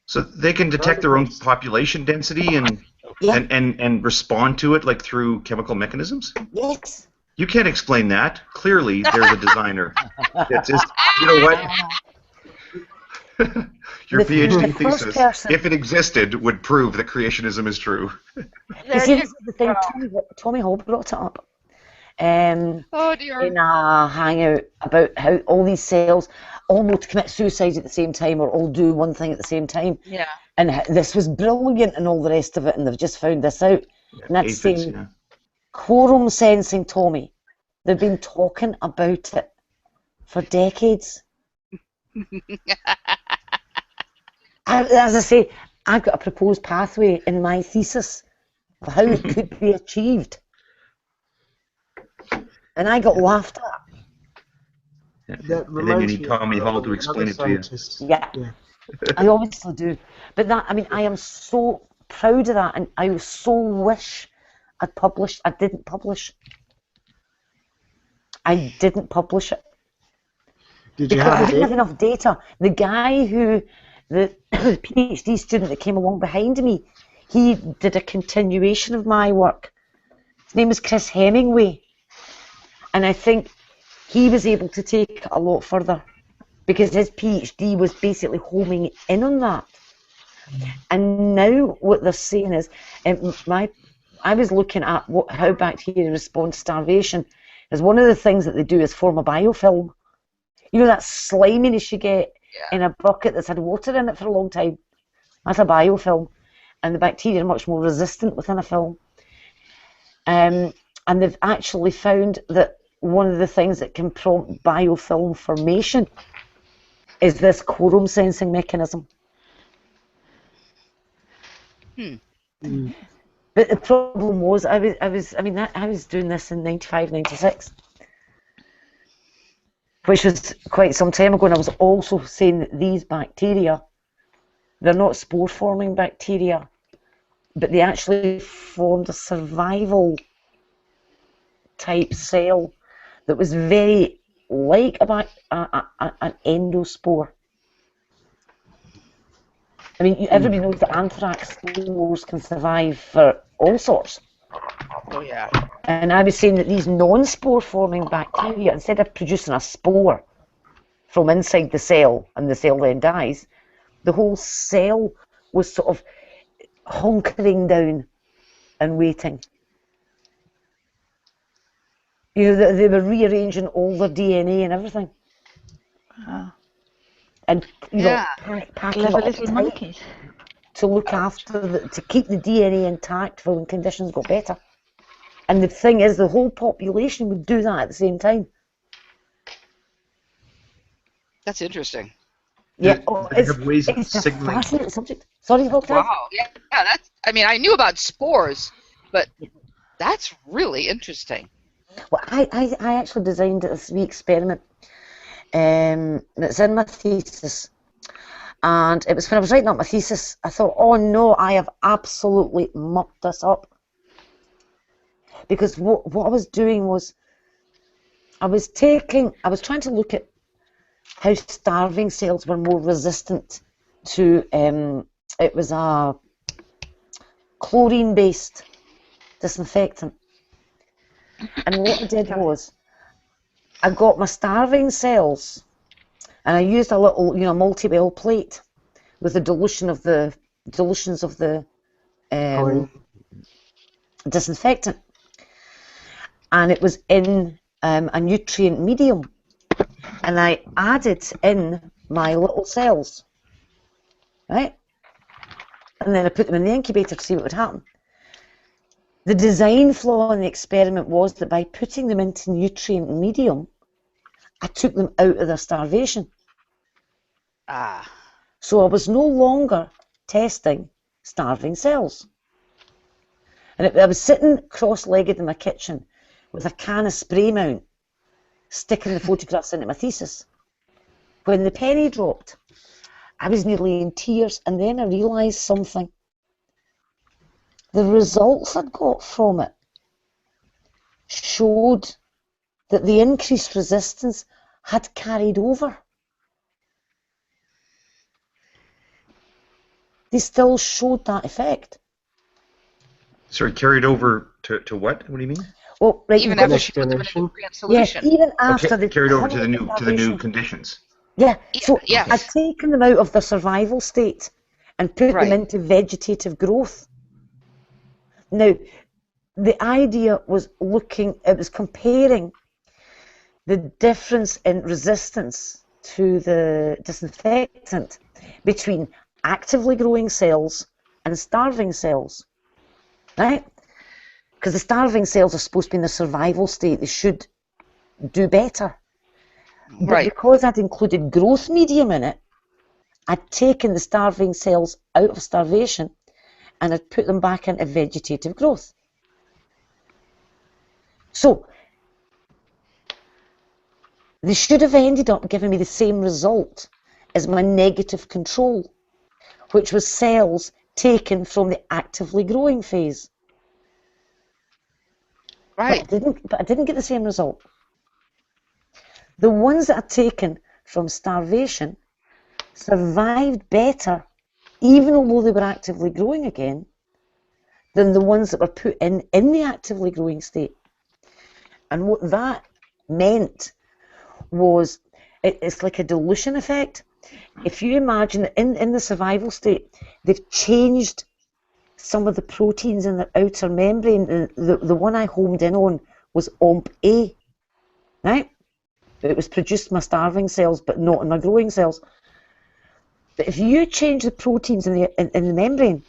So they can detect their own population density and respond to it like through chemical mechanisms? Yes. You can't explain that. Clearly, there's a designer. It's just, you know what? Your PhD thesis, if it existed, would prove that creationism is true. You see, this is the thing. Tommy Hall brought it up in a hangout about how all these cells all know to commit suicide at the same time or all do one thing at the same time. Yeah. And this was brilliant and all the rest of it, and they've just found this out. And that's saying quorum sensing, Tommy. They've been talking about it for decades. As I say, I've got a proposed pathway in my thesis of how it could be achieved. And I got laughed at. And then you need Tommy Hall to explain it to you. Yeah. I obviously do. But that, I mean, I am so proud of that, and I so wish I'd published. I didn't publish. I didn't publish it. Did you because have I didn't have enough data. The guy who, the PhD student that came along behind me, he did a continuation of my work. His name is Chris Hemingway. And I think he was able to take it a lot further because his PhD was basically homing in on that. And now what they're saying is, I was looking at how bacteria respond to starvation. Is one of the things that they do is form a biofilm. You know that sliminess you get in a bucket that's had water in it for a long time? That's a biofilm. And the bacteria are much more resistant within a film. And they've actually found that one of the things that can prompt biofilm formation is this quorum sensing mechanism. But the problem was, I was doing this in 95, 96, which was quite some time ago, and I was also saying that these bacteria, they're not spore-forming bacteria, but they actually formed a survival type cell that was very like an endospore. I mean, everybody knows that anthrax spores can survive for all sorts. Oh, yeah. And I was saying that these non-spore forming bacteria, instead of producing a spore from inside the cell and the cell then dies, the whole cell was sort of hunkering down and waiting. You know, they were rearranging all their DNA and everything. And Yeah. packing Clever it up little tight monkeys. to look after, to keep the DNA intact for when conditions got better. And the thing is, the whole population would do that at the same time. That's interesting. Yeah, have ways of it's a signaling. fascinating subject. Sorry, Hawkeye? Wow. Yeah, that's. I mean, I knew about spores, but that's really interesting. Well, I actually designed this wee experiment. It's in my thesis. And it was when I was writing up my thesis, I thought, oh no, I have absolutely mucked this up. Because what I was doing was, I was trying to look at how starving cells were more resistant to, it was a chlorine-based disinfectant. And what I did was, I got my starving cells, and I used a little, multi-well plate with the dilutions of the disinfectant, and it was in a nutrient medium, and I added in my little cells, right? And then I put them in the incubator to see what would happen. The design flaw in the experiment was that by putting them into nutrient medium, I took them out of their starvation. So I was no longer testing starving cells. And I was sitting cross-legged in my kitchen with a can of spray mount, sticking the photographs into my thesis. When the penny dropped, I was nearly in tears, and then I realised something. The results I'd got from it showed that the increased resistance had carried over. They still showed that effect. Sorry, carried over to what? What do you mean? Well, right, Even after she put them in a nutrient solution. Yeah, even after they carried over to the new conditions. Yeah, so I'd taken them out of the survival state and put them into vegetative growth. Now, the idea was it was comparing the difference in resistance to the disinfectant between actively growing cells and starving cells, right? Because the starving cells are supposed to be in the survival state, they should do better. But because I'd included growth medium in it, I'd taken the starving cells out of starvation and I'd put them back into vegetative growth. So, they should have ended up giving me the same result as my negative control, which was cells taken from the actively growing phase. Right. But I didn't get the same result. The ones that I'd taken from starvation survived better, even though they were actively growing again, than the ones that were put in the actively growing state. And what that meant was, it's like a dilution effect. If you imagine that in the survival state, they've changed some of the proteins in the outer membrane. The one I homed in on was OMP-A, right? It was produced in my starving cells, but not in my growing cells. But if you change the proteins in the membrane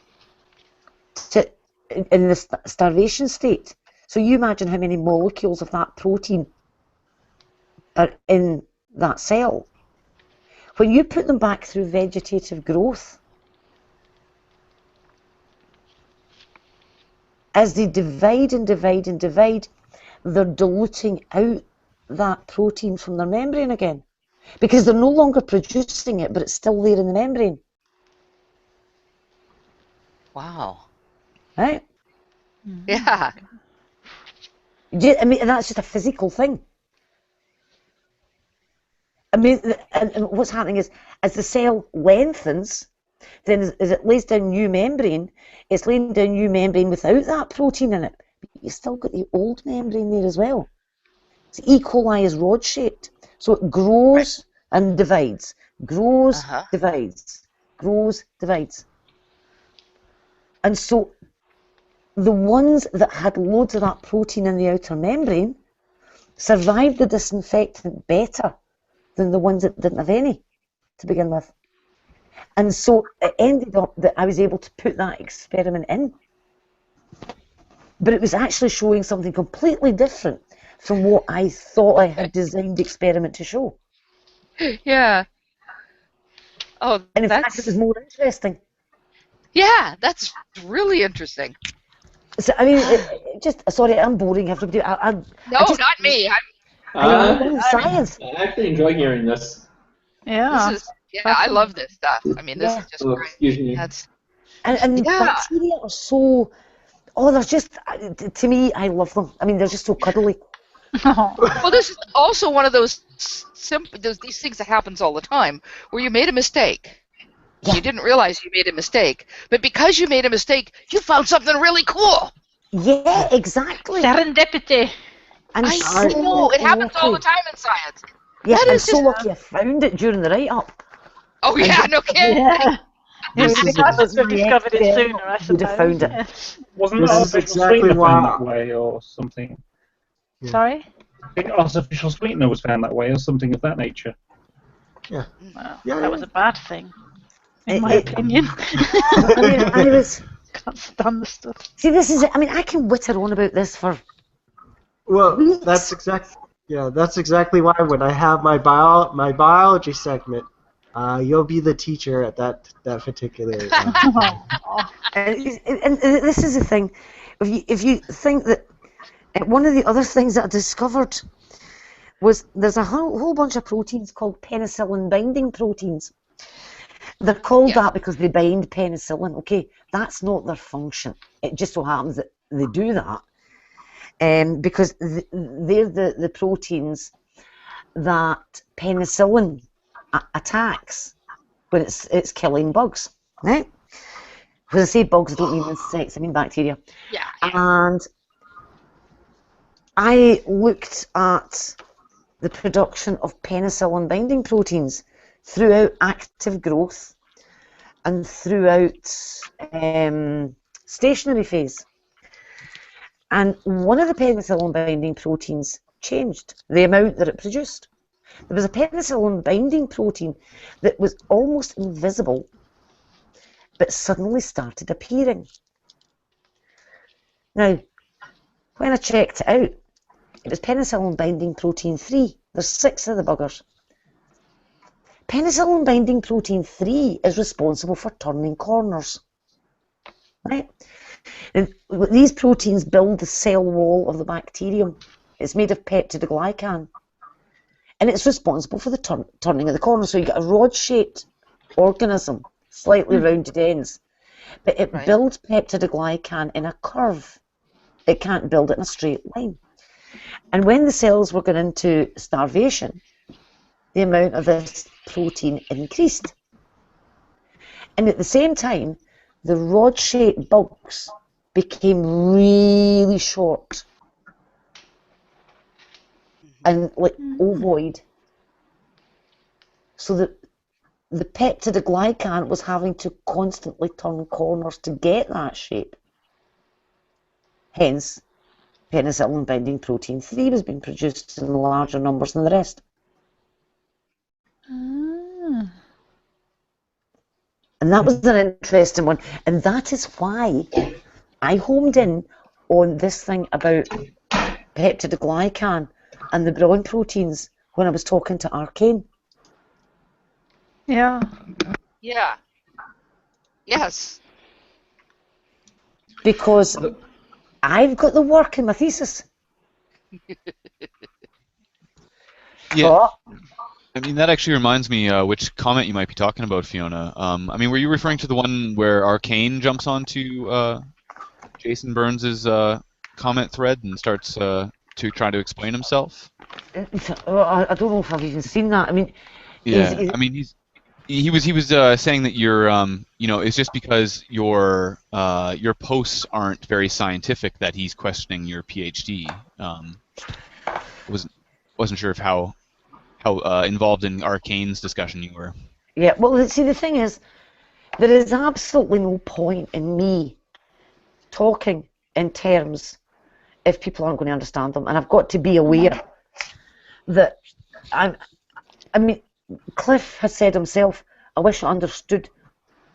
in the starvation state, so you imagine how many molecules of that protein are in that cell. When you put them back through vegetative growth, as they divide and divide and divide, they're diluting out that protein from their membrane again, because they're no longer producing it, but it's still there in the membrane. Wow. Right? Yeah. I mean, that's just a physical thing. I mean, and what's happening is, as the cell lengthens, then as it lays down new membrane, it's laying down new membrane without that protein in it. But you've still got the old membrane there as well. So E. coli is rod-shaped. So it grows and divides, grows, divides, grows, divides. And so the ones that had loads of that protein in the outer membrane survived the disinfectant better than the ones that didn't have any to begin with. And so it ended up that I was able to put that experiment in. But it was actually showing something completely different from what I thought I had designed the experiment to show. Yeah. Oh, and in fact, it was more interesting. Yeah, that's really interesting. So, I mean, sorry, I'm boring everybody. No, not me. I love science. I actually enjoy hearing this. Yeah. I love this stuff. I mean, this is just great. Excuse me. And bacteria are so... Oh, they're just... To me, I love them. I mean, they're just so cuddly. Well, this is also one of those these things that happens all the time, where you made a mistake. Yeah. You didn't realize you made a mistake, but because you made a mistake, you found something really cool. Yeah, exactly. Serendipity. I know. It happens all the time in science. Yeah, I'm so lucky I found it during the write-up. Oh, yeah, no kidding. Yeah. If we had discovered it sooner, I suppose. Would have found it. Yes. Wasn't This is artificial exactly sweetener why- found that way or something? Sorry? I think artificial sweetener was found that way or something of that nature. Yeah. Well, Yeah, that was a bad thing, in my opinion. I mean, I was... Can't stand the stuff. See, this is it. I mean, I can witter on about this for... Well, that's exactly why when I have my biology segment, you'll be the teacher at that particular. And this is the thing. If you think that one of the other things that I discovered was there's a whole bunch of proteins called penicillin binding proteins. They're called that because they bind penicillin. Okay, that's not their function. It just so happens that they do that. Because they're the proteins that penicillin attacks when it's killing bugs, right? When I say bugs, I don't mean insects, I mean bacteria. Yeah. And I looked at the production of penicillin binding proteins throughout active growth and throughout stationary phase. And one of the penicillin binding proteins changed, the amount that it produced. There was a penicillin binding protein that was almost invisible, but suddenly started appearing. Now, when I checked it out, it was penicillin binding protein 3. There's 6 of the buggers. Penicillin binding protein 3 is responsible for turning corners, right? And these proteins build the cell wall of the bacterium. It's made of peptidoglycan. And it's responsible for the turning of the corners. So you get a rod-shaped organism, slightly rounded ends. But it builds peptidoglycan in a curve. It can't build it in a straight line. And when the cells were going into starvation, the amount of this protein increased. And at the same time, the rod-shaped bugs became really short and like ovoid, so that the peptidoglycan was having to constantly turn corners to get that shape. Hence, penicillin binding protein 3 was being produced in larger numbers than the rest. And that was an interesting one, and that is why I homed in on this thing about peptidoglycan and the brown proteins when I was talking to Arcane. Yeah. Yeah. Yes. Because I've got the work in my thesis. Yeah. I mean, that actually reminds me which comment you might be talking about, Fiona. I mean, were you referring to the one where Arcane jumps onto Jason Burns' comment thread and starts to try to explain himself? I don't know if I've even seen that. I mean, yeah. I mean, he was saying that you're you know, it's just because your posts aren't very scientific that he's questioning your PhD. Wasn't sure of how involved in Arcane's discussion you were. Yeah, well, see, the thing is, there is absolutely no point in me talking in terms if people aren't going to understand them, and I've got to be aware that I mean, Cliff has said himself, I wish I understood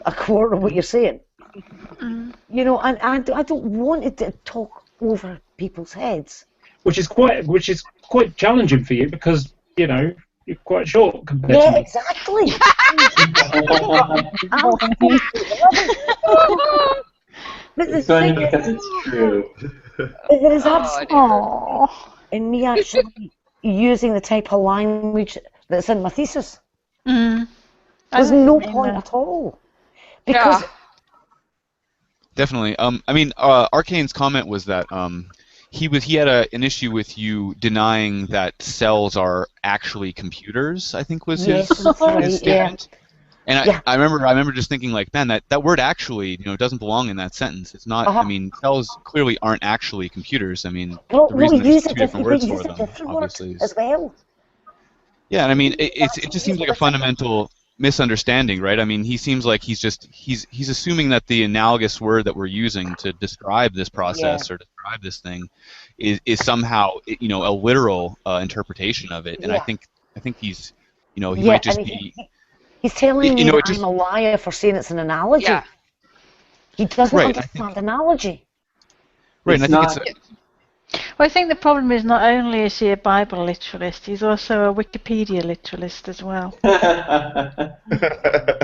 a quarter of what you're saying. You know, and I don't want it to talk over people's heads. Which is quite challenging for you because, you know, you're quite short compared to Yeah, me. exactly. But the It's funny thing because is, it's true. there is absolutely in me actually using the type of language that's in my thesis. There's no point at all. Because Definitely. I mean, Arcane's comment was that he had an issue with you denying that cells are actually computers. I think was his statement. And I remember just thinking like, man, that word actually, you know, doesn't belong in that sentence. It's not. I mean, cells clearly aren't actually computers. I mean, the reason there's two different words for them, obviously. As well. Yeah, and I mean, it just seems like a fundamental misunderstanding, right? I mean, he seems like he's assuming that the analogous word that we're using to describe this process or describe this thing is somehow, you know, a literal interpretation of it. And I think he's, you know, he might just be. He's telling me that I'm a liar for saying it's an analogy. Yeah. He doesn't understand analogy. Right, and I think well, I think the problem is not only is he a Bible literalist, he's also a Wikipedia literalist as well.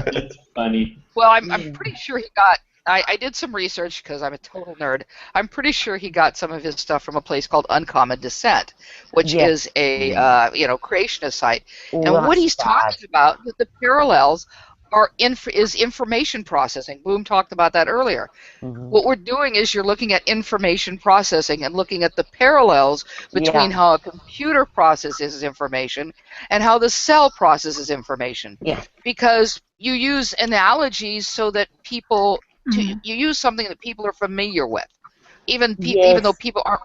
It's funny. Well, I'm pretty sure he got. I did some research because I'm a total nerd. I'm pretty sure he got some of his stuff from a place called Uncommon Descent, which is a creationist site. And what he's talking about, the parallels are information processing. Boom talked about that earlier. What we're doing is you're looking at information processing and looking at the parallels between how a computer processes information and how the cell processes information. Because you use analogies so that people you use something that people are familiar with, even though people aren't.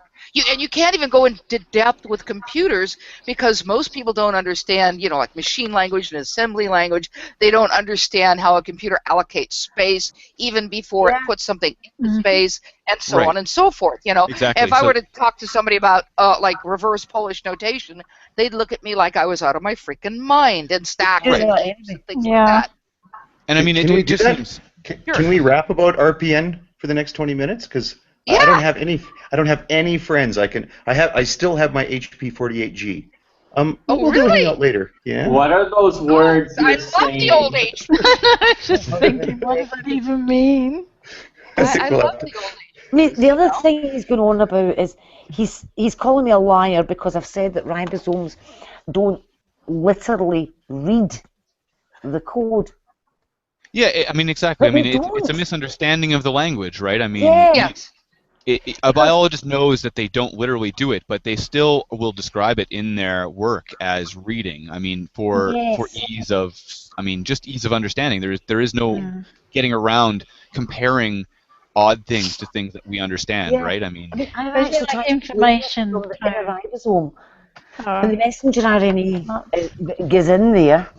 And you can't even go into depth with computers because most people don't understand, you know, like machine language and assembly language. They don't understand how a computer allocates space even before it puts something into space, and so on and so forth. You know, exactly. If I were to talk to somebody about like reverse Polish notation, they'd look at me like I was out of my freaking mind and stack and things like that. And I mean, Can we do that? Can we rap about RPN for the next 20 minutes? Because I don't have any friends. I still have my HP 48G. We'll do a hangout later. Yeah. What are those words? I love the old HP. I was just thinking, what does that even mean? I love the old HP. The other thing he's going on about is he's calling me a liar because I've said that ribosomes don't literally read the code. Yeah, I mean, exactly. I mean, it's a misunderstanding of the language, right? I mean, a biologist knows that they don't literally do it, but they still will describe it in their work as reading. I mean, for ease of, just ease of understanding. There is no getting around comparing odd things to things that we understand, right? I mean I've actually tried information from the inner ribosome, and the messenger RNA goes in there.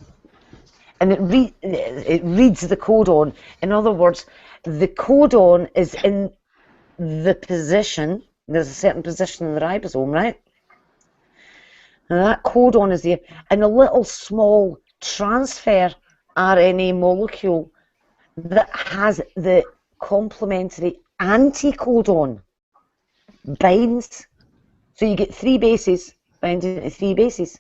And it reads the codon. In other words, the codon is in the position. There's a certain position in the ribosome, right? And that codon is there. And a little small transfer RNA molecule that has the complementary anticodon binds. So you get 3 bases binding to 3 bases.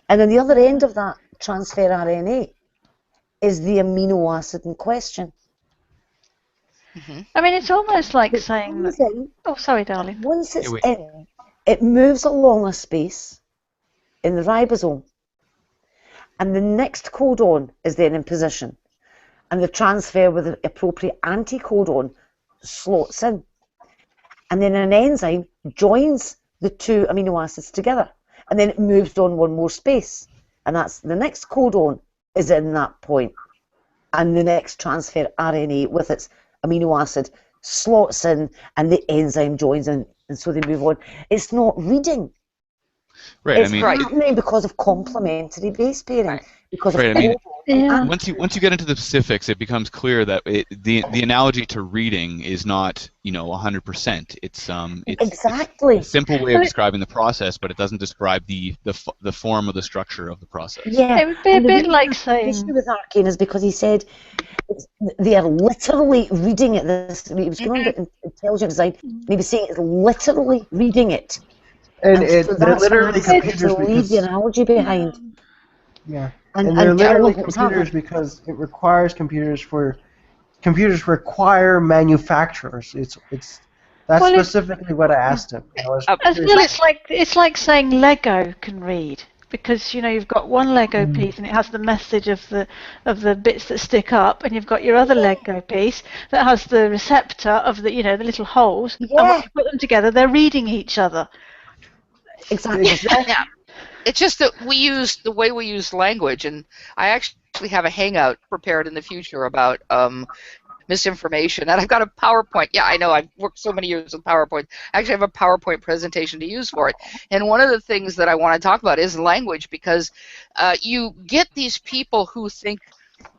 And on the other end of that transfer RNA is the amino acid in question. I mean, it's almost like saying that... Oh, sorry, darling. Once it's in, it moves along a space in the ribosome, and the next codon is then in position, and the transfer with the appropriate anticodon slots in, and then an enzyme joins the 2 amino acids together, and then it moves on one more space, and that's the next codon is in that point, and the next transfer RNA with its amino acid slots in, and the enzyme joins in, and so they move on. It's not reading. Right. It's happening because of complementary base pairing, because right. I mean, Yeah. once you get into the specifics, it becomes clear that the analogy to reading is not 100%. It's exactly a simple way of describing the process, but it doesn't describe the form or the structure of the process. Yeah, It would be a bit like saying. The issue with Arcane is because he said they are literally reading it. He was going about intelligent design, and he was saying it's literally reading it. And so they're literally why computers to leave because the analogy behind. yeah, And and they're literally what's computers happening? because it requires computers require manufacturers. That's Well, specifically what I asked him. As well, it's like saying Lego can read, because you've got one Lego piece and it has the message of the bits that stick up, and you've got your other Lego piece that has the receptor of the the little holes. And when you put them together, they're reading each other. Exactly. Yeah. It's just that the way we use language, and I actually have a hangout prepared in the future about misinformation, and I've got a PowerPoint. Yeah, I know, I've worked so many years with PowerPoint. I actually have a PowerPoint presentation to use for it. And one of the things that I want to talk about is language, because you get these people who think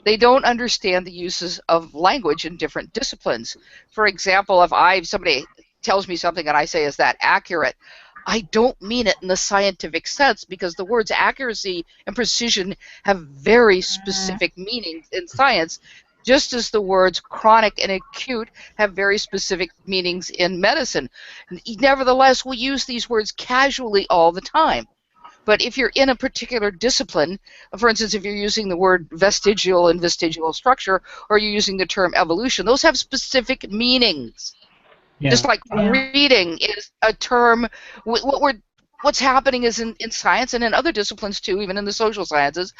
they don't understand the uses of language in different disciplines. For example, if somebody tells me something and I say, is that accurate? I don't mean it in the scientific sense, because the words accuracy and precision have very specific meanings in science, just as the words chronic and acute have very specific meanings in medicine. Nevertheless, we use these words casually all the time. But if you're in a particular discipline, for instance, if you're using the word vestigial and vestigial structure, or you're using the term evolution, those have specific meanings. Yeah. Just like reading is a term. What's happening is in science and in other disciplines too, even in the social sciences,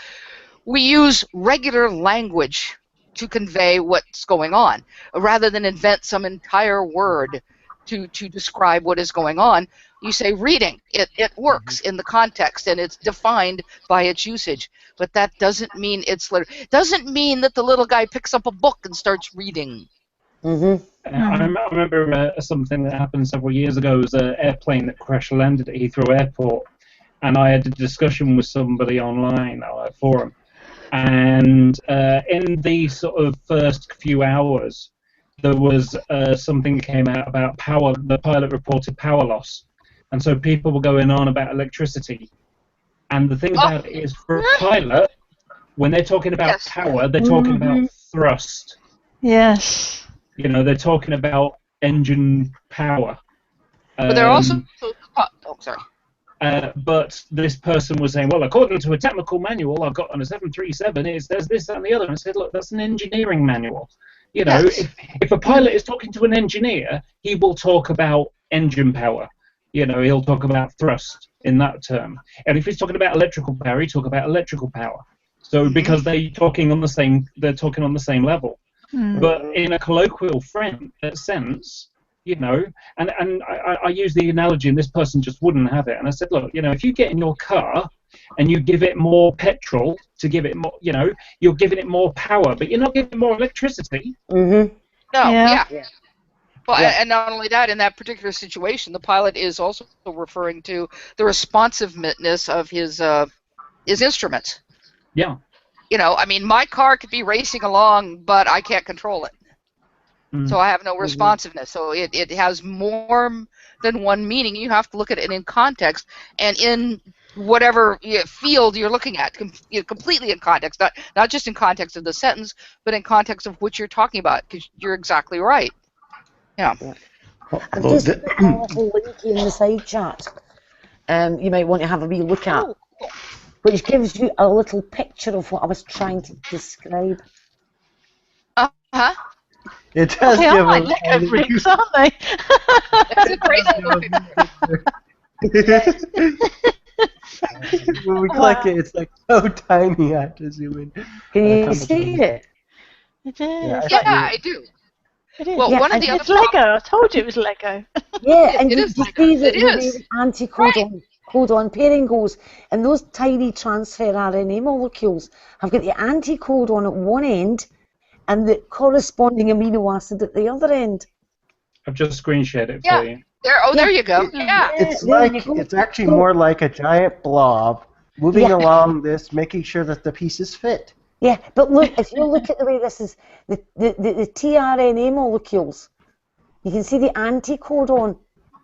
we use regular language to convey what's going on, rather than invent some entire word to describe what is going on. You say reading. It works in the context, and it's defined by its usage. But that doesn't mean doesn't mean that the little guy picks up a book and starts reading. I remember something that happened several years ago. It was an airplane that crash landed at Heathrow Airport, and I had a discussion with somebody online on a forum. And in the sort of first few hours, there was something that came out about power. The pilot reported power loss, and so people were going on about electricity. And the thing about it is, for a pilot, when they're talking about power, they're talking about thrust. Yes. They're talking about engine power. But they're also... sorry. But this person was saying, well, according to a technical manual I've got on a 737, it says this, that, and the other. And I said, look, that's an engineering manual. If a pilot is talking to an engineer, he will talk about engine power. He'll talk about thrust in that term. And if he's talking about electrical power, he'll talk about electrical power. So because they're talking on the same level. But in a colloquial sense, and I use the analogy, and this person just wouldn't have it. And I said, look, if you get in your car and you give it more petrol to give it more, you're giving it more power, but you're not giving it more electricity. No, yeah. Well, and not only that, in that particular situation, the pilot is also referring to the responsiveness of his instruments. Yeah. My car could be racing along, but I can't control it. So I have no responsiveness. So it has more than one meaning. You have to look at it in context, and in whatever field you're looking at, completely in context, not just in context of the sentence, but in context of what you're talking about, because you're exactly right. Yeah. I've just put a little link in the side chat. You might want to have a wee look at, which gives you a little picture of what I was trying to describe. It does give I like Lego bricks, aren't they? That's a great When we click it, it's like so tiny. I have to zoom in. Can you see it? It is. Yeah, I do. It is. Well, one of the it's Lego. I told you it was Lego. Yeah, and you is see that it is. the anti-codon pairing goes, and those tiny transfer RNA molecules have got the anti-codon at one end and the corresponding amino acid at the other end. I've just screen shared it for you. There you go. Yeah. It's actually more like a giant blob moving along this, making sure that the pieces fit. Yeah, but look, if you look at the way this is, the tRNA molecules, you can see the anticodon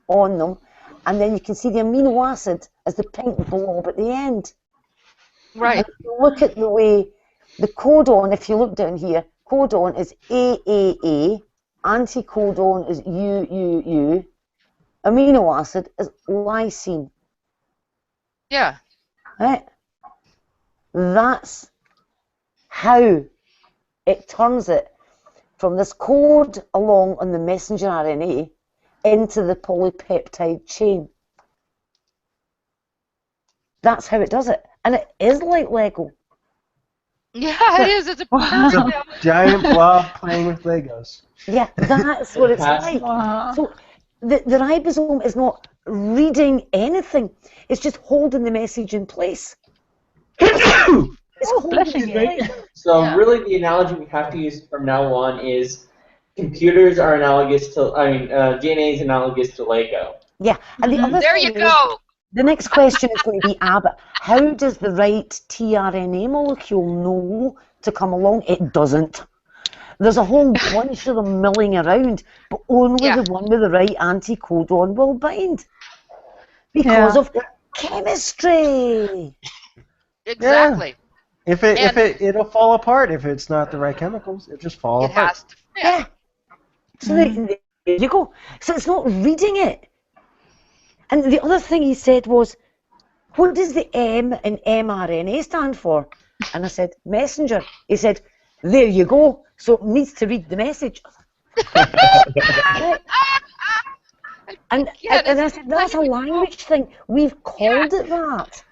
on them, and then you can see the amino acid as the pink blob at the end. Right. And if you look at the way the codon, if you look down here, codon is AAA, anticodon is UUU, amino acid is lysine. Yeah. Right? That's how it turns it from this code along on the messenger RNA into the polypeptide chain. That's how it does it. And it is like Lego. Yeah, it is. It's a perfect giant blob playing with Legos. Yeah, that's what it's like. So the ribosome is not reading anything. It's just holding the message in place. So really the analogy we have to use from now on is computers are analogous to, DNA is analogous to Lego. Yeah, and the other there thing you go. The next question is going to be, but how does the right tRNA molecule know to come along? It doesn't. There's a whole bunch of them milling around, but only the one with the right anticodon will bind. Because of chemistry. Exactly. Yeah. It'll fall apart if it's not the right chemicals. It'll just fall apart. Has to. Yeah. So there you go. So it's not reading it. And the other thing he said was, what does the M in mRNA stand for? And I said, messenger. He said, there you go. So it needs to read the message. And I said, that's a language thing. We've called it that.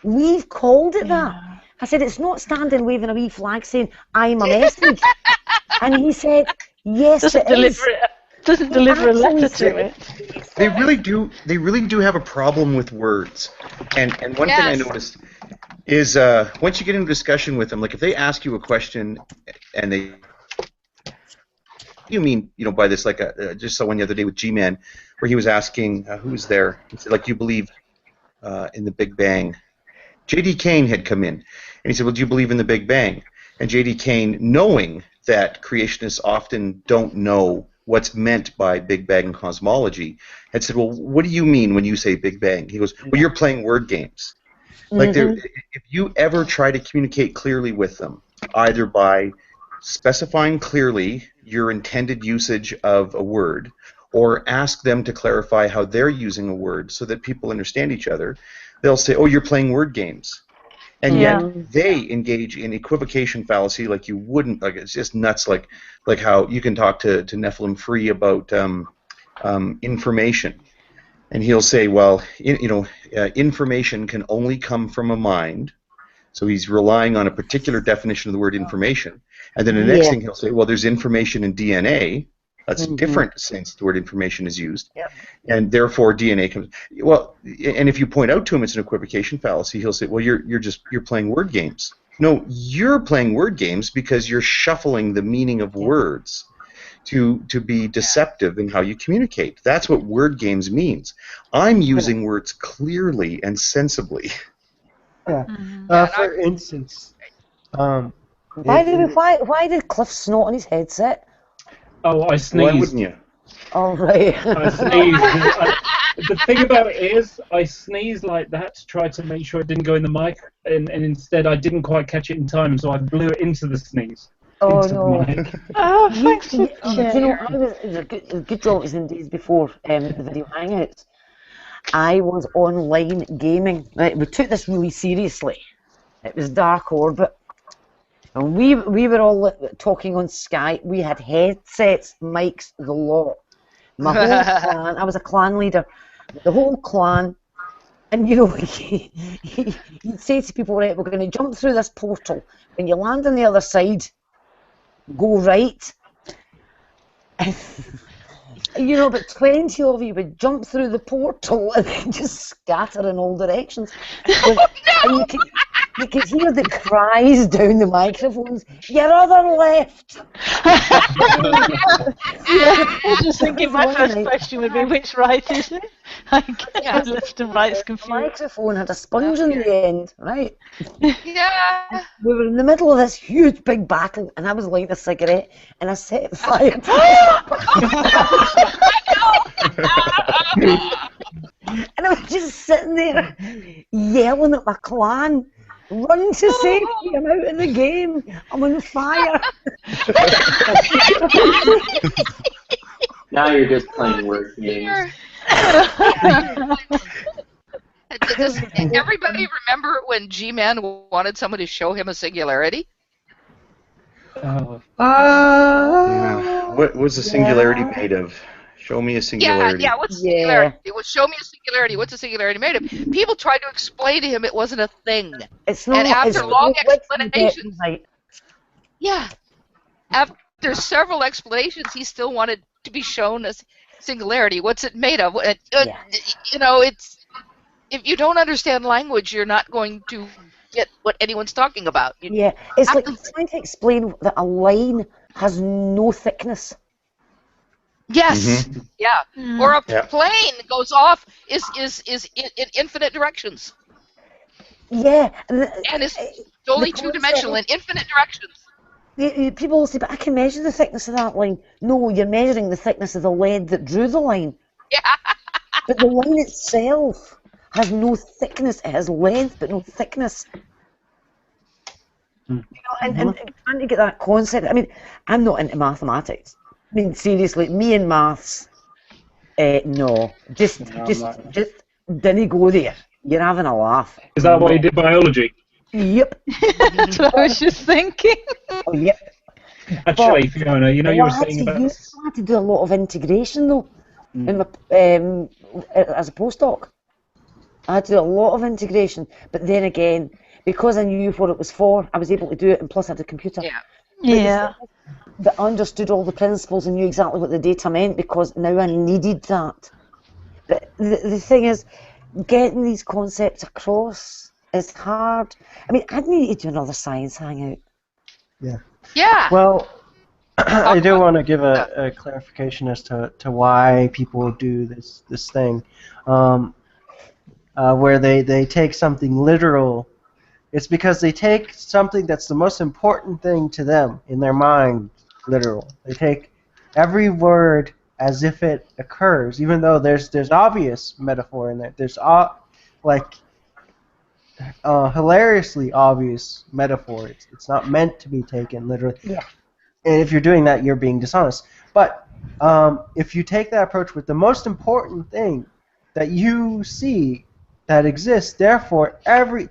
We've called it that. I said, it's not standing waving a wee flag saying, I'm a message. And he said, yes, it is. Doesn't deliver a letter to it. They really do have a problem with words. And one thing I noticed is once you get into discussion with them, like if they ask you a question and they, you mean, by this, like just saw one the other day with G-Man where he was asking who was there. He said, like, you believe in the Big Bang. J.D. Kane had come in and he said, well, do you believe in the Big Bang? And J.D. Kane, knowing that creationists often don't know what's meant by Big Bang cosmology, had said, well, what do you mean when you say Big Bang? He goes, well, you're playing word games. Like, if you ever try to communicate clearly with them, either by specifying clearly your intended usage of a word, or ask them to clarify how they're using a word so that people understand each other, they'll say, oh, you're playing word games. And yet they engage in equivocation fallacy like you wouldn't. Like, it's just nuts. Like how you can talk to Nephilim Free about information, and he'll say, well, information can only come from a mind. So he's relying on a particular definition of the word information. And then the next thing he'll say, well, there's information in DNA. That's a different sense the word information is used. Yep. And therefore DNA comes. Well, and if you point out to him it's an equivocation fallacy, he'll say, well, you're playing word games. No, you're playing word games because you're shuffling the meaning of words to be deceptive in how you communicate. That's what word games means. I'm using words clearly and sensibly. Yeah. For instance, why did Cliff snort on his headset? Oh, I sneezed. Why wouldn't you? Oh, right. I sneezed. The thing about it is, I sneezed like that to try to make sure it didn't go in the mic, and instead I didn't quite catch it in time, so I blew it into the sneeze. Oh, no. Thanks. I was a good job. It was in days before the video hangouts. I was online gaming. Right, we took this really seriously. It was Dark Orbit. And we were all talking on Skype. We had headsets, mics, the lot. My whole clan, I was a clan leader. The whole clan, and you'd say to people, right, we're going to jump through this portal. When you land on the other side, go right. But 20 of you would jump through the portal and then just scatter in all directions. You could hear the cries down the microphones. Your other left. I was just thinking my first question would be, which right is it? I get left and right's confused. The microphone had a sponge in the end, right? Yeah. We were in the middle of this huge big battle, and I was lighting a cigarette, and I set fire to and I was just sitting there yelling at my clan, run to safety, I'm out of the game, I'm on fire. Now you're just playing word games. Does everybody remember when G-Man wanted someone to show him a singularity? What was the singularity made of? Show me a singularity. Yeah, what's a singularity? It was show me a singularity. What's a singularity made of? People tried to explain to him it wasn't a thing. It's not. And after it's long not explanations, right. yeah, after several explanations, he still wanted to be shown a singularity. What's it made of? You know, it's if you don't understand language, you're not going to get what anyone's talking about. Yeah, it's like trying to explain that a line has no thickness. Yes. Yeah. Or a plane goes off is in infinite directions. Yeah. And it's only two-dimensional in infinite directions. People will say, but I can measure the thickness of that line. No, you're measuring the thickness of the lead that drew the line. Yeah. But the line itself has no thickness. It has length, but no thickness. You know, and trying to get that concept. I mean, I'm not into mathematics. I mean, seriously, me and maths, no. Just didn't go there. You're having a laugh. Is that why you did biology? Yep. That's what I was just thinking. Oh, yep. Actually, Fiona, you know, you were saying about... I had to do a lot of integration, though, in my, as a postdoc. I had to do a lot of integration, but then again, because I knew what it was for, I was able to do it, and plus I had a computer. Yeah. But I understood all the principles and knew exactly what the data meant because now I needed that. But the thing is, getting these concepts across is hard. I mean, I'd need to do another science hangout. Yeah. Yeah. Well, I do want to give a clarification as to why people do this thing, where they take something literal. It's because they take something that's the most important thing to them in their mind literal. They take every word as if it occurs, even though there's obvious metaphor in there. There's hilariously obvious metaphor. It's not meant to be taken literally. Yeah. And if you're doing that, you're being dishonest. But if you take that approach with the most important thing that you see that exists, therefore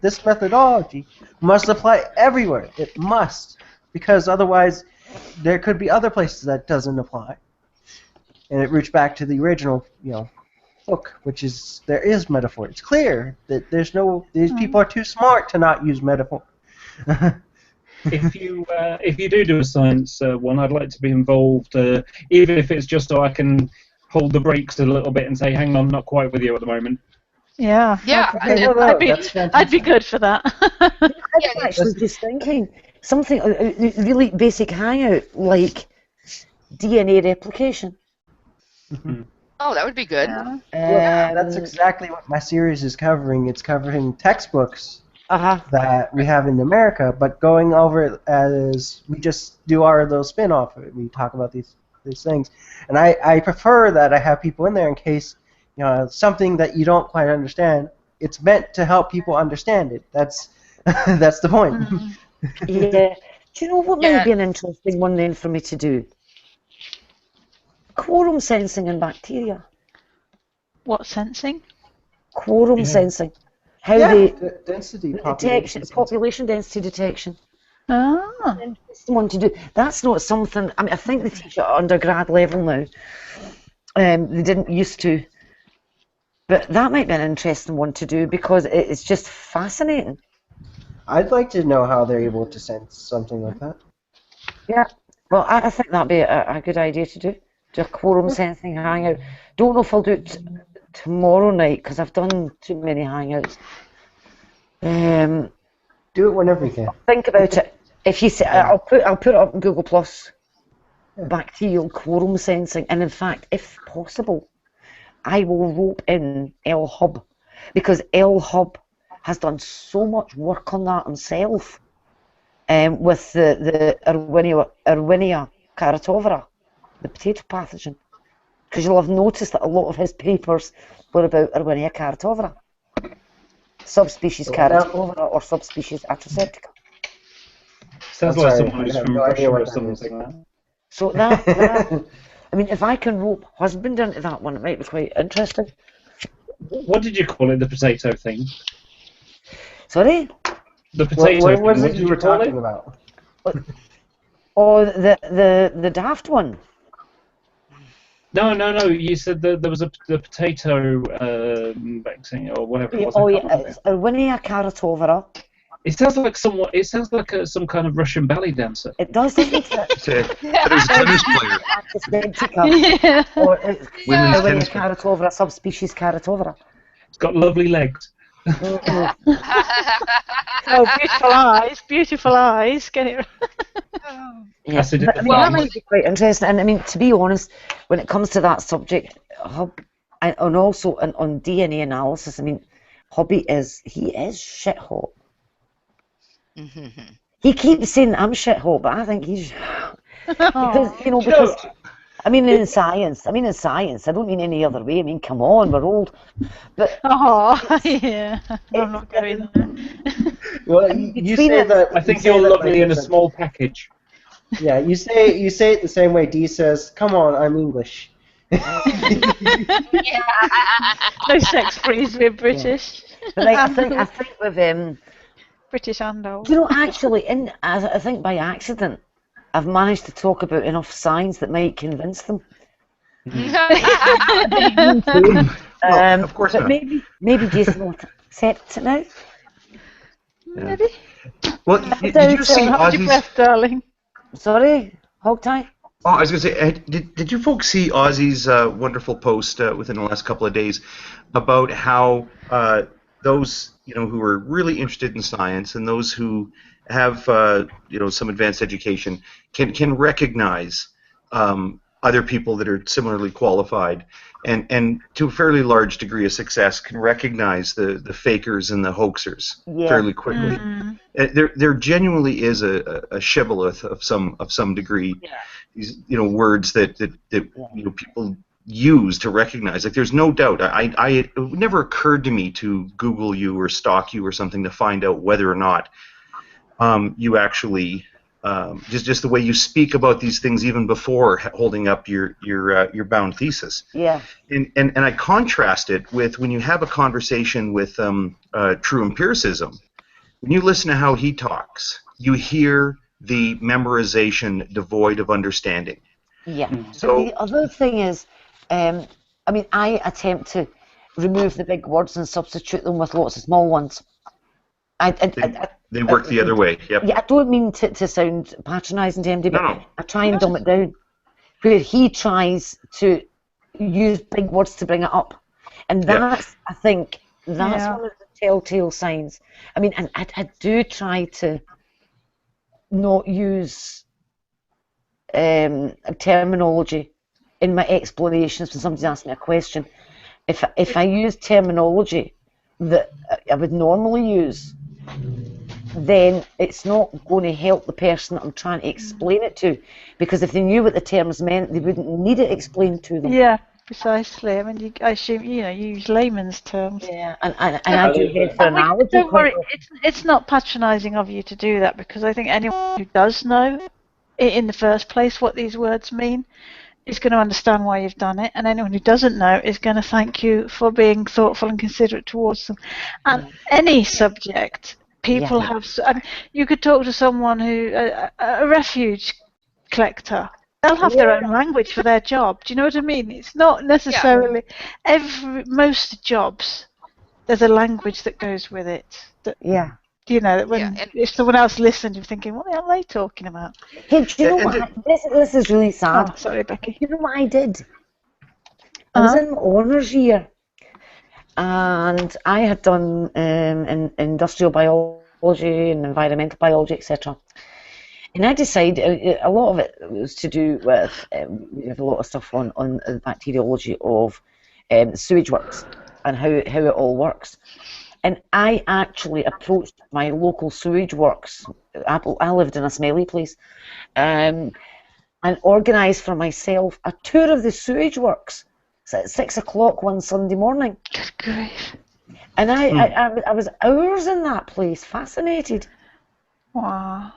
this methodology must apply everywhere. It must, because otherwise there could be other places that doesn't apply. And it roots back to the original, book, which is there is metaphor. It's clear that these people are too smart to not use metaphor. If you do a science one, I'd like to be involved, even if it's just so I can hold the brakes a little bit and say, hang on, not quite with you at the moment. Yeah. I'd be good for that. I was actually just thinking something really basic hangout like DNA replication. Oh, that would be good. That's exactly what my series is covering. It's covering textbooks that we have in America, but going over it as we just do our little spin-off. We talk about these things, and I prefer that I have people in there in case something that you don't quite understand. It's meant to help people understand it. That's the point. Yeah. Do you know what might be an interesting one then for me to do? Quorum sensing in bacteria. What sensing? Quorum sensing. How density population density detection. Ah. Interesting one to do. That's not something. I mean, I think they teach it at undergrad level now. They didn't used to. But that might be an interesting one to do because it's just fascinating. I'd like to know how they're able to sense something like that. Yeah. Well, I think that'd be a good idea to do. Do a quorum sensing hangout. Don't know if I'll do it tomorrow night because I've done too many hangouts. Do Do it whenever you can. Think about it. If you say, I'll put it up in Google Plus. Bacterial quorum sensing, and in fact, if possible, I will rope in L Hub, because L Hub has done so much work on that himself, with the Erwinia caratovera, the potato pathogen. Because you'll have noticed that a lot of his papers were about Erwinia caratovera, subspecies caratovera or subspecies atroseptica. Sounds like someone who's from Russia or something. So that I mean, if I can rope husband into that one, it might be quite interesting. What did you call it, the potato thing? Sorry? The potato thing. What was it you were talking about? Oh, the daft one. No. You said that there was the potato vaccine or whatever it was. Oh yeah, it's Erwinia caratovera. It sounds like somewhat. It sounds like some kind of Russian ballet dancer. It does, doesn't it? There's a tennis player. Or Erwinia caratovera, subspecies caratovera. It's got lovely legs. Oh, beautiful eyes! Beautiful eyes! Get it? Yeah, but, I mean, that might be quite interesting. And I mean, to be honest, when it comes to that subject, and also on DNA analysis, I mean, Hobby is shit hot. He keeps saying I'm shit hot, but I think he's because I mean in science, I don't mean any other way. I mean, come on, we're old. But yeah, I'm not going there. Well, you say that. I think you're lovely in a small package. Yeah, you say it the same way Dee says, "Come on, I'm English." No sex freeze with British. But I think with British and old. You know, actually, I think by accident, I've managed to talk about enough science that might convince them. Well, of course but not. maybe Jason will accept it now. Maybe. Well, did you see Hold your breath, Ozzy's? darling. Sorry, Hogtie? Oh, I was going to say, did you folks see Ozzy's wonderful post within the last couple of days about how those who are really interested in science and those who have some advanced education can recognize other people that are similarly qualified and to a fairly large degree of success can recognize the fakers and the hoaxers fairly quickly. There genuinely is a shibboleth of some degree. These words that people use to recognize. Like, there's no doubt. It never occurred to me to Google you or stalk you or something to find out whether or not you actually just the way you speak about these things even before holding up your bound thesis. Yeah. And I contrast it with when you have a conversation with true empiricism. When you listen to how he talks, you hear the memorization devoid of understanding. Yeah. So the other thing is, I mean, I attempt to remove the big words and substitute them with lots of small ones. They work the other way. Yep. Yeah, I don't mean to sound patronising to MD, but No. I try and dumb it down. Where he tries to use big words to bring it up, and that's I think that's one of the telltale signs. I mean, and I do try to not use terminology in my explanations when somebody's asking me a question. If I use terminology that I would normally use, then it's not going to help the person that I'm trying to explain it to, because if they knew what the terms meant, they wouldn't need it explained to them. Yeah, precisely. I mean, I assume you use layman's terms. Yeah, and I do head for analogy. Don't worry, it's not patronising of you to do that, because I think anyone who does know in the first place what these words mean is going to understand why you've done it, and anyone who doesn't know is going to thank you for being thoughtful and considerate towards them. And any subject, people have. I mean, you could talk to someone who a refuge collector. They'll have their own language for their job. Do you know what I mean? It's not necessarily most jobs. There's a language that goes with it. That, that when if someone else listened, you're thinking, what the hell are they talking about? Hey, do you know what? This is really sad. Oh, sorry, Becky. You know what I did? I was in my honours year, and I had done industrial biology biology and environmental biology, etc. And I decided a lot of it was to do with we have a lot of stuff on the bacteriology of sewage works and how it all works. And I actually approached my local sewage works. I lived in a smelly place, and organised for myself a tour of the sewage works at 6 o'clock one Sunday morning. Good grief. And I was hours in that place, fascinated. Wow.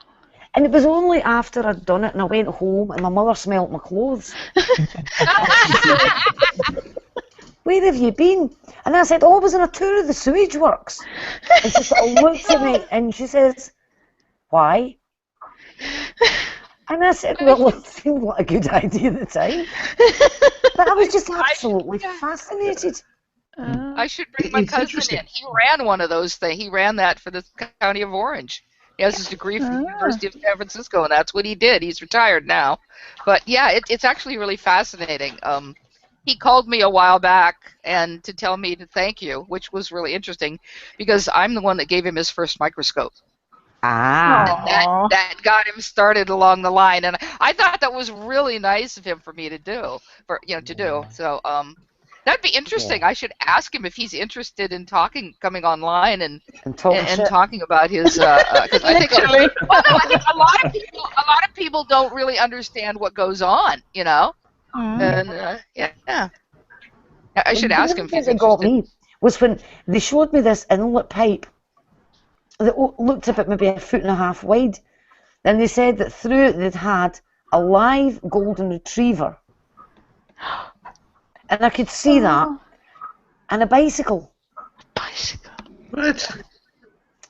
And it was only after I'd done it and I went home and my mother smelt my clothes. Where have you been? And I said, oh, I was on a tour of the sewage works. And she sort of looked at me and she says, why? And I said, well, it seemed like a good idea at the time. But I was just absolutely fascinated. I should bring my cousin in. He ran one of those things. He ran that for the county of Orange. He has his degree from the University of San Francisco, and that's what he did. He's retired now. But yeah, it's actually really fascinating. He called me a while back and to tell me to thank you, which was really interesting because I'm the one that gave him his first microscope. Ah. That got him started along the line, and I thought that was really nice of him for me to do. So that'd be interesting. Yeah. I should ask him if he's interested in coming online and talking about his. Because I think a lot of people don't really understand what goes on, you know. And yeah, I should ask him if he's interested. Got me was when they showed me this inlet pipe that looked about maybe 1.5 feet wide. Then they said that through it they'd had a live golden retriever. And I could see that. And a bicycle. What?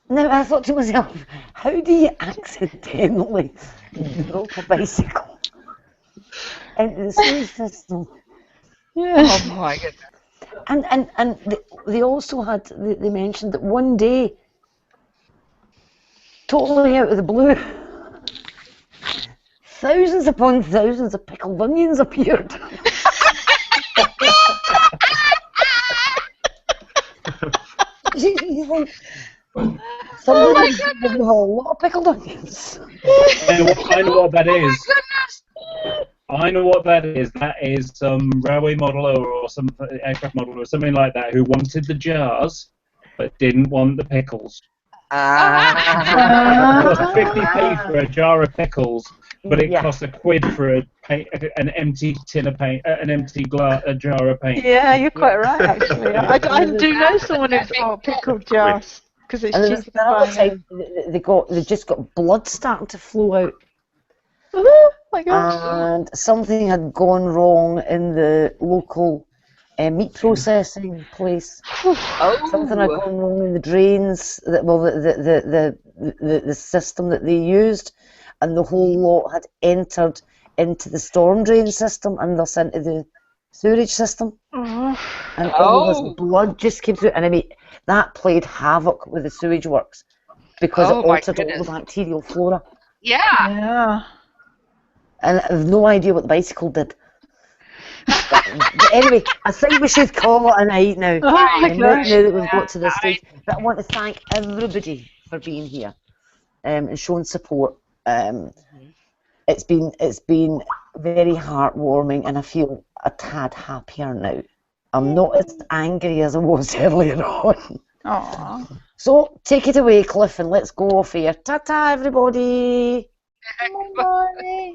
Now I thought to myself, how do you accidentally drop a bicycle into the sewage system? Oh my goodness. And they also had, they mentioned that one day, totally out of the blue, thousands upon thousands of pickled onions appeared. Somebody's giving a lot of pickled onions. I know what that is. I know what that is. That is some railway modeler or some aircraft modeler or something like that who wanted the jars but didn't want the pickles. It cost 50p for a jar of pickles, but it cost £1 for an empty tin of paint, an empty jar of paint. Yeah, you're quite right, actually. I do know someone who's got pickled jars because it's cheaper to buy. They just got blood starting to flow out. Oh my gosh! And something had gone wrong in the local meat processing place. Something had gone wrong in the drains. The system that they used, and the whole lot had entered into the storm drain system and thus into the sewerage system. And all this blood just came through, and I mean that played havoc with the sewage works because it altered all the bacterial flora. Yeah. And I have no idea what the bicycle did. But anyway, I think we should call it a night now. Now that we've got to this stage. But I want to thank everybody for being here and showing support. It's been very heartwarming, and I feel a tad happier now. I'm not as angry as I was earlier on. Aww. So take it away, Cliff, and let's go off here. Ta-ta, everybody. Bye.